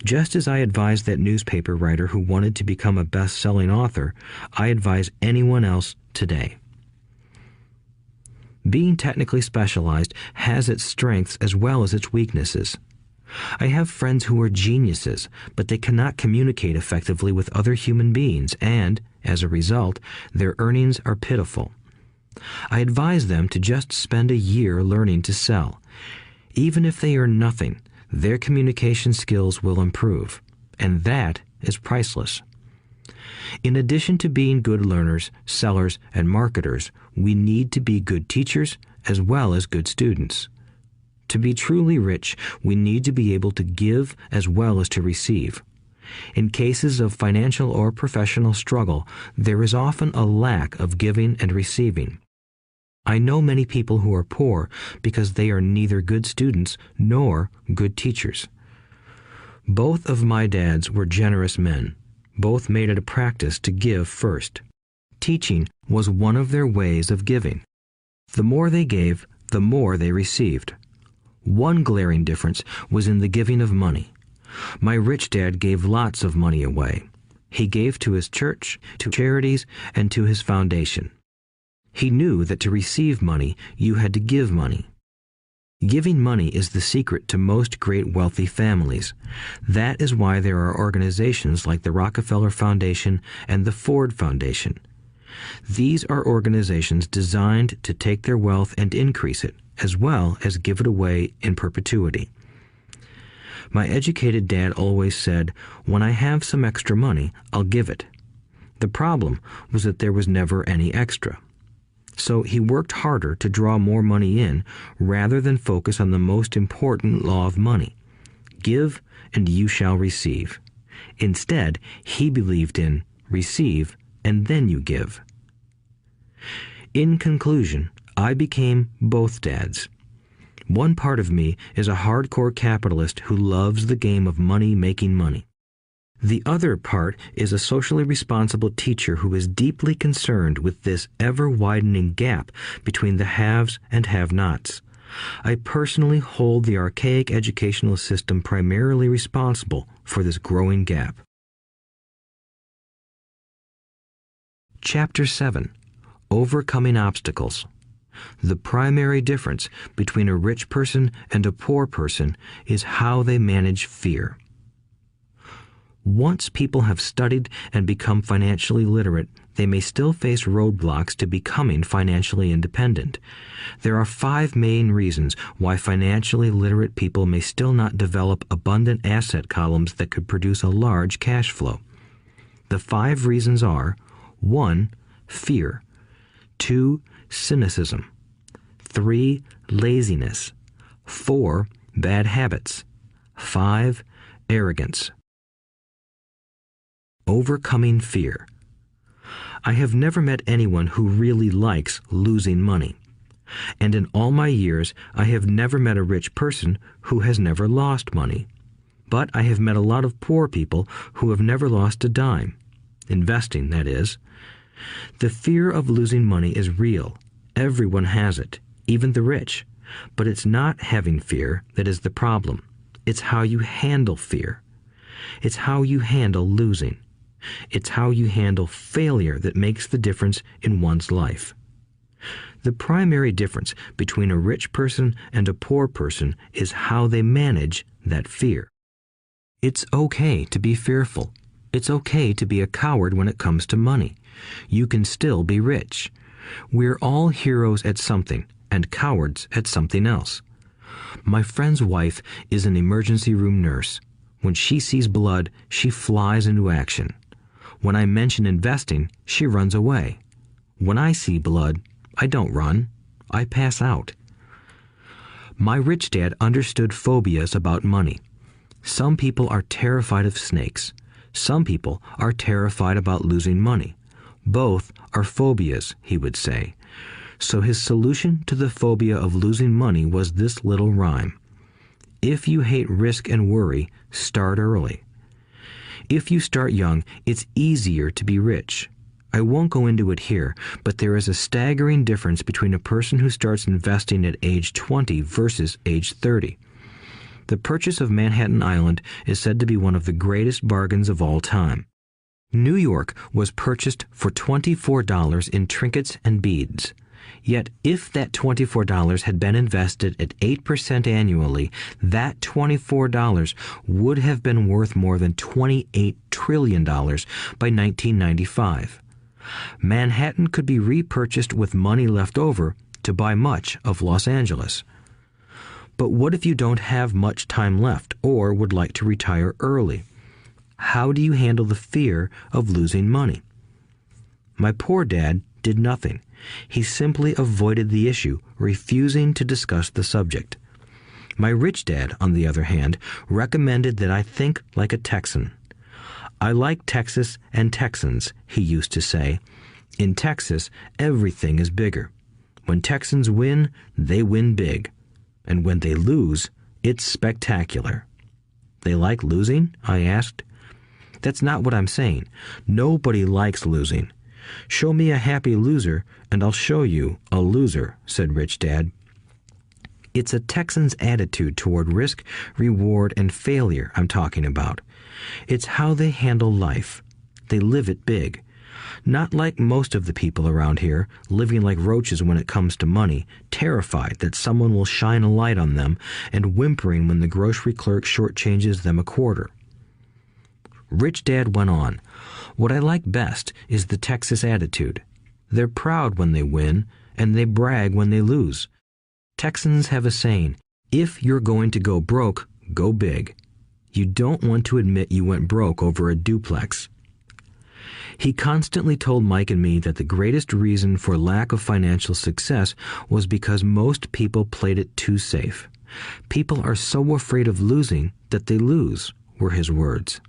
Just as I advise that newspaper writer who wanted to become a best-selling author, I advise anyone else today. Being technically specialized has its strengths as well as its weaknesses. I have friends who are geniuses, but they cannot communicate effectively with other human beings, and, as a result, their earnings are pitiful. I advise them to just spend a year learning to sell. Even if they earn nothing, their communication skills will improve, and that is priceless. In addition to being good learners, sellers, and marketers, we need to be good teachers as well as good students. To be truly rich, we need to be able to give as well as to receive. In cases of financial or professional struggle, there is often a lack of giving and receiving. I know many people who are poor because they are neither good students nor good teachers. Both of my dads were generous men. Both made it a practice to give first. Teaching was one of their ways of giving. The more they gave, the more they received. One glaring difference was in the giving of money. My rich dad gave lots of money away. He gave to his church, to charities, and to his foundation. He knew that to receive money, you had to give money. Giving money is the secret to most great wealthy families. That is why there are organizations like the Rockefeller Foundation and the Ford Foundation. These are organizations designed to take their wealth and increase it, as well as give it away in perpetuity. My educated dad always said, "When I have some extra money, I'll give it." The problem was that there was never any extra. So he worked harder to draw more money in rather than focus on the most important law of money: give and you shall receive. Instead, he believed in receive and then you give. In conclusion, I became both dads. One part of me is a hardcore capitalist who loves the game of money making money. The other part is a socially responsible teacher who is deeply concerned with this ever-widening gap between the haves and have-nots. I personally hold the archaic educational system primarily responsible for this growing gap. Chapter 7. Overcoming Obstacles. The primary difference between a rich person and a poor person is how they manage fear. Once people have studied and become financially literate, they may still face roadblocks to becoming financially independent. There are 5 main reasons why financially literate people may still not develop abundant asset columns that could produce a large cash flow. The 5 reasons are: 1. Fear. 2. Cynicism. 3. Laziness. 4. Bad habits. 5. Arrogance. Overcoming fear. I have never met anyone who really likes losing money. And in all my years, I have never met a rich person who has never lost money. But I have met a lot of poor people who have never lost a dime. Investing, that is. The fear of losing money is real. Everyone has it, even the rich. But it's not having fear that is the problem. It's how you handle fear. It's how you handle losing. It's how you handle failure that makes the difference in one's life. The primary difference between a rich person and a poor person is how they manage that fear. It's okay to be fearful. It's okay to be a coward when it comes to money. You can still be rich. We're all heroes at something and cowards at something else. My friend's wife is an emergency room nurse. When she sees blood, she flies into action. When I mention investing, she runs away. When I see blood, I don't run. I pass out. My rich dad understood phobias about money. Some people are terrified of snakes. Some people are terrified about losing money. Both are phobias, he would say. So his solution to the phobia of losing money was this little rhyme. If you hate risk and worry, start early. If you start young, it's easier to be rich. I won't go into it here, but there is a staggering difference between a person who starts investing at age 20 versus age 30. The purchase of Manhattan Island is said to be one of the greatest bargains of all time. New York was purchased for $24 in trinkets and beads. Yet if that $24 had been invested at 8% annually, that $24 would have been worth more than $28 trillion by 1995. Manhattan could be repurchased with money left over to buy much of Los Angeles. But what if you don't have much time left or would like to retire early? How do you handle the fear of losing money? My poor dad did nothing. He simply avoided the issue, refusing to discuss the subject. My rich dad, on the other hand, recommended that I think like a Texan. I like Texas and Texans, he used to say. In Texas, everything is bigger. When Texans win, they win big. And when they lose, it's spectacular. They like losing? I asked. That's not what I'm saying. Nobody likes losing. Show me a happy loser, and I'll show you a loser, said Rich Dad. It's a Texan's attitude toward risk, reward, and failure I'm talking about. It's how they handle life. They live it big. Not like most of the people around here, living like roaches when it comes to money, terrified that someone will shine a light on them and whimpering when the grocery clerk shortchanges them a quarter. Rich Dad went on, "What I like best is the Texas attitude. They're proud when they win, and they brag when they lose. Texans have a saying, if you're going to go broke, go big. You don't want to admit you went broke over a duplex." He constantly told Mike and me that the greatest reason for lack of financial success was because most people played it too safe. People are so afraid of losing that they lose, were his words.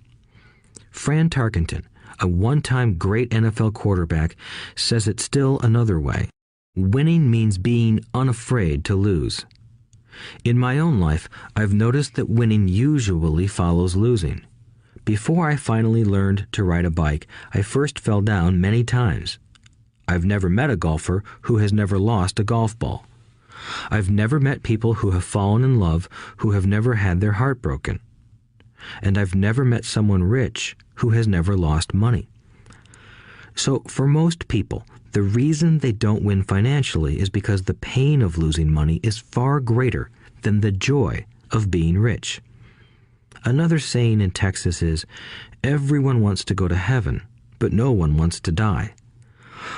Fran Tarkenton, a one-time great NFL quarterback, says it still another way. Winning means being unafraid to lose. In my own life, I've noticed that winning usually follows losing. Before I finally learned to ride a bike, I first fell down many times. I've never met a golfer who has never lost a golf ball. I've never met people who have fallen in love who have never had their heart broken. And I've never met someone rich who has never lost money. So for most people, the reason they don't win financially is because the pain of losing money is far greater than the joy of being rich. Another saying in Texas is, everyone wants to go to heaven, but no one wants to die.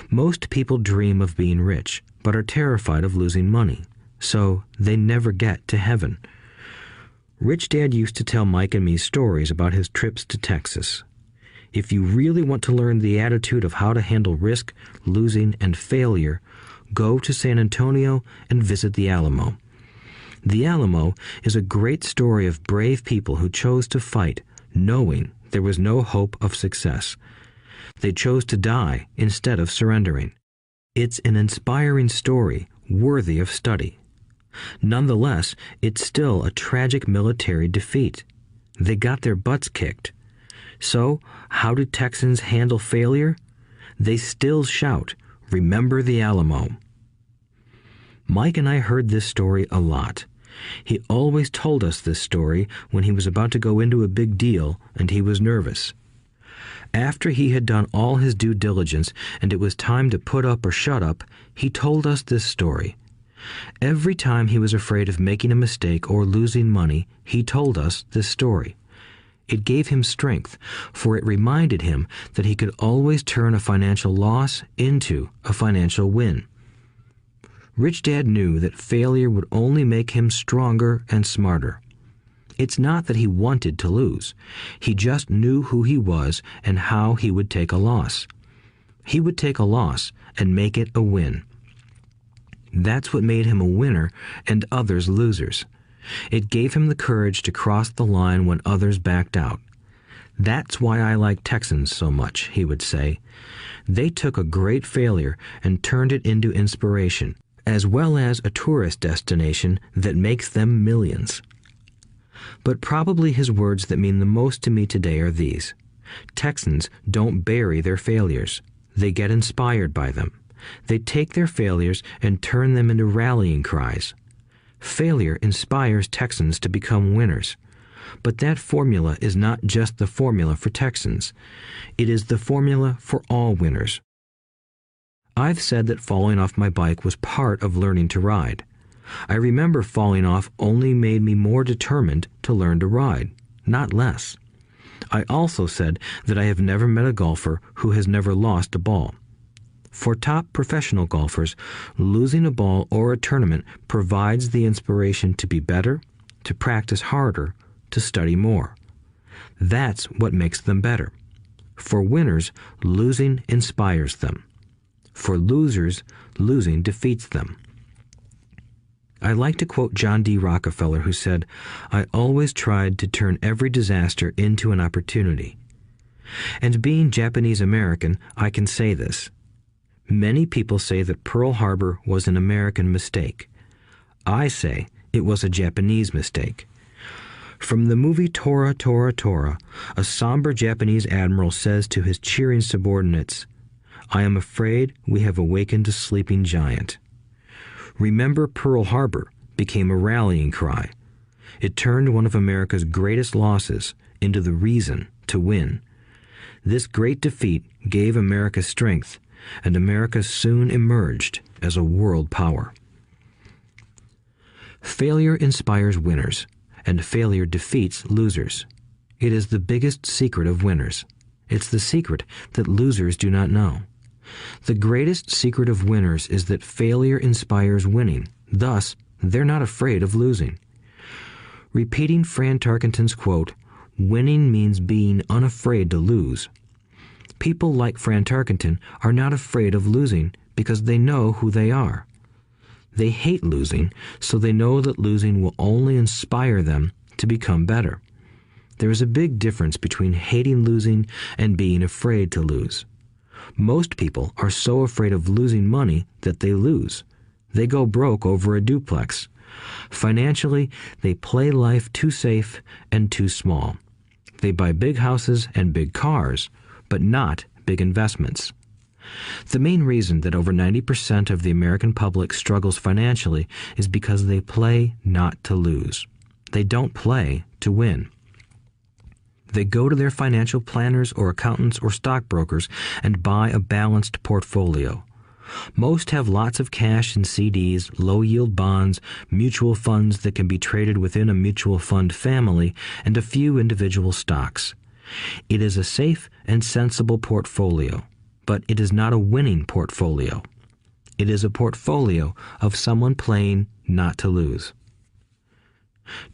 Most people dream of being rich, but are terrified of losing money, so they never get to heaven. Rich Dad used to tell Mike and me stories about his trips to Texas. If you really want to learn the attitude of how to handle risk, losing, and failure, go to San Antonio and visit the Alamo. The Alamo is a great story of brave people who chose to fight, knowing there was no hope of success. They chose to die instead of surrendering. It's an inspiring story worthy of study. Nonetheless, it's still a tragic military defeat. They got their butts kicked. So, how do Texans handle failure? They still shout, "Remember the Alamo." Mike and I heard this story a lot. He always told us this story when he was about to go into a big deal and he was nervous. After he had done all his due diligence and it was time to put up or shut up, he told us this story. Every time he was afraid of making a mistake or losing money, he told us this story. It gave him strength, for it reminded him that he could always turn a financial loss into a financial win. Rich Dad knew that failure would only make him stronger and smarter. It's not that he wanted to lose. He just knew who he was and how he would take a loss. He would take a loss and make it a win. That's what made him a winner and others losers. It gave him the courage to cross the line when others backed out. That's why I like Texans so much, he would say. They took a great failure and turned it into inspiration, as well as a tourist destination that makes them millions. But probably his words that mean the most to me today are these. Texans don't bury their failures. They get inspired by them. They take their failures and turn them into rallying cries. Failure inspires Texans to become winners. But that formula is not just the formula for Texans. It is the formula for all winners. I've said that falling off my bike was part of learning to ride. I remember falling off only made me more determined to learn to ride, not less. I also said that I have never met a golfer who has never lost a ball. For top professional golfers, losing a ball or a tournament provides the inspiration to be better, to practice harder, to study more. That's what makes them better. For winners, losing inspires them. For losers, losing defeats them. I like to quote John D. Rockefeller, who said, "I always tried to turn every disaster into an opportunity." And being Japanese American, I can say this. Many people say that Pearl Harbor was an American mistake. I say it was a Japanese mistake. From the movie Tora, Tora, Tora, a somber Japanese admiral says to his cheering subordinates, "I am afraid we have awakened a sleeping giant." Remember Pearl Harbor became a rallying cry. It turned one of America's greatest losses into the reason to win. This great defeat gave America strength, and America soon emerged as a world power. Failure inspires winners, and failure defeats losers. It is the biggest secret of winners. It's the secret that losers do not know. The greatest secret of winners is that failure inspires winning. Thus, they're not afraid of losing. Repeating Fran Tarkenton's quote, "Winning means being unafraid to lose." People like Fran Tarkenton are not afraid of losing because they know who they are. They hate losing, so they know that losing will only inspire them to become better. There is a big difference between hating losing and being afraid to lose. Most people are so afraid of losing money that they lose. They go broke over a duplex. Financially, they play life too safe and too small. They buy big houses and big cars, but not big investments. The main reason that over 90% of the American public struggles financially is because they play not to lose. They don't play to win. They go to their financial planners or accountants or stockbrokers and buy a balanced portfolio. Most have lots of cash in CDs, low-yield bonds, mutual funds that can be traded within a mutual fund family, and a few individual stocks. It is a safe and sensible portfolio, but it is not a winning portfolio. It is a portfolio of someone playing not to lose.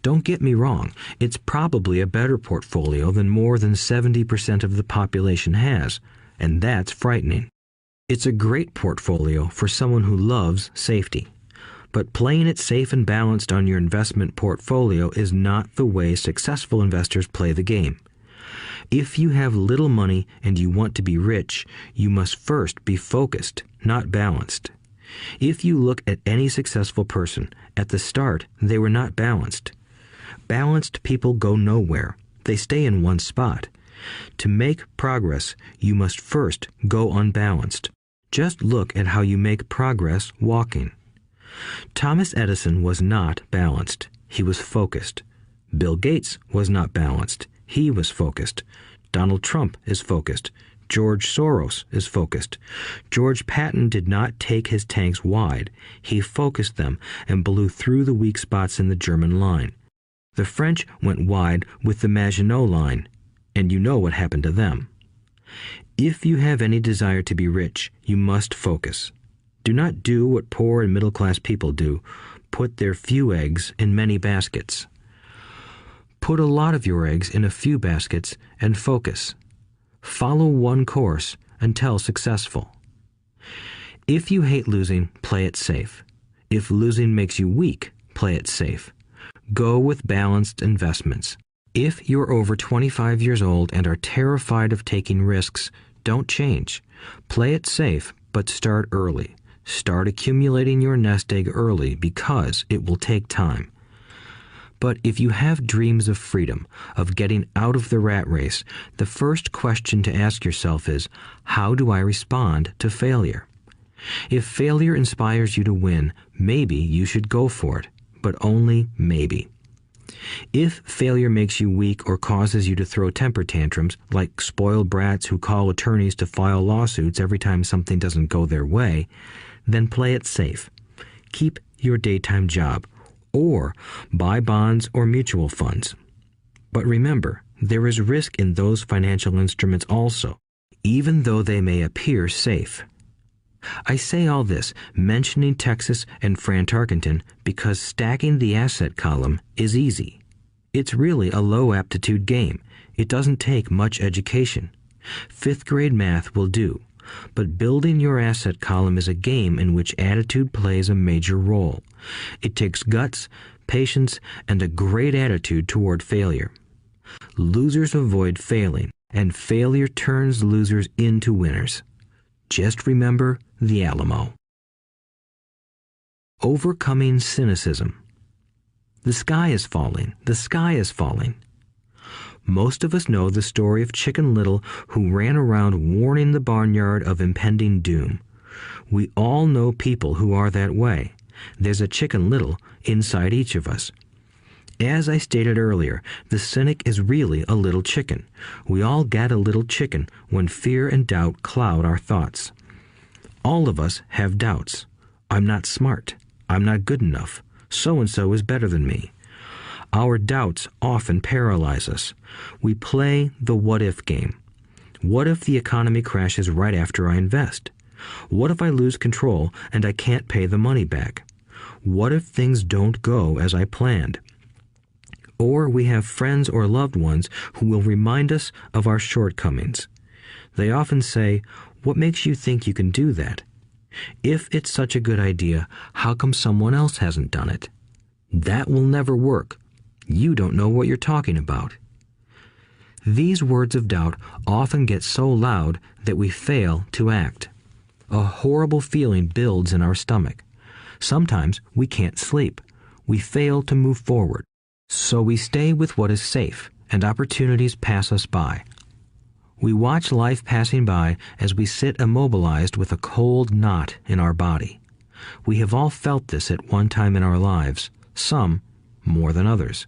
Don't get me wrong, it's probably a better portfolio than more than 70% of the population has, and that's frightening. It's a great portfolio for someone who loves safety. But playing it safe and balanced on your investment portfolio is not the way successful investors play the game. If you have little money and you want to be rich, you must first be focused, not balanced. If you look at any successful person, at the start, they were not balanced. Balanced people go nowhere. They stay in one spot. To make progress, you must first go unbalanced. Just look at how you make progress walking. Thomas Edison was not balanced. He was focused. Bill Gates was not balanced. He was focused. Donald Trump is focused. George Soros is focused. George Patton did not take his tanks wide. He focused them and blew through the weak spots in the German line. The French went wide with the Maginot Line, and you know what happened to them. If you have any desire to be rich, you must focus. Do not do what poor and middle-class people do, put their few eggs in many baskets. Put a lot of your eggs in a few baskets and focus. Follow one course until successful. If you hate losing, play it safe. If losing makes you weak, play it safe. Go with balanced investments. If you're over 25 years old and are terrified of taking risks, don't change. Play it safe, but start early. Start accumulating your nest egg early because it will take time. But if you have dreams of freedom, of getting out of the rat race, the first question to ask yourself is, how do I respond to failure? If failure inspires you to win, maybe you should go for it, but only maybe. If failure makes you weak or causes you to throw temper tantrums, like spoiled brats who call attorneys to file lawsuits every time something doesn't go their way, then play it safe. Keep your daytime job, or buy bonds or mutual funds. But remember, there is risk in those financial instruments also, even though they may appear safe. I say all this, mentioning Texas and Fran Tarkenton, because stacking the asset column is easy. It's really a low-aptitude game. It doesn't take much education. Fifth-grade math will do. But building your asset column is a game in which attitude plays a major role. It takes guts, patience, and a great attitude toward failure. Losers avoid failing, and failure turns losers into winners. Just remember the Alamo. Overcoming cynicism. The sky is falling. The sky is falling. Most of us know the story of Chicken Little, who ran around warning the barnyard of impending doom. We all know people who are that way. There's a Chicken Little inside each of us. As I stated earlier, the cynic is really a little chicken. We all get a little chicken when fear and doubt cloud our thoughts. All of us have doubts. I'm not smart. I'm not good enough. So-and-so is better than me. Our doubts often paralyze us. We play the what-if game. What if the economy crashes right after I invest? What if I lose control and I can't pay the money back? What if things don't go as I planned? Or we have friends or loved ones who will remind us of our shortcomings. They often say, "What makes you think you can do that? If it's such a good idea, how come someone else hasn't done it? That will never work. You don't know what you're talking about." These words of doubt often get so loud that we fail to act. A horrible feeling builds in our stomach. Sometimes we can't sleep. We fail to move forward. So we stay with what is safe, and opportunities pass us by. We watch life passing by as we sit immobilized with a cold knot in our body. We have all felt this at one time in our lives, some more than others.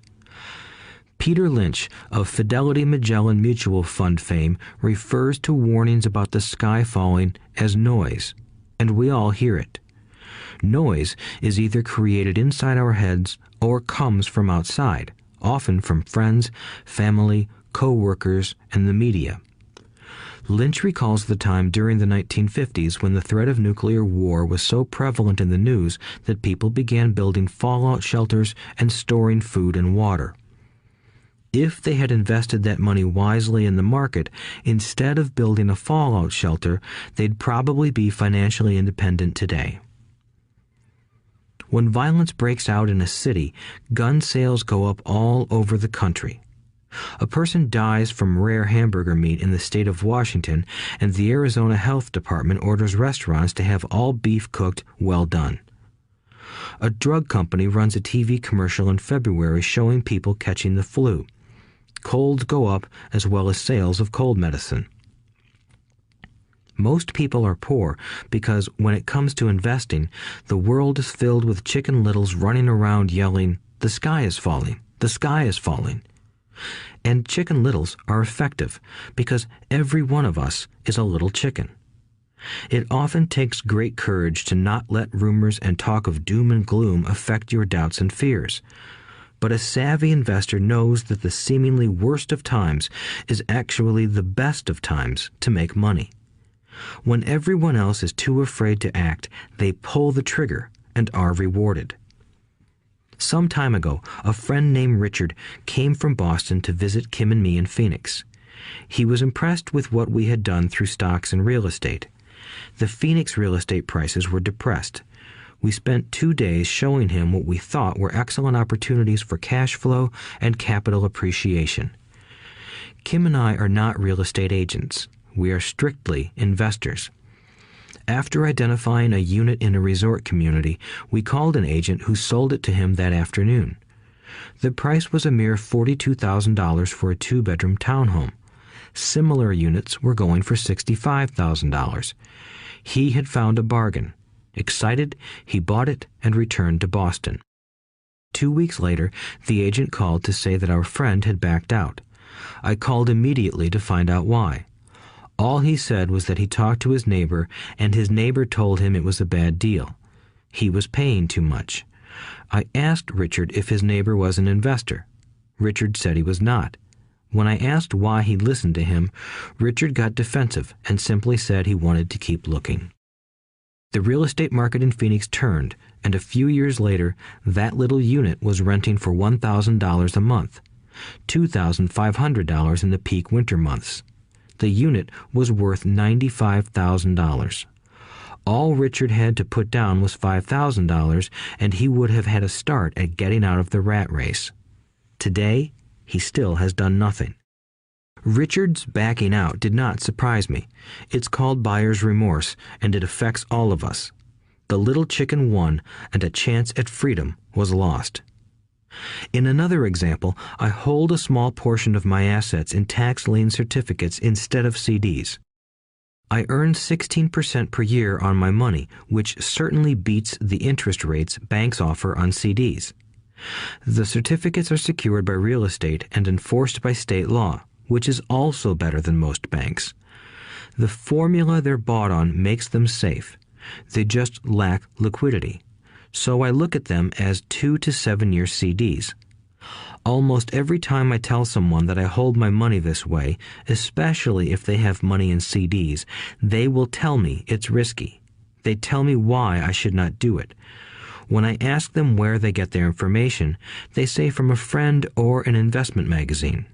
Peter Lynch of Fidelity Magellan Mutual Fund fame refers to warnings about the sky falling as noise, and we all hear it. Noise is either created inside our heads or comes from outside, often from friends, family, co-workers, and the media. Lynch recalls the time during the 1950s when the threat of nuclear war was so prevalent in the news that people began building fallout shelters and storing food and water. If they had invested that money wisely in the market, instead of building a fallout shelter, they'd probably be financially independent today. When violence breaks out in a city, gun sales go up all over the country. A person dies from rare hamburger meat in the state of Washington, and the Arizona Health Department orders restaurants to have all beef cooked well done. A drug company runs a TV commercial in February showing people catching the flu. Colds go up as well as sales of cold medicine. Most people are poor because when it comes to investing, the world is filled with Chicken Littles running around yelling, "The sky is falling, the sky is falling." And Chicken Littles are effective because every one of us is a little chicken. It often takes great courage to not let rumors and talk of doom and gloom affect your doubts and fears. But a savvy investor knows that the seemingly worst of times is actually the best of times to make money. When everyone else is too afraid to act, they pull the trigger and are rewarded. Some time ago, a friend named Richard came from Boston to visit Kim and me in Phoenix. He was impressed with what we had done through stocks and real estate. The Phoenix real estate prices were depressed. We spent 2 days showing him what we thought were excellent opportunities for cash flow and capital appreciation. Kim and I are not real estate agents. We are strictly investors. After identifying a unit in a resort community, we called an agent who sold it to him that afternoon. The price was a mere $42,000 for a 2-bedroom townhome. Similar units were going for $65,000. He had found a bargain. Excited, he bought it and returned to Boston. 2 weeks later, the agent called to say that our friend had backed out. I called immediately to find out why. All he said was that he talked to his neighbor, and his neighbor told him it was a bad deal. He was paying too much. I asked Richard if his neighbor was an investor. Richard said he was not. When I asked why he listened to him, Richard got defensive and simply said he wanted to keep looking. The real estate market in Phoenix turned, and a few years later, that little unit was renting for $1,000 a month, $2,500 in the peak winter months. The unit was worth $95,000. All Richard had to put down was $5,000, and he would have had a start at getting out of the rat race. Today, he still has done nothing. Richard's backing out did not surprise me. It's called buyer's remorse, and it affects all of us. The little chicken won, and a chance at freedom was lost. In another example, I hold a small portion of my assets in tax lien certificates instead of CDs. I earn 16% per year on my money, which certainly beats the interest rates banks offer on CDs. The certificates are secured by real estate and enforced by state law, which is also better than most banks. The formula they're bought on makes them safe. They just lack liquidity. So I look at them as 2 to 7 year CDs. Almost every time I tell someone that I hold my money this way, especially if they have money in CDs, they will tell me it's risky. They tell me why I should not do it. When I ask them where they get their information, they say from a friend or an investment magazine.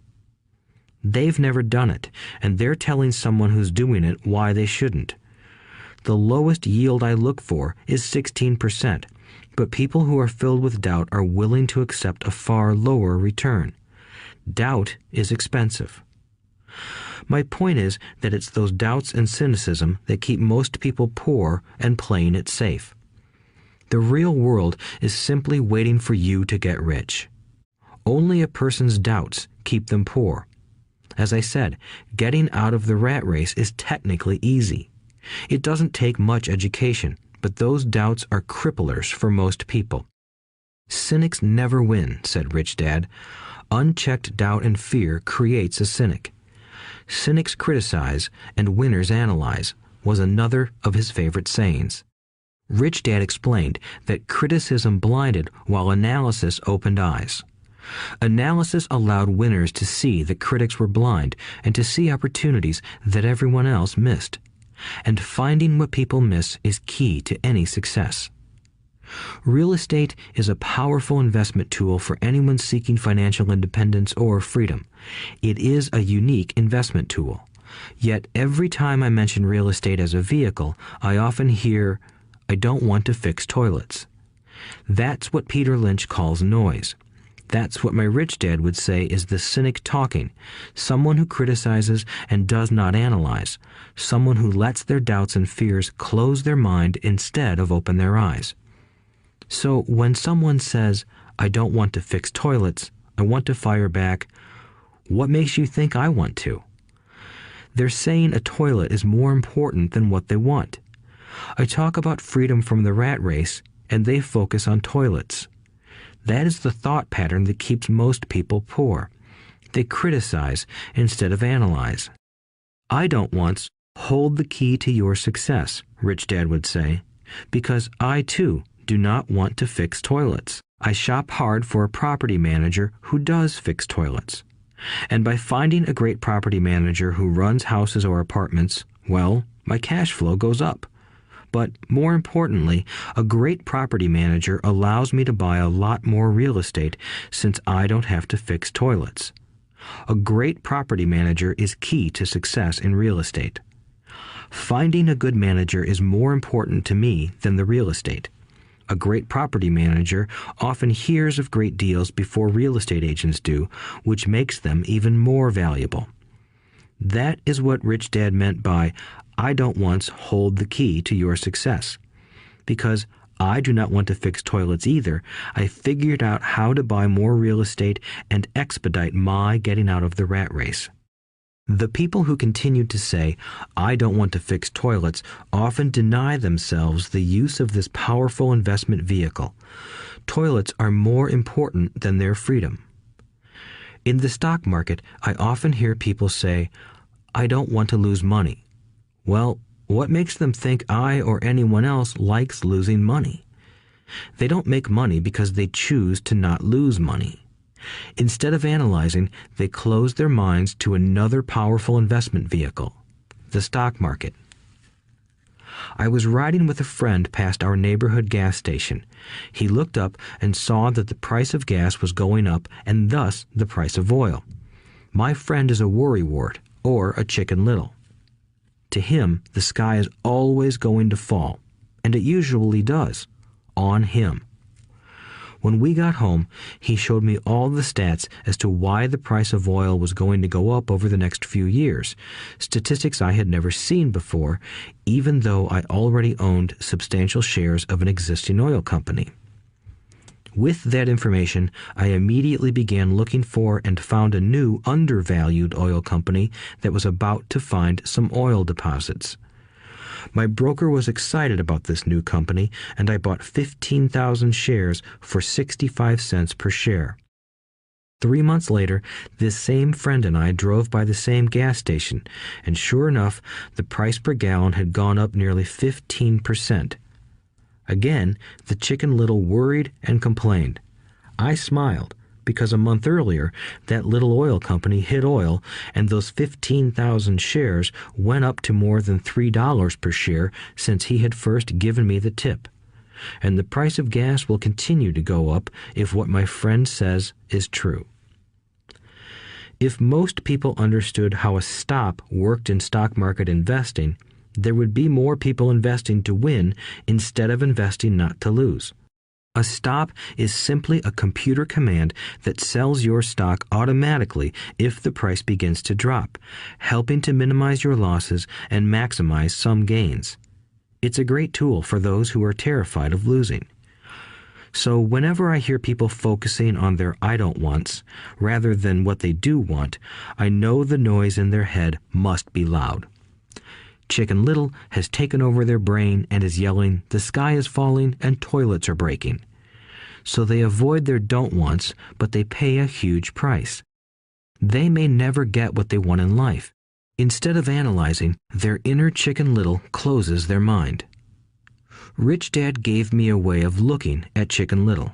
They've never done it, and they're telling someone who's doing it why they shouldn't. The lowest yield I look for is 16%, but people who are filled with doubt are willing to accept a far lower return. Doubt is expensive. My point is that it's those doubts and cynicism that keep most people poor and playing it safe. The real world is simply waiting for you to get rich. Only a person's doubts keep them poor. As I said, getting out of the rat race is technically easy. It doesn't take much education, but those doubts are cripplers for most people. Cynics never win, said Rich Dad. Unchecked doubt and fear creates a cynic. Cynics criticize and winners analyze was another of his favorite sayings. Rich Dad explained that criticism blinded while analysis opened eyes. Analysis allowed winners to see that critics were blind and to see opportunities that everyone else missed. And finding what people miss is key to any success. Real estate is a powerful investment tool for anyone seeking financial independence or freedom. It is a unique investment tool. Yet every time I mention real estate as a vehicle, I often hear, "I don't want to fix toilets." That's what Peter Lynch calls noise. That's what my rich dad would say is the cynic talking, someone who criticizes and does not analyze, someone who lets their doubts and fears close their mind instead of open their eyes. So when someone says, "I don't want to fix toilets, I want to fire back," what makes you think I want to? They're saying a toilet is more important than what they want. I talk about freedom from the rat race, and they focus on toilets. That is the thought pattern that keeps most people poor. They criticize instead of analyze. I don't once hold the key to your success, Rich Dad would say, because I too do not want to fix toilets. I shop hard for a property manager who does fix toilets. And by finding a great property manager who runs houses or apartments, well, my cash flow goes up. But more importantly, a great property manager allows me to buy a lot more real estate since I don't have to fix toilets. A great property manager is key to success in real estate. Finding a good manager is more important to me than the real estate. A great property manager often hears of great deals before real estate agents do, which makes them even more valuable. That is what Rich Dad meant by, I don't once hold the key to your success. Because I do not want to fix toilets either, I figured out how to buy more real estate and expedite my getting out of the rat race. The people who continue to say, I don't want to fix toilets, often deny themselves the use of this powerful investment vehicle. Toilets are more important than their freedom. In the stock market, I often hear people say, I don't want to lose money. Well, what makes them think I or anyone else likes losing money? They don't make money because they choose to not lose money. Instead of analyzing, they close their minds to another powerful investment vehicle, the stock market. I was riding with a friend past our neighborhood gas station. He looked up and saw that the price of gas was going up and thus the price of oil. My friend is a worrywart, or a Chicken Little. To him, the sky is always going to fall, and it usually does, on him. When we got home, he showed me all the stats as to why the price of oil was going to go up over the next few years, statistics I had never seen before, even though I already owned substantial shares of an existing oil company. With that information, I immediately began looking for and found a new undervalued oil company that was about to find some oil deposits. My broker was excited about this new company, and I bought 15,000 shares for 65 cents per share. 3 months later, this same friend and I drove by the same gas station, and sure enough, the price per gallon had gone up nearly 15%. Again, the Chicken Little worried and complained. I smiled, because a month earlier, that little oil company hit oil, and those 15,000 shares went up to more than $3 per share since he had first given me the tip. And the price of gas will continue to go up if what my friend says is true. If most people understood how a stop worked in stock market investing, there would be more people investing to win instead of investing not to lose. A stop is simply a computer command that sells your stock automatically if the price begins to drop, helping to minimize your losses and maximize some gains. It's a great tool for those who are terrified of losing. So whenever I hear people focusing on their I don't wants rather than what they do want, I know the noise in their head must be loud. Chicken Little has taken over their brain and is yelling, the sky is falling and toilets are breaking. So they avoid their don't wants, but they pay a huge price. They may never get what they want in life. Instead of analyzing, their inner Chicken Little closes their mind. Rich Dad gave me a way of looking at Chicken Little.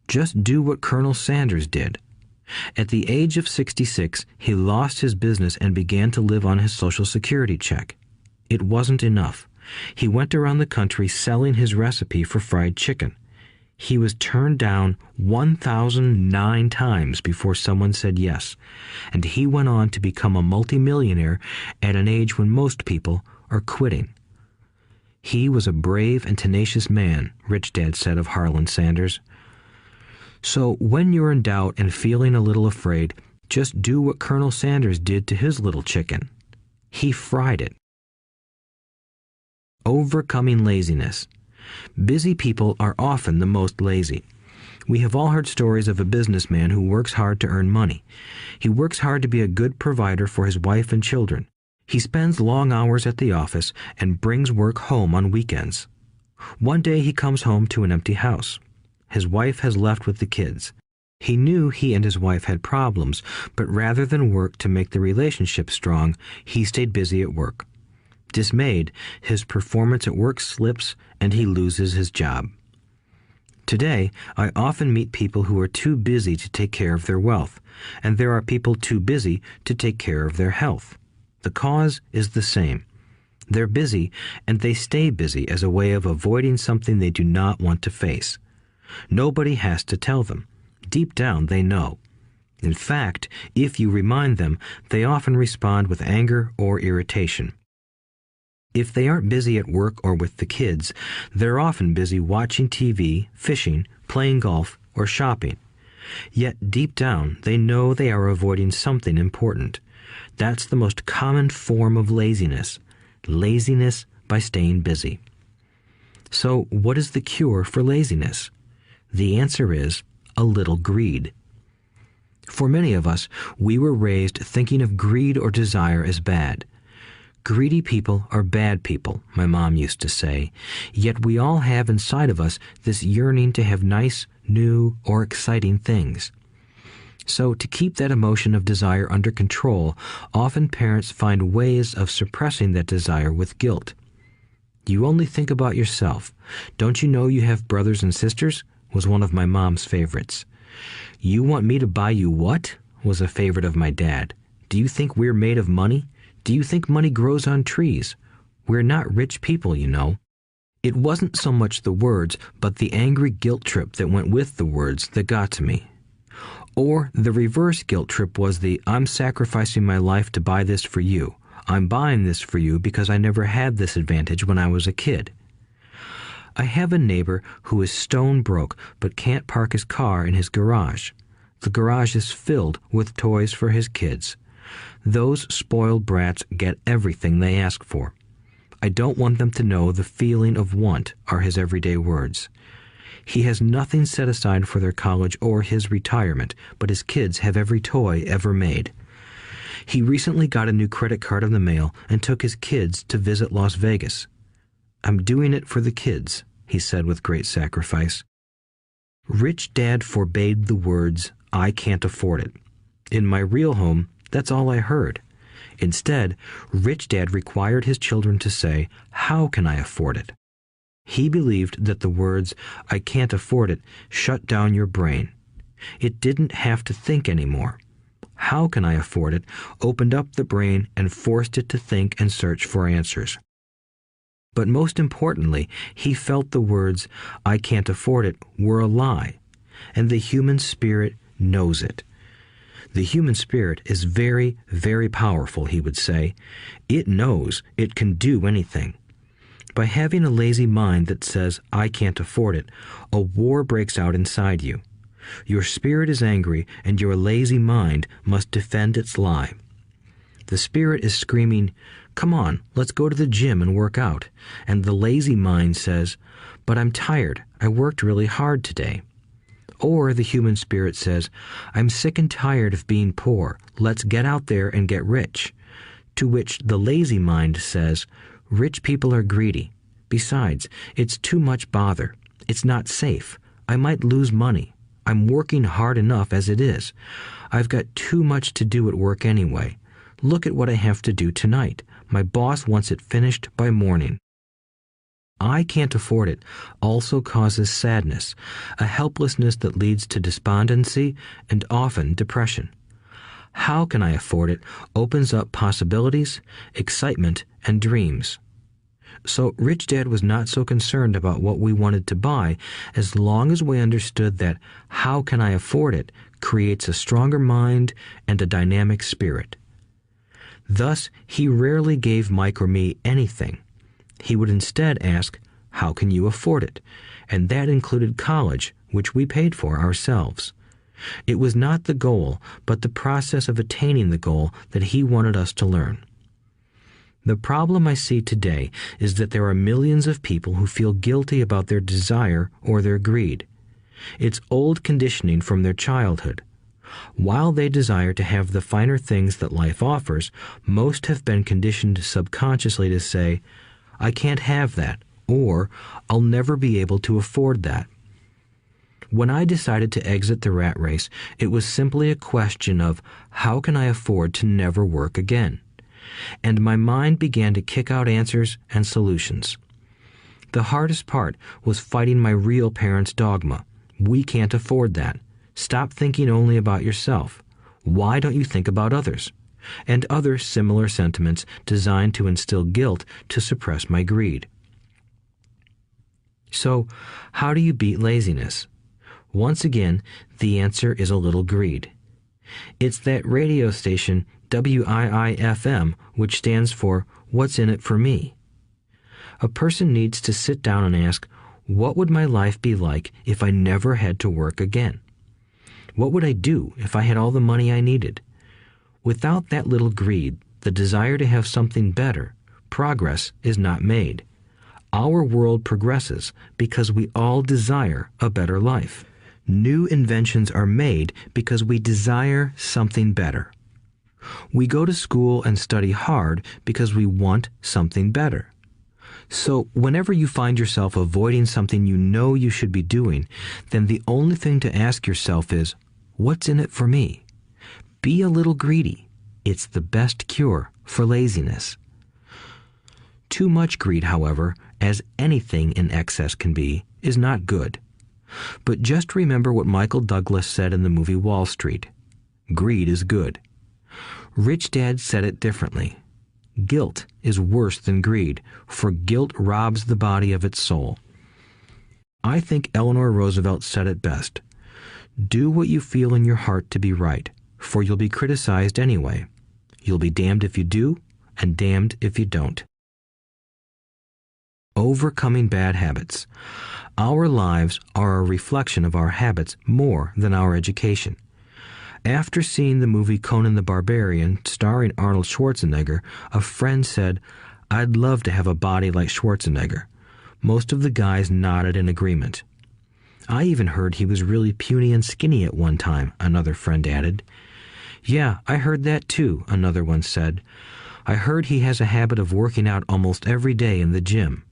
Just do what Colonel Sanders did. At the age of 66, he lost his business and began to live on his Social Security check. It wasn't enough. He went around the country selling his recipe for fried chicken. He was turned down 1,009 times before someone said yes, and he went on to become a multimillionaire at an age when most people are quitting. He was a brave and tenacious man, Rich Dad said of Harlan Sanders. So when you're in doubt and feeling a little afraid, just do what Colonel Sanders did to his little chicken. He fried it. Overcoming laziness. Busy people are often the most lazy. We have all heard stories of a businessman who works hard to earn money. He works hard to be a good provider for his wife and children. He spends long hours at the office and brings work home on weekends. One day he comes home to an empty house. His wife has left with the kids. He knew he and his wife had problems, but rather than work to make the relationship strong, he stayed busy at work. Dismayed, his performance at work slips and he loses his job. Today, I often meet people who are too busy to take care of their wealth, and there are people too busy to take care of their health. The cause is the same. They're busy, and they stay busy as a way of avoiding something they do not want to face. Nobody has to tell them. Deep down, they know. In fact, if you remind them, they often respond with anger or irritation. If they aren't busy at work or with the kids, they're often busy watching TV, fishing, playing golf, or shopping. Yet deep down, they know they are avoiding something important. That's the most common form of laziness. Laziness by staying busy. So, what is the cure for laziness? The answer is a little greed. For many of us, we were raised thinking of greed or desire as bad. Greedy people are bad people, my mom used to say, yet we all have inside of us this yearning to have nice, new, or exciting things. So to keep that emotion of desire under control, often parents find ways of suppressing that desire with guilt. You only think about yourself. Don't you know you have brothers and sisters? Was one of my mom's favorites. You want me to buy you what? Was a favorite of my dad. Do you think we're made of money? Do you think money grows on trees? We're not rich people, you know. It wasn't so much the words, but the angry guilt trip that went with the words that got to me. Or the reverse guilt trip was the I'm sacrificing my life to buy this for you. I'm buying this for you because I never had this advantage when I was a kid. I have a neighbor who is stone broke but can't park his car in his garage. The garage is filled with toys for his kids. Those spoiled brats get everything they ask for. I don't want them to know the feeling of want, are his everyday words. He has nothing set aside for their college or his retirement, but his kids have every toy ever made. He recently got a new credit card in the mail and took his kids to visit Las Vegas. I'm doing it for the kids, he said with great sacrifice. Rich Dad forbade the words, I can't afford it. In my real home, that's all I heard. Instead, Rich Dad required his children to say, how can I afford it? He believed that the words, I can't afford it, shut down your brain. It didn't have to think anymore. How can I afford it opened up the brain and forced it to think and search for answers. But most importantly, he felt the words, I can't afford it, were a lie, and the human spirit knows it. The human spirit is very, very powerful, he would say. It knows it can do anything. By having a lazy mind that says, I can't afford it, a war breaks out inside you. Your spirit is angry, and your lazy mind must defend its lie. The spirit is screaming, come on, let's go to the gym and work out. And the lazy mind says, but I'm tired. I worked really hard today. Or the human spirit says, I'm sick and tired of being poor. Let's get out there and get rich. To which the lazy mind says, rich people are greedy. Besides, it's too much bother. It's not safe. I might lose money. I'm working hard enough as it is. I've got too much to do at work anyway. Look at what I have to do tonight. My boss wants it finished by morning. I can't afford it also causes sadness, a helplessness that leads to despondency and often depression. How can I afford it opens up possibilities, excitement, and dreams. So Rich Dad was not so concerned about what we wanted to buy as long as we understood that how can I afford it creates a stronger mind and a dynamic spirit. Thus, he rarely gave Mike or me anything. He would instead ask, how can you afford it? And that included college, which we paid for ourselves. It was not the goal, but the process of attaining the goal that he wanted us to learn. The problem I see today is that there are millions of people who feel guilty about their desire or their greed. It's old conditioning from their childhood. While they desire to have the finer things that life offers, most have been conditioned subconsciously to say, I can't have that, or I'll never be able to afford that. When I decided to exit the rat race, it was simply a question of how can I afford to never work again? And my mind began to kick out answers and solutions. The hardest part was fighting my real parents' dogma. We can't afford that. Stop thinking only about yourself. Why don't you think about others? And other similar sentiments designed to instill guilt to suppress my greed. So, how do you beat laziness? Once again, the answer is a little greed. It's that radio station WIIFM, which stands for What's in it for me? A person needs to sit down and ask, what would my life be like if I never had to work again? What would I do if I had all the money I needed? Without that little greed, the desire to have something better, progress is not made. Our world progresses because we all desire a better life. New inventions are made because we desire something better. We go to school and study hard because we want something better. So whenever you find yourself avoiding something you know you should be doing, then the only thing to ask yourself is, what's in it for me? Be a little greedy. It's the best cure for laziness. Too much greed, however, as anything in excess can be, is not good. But just remember what Michael Douglas said in the movie Wall Street. Greed is good. Rich Dad said it differently. Guilt is worse than greed, for guilt robs the body of its soul. I think Eleanor Roosevelt said it best. Do what you feel in your heart to be right, for you'll be criticized anyway. You'll be damned if you do, and damned if you don't. Overcoming bad habits. Our lives are a reflection of our habits more than our education. After seeing the movie Conan the Barbarian, starring Arnold Schwarzenegger, a friend said, "I'd love to have a body like Schwarzenegger." Most of the guys nodded in agreement. "I even heard he was really puny and skinny at one time," another friend added. "Yeah, I heard that too," another one said. "I heard he has a habit of working out almost every day in the gym."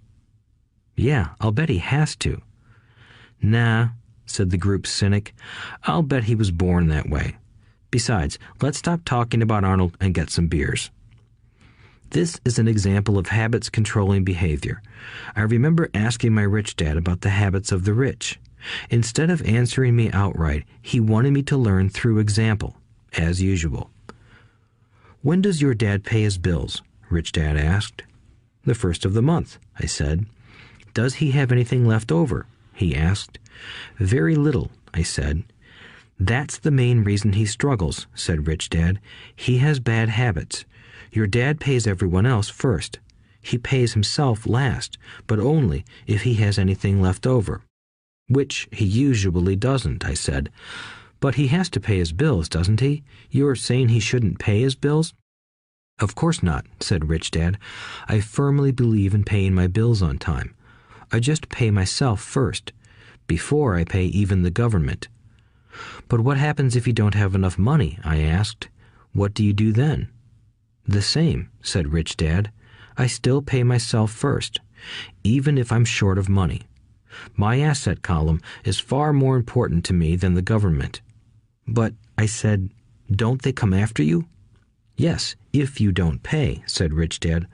"Yeah, I'll bet he has to." "Nah," said the group's cynic. "I'll bet he was born that way. Besides, let's stop talking about Arnold and get some beers." This is an example of habits controlling behavior. I remember asking my rich dad about the habits of the rich. Instead of answering me outright, he wanted me to learn through example, as usual. "When does your dad pay his bills?" Rich Dad asked. "The first of the month," I said. "Does he have anything left over?" he asked. "Very little," I said. "That's the main reason he struggles," said Rich Dad. "He has bad habits. Your dad pays everyone else first. He pays himself last, but only if he has anything left over." "Which he usually doesn't," I said. "But he has to pay his bills, doesn't he? You're saying he shouldn't pay his bills?" "Of course not," said Rich Dad. "I firmly believe in paying my bills on time. I just pay myself first, before I pay even the government." "But what happens if you don't have enough money?" I asked. "What do you do then?" "The same," said Rich Dad. "I still pay myself first, even if I'm short of money. My asset column is far more important to me than the government." "But," I said, "don't they come after you?" "Yes, if you don't pay," said Rich Dad.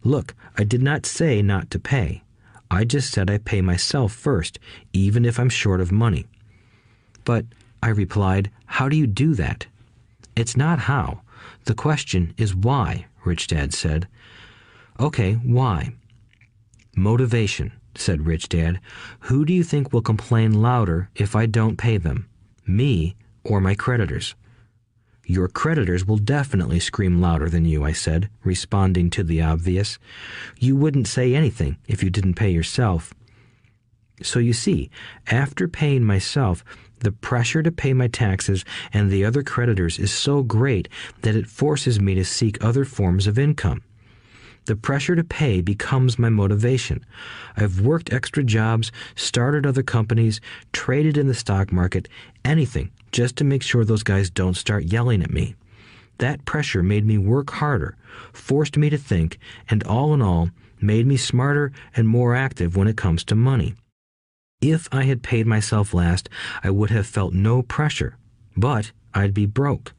"Look, I did not say not to pay. I just said I pay myself first, even if I'm short of money." "But," I replied, "how do you do that?" "It's not how. The question is why," Rich Dad said. "Okay, why?" "Motivation," said Rich Dad. "Who do you think will complain louder if I don't pay them? Me or my creditors?" "Your creditors will definitely scream louder than you," I said, responding to the obvious. "You wouldn't say anything if you didn't pay yourself." So you see, after paying myself, the pressure to pay my taxes and the other creditors is so great that it forces me to seek other forms of income. The pressure to pay becomes my motivation. I've worked extra jobs, started other companies, traded in the stock market, anything just to make sure those guys don't start yelling at me. That pressure made me work harder, forced me to think, and all in all, made me smarter and more active when it comes to money. If I had paid myself last, I would have felt no pressure, but I'd be broke.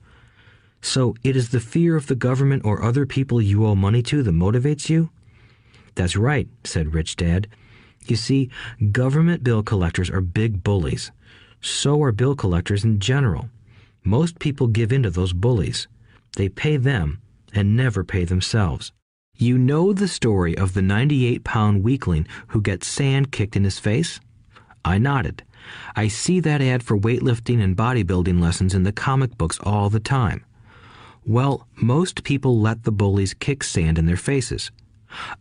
So it is the fear of the government or other people you owe money to that motivates you? "That's right," said Rich Dad. You see, government bill collectors are big bullies. So are bill collectors in general. Most people give in to those bullies. They pay them and never pay themselves. You know the story of the 98-pound weakling who gets sand kicked in his face? I nodded. I see that ad for weightlifting and bodybuilding lessons in the comic books all the time. Well, most people let the bullies kick sand in their faces.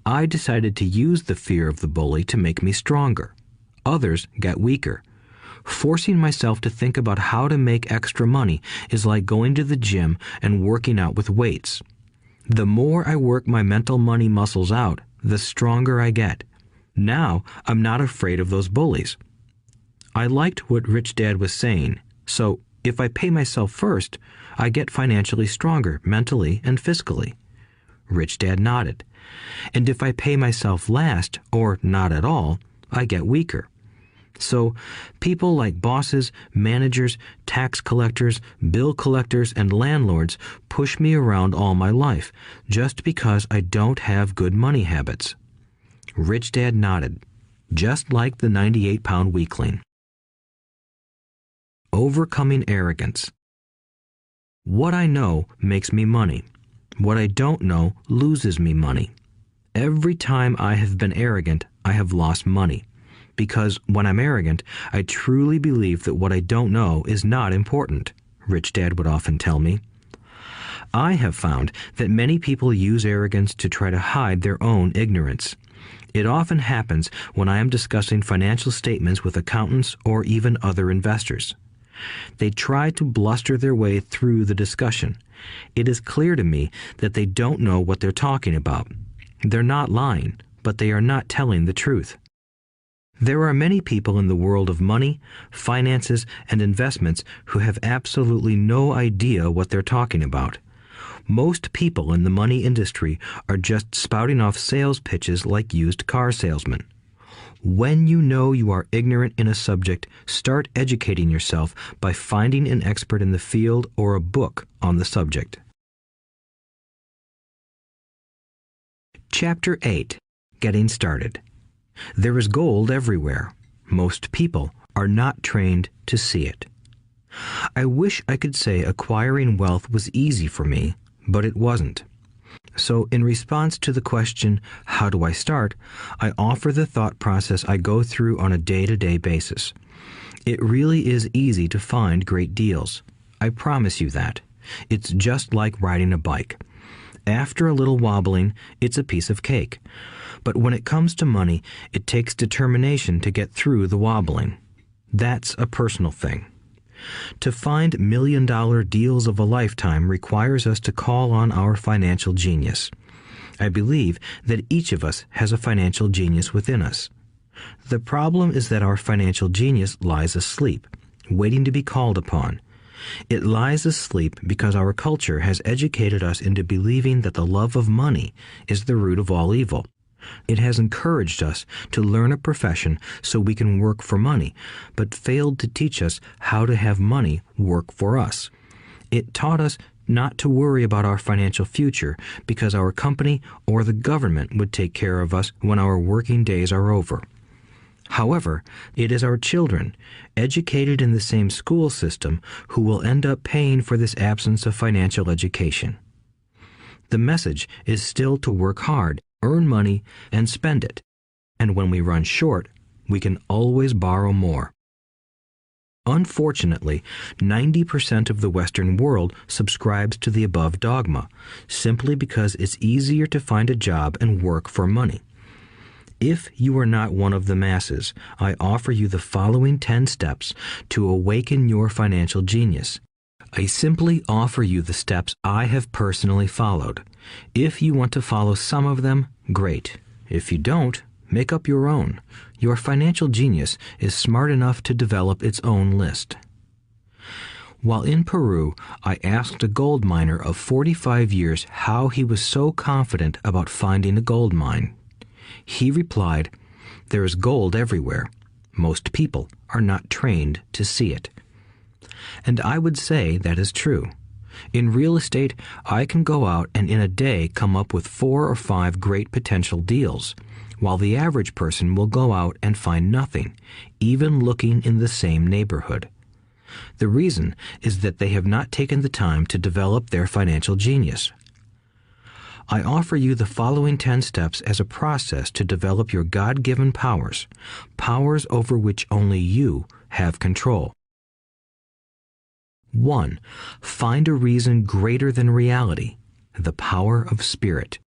I decided to use the fear of the bully to make me stronger. Others got weaker. Forcing myself to think about how to make extra money is like going to the gym and working out with weights. The more I work my mental money muscles out, the stronger I get. Now I'm not afraid of those bullies. I liked what Rich Dad was saying, so if I pay myself first, I get financially stronger mentally and fiscally. Rich Dad nodded. And if I pay myself last, or not at all, I get weaker. So people like bosses, managers, tax collectors, bill collectors, and landlords push me around all my life just because I don't have good money habits. Rich Dad nodded, just like the 98-pound weakling. Overcoming arrogance. What I know makes me money. What I don't know loses me money. Every time I have been arrogant, I have lost money. Because when I'm arrogant, I truly believe that what I don't know is not important, Rich Dad would often tell me. I have found that many people use arrogance to try to hide their own ignorance. It often happens when I am discussing financial statements with accountants or even other investors. They try to bluster their way through the discussion. It is clear to me that they don't know what they're talking about. They're not lying, but they are not telling the truth. There are many people in the world of money, finances, and investments who have absolutely no idea what they're talking about. Most people in the money industry are just spouting off sales pitches like used car salesmen. When you know you are ignorant in a subject, start educating yourself by finding an expert in the field or a book on the subject. Chapter 8. Getting Started. There is gold everywhere. Most people are not trained to see it. I wish I could say acquiring wealth was easy for me, but it wasn't. So in response to the question, how do I start, I offer the thought process I go through on a day-to-day basis. It really is easy to find great deals. I promise you that. It's just like riding a bike. After a little wobbling, it's a piece of cake. But when it comes to money, it takes determination to get through the wobbling. That's a personal thing. To find million-dollar deals of a lifetime requires us to call on our financial genius. I believe that each of us has a financial genius within us. The problem is that our financial genius lies asleep, waiting to be called upon. It lies asleep because our culture has educated us into believing that the love of money is the root of all evil. It has encouraged us to learn a profession so we can work for money, but failed to teach us how to have money work for us. It taught us not to worry about our financial future because our company or the government would take care of us when our working days are over. However, it is our children, educated in the same school system, who will end up paying for this absence of financial education. The message is still to work hard, earn money, and spend it. And when we run short, we can always borrow more. Unfortunately, 90% of the Western world subscribes to the above dogma, simply because it's easier to find a job and work for money. If you are not one of the masses, I offer you the following 10 steps to awaken your financial genius. I simply offer you the steps I have personally followed. If you want to follow some of them, great. If you don't, make up your own. Your financial genius is smart enough to develop its own list. While in Peru, I asked a gold miner of 45 years how he was so confident about finding a gold mine. He replied, "There is gold everywhere. Most people are not trained to see it." And I would say that is true. In real estate, I can go out and in a day come up with 4 or 5 great potential deals. while the average person will go out and find nothing, even looking in the same neighborhood. The reason is that they have not taken the time to develop their financial genius. I offer you the following 10 steps as a process to develop your God-given powers, powers over which only you have control. 1. Find a reason greater than reality, the power of spirit.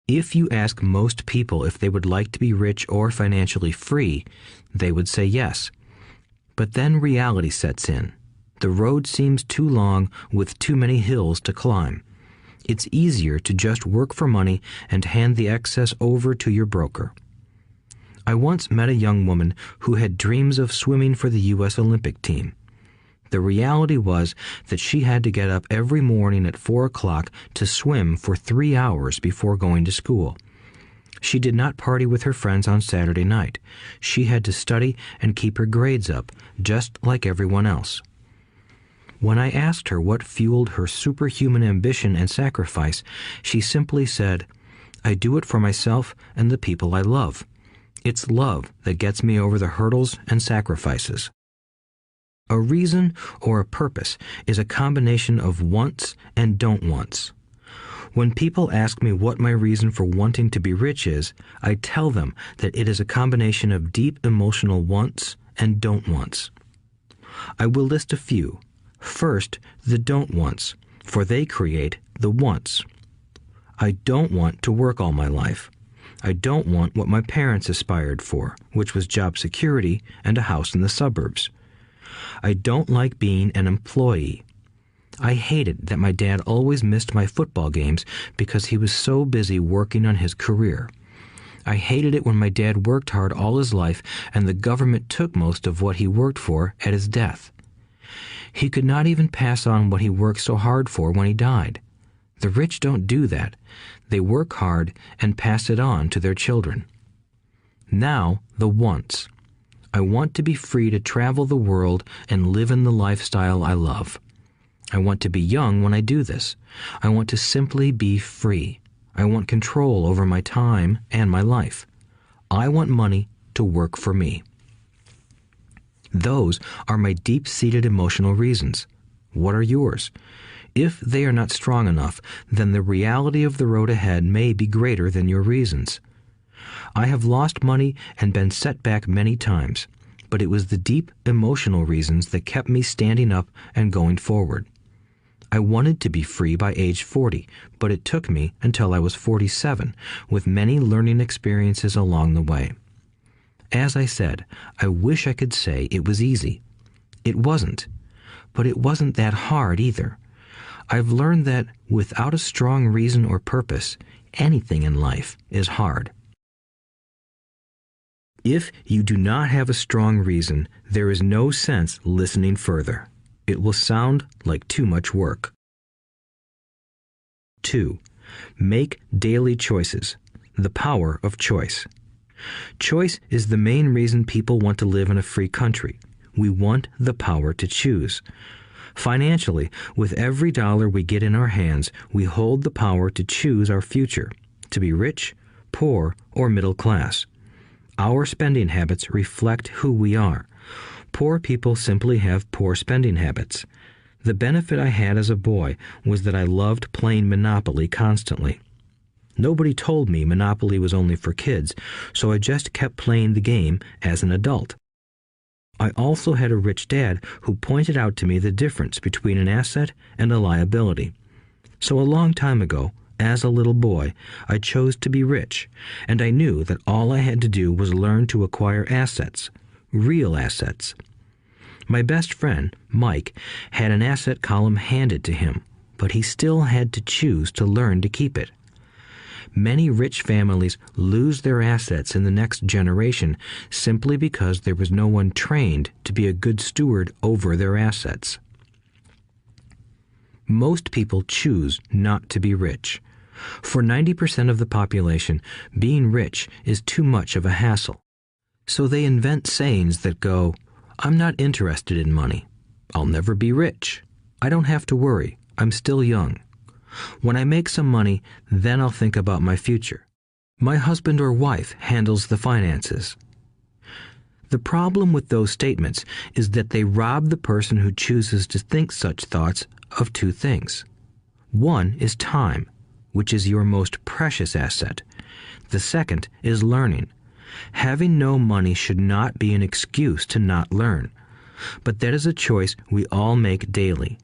If you ask most people if they would like to be rich or financially free, they would say yes. But then reality sets in. The road seems too long with too many hills to climb. It's easier to just work for money and hand the excess over to your broker. I once met a young woman who had dreams of swimming for the U.S. Olympic team. The reality was that she had to get up every morning at 4 o'clock to swim for 3 hours before going to school. She did not party with her friends on Saturday night. She had to study and keep her grades up, just like everyone else. When I asked her what fueled her superhuman ambition and sacrifice, she simply said, "I do it for myself and the people I love. It's love that gets me over the hurdles and sacrifices." A reason or a purpose is a combination of wants and don't wants. When people ask me what my reason for wanting to be rich is, I tell them that it is a combination of deep emotional wants and don't wants. I will list a few. First, the don't wants, for they create the wants. I don't want to work all my life. I don't want what my parents aspired for, which was job security and a house in the suburbs. I don't like being an employee. I hated that my dad always missed my football games because he was so busy working on his career. I hated it when my dad worked hard all his life and the government took most of what he worked for at his death. He could not even pass on what he worked so hard for when he died. The rich don't do that. They work hard and pass it on to their children. Now, the wants. I want to be free to travel the world and live in the lifestyle I love. I want to be young when I do this. I want to simply be free. I want control over my time and my life. I want money to work for me. Those are my deep-seated emotional reasons. What are yours? If they are not strong enough, then the reality of the road ahead may be greater than your reasons. I have lost money and been set back many times, but it was the deep emotional reasons that kept me standing up and going forward. I wanted to be free by age 40, but it took me until I was 47, with many learning experiences along the way. As I said, I wish I could say it was easy. It wasn't, but it wasn't that hard either. I've learned that without a strong reason or purpose, anything in life is hard. If you do not have a strong reason, there is no sense listening further. It will sound like too much work. 2. Make daily choices. The power of choice. Choice is the main reason people want to live in a free country. We want the power to choose. Financially, with every dollar we get in our hands, we hold the power to choose our future, to be rich, poor, or middle class. Our spending habits reflect who we are. Poor people simply have poor spending habits. The benefit I had as a boy was that I loved playing Monopoly constantly. Nobody told me Monopoly was only for kids, so I just kept playing the game as an adult. I also had a rich dad who pointed out to me the difference between an asset and a liability. So a long time ago, as a little boy, I chose to be rich, and I knew that all I had to do was learn to acquire assets, real assets. My best friend, Mike, had an asset column handed to him, but he still had to choose to learn to keep it. Many rich families lose their assets in the next generation simply because there was no one trained to be a good steward over their assets. Most people choose not to be rich. For 90% of the population, being rich is too much of a hassle. So they invent sayings that go, "I'm not interested in money. I'll never be rich. I don't have to worry. I'm still young. When I make some money, then I'll think about my future." My husband or wife handles the finances. The problem with those statements is that they rob the person who chooses to think such thoughts of two things. One is time, which is your most precious asset. The second is learning. Having no money should not be an excuse to not learn, but that is a choice we all make daily.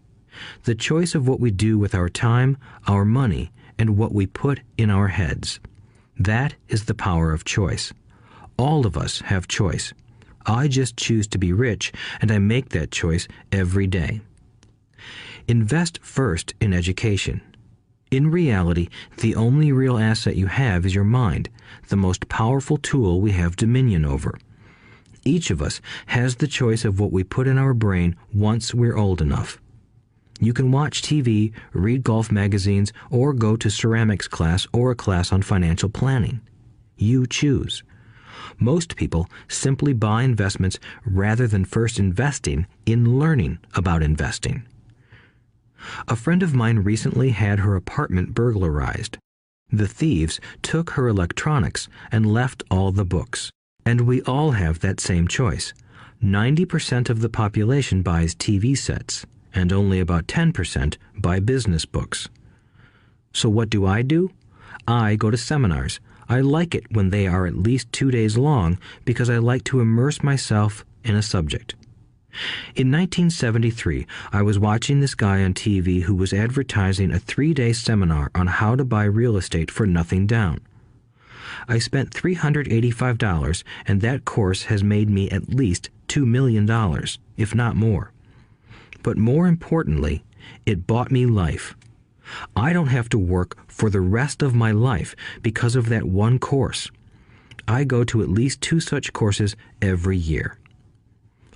The choice of what we do with our time, our money, and what we put in our heads. That is the power of choice. All of us have choice. I just choose to be rich, and I make that choice every day. Invest first in education. In reality, the only real asset you have is your mind, the most powerful tool we have dominion over. Each of us has the choice of what we put in our brain once we're old enough. You can watch TV, read golf magazines, or go to ceramics class or a class on financial planning. You choose. Most people simply buy investments rather than first investing in learning about investing. A friend of mine recently had her apartment burglarized. The thieves took her electronics and left all the books. And we all have that same choice. 90% of the population buys TV sets, and only about 10% buy business books. So what do? I go to seminars. I like it when they are at least 2 days long because I like to immerse myself in a subject. In 1973, I was watching this guy on TV who was advertising a 3-day seminar on how to buy real estate for nothing down. I spent $385, and that course has made me at least $2 million, if not more. But more importantly, it bought me life. I don't have to work for the rest of my life because of that one course. I go to at least 2 such courses every year.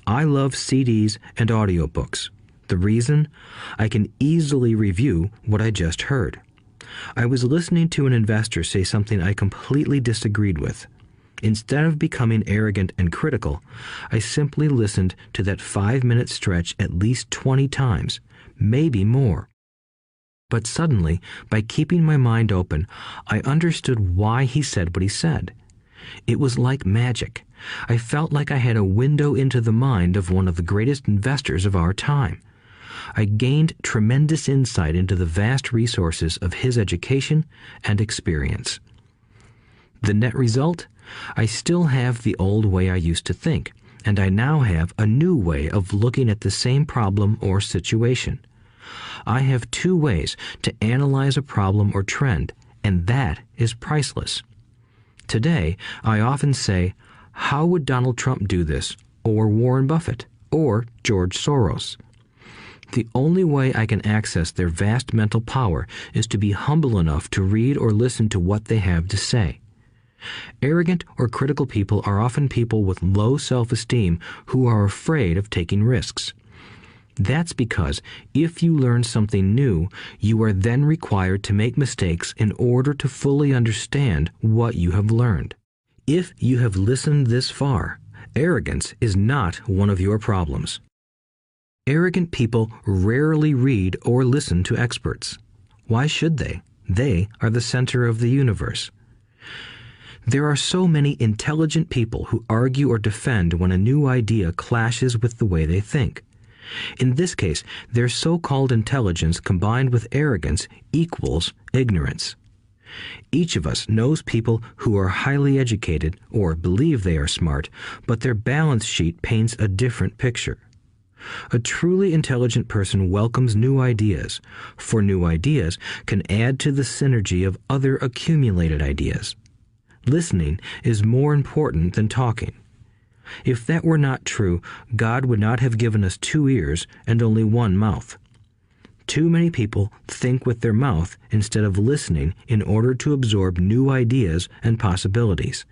I love CDs and audiobooks. The reason? I can easily review what I just heard. I was listening to an investor say something I completely disagreed with. Instead of becoming arrogant and critical, I simply listened to that 5-minute stretch at least 20 times, maybe more. But suddenly, by keeping my mind open, I understood why he said what he said. It was like magic. I felt like I had a window into the mind of one of the greatest investors of our time. I gained tremendous insight into the vast resources of his education and experience. The net result? I still have the old way I used to think, and I now have a new way of looking at the same problem or situation. I have 2 ways to analyze a problem or trend, and that is priceless. Today, I often say, how would Donald Trump do this, or Warren Buffett, or George Soros? The only way I can access their vast mental power is to be humble enough to read or listen to what they have to say. Arrogant or critical people are often people with low self-esteem who are afraid of taking risks. That's because if you learn something new, you are then required to make mistakes in order to fully understand what you have learned. If you have listened this far, arrogance is not one of your problems. Arrogant people rarely read or listen to experts. Why should they? They are the center of the universe. There are so many intelligent people who argue or defend when a new idea clashes with the way they think. In this case, their so-called intelligence combined with arrogance equals ignorance. Each of us knows people who are highly educated or believe they are smart, but their balance sheet paints a different picture. A truly intelligent person welcomes new ideas, for new ideas can add to the synergy of other accumulated ideas. Listening is more important than talking. If that were not true, God would not have given us 2 ears and only 1 mouth. Too many people think with their mouth instead of listening in order to absorb new ideas and possibilities.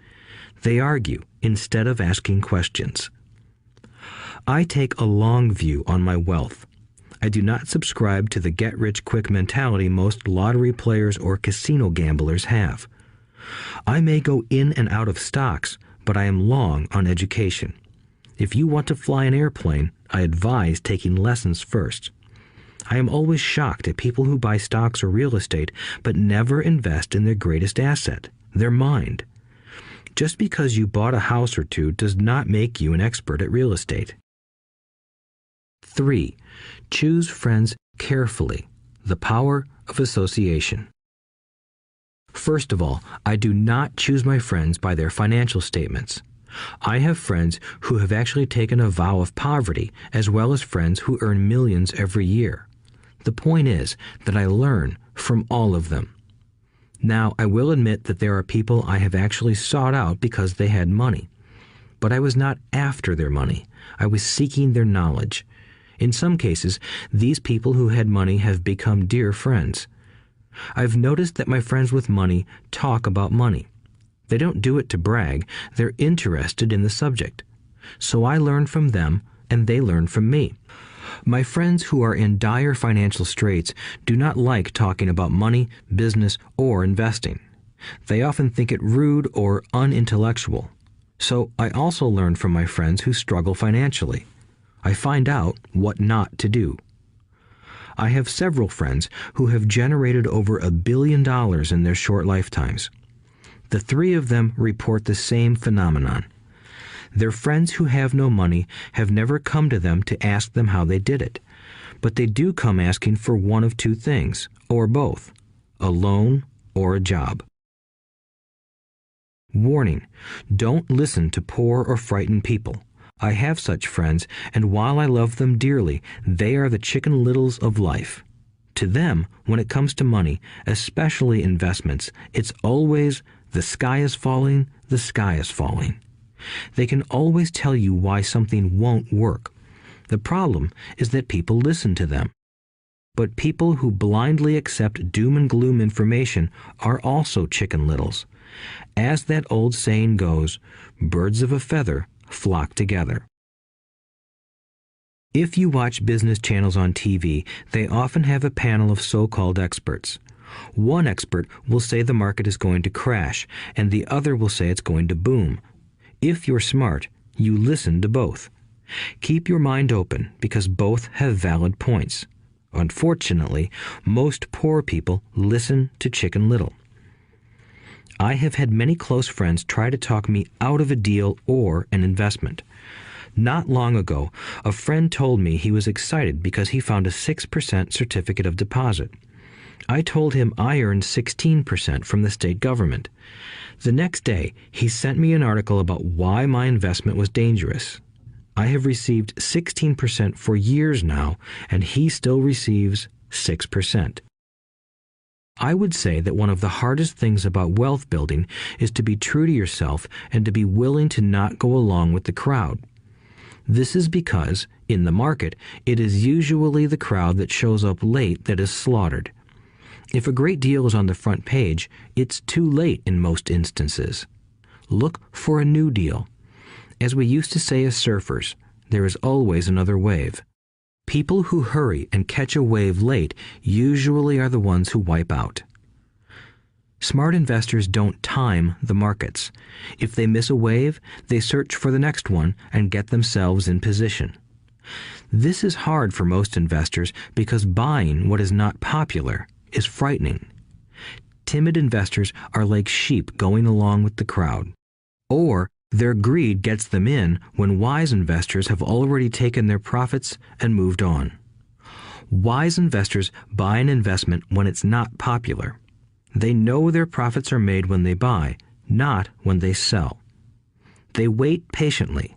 They argue instead of asking questions. I take a long view on my wealth. I do not subscribe to the get-rich-quick mentality most lottery players or casino gamblers have. I may go in and out of stocks, but I am long on education. If you want to fly an airplane, I advise taking lessons first. I am always shocked at people who buy stocks or real estate but never invest in their greatest asset, their mind. Just because you bought a house or two does not make you an expert at real estate. 3. Choose friends carefully. The power of association. First of all, I do not choose my friends by their financial statements. I have friends who have actually taken a vow of poverty, as well as friends who earn millions every year. The point is that I learn from all of them. Now, I will admit that there are people I have actually sought out because they had money. But I was not after their money. I was seeking their knowledge. In some cases, these people who had money have become dear friends. I've noticed that my friends with money talk about money. They don't do it to brag. They're interested in the subject. So I learn from them, and they learn from me. My friends who are in dire financial straits do not like talking about money, business, or investing. They often think it rude or unintellectual. So I also learn from my friends who struggle financially. I find out what not to do. I have several friends who have generated over $1 billion in their short lifetimes. The 3 of them report the same phenomenon. Their friends who have no money have never come to them to ask them how they did it, but they do come asking for one of 2 things, or both, a loan or a job. Warning: don't listen to poor or frightened people. I have such friends, and while I love them dearly, they are the Chicken Littles of life. To them, when it comes to money, especially investments, it's always the sky is falling, the sky is falling. They can always tell you why something won't work. The problem is that people listen to them. But people who blindly accept doom and gloom information are also Chicken Littles. As that old saying goes, birds of a feather flock together. If you watch business channels on TV, they often have a panel of so-called experts. One expert will say the market is going to crash, and the other will say it's going to boom. If you're smart, you listen to both. Keep your mind open, because both have valid points. Unfortunately, most poor people listen to Chicken Little. I have had many close friends try to talk me out of a deal or an investment. Not long ago, a friend told me he was excited because he found a 6% certificate of deposit. I told him I earned 16% from the state government. The next day, he sent me an article about why my investment was dangerous. I have received 16% for years now, and he still receives 6%. I would say that one of the hardest things about wealth building is to be true to yourself and to be willing to not go along with the crowd. This is because, in the market, it is usually the crowd that shows up late that is slaughtered. If a great deal is on the front page, it's too late in most instances. Look for a new deal. As we used to say as surfers, there is always another wave. People who hurry and catch a wave late usually are the ones who wipe out. Smart investors don't time the markets. If they miss a wave, they search for the next one and get themselves in position. This is hard for most investors because buying what is not popular is frightening. Timid investors are like sheep going along with the crowd. Or their greed gets them in when wise investors have already taken their profits and moved on. Wise investors buy an investment when it's not popular. They know their profits are made when they buy, not when they sell. They wait patiently.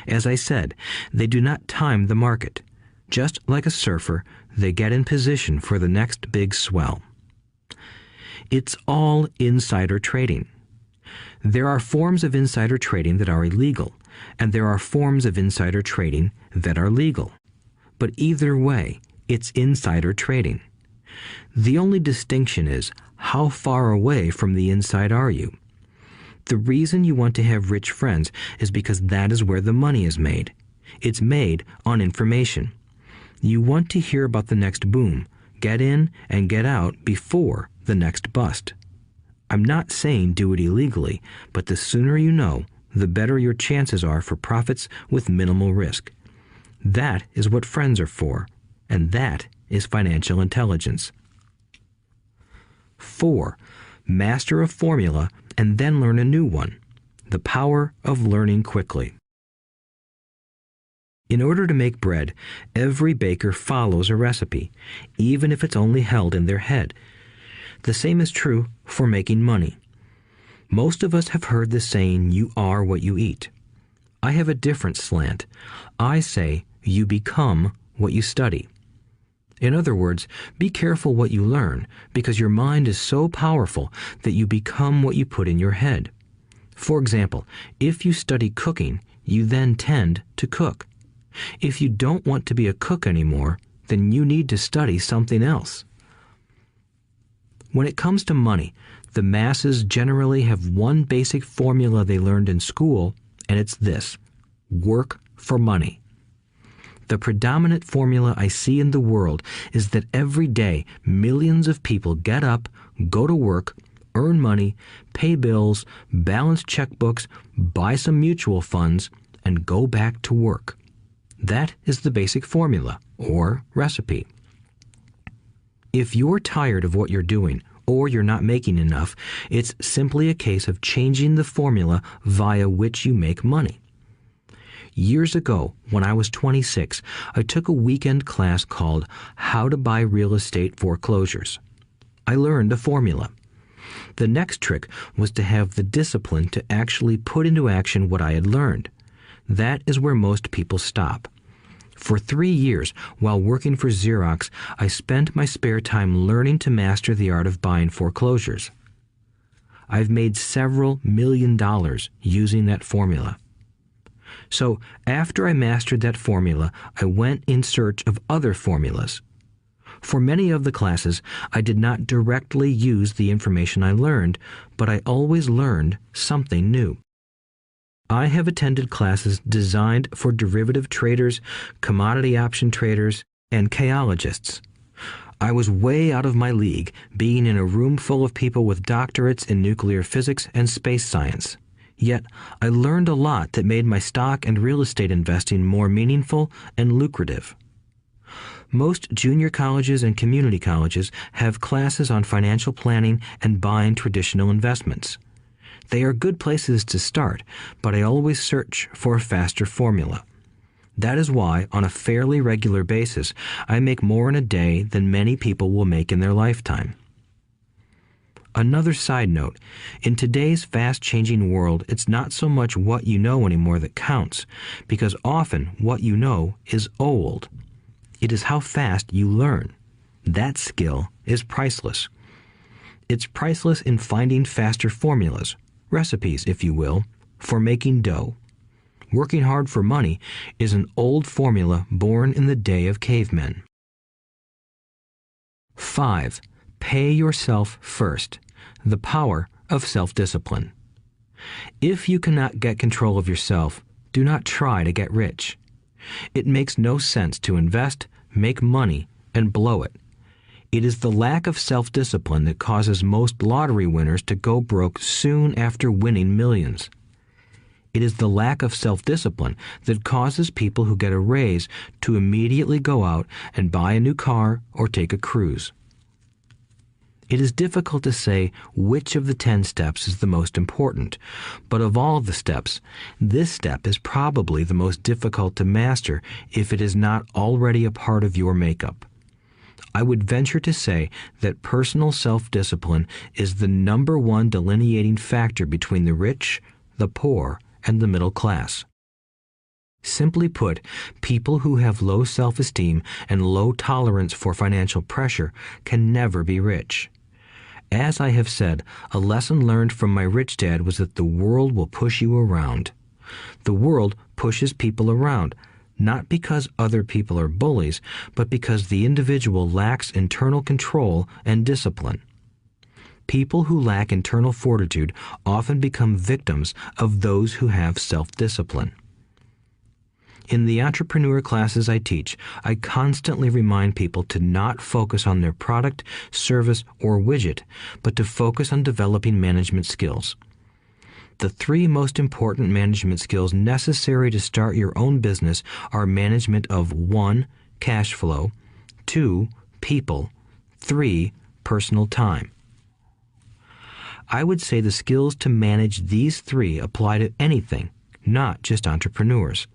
As I said, they do not time the market. Just like a surfer, they get in position for the next big swell. It's all insider trading. There are forms of insider trading that are illegal, and there are forms of insider trading that are legal. But either way, it's insider trading. The only distinction is, how far away from the inside are you? The reason you want to have rich friends is because that is where the money is made. It's made on information. You want to hear about the next boom, get in and get out before the next bust. I'm not saying do it illegally, but the sooner you know, the better your chances are for profits with minimal risk. That is what friends are for, and that is financial intelligence. 4. Master a formula and then learn a new one. The power of learning quickly. In order to make bread, every baker follows a recipe, even if it's only held in their head. The same is true for making money. Most of us have heard the saying, "You are what you eat." I have a different slant. I say, "You become what you study." In other words, be careful what you learn, because your mind is so powerful that you become what you put in your head. For example, if you study cooking, you then tend to cook. If you don't want to be a cook anymore, then you need to study something else. When it comes to money, the masses generally have one basic formula they learned in school, and it's this: work for money. The predominant formula I see in the world is that every day millions of people get up, go to work, earn money, pay bills, balance checkbooks, buy some mutual funds, and go back to work. That is the basic formula, or recipe. If you're tired of what you're doing, or you're not making enough, it's simply a case of changing the formula via which you make money. Years ago, when I was 26, I took a weekend class called How to Buy Real Estate Foreclosures. I learned a formula. The next trick was to have the discipline to actually put into action what I had learned. That is where most people stop. For 3 years, while working for Xerox, I spent my spare time learning to master the art of buying foreclosures. I've made several $million using that formula. So, after I mastered that formula, I went in search of other formulas. For many of the classes, I did not directly use the information I learned, but I always learned something new. I have attended classes designed for derivative traders, commodity option traders, and chaologists. I was way out of my league, being in a room full of people with doctorates in nuclear physics and space science. Yet, I learned a lot that made my stock and real estate investing more meaningful and lucrative. Most junior colleges and community colleges have classes on financial planning and buying traditional investments. They are good places to start, but I always search for a faster formula. That is why, on a fairly regular basis, I make more in a day than many people will make in their lifetime. Another side note, in today's fast-changing world, it's not so much what you know anymore that counts, because often what you know is old. It is how fast you learn. That skill is priceless. It's priceless in finding faster formulas, recipes, if you will, for making dough. Working hard for money is an old formula born in the day of cavemen. 5. Pay yourself first. The power of self-discipline. If you cannot get control of yourself, do not try to get rich. It makes no sense to invest, make money, and blow it. It is the lack of self-discipline that causes most lottery winners to go broke soon after winning millions. It is the lack of self-discipline that causes people who get a raise to immediately go out and buy a new car or take a cruise. It is difficult to say which of the 10 steps is the most important, but of all the steps, this step is probably the most difficult to master if it is not already a part of your makeup. I would venture to say that personal self-discipline is the number one delineating factor between the rich, the poor, and the middle class. Simply put, people who have low self-esteem and low tolerance for financial pressure can never be rich. As I have said, a lesson learned from my rich dad was that the world will push you around. The world pushes people around, not because other people are bullies, but because the individual lacks internal control and discipline. People who lack internal fortitude often become victims of those who have self-discipline. In the entrepreneur classes I teach, I constantly remind people to not focus on their product, service, or widget, but to focus on developing management skills. The 3 most important management skills necessary to start your own business are management of 1. Cash flow, 2. People, 3. Personal time. I would say the skills to manage these three apply to anything, not just entrepreneurs.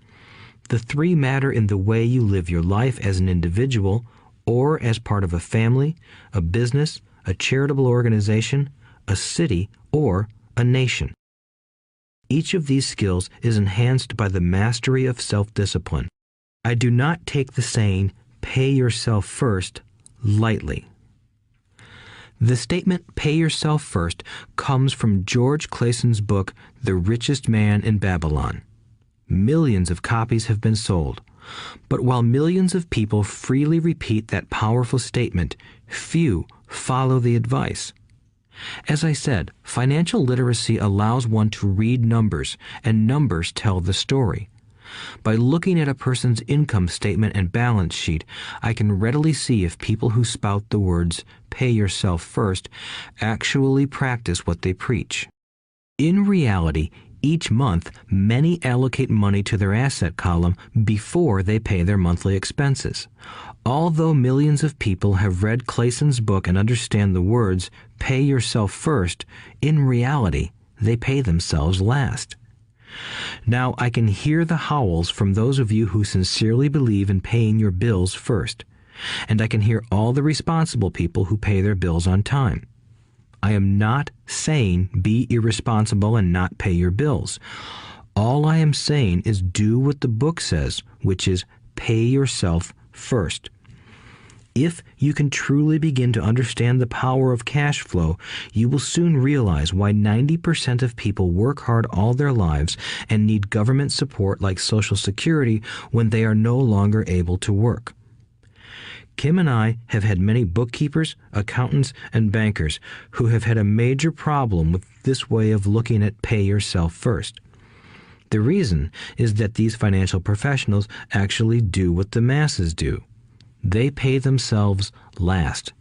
The three matter in the way you live your life as an individual or as part of a family, a business, a charitable organization, a city, or a nation. Each of these skills is enhanced by the mastery of self-discipline. I do not take the saying, "pay yourself first," lightly. The statement, "pay yourself first," comes from George Clayson's book, The Richest Man in Babylon. Millions of copies have been sold. But while millions of people freely repeat that powerful statement, few follow the advice. As I said, financial literacy allows one to read numbers, and numbers tell the story. By looking at a person's income statement and balance sheet, I can readily see if people who spout the words, "pay yourself first," actually practice what they preach. In reality, each month, many allocate money to their asset column before they pay their monthly expenses. Although millions of people have read Clayson's book and understand the words, "pay yourself first," in reality, they pay themselves last. Now, I can hear the howls from those of you who sincerely believe in paying your bills first, and I can hear all the responsible people who pay their bills on time. I am not saying be irresponsible and not pay your bills. All I am saying is do what the book says, which is pay yourself first. If you can truly begin to understand the power of cash flow, you will soon realize why 90% of people work hard all their lives and need government support like Social Security when they are no longer able to work. Kim and I have had many bookkeepers, accountants, and bankers who have had a major problem with this way of looking at pay yourself first. The reason is that these financial professionals actually do what the masses do. They pay themselves last.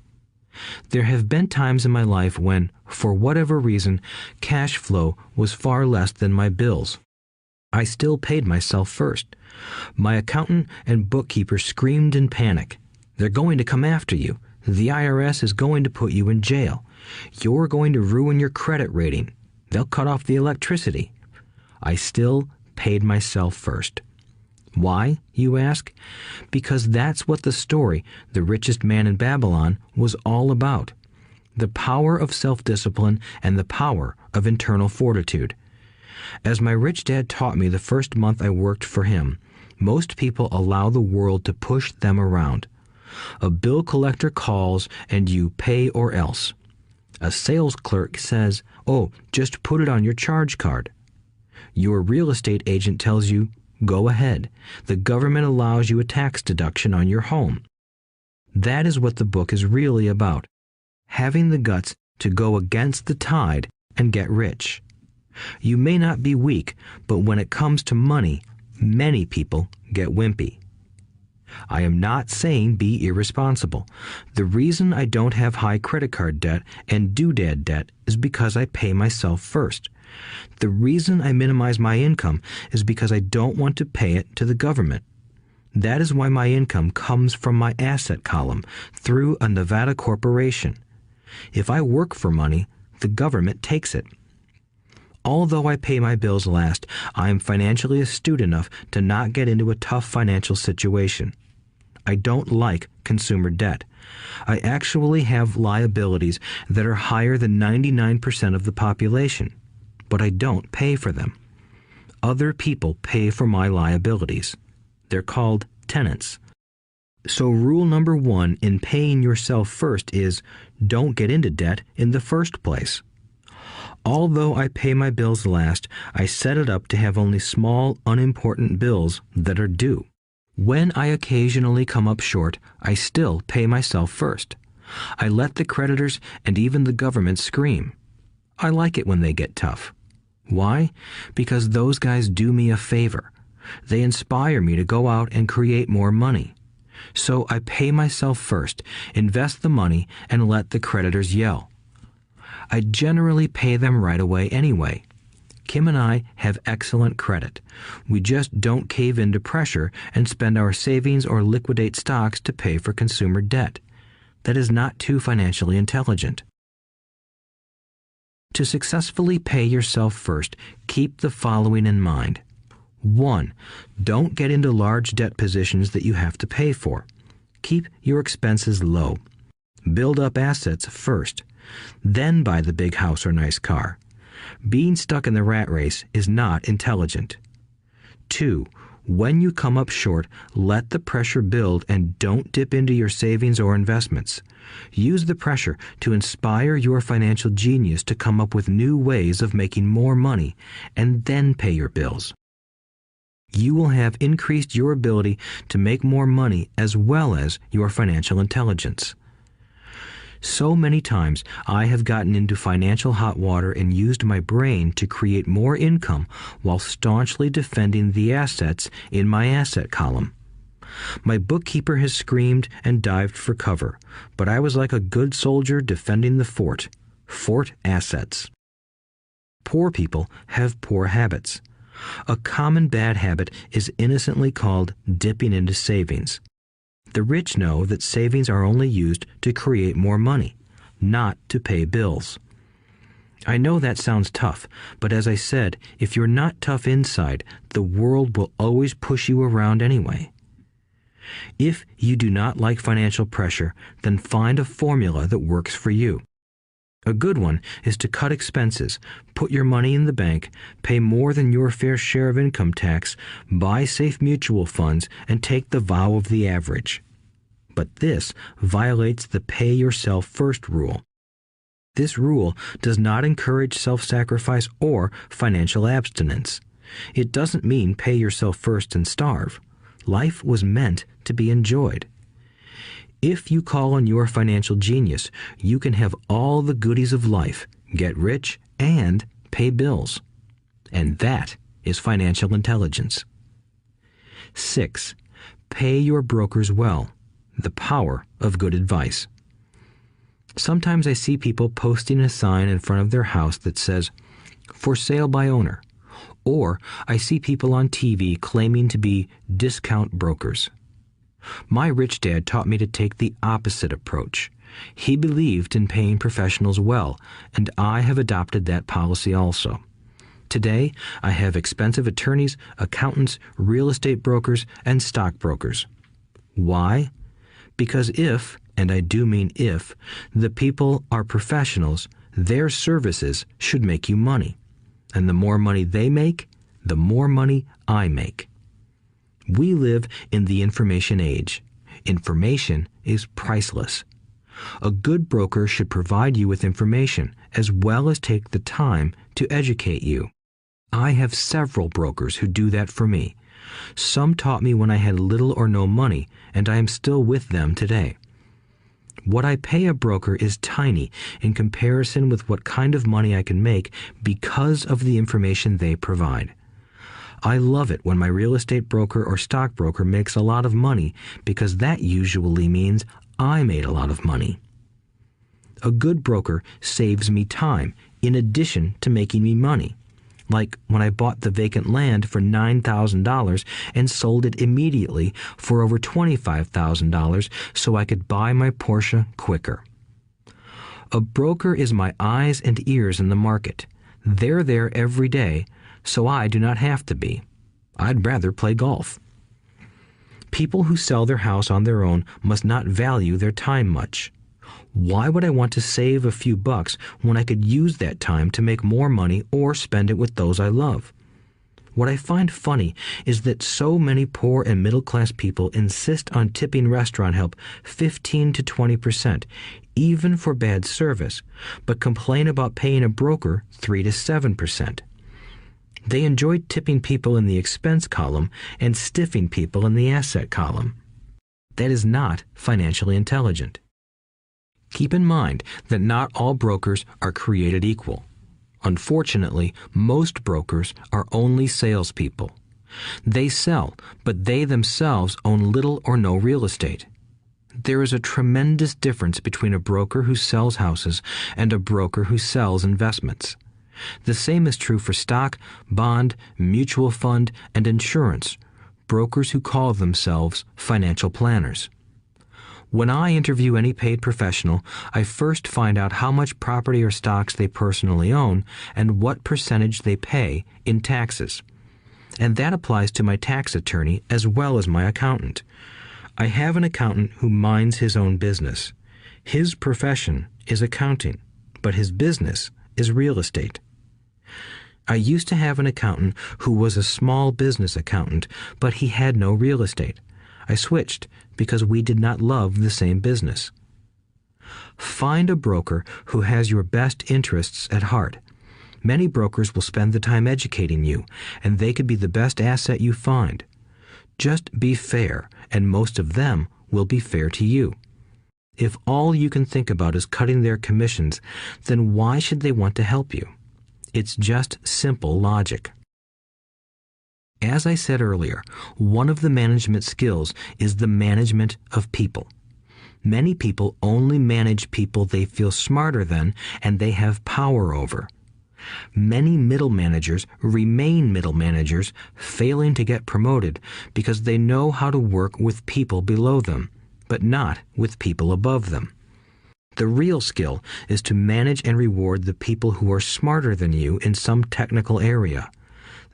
There have been times in my life when, for whatever reason, cash flow was far less than my bills. I still paid myself first. My accountant and bookkeeper screamed in panic. "They're going to come after you. The IRS is going to put you in jail. You're going to ruin your credit rating. They'll cut off the electricity." I still paid myself first. Why, you ask? Because that's what the story, The Richest Man in Babylon, was all about. The power of self-discipline and the power of internal fortitude. As my rich dad taught me the first month I worked for him, most people allow the world to push them around. A bill collector calls and you pay or else. A sales clerk says, "Oh, just put it on your charge card." Your real estate agent tells you, "Go ahead. The government allows you a tax deduction on your home." That is what the book is really about. Having the guts to go against the tide and get rich. You may not be weak, but when it comes to money, many people get wimpy. I am not saying be irresponsible. The reason I don't have high credit card debt and doodad debt is because I pay myself first. The reason I minimize my income is because I don't want to pay it to the government. That is why my income comes from my asset column through a Nevada corporation. If I work for money, the government takes it. Although I pay my bills last, I am financially astute enough to not get into a tough financial situation. I don't like consumer debt. I actually have liabilities that are higher than 99% of the population, but I don't pay for them. Other people pay for my liabilities. They're called tenants. So rule number 1 in paying yourself first is don't get into debt in the first place. Although I pay my bills last, I set it up to have only small, unimportant bills that are due. When I occasionally come up short, I still pay myself first. I let the creditors and even the government scream. I like it when they get tough. Why? Because those guys do me a favor. They inspire me to go out and create more money. So I pay myself first, invest the money, and let the creditors yell. I generally pay them right away anyway. Kim and I have excellent credit. We just don't cave into pressure and spend our savings or liquidate stocks to pay for consumer debt. That is not too financially intelligent. To successfully pay yourself first, keep the following in mind. 1. Don't get into large debt positions that you have to pay for. Keep your expenses low. Build up assets first. Then buy the big house or nice car. Being stuck in the rat race is not intelligent. 2. When you come up short, let the pressure build and don't dip into your savings or investments. Use the pressure to inspire your financial genius to come up with new ways of making more money and then pay your bills. You will have increased your ability to make more money as well as your financial intelligence. So many times I have gotten into financial hot water and used my brain to create more income while staunchly defending the assets in my asset column. My bookkeeper has screamed and dived for cover, but I was like a good soldier defending the fort. Fort assets. Poor people have poor habits. A common bad habit is innocently called dipping into savings. The rich know that savings are only used to create more money, not to pay bills. I know that sounds tough, but as I said, if you're not tough inside, the world will always push you around anyway. If you do not like financial pressure, then find a formula that works for you. A good one is to cut expenses, put your money in the bank, pay more than your fair share of income tax, buy safe mutual funds, and take the vow of the average. But this violates the pay yourself first rule. This rule does not encourage self-sacrifice or financial abstinence. It doesn't mean pay yourself first and starve. Life was meant to be enjoyed. If you call on your financial genius, you can have all the goodies of life, get rich, and pay bills. And that is financial intelligence. 6. Pay your brokers well. The power of good advice. Sometimes I see people posting a sign in front of their house that says, "For sale by owner." Or I see people on TV claiming to be discount brokers. My rich dad taught me to take the opposite approach. He believed in paying professionals well, and I have adopted that policy also. Today, I have expensive attorneys, accountants, real estate brokers, and stockbrokers. Why? Because if, and I do mean if, the people are professionals, their services should make you money. And the more money they make, the more money I make. We live in the information age. Information is priceless. A good broker should provide you with information as well as take the time to educate you. I have several brokers who do that for me. Some taught me when I had little or no money, and I am still with them today. What I pay a broker is tiny in comparison with what kind of money I can make because of the information they provide. I love it when my real estate broker or stockbroker makes a lot of money because that usually means I made a lot of money. A good broker saves me time in addition to making me money. Like when I bought the vacant land for $9,000 and sold it immediately for over $25,000 so I could buy my Porsche quicker. A broker is my eyes and ears in the market. They're there every day, so I do not have to be. I'd rather play golf. People who sell their house on their own must not value their time much. Why would I want to save a few bucks when I could use that time to make more money or spend it with those I love? What I find funny is that so many poor and middle-class people insist on tipping restaurant help 15 to 20%, even for bad service, but complain about paying a broker 3 to 7%. They enjoy tipping people in the expense column and stiffing people in the asset column. That is not financially intelligent. Keep in mind that not all brokers are created equal. Unfortunately, most brokers are only salespeople. They sell, but they themselves own little or no real estate. There is a tremendous difference between a broker who sells houses and a broker who sells investments. The same is true for stock, bond, mutual fund, and insurance, brokers who call themselves financial planners. When I interview any paid professional, I first find out how much property or stocks they personally own and what percentage they pay in taxes. And that applies to my tax attorney as well as my accountant. I have an accountant who minds his own business. His profession is accounting, but his business is real estate. I used to have an accountant who was a small business accountant, but he had no real estate. I switched because we did not love the same business. Find a broker who has your best interests at heart. Many brokers will spend the time educating you, and they could be the best asset you find. Just be fair, and most of them will be fair to you. If all you can think about is cutting their commissions, then why should they want to help you? It's just simple logic. As I said earlier, one of the management skills is the management of people. Many people only manage people they feel smarter than and they have power over. Many middle managers remain middle managers, failing to get promoted because they know how to work with people below them, but not with people above them. The real skill is to manage and reward the people who are smarter than you in some technical area.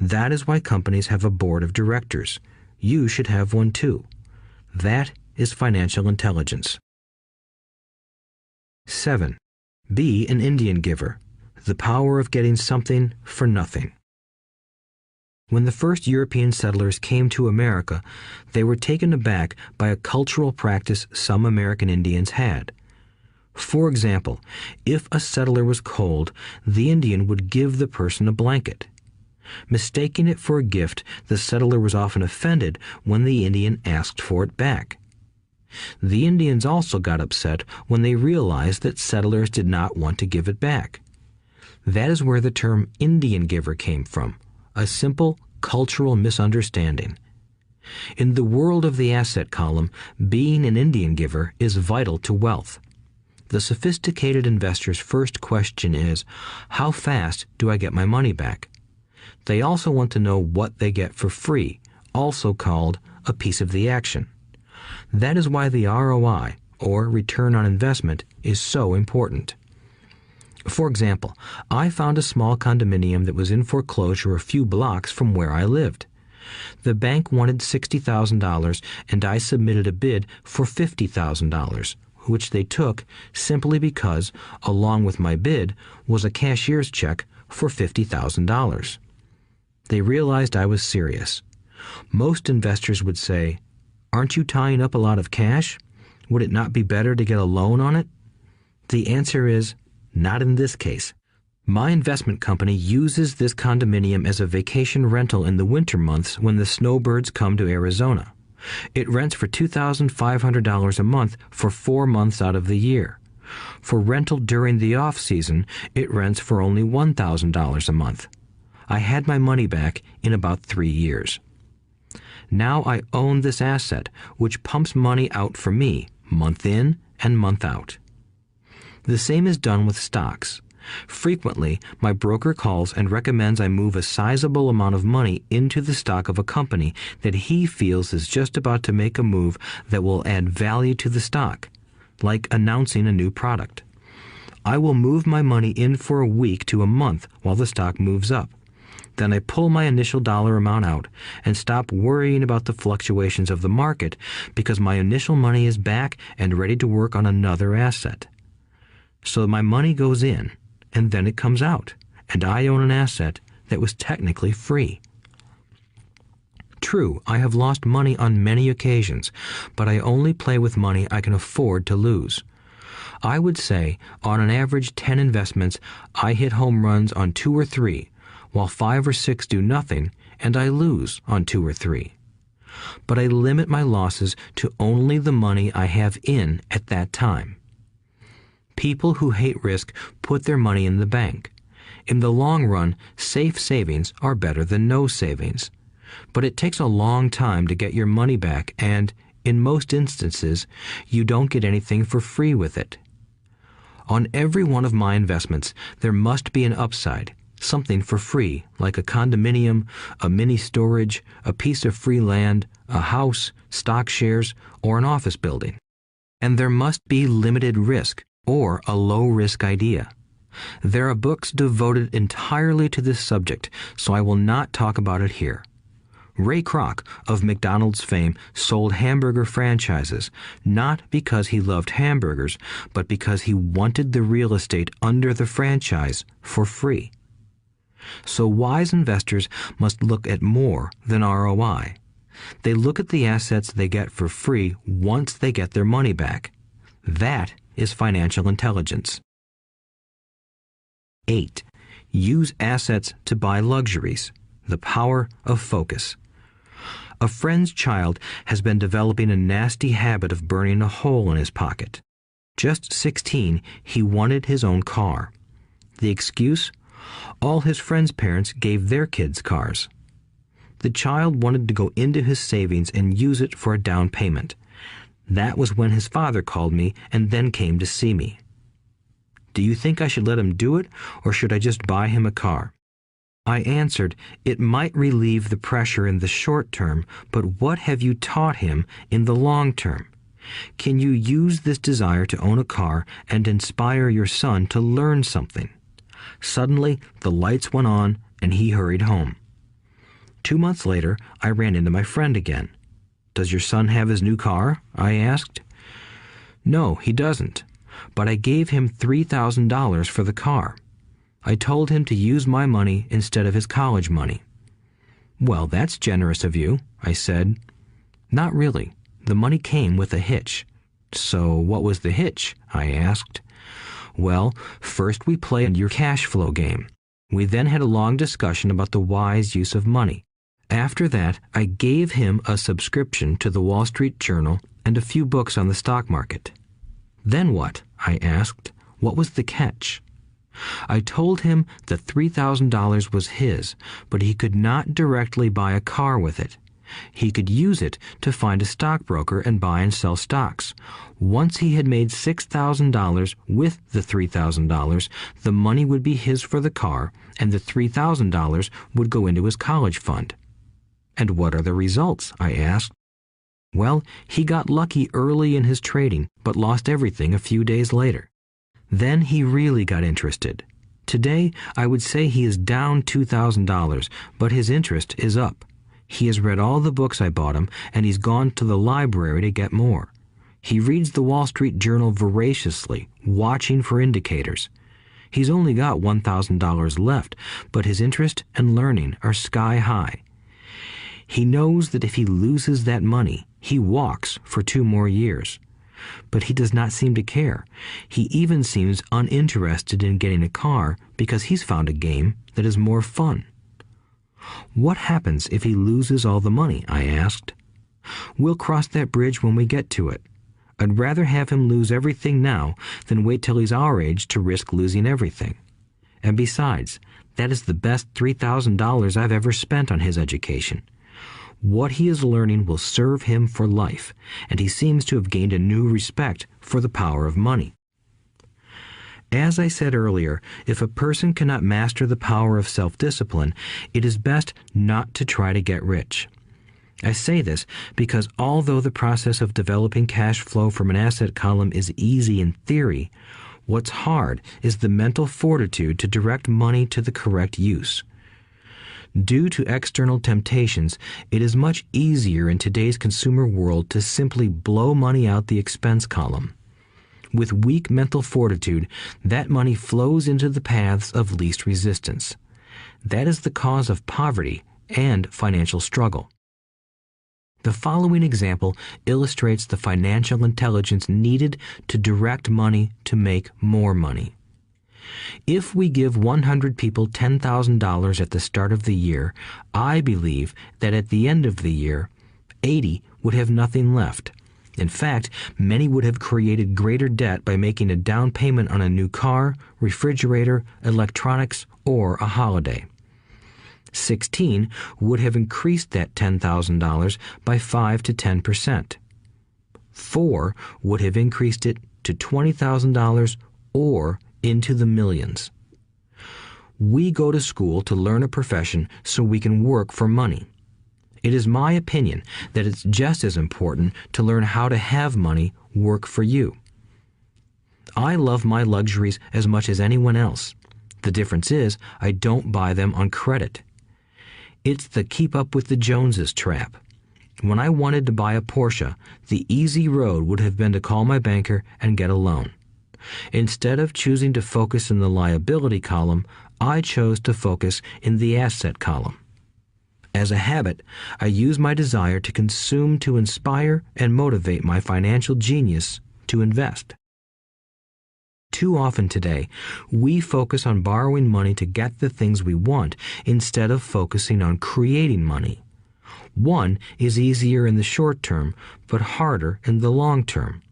That is why companies have a board of directors. You should have one too. That is financial intelligence. 7. Be an Indian giver. The power of getting something for nothing. When the first European settlers came to America, they were taken aback by a cultural practice some American Indians had. For example, if a settler was cold, the Indian would give the person a blanket. Mistaking it for a gift, the settler was often offended when the Indian asked for it back. The Indians also got upset when they realized that settlers did not want to give it back. That is where the term Indian giver came from, a simple cultural misunderstanding. In the world of the asset column, being an Indian giver is vital to wealth. The sophisticated investor's first question is, how fast do I get my money back? They also want to know what they get for free, also called a piece of the action. That is why the ROI, or return on investment, is so important. For example, I found a small condominium that was in foreclosure a few blocks from where I lived. The bank wanted $60,000 and I submitted a bid for $50,000, which they took simply because, along with my bid, was a cashier's check for $50,000. They realized I was serious. Most investors would say, "Aren't you tying up a lot of cash? Would it not be better to get a loan on it?" The answer is, not in this case. My investment company uses this condominium as a vacation rental in the winter months when the snowbirds come to Arizona. It rents for $2,500 a month for 4 months out of the year. For rental during the off-season, it rents for only $1,000 a month. I had my money back in about 3 years. Now I own this asset, which pumps money out for me, month in and month out. The same is done with stocks. Frequently, my broker calls and recommends I move a sizable amount of money into the stock of a company that he feels is just about to make a move that will add value to the stock, like announcing a new product. I will move my money in for a week to a month while the stock moves up. Then I pull my initial dollar amount out and stop worrying about the fluctuations of the market because my initial money is back and ready to work on another asset. So my money goes in, and then it comes out, and I own an asset that was technically free. True, I have lost money on many occasions, but I only play with money I can afford to lose. I would say, on an average 10 investments, I hit home runs on 2 or 3, while 5 or 6 do nothing, and I lose on 2 or 3. But I limit my losses to only the money I have in at that time. People who hate risk put their money in the bank. In the long run, safe savings are better than no savings. But it takes a long time to get your money back, and, in most instances, you don't get anything for free with it. On every one of my investments, there must be an upside, something for free, like a condominium, a mini storage, a piece of free land, a house, stock shares, or an office building. and there must be limited risk or a low-risk idea. There are books devoted entirely to this subject, so I will not talk about it here. Ray Kroc of McDonald's fame sold hamburger franchises, not because he loved hamburgers, but because he wanted the real estate under the franchise for free. So wise investors must look at more than ROI. They look at the assets they get for free once they get their money back. That is financial intelligence. 8. Use assets to buy luxuries. The power of focus. A friend's child has been developing a nasty habit of burning a hole in his pocket. Just 16, he wanted his own car. The excuse? All his friends' parents gave their kids cars. The child wanted to go into his savings and use it for a down payment. That was when his father called me and then came to see me. Do you think I should let him do it, or should I just buy him a car? I answered, it might relieve the pressure in the short term, but what have you taught him in the long term? Can you use this desire to own a car and inspire your son to learn something? Suddenly, the lights went on and he hurried home. 2 months later, I ran into my friend again. Does your son have his new car? I asked. No, he doesn't, but I gave him $3,000 for the car. I told him to use my money instead of his college money. Well, that's generous of you, I said. Not really. The money came with a hitch. So what was the hitch? I asked. Well, first we played your cash flow game. We then had a long discussion about the wise use of money. After that, I gave him a subscription to the Wall Street Journal and a few books on the stock market. Then what? I asked. What was the catch? I told him that $3,000 was his, but he could not directly buy a car with it. He could use it to find a stockbroker and buy and sell stocks. Once he had made $6,000 with the $3,000, the money would be his for the car, and the $3,000 would go into his college fund. And what are the results? I asked. Well, he got lucky early in his trading, but lost everything a few days later. Then he really got interested. Today, I would say he is down $2,000, but his interest is up. He has read all the books I bought him, and he's gone to the library to get more. He reads the Wall Street Journal voraciously, watching for indicators. He's only got $1,000 left, but his interest and learning are sky high. He knows that if he loses that money, he walks for 2 more years. But he does not seem to care. He even seems uninterested in getting a car because he's found a game that is more fun. What happens if he loses all the money? I asked. We'll cross that bridge when we get to it. I'd rather have him lose everything now than wait till he's our age to risk losing everything. And besides, that is the best $3,000 I've ever spent on his education. What he is learning will serve him for life, and he seems to have gained a new respect for the power of money. As I said earlier, if a person cannot master the power of self-discipline, it is best not to try to get rich. I say this because although the process of developing cash flow from an asset column is easy in theory, what's hard is the mental fortitude to direct money to the correct use. Due to external temptations, it is much easier in today's consumer world to simply blow money out the expense column. With weak mental fortitude, that money flows into the paths of least resistance. That is the cause of poverty and financial struggle. The following example illustrates the financial intelligence needed to direct money to make more money. If we give 100 people $10,000 at the start of the year, I believe that at the end of the year, 80 would have nothing left. In fact, many would have created greater debt by making a down payment on a new car, refrigerator, electronics, or a holiday. 16 would have increased that $10,000 by 5 to 10%. 4 would have increased it to $20,000 or into the millions. We go to school to learn a profession so we can work for money. It is my opinion that it's just as important to learn how to have money work for you. I love my luxuries as much as anyone else. The difference is I don't buy them on credit. It's the keep up with the Joneses trap. When I wanted to buy a Porsche, the easy road would have been to call my banker and get a loan. Instead of choosing to focus in the liability column, I chose to focus in the asset column. As a habit, I use my desire to consume to inspire and motivate my financial genius to invest. Too often today, we focus on borrowing money to get the things we want instead of focusing on creating money. One is easier in the short term, but harder in the long term.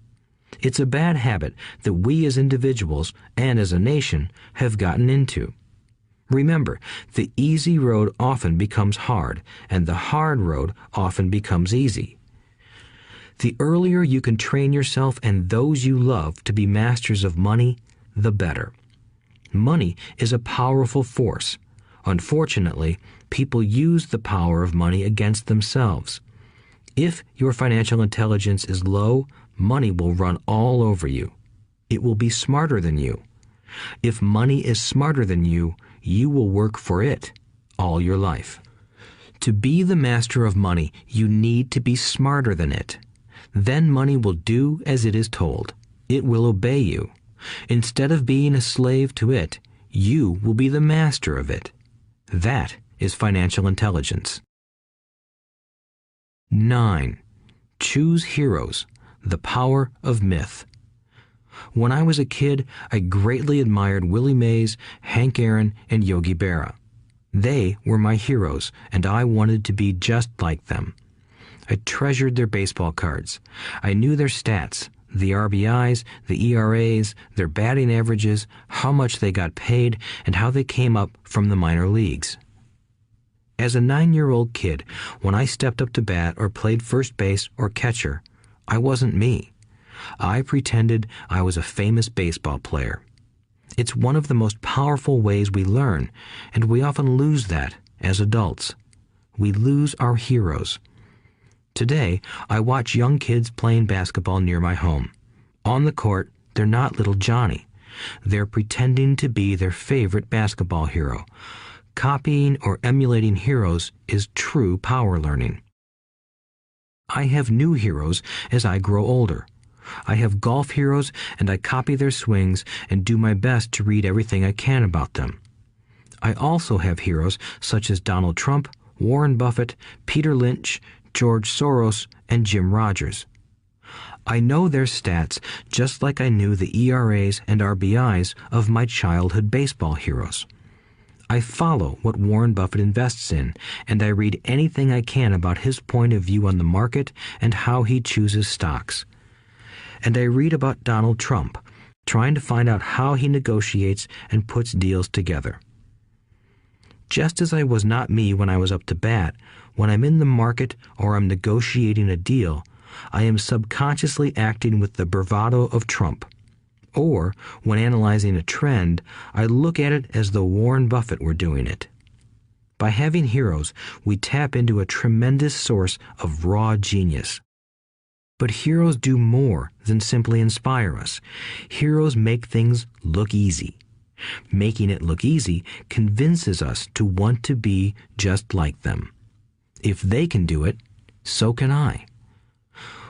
It's a bad habit that we as individuals and as a nation have gotten into. Remember, the easy road often becomes hard, and the hard road often becomes easy. The earlier you can train yourself and those you love to be masters of money, the better. Money is a powerful force. Unfortunately, people use the power of money against themselves. If your financial intelligence is low, money will run all over you. It will be smarter than you. If money is smarter than you, you will work for it all your life. To be the master of money, you need to be smarter than it. Then money will do as it is told. It will obey you. Instead of being a slave to it, you will be the master of it. That is financial intelligence. 9. Choose heroes. The power of myth. When I was a kid, I greatly admired Willie Mays, Hank Aaron, and Yogi Berra. They were my heroes, and I wanted to be just like them. I treasured their baseball cards. I knew their stats, the RBIs, the ERAs, their batting averages, how much they got paid, and how they came up from the minor leagues. As a 9-year-old kid, when I stepped up to bat or played first base or catcher, I wasn't me. I pretended I was a famous baseball player. It's one of the most powerful ways we learn, and we often lose that as adults. We lose our heroes. Today, I watch young kids playing basketball near my home. On the court, they're not little Johnny. They're pretending to be their favorite basketball hero. Copying or emulating heroes is true power learning. I have new heroes as I grow older. I have golf heroes, and I copy their swings and do my best to read everything I can about them. I also have heroes such as Donald Trump, Warren Buffett, Peter Lynch, George Soros, and Jim Rogers. I know their stats just like I knew the ERAs and RBIs of my childhood baseball heroes. I follow what Warren Buffett invests in, and I read anything I can about his point of view on the market and how he chooses stocks. And I read about Donald Trump, trying to find out how he negotiates and puts deals together. Just as I was not me when I was up to bat, when I'm in the market or I'm negotiating a deal, I am subconsciously acting with the bravado of Trump. Or, when analyzing a trend, I look at it as though Warren Buffett were doing it. By having heroes, we tap into a tremendous source of raw genius. But heroes do more than simply inspire us. Heroes make things look easy. Making it look easy convinces us to want to be just like them. If they can do it, so can I.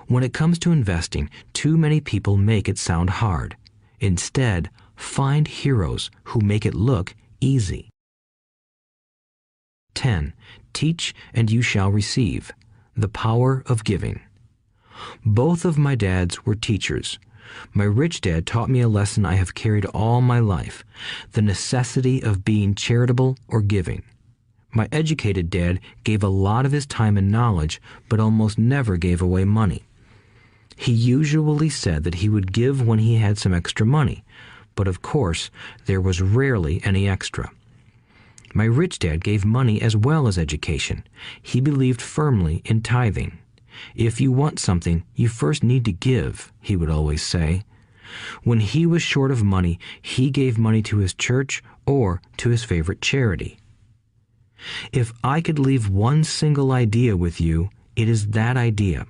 When it comes to investing, too many people make it sound hard. Instead, find heroes who make it look easy. 10. Teach and you shall receive. The power of giving. Both of my dads were teachers. My rich dad taught me a lesson I have carried all my life, the necessity of being charitable or giving. My educated dad gave a lot of his time and knowledge, but almost never gave away money. He usually said that he would give when he had some extra money, but of course, there was rarely any extra. My rich dad gave money as well as education. He believed firmly in tithing. If you want something, you first need to give, he would always say. When he was short of money, he gave money to his church or to his favorite charity. If I could leave one single idea with you, it is that idea.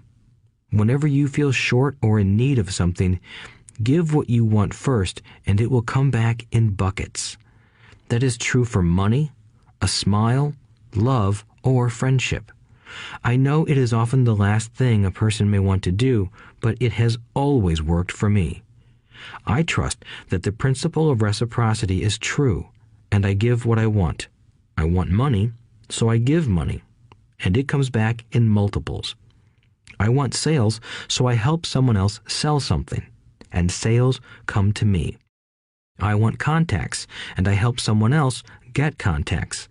Whenever you feel short or in need of something, give what you want first, and it will come back in buckets. That is true for money, a smile, love, or friendship. I know it is often the last thing a person may want to do, but it has always worked for me. I trust that the principle of reciprocity is true, and I give what I want. I want money, so I give money, and it comes back in multiples. I want sales, so I help someone else sell something, and sales come to me. I want contacts, and I help someone else get contacts.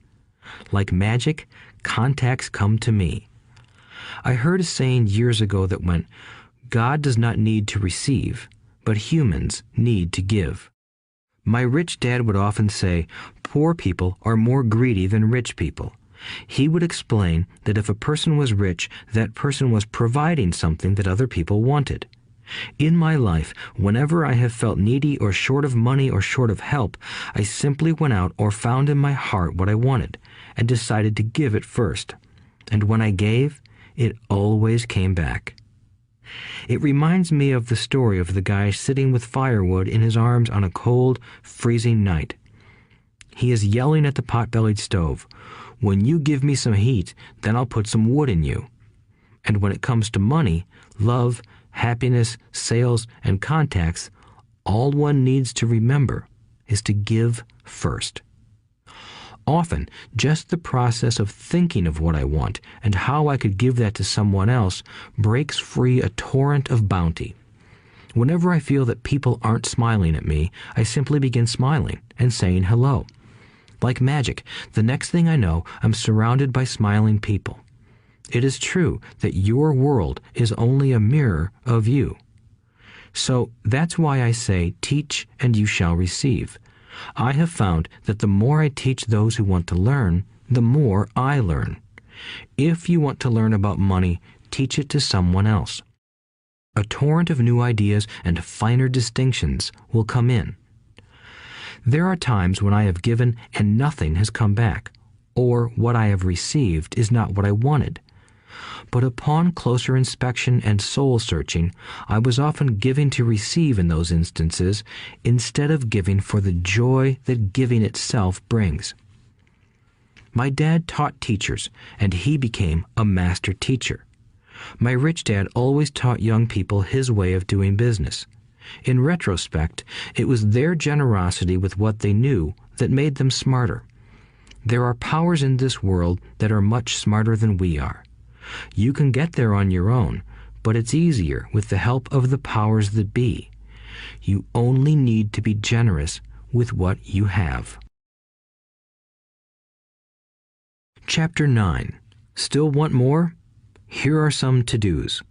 Like magic, contacts come to me. I heard a saying years ago that went, "God does not need to receive, but humans need to give." My rich dad would often say, poor people are more greedy than rich people. He would explain that if a person was rich, that person was providing something that other people wanted. In my life, whenever I have felt needy or short of money or short of help, I simply went out or found in my heart what I wanted and decided to give it first. And when I gave, it always came back. It reminds me of the story of the guy sitting with firewood in his arms on a cold, freezing night. He is yelling at the pot-bellied stove, "When you give me some heat, then I'll put some wood in you." And when it comes to money, love, happiness, sales, and contacts, all one needs to remember is to give first. Often, just the process of thinking of what I want and how I could give that to someone else breaks free a torrent of bounty. Whenever I feel that people aren't smiling at me, I simply begin smiling and saying hello. Like magic, the next thing I know, I'm surrounded by smiling people. It is true that your world is only a mirror of you. So that's why I say, teach and you shall receive. I have found that the more I teach those who want to learn, the more I learn. If you want to learn about money, teach it to someone else. A torrent of new ideas and finer distinctions will come in. There are times when I have given and nothing has come back, or what I have received is not what I wanted. But upon closer inspection and soul-searching, I was often giving to receive in those instances, instead of giving for the joy that giving itself brings. My dad taught teachers, and he became a master teacher. My rich dad always taught young people his way of doing business. In retrospect, it was their generosity with what they knew that made them smarter. There are powers in this world that are much smarter than we are. You can get there on your own, but it's easier with the help of the powers that be. You only need to be generous with what you have. Chapter 9. Still want more? Here are some to-dos.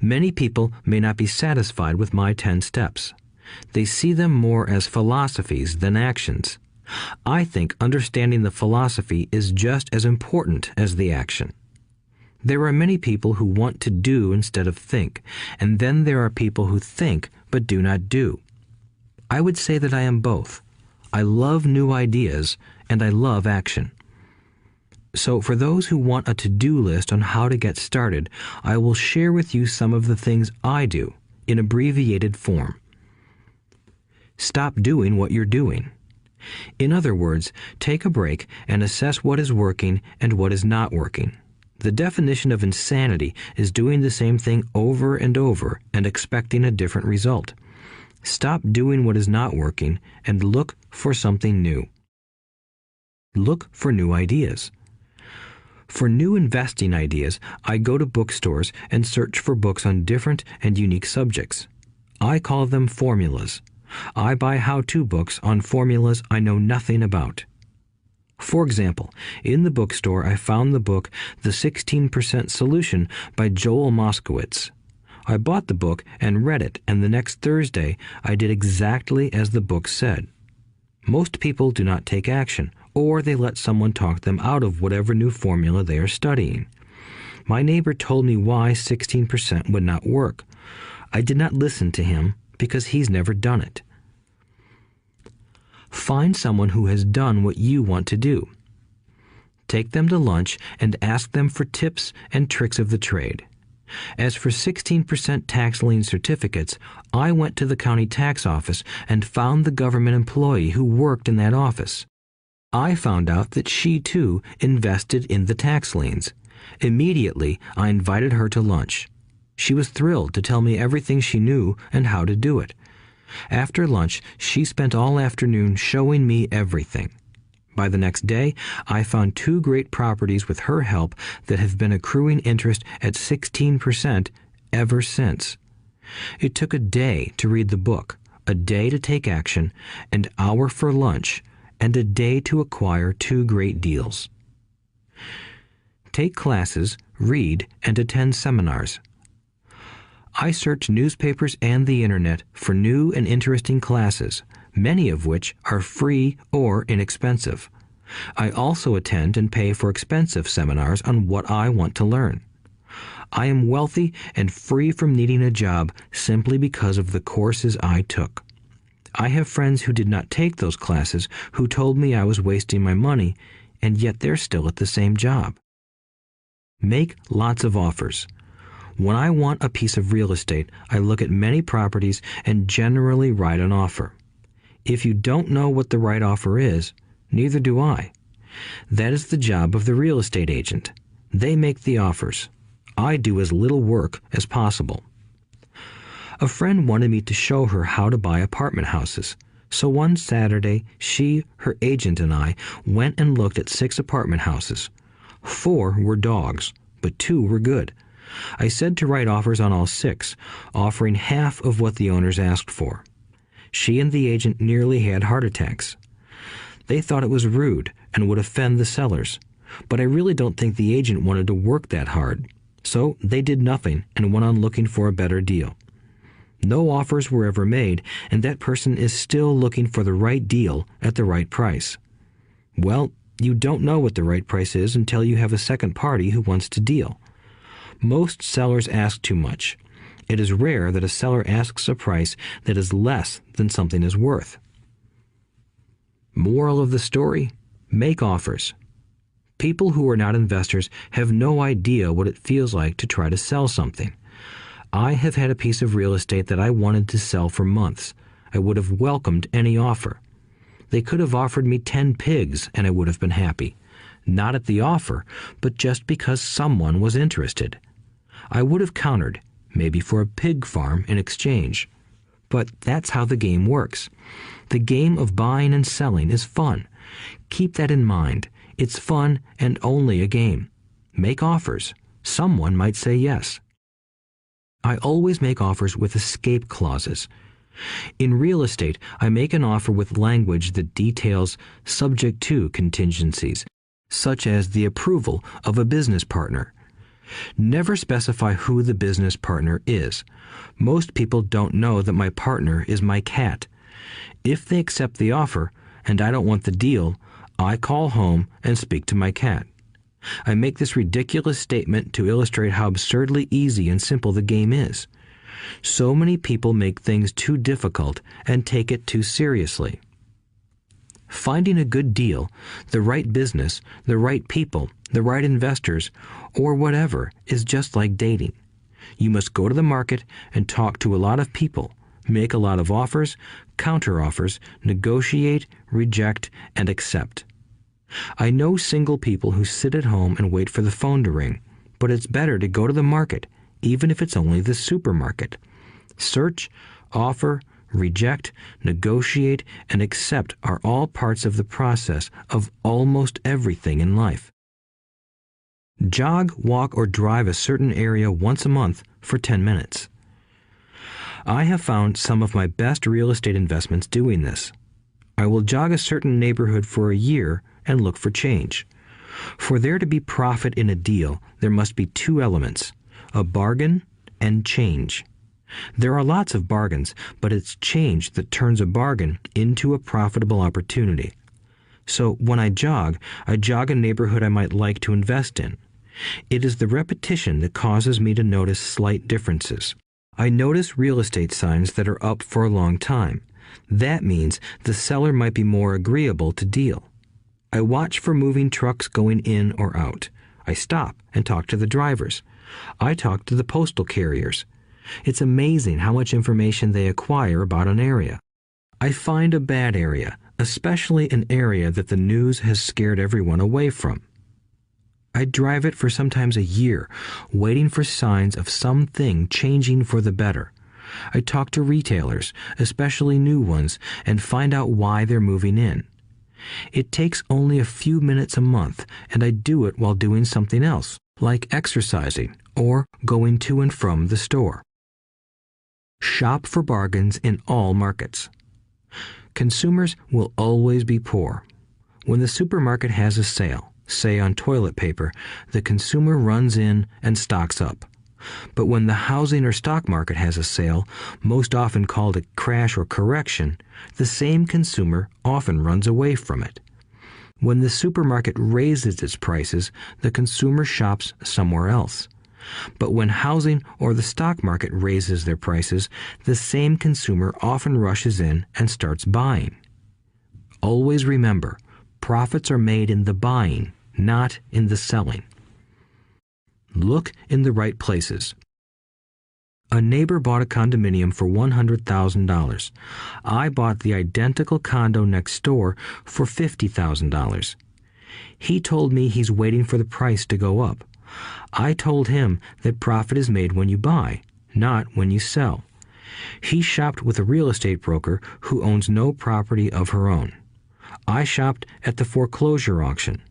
Many people may not be satisfied with my 10 steps. They see them more as philosophies than actions. I think understanding the philosophy is just as important as the action. There are many people who want to do instead of think, and then there are people who think but do not do. I would say that I am both. I love new ideas, and I love action. So for those who want a to-do list on how to get started, I will share with you some of the things I do in abbreviated form. Stop doing what you're doing. In other words, take a break and assess what is working and what is not working. The definition of insanity is doing the same thing over and over and expecting a different result. Stop doing what is not working and look for something new. Look for new ideas. For new investing ideas, I go to bookstores and search for books on different and unique subjects. I call them formulas. I buy how-to books on formulas I know nothing about. For example, in the bookstore I found the book The 16% Solution by Joel Moskowitz. I bought the book and read it, and the next Thursday I did exactly as the book said. Most people do not take action, or they let someone talk them out of whatever new formula they are studying. My neighbor told me why 16% would not work. I did not listen to him because he's never done it. Find someone who has done what you want to do. Take them to lunch and ask them for tips and tricks of the trade. As for 16% tax lien certificates, I went to the county tax office and found the government employee who worked in that office. I found out that she too invested in the tax liens. Immediately, I invited her to lunch. She was thrilled to tell me everything she knew and how to do it. After lunch, she spent all afternoon showing me everything. By the next day, I found 2 great properties with her help that have been accruing interest at 16% ever since. It took a day to read the book, a day to take action, an hour for lunch, and a day to acquire 2 great deals. Take classes, read, and attend seminars. I search newspapers and the internet for new and interesting classes, many of which are free or inexpensive. I also attend and pay for expensive seminars on what I want to learn. I am wealthy and free from needing a job simply because of the courses I took. I have friends who did not take those classes who told me I was wasting my money, and yet they're still at the same job. Make lots of offers. When I want a piece of real estate, I look at many properties and generally write an offer. If you don't know what the right offer is, neither do I. That is the job of the real estate agent. They make the offers. I do as little work as possible. A friend wanted me to show her how to buy apartment houses. So one Saturday, she, her agent, and I went and looked at 6 apartment houses. 4 were dogs, but 2 were good. I said to write offers on all 6, offering half of what the owners asked for. She and the agent nearly had heart attacks. They thought it was rude and would offend the sellers, but I really don't think the agent wanted to work that hard. So they did nothing and went on looking for a better deal. No offers were ever made, and that person is still looking for the right deal at the right price. Well, you don't know what the right price is until you have a second party who wants to deal. Most sellers ask too much. It is rare that a seller asks a price that is less than something is worth. Moral of the story: make offers. People who are not investors have no idea what it feels like to try to sell something. I have had a piece of real estate that I wanted to sell for months. I would have welcomed any offer. They could have offered me 10 pigs and I would have been happy. Not at the offer, but just because someone was interested. I would have countered, maybe for a pig farm in exchange. But that's how the game works. The game of buying and selling is fun. Keep that in mind. It's fun and only a game. Make offers. Someone might say yes. I always make offers with escape clauses. In real estate, I make an offer with language that details subject to contingencies, such as the approval of a business partner. Never specify who the business partner is. Most people don't know that my partner is my cat. If they accept the offer and I don't want the deal, I call home and speak to my cat. I make this ridiculous statement to illustrate how absurdly easy and simple the game is. So many people make things too difficult and take it too seriously. Finding a good deal, the right business, the right people, the right investors, or whatever is just like dating. You must go to the market and talk to a lot of people, make a lot of offers, counter-offers, negotiate, reject, and accept. I know single people who sit at home and wait for the phone to ring, but it's better to go to the market, even if it's only the supermarket. Search, offer, reject, negotiate, and accept are all parts of the process of almost everything in life. Jog, walk, or drive a certain area once a month for 10 minutes. I have found some of my best real estate investments doing this. I will jog a certain neighborhood for a year and look for change. For there to be profit in a deal, there must be 2 elements, a bargain and change. There are lots of bargains, but it's change that turns a bargain into a profitable opportunity. So when I jog a neighborhood I might like to invest in. It is the repetition that causes me to notice slight differences. I notice real estate signs that are up for a long time. That means the seller might be more agreeable to deal. I watch for moving trucks going in or out. I stop and talk to the drivers. I talked to the postal carriers. It's amazing how much information they acquire about an area. I find a bad area, especially an area that the news has scared everyone away from. I drive it for sometimes a year, waiting for signs of something changing for the better. I talk to retailers, especially new ones, and find out why they're moving in. It takes only a few minutes a month, and I do it while doing something else, like exercising or going to and from the store. Shop for bargains in all markets. Consumers will always be poor. When the supermarket has a sale, say on toilet paper, the consumer runs in and stocks up. But when the housing or stock market has a sale, most often called a crash or correction, the same consumer often runs away from it. When the supermarket raises its prices, the consumer shops somewhere else. But when housing or the stock market raises their prices, the same consumer often rushes in and starts buying. Always remember, profits are made in the buying, not in the selling. Look in the right places. A neighbor bought a condominium for $100,000. I bought the identical condo next door for $50,000. He told me he's waiting for the price to go up. I told him that profit is made when you buy, not when you sell. He shopped with a real estate broker who owns no property of her own. I shopped at the foreclosure auction.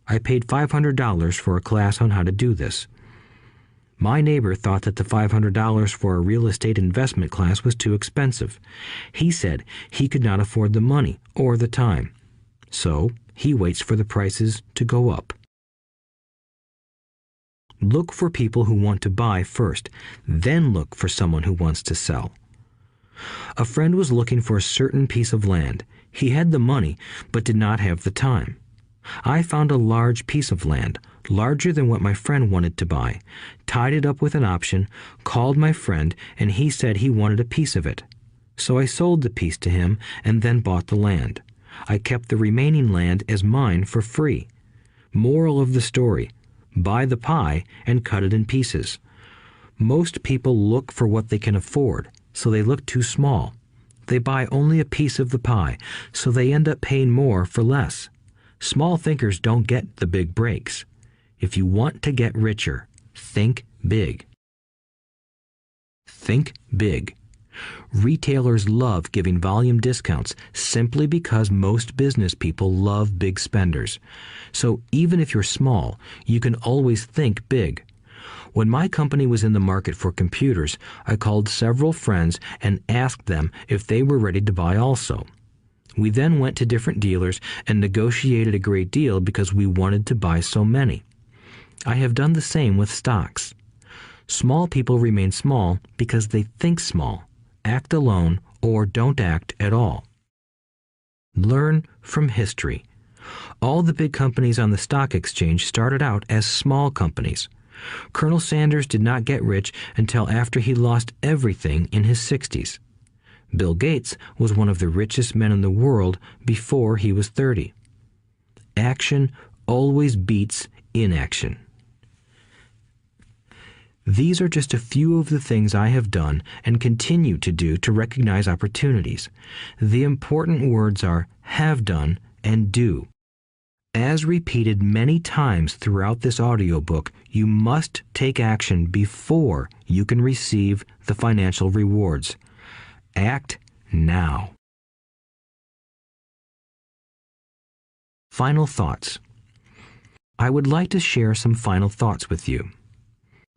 I paid $500 for a class on how to do this. My neighbor thought that the $500 for a real estate investment class was too expensive. He said he could not afford the money or the time. So he waits for the prices to go up. Look for people who want to buy first, then look for someone who wants to sell. A friend was looking for a certain piece of land. He had the money, but did not have the time. I found a large piece of land, larger than what my friend wanted to buy, tied it up with an option, called my friend, and he said he wanted a piece of it. So I sold the piece to him and then bought the land. I kept the remaining land as mine for free. Moral of the story: buy the pie and cut it in pieces. Most people look for what they can afford, so they look too small. They buy only a piece of the pie, so they end up paying more for less. Small thinkers don't get the big breaks. If you want to get richer, think big. Think big. Retailers love giving volume discounts simply because most business people love big spenders. So even if you're small, you can always think big. When my company was in the market for computers, I called several friends and asked them if they were ready to buy also. We then went to different dealers and negotiated a great deal because we wanted to buy so many. I have done the same with stocks. Small people remain small because they think small, act alone, or don't act at all. Learn from history. All the big companies on the stock exchange started out as small companies. Colonel Sanders did not get rich until after he lost everything in his 60s. Bill Gates was one of the richest men in the world before he was 30. Action always beats inaction. These are just a few of the things I have done and continue to do to recognize opportunities. The important words are have done and do. As repeated many times throughout this audiobook, you must take action before you can receive the financial rewards. Act now. Final thoughts. I would like to share some final thoughts with you.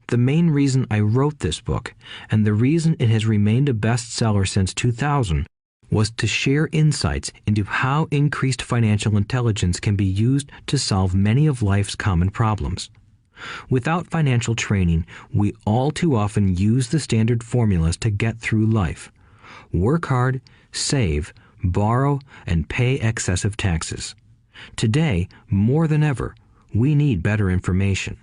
The main reason I wrote this book, and the reason it has remained a bestseller since 2000, was to share insights into how increased financial intelligence can be used to solve many of life's common problems. Without financial training, we all too often use the standard formulas to get through life. Work hard, save, borrow, and pay excessive taxes. Today, more than ever, we need better information.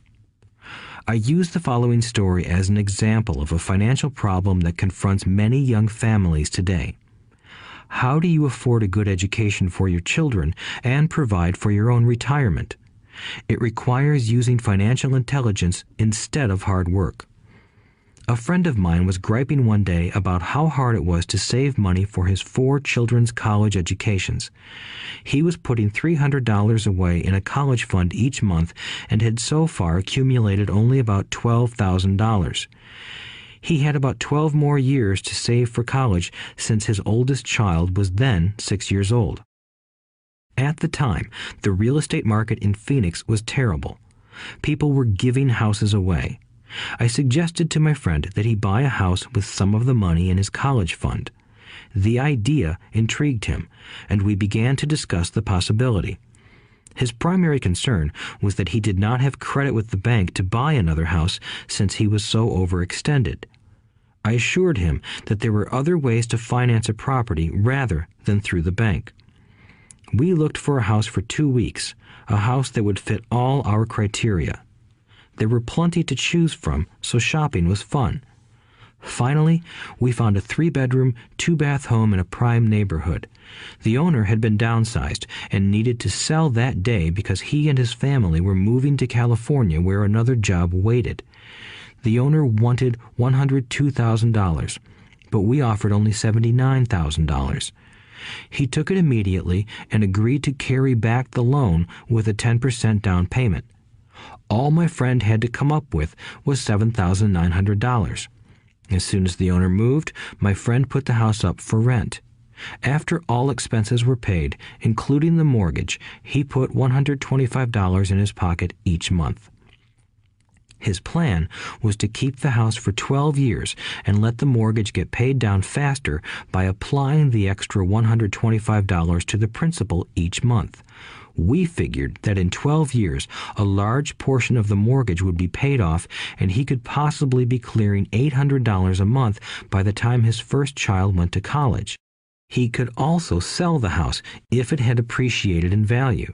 I use the following story as an example of a financial problem that confronts many young families today. How do you afford a good education for your children and provide for your own retirement? It requires using financial intelligence instead of hard work. A friend of mine was griping one day about how hard it was to save money for his 4 children's college educations. He was putting $300 away in a college fund each month and had so far accumulated only about $12,000. He had about 12 more years to save for college since his oldest child was then 6 years old. At the time, the real estate market in Phoenix was terrible. People were giving houses away. I suggested to my friend that he buy a house with some of the money in his college fund. The idea intrigued him, and we began to discuss the possibility. His primary concern was that he did not have credit with the bank to buy another house since he was so overextended. I assured him that there were other ways to finance a property rather than through the bank. We looked for a house for 2 weeks, a house that would fit all our criteria. There were plenty to choose from, so shopping was fun. Finally, we found a 3-bedroom, 2-bath home in a prime neighborhood. The owner had been downsized and needed to sell that day because he and his family were moving to California where another job waited. The owner wanted $102,000, but we offered only $79,000. He took it immediately and agreed to carry back the loan with a 10% down payment. All my friend had to come up with was $7,900. As soon as the owner moved, my friend put the house up for rent. After all expenses were paid, including the mortgage, he put $125 in his pocket each month. His plan was to keep the house for 12 years and let the mortgage get paid down faster by applying the extra $125 to the principal each month. We figured that in 12 years, a large portion of the mortgage would be paid off and he could possibly be clearing $800 a month by the time his first child went to college. He could also sell the house if it had appreciated in value.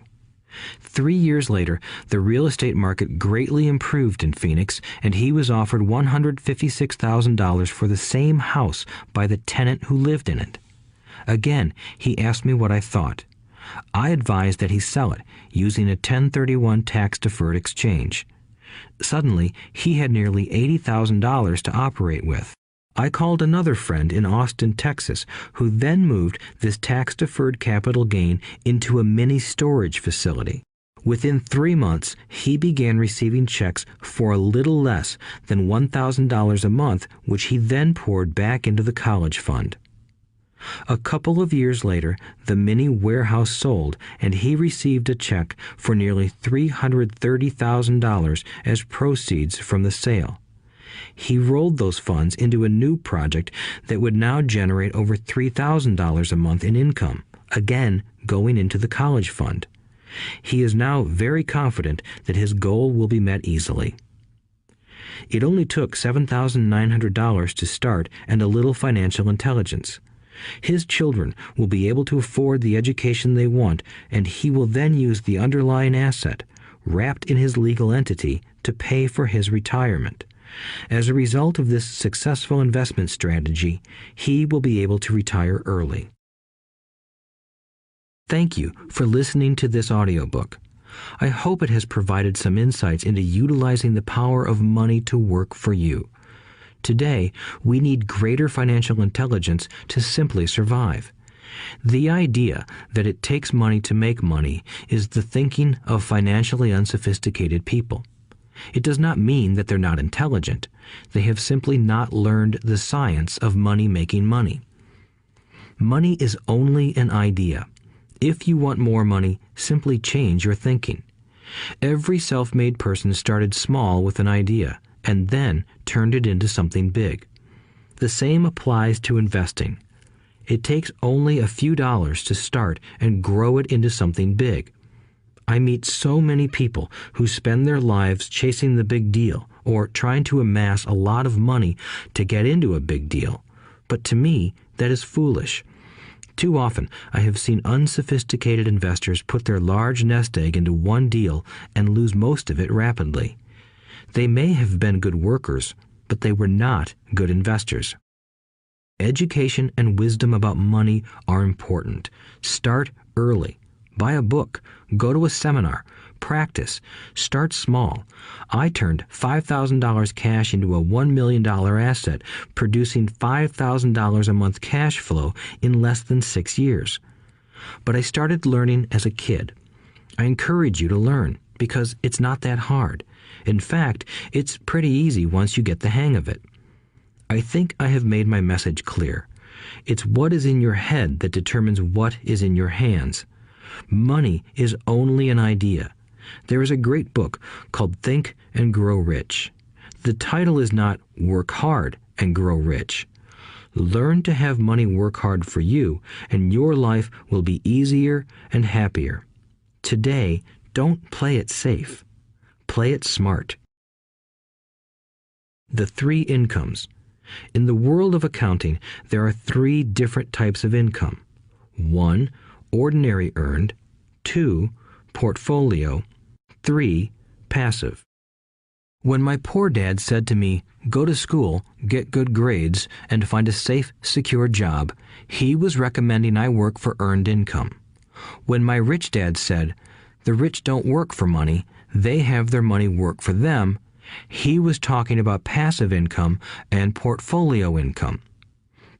3 years later, the real estate market greatly improved in Phoenix, and he was offered $156,000 for the same house by the tenant who lived in it. Again, he asked me what I thought. I advised that he sell it, using a 1031 tax-deferred exchange. Suddenly, he had nearly $80,000 to operate with. I called another friend in Austin, Texas, who then moved this tax-deferred capital gain into a mini storage facility. Within 3 months, he began receiving checks for a little less than $1,000 a month, which he then poured back into the college fund. A couple of years later, the mini warehouse sold, and he received a check for nearly $330,000 as proceeds from the sale. He rolled those funds into a new project that would now generate over $3,000 a month in income, again going into the college fund. He is now very confident that his goal will be met easily. It only took $7,900 to start and a little financial intelligence. His children will be able to afford the education they want, and he will then use the underlying asset, wrapped in his legal entity, to pay for his retirement. As a result of this successful investment strategy, he will be able to retire early. Thank you for listening to this audiobook. I hope it has provided some insights into utilizing the power of money to work for you. Today, we need greater financial intelligence to simply survive. The idea that it takes money to make money is the thinking of financially unsophisticated people. It does not mean that they're not intelligent. They have simply not learned the science of making money. Money is only an idea. If you want more money, simply change your thinking. Every self-made person started small with an idea and then turned it into something big. The same applies to investing. It takes only a few dollars to start and grow it into something big. I meet so many people who spend their lives chasing the big deal or trying to amass a lot of money to get into a big deal. But to me, that is foolish. Too often, I have seen unsophisticated investors put their large nest egg into one deal and lose most of it rapidly. They may have been good workers, but they were not good investors. Education and wisdom about money are important. Start early. Buy a book, go to a seminar, practice. Start small. I turned $5,000 cash into a $1 million asset, producing $5,000 a month cash flow in less than 6 years. But I started learning as a kid. I encourage you to learn because it's not that hard. In fact, it's pretty easy once you get the hang of it. I think I have made my message clear. It's what is in your head that determines what is in your hands. Money is only an idea. There is a great book called Think and Grow Rich. The title is not Work Hard and Grow Rich. Learn to have money work hard for you, and your life will be easier and happier. Today, don't play it safe. Play it smart. The 3 incomes. In the world of accounting, there are 3 different types of income. 1, ordinary earned. 2, portfolio. 3, passive. When my poor dad said to me, "Go to school, get good grades, and find a safe, secure job," he was recommending I work for earned income. When my rich dad said, "The rich don't work for money, they have their money work for them," he was talking about passive income and portfolio income.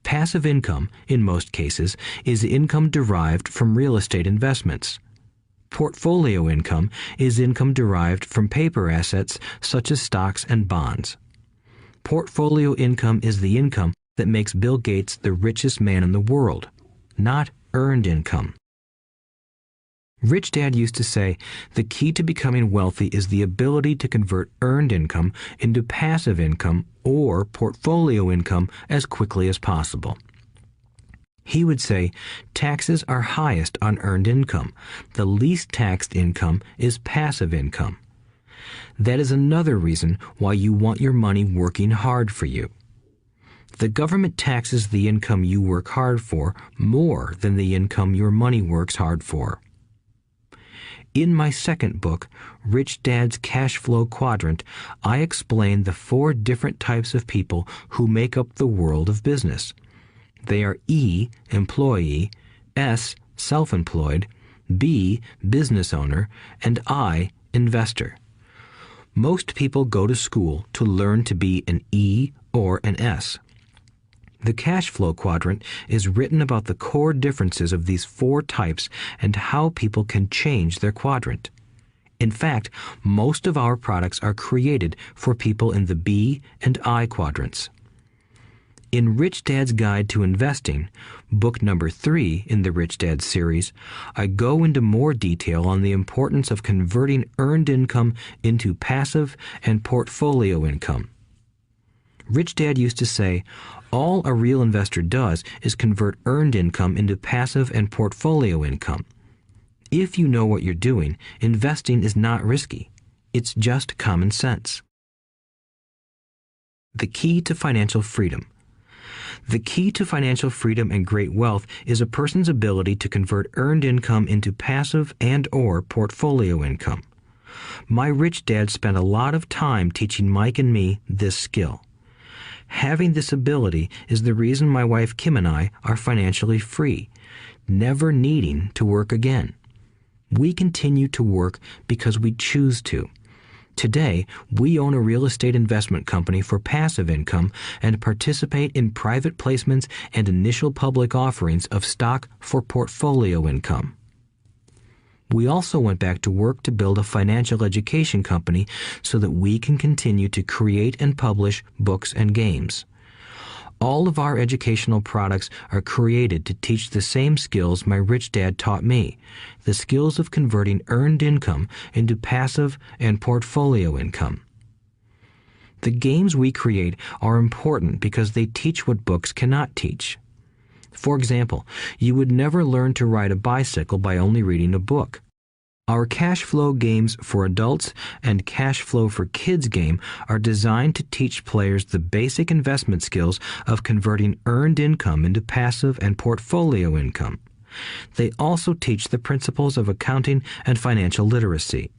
Passive income, in most cases, is income derived from real estate investments. Portfolio income is income derived from paper assets such as stocks and bonds. Portfolio income is the income that makes Bill Gates the richest man in the world, not earned income. Rich Dad used to say, the key to becoming wealthy is the ability to convert earned income into passive income or portfolio income as quickly as possible. He would say, taxes are highest on earned income. The least taxed income is passive income. That is another reason why you want your money working hard for you. The government taxes the income you work hard for more than the income your money works hard for. In my second book, Rich Dad's Cash Flow Quadrant, I explain the 4 different types of people who make up the world of business. They are E, employee, S, self-employed, B, business owner, and I, investor. Most people go to school to learn to be an E or an S. The cash flow quadrant is written about the core differences of these 4 types and how people can change their quadrant. In fact, most of our products are created for people in the B and I quadrants. In Rich Dad's Guide to Investing, book number 3 in the Rich Dad series, I go into more detail on the importance of converting earned income into passive and portfolio income. Rich Dad used to say, all a real investor does is convert earned income into passive and portfolio income. If you know what you're doing, investing is not risky. It's just common sense. The key to financial freedom. The key to financial freedom and great wealth is a person's ability to convert earned income into passive and/or portfolio income. My rich dad spent a lot of time teaching Mike and me this skill. Having this ability is the reason my wife Kim and I are financially free, never needing to work again. We continue to work because we choose to. Today, we own a real estate investment company for passive income and participate in private placements and initial public offerings of stock for portfolio income. We also went back to work to build a financial education company so that we can continue to create and publish books and games. All of our educational products are created to teach the same skills my rich dad taught me, the skills of converting earned income into passive and portfolio income. The games we create are important because they teach what books cannot teach. For example, you would never learn to ride a bicycle by only reading a book. Our cash flow games for adults and cash flow for kids game are designed to teach players the basic investment skills of converting earned income into passive and portfolio income. They also teach the principles of accounting and financial literacy.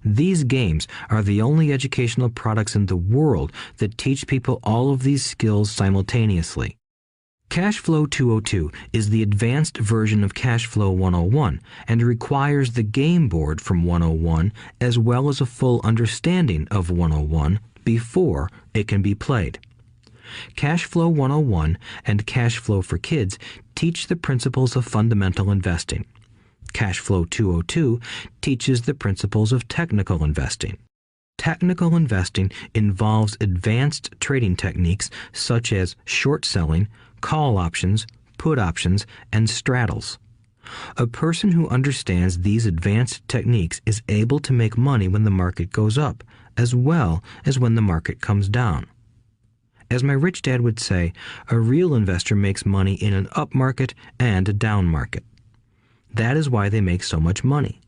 These games are the only educational products in the world that teach people all of these skills simultaneously. Cash Flow 202 is the advanced version of Cash Flow 101 and requires the game board from 101 as well as a full understanding of 101 before it can be played. Cash Flow 101 and Cash Flow for Kids teach the principles of fundamental investing. Cash Flow 202 teaches the principles of technical investing. Technical investing involves advanced trading techniques such as short selling, call options, put options, and straddles. A person who understands these advanced techniques is able to make money when the market goes up, as well as when the market comes down. As my rich dad would say, a real investor makes money in an up market and a down market. That is why they make so much money.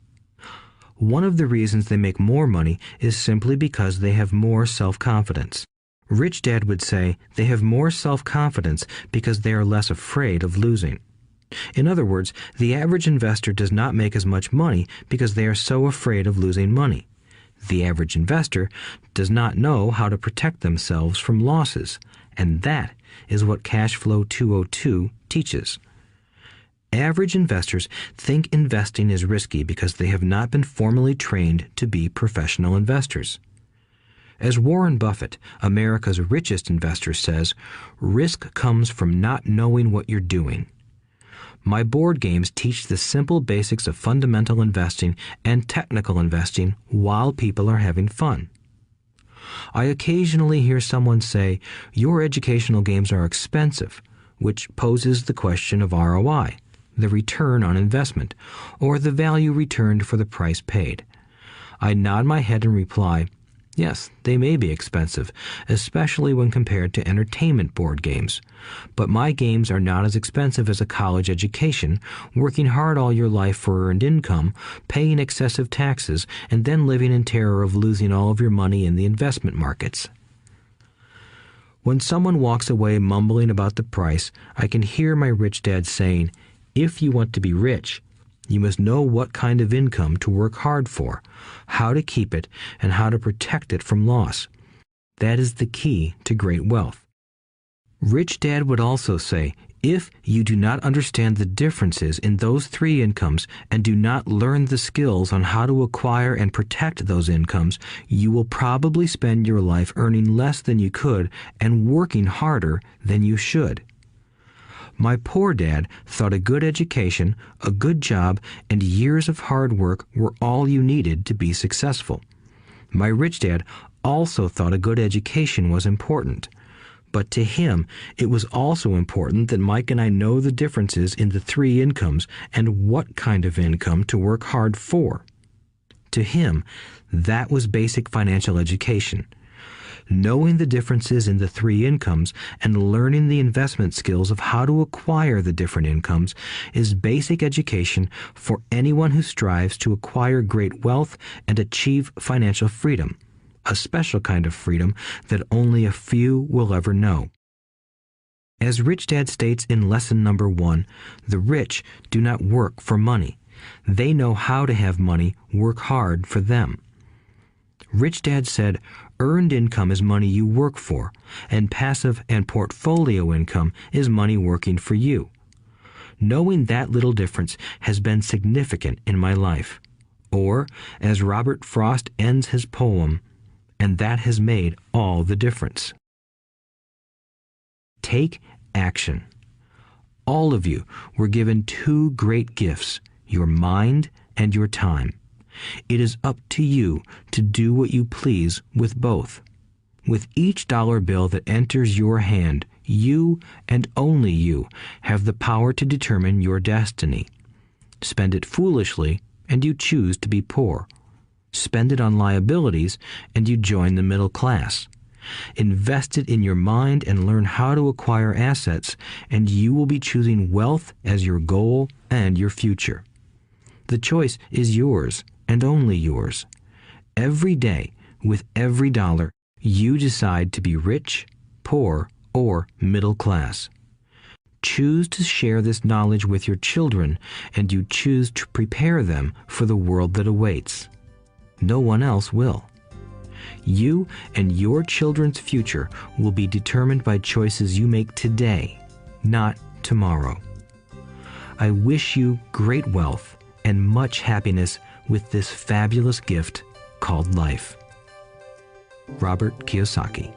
One of the reasons they make more money is simply because they have more self-confidence. Rich Dad would say they have more self-confidence because they are less afraid of losing. In other words, the average investor does not make as much money because they are so afraid of losing money. The average investor does not know how to protect themselves from losses, and that is what Cash Flow 202 teaches. Average investors think investing is risky because they have not been formally trained to be professional investors. As Warren Buffett, America's richest investor, says, risk comes from not knowing what you're doing. My board games teach the simple basics of fundamental investing and technical investing while people are having fun. I occasionally hear someone say, your educational games are expensive, which poses the question of ROI, the return on investment, or the value returned for the price paid. I nod my head and reply, yes, they may be expensive, especially when compared to entertainment board games. But my games are not as expensive as a college education, working hard all your life for earned income, paying excessive taxes, and then living in terror of losing all of your money in the investment markets. When someone walks away mumbling about the price, I can hear my rich dad saying, if you want to be rich, you must know what kind of income to work hard for, how to keep it, and how to protect it from loss. That is the key to great wealth. Rich Dad would also say, if you do not understand the differences in those three incomes and do not learn the skills on how to acquire and protect those incomes, you will probably spend your life earning less than you could and working harder than you should. My poor dad thought a good education, a good job, and years of hard work were all you needed to be successful. My rich dad also thought a good education was important. But to him, it was also important that Mike and I know the differences in the three incomes and what kind of income to work hard for. To him, that was basic financial education. Knowing the differences in the three incomes and learning the investment skills of how to acquire the different incomes is basic education for anyone who strives to acquire great wealth and achieve financial freedom, a special kind of freedom that only a few will ever know. As Rich Dad states in lesson number 1, the rich do not work for money. They know how to have money work hard for them. Rich Dad said, earned income is money you work for, and passive and portfolio income is money working for you. Knowing that little difference has been significant in my life. Or, as Robert Frost ends his poem, and that has made all the difference. Take action. All of you were given two great gifts, your mind and your time. It is up to you to do what you please with both. With each dollar bill that enters your hand, you and only you have the power to determine your destiny. Spend it foolishly, and you choose to be poor. Spend it on liabilities, and you join the middle class. Invest it in your mind and learn how to acquire assets, and you will be choosing wealth as your goal and your future. The choice is yours, and only yours. Every day, with every dollar, you decide to be rich, poor, or middle class. Choose to share this knowledge with your children, and you choose to prepare them for the world that awaits. No one else will. You and your children's future will be determined by choices you make today, not tomorrow. I wish you great wealth and much happiness with this fabulous gift called life. Robert Kiyosaki.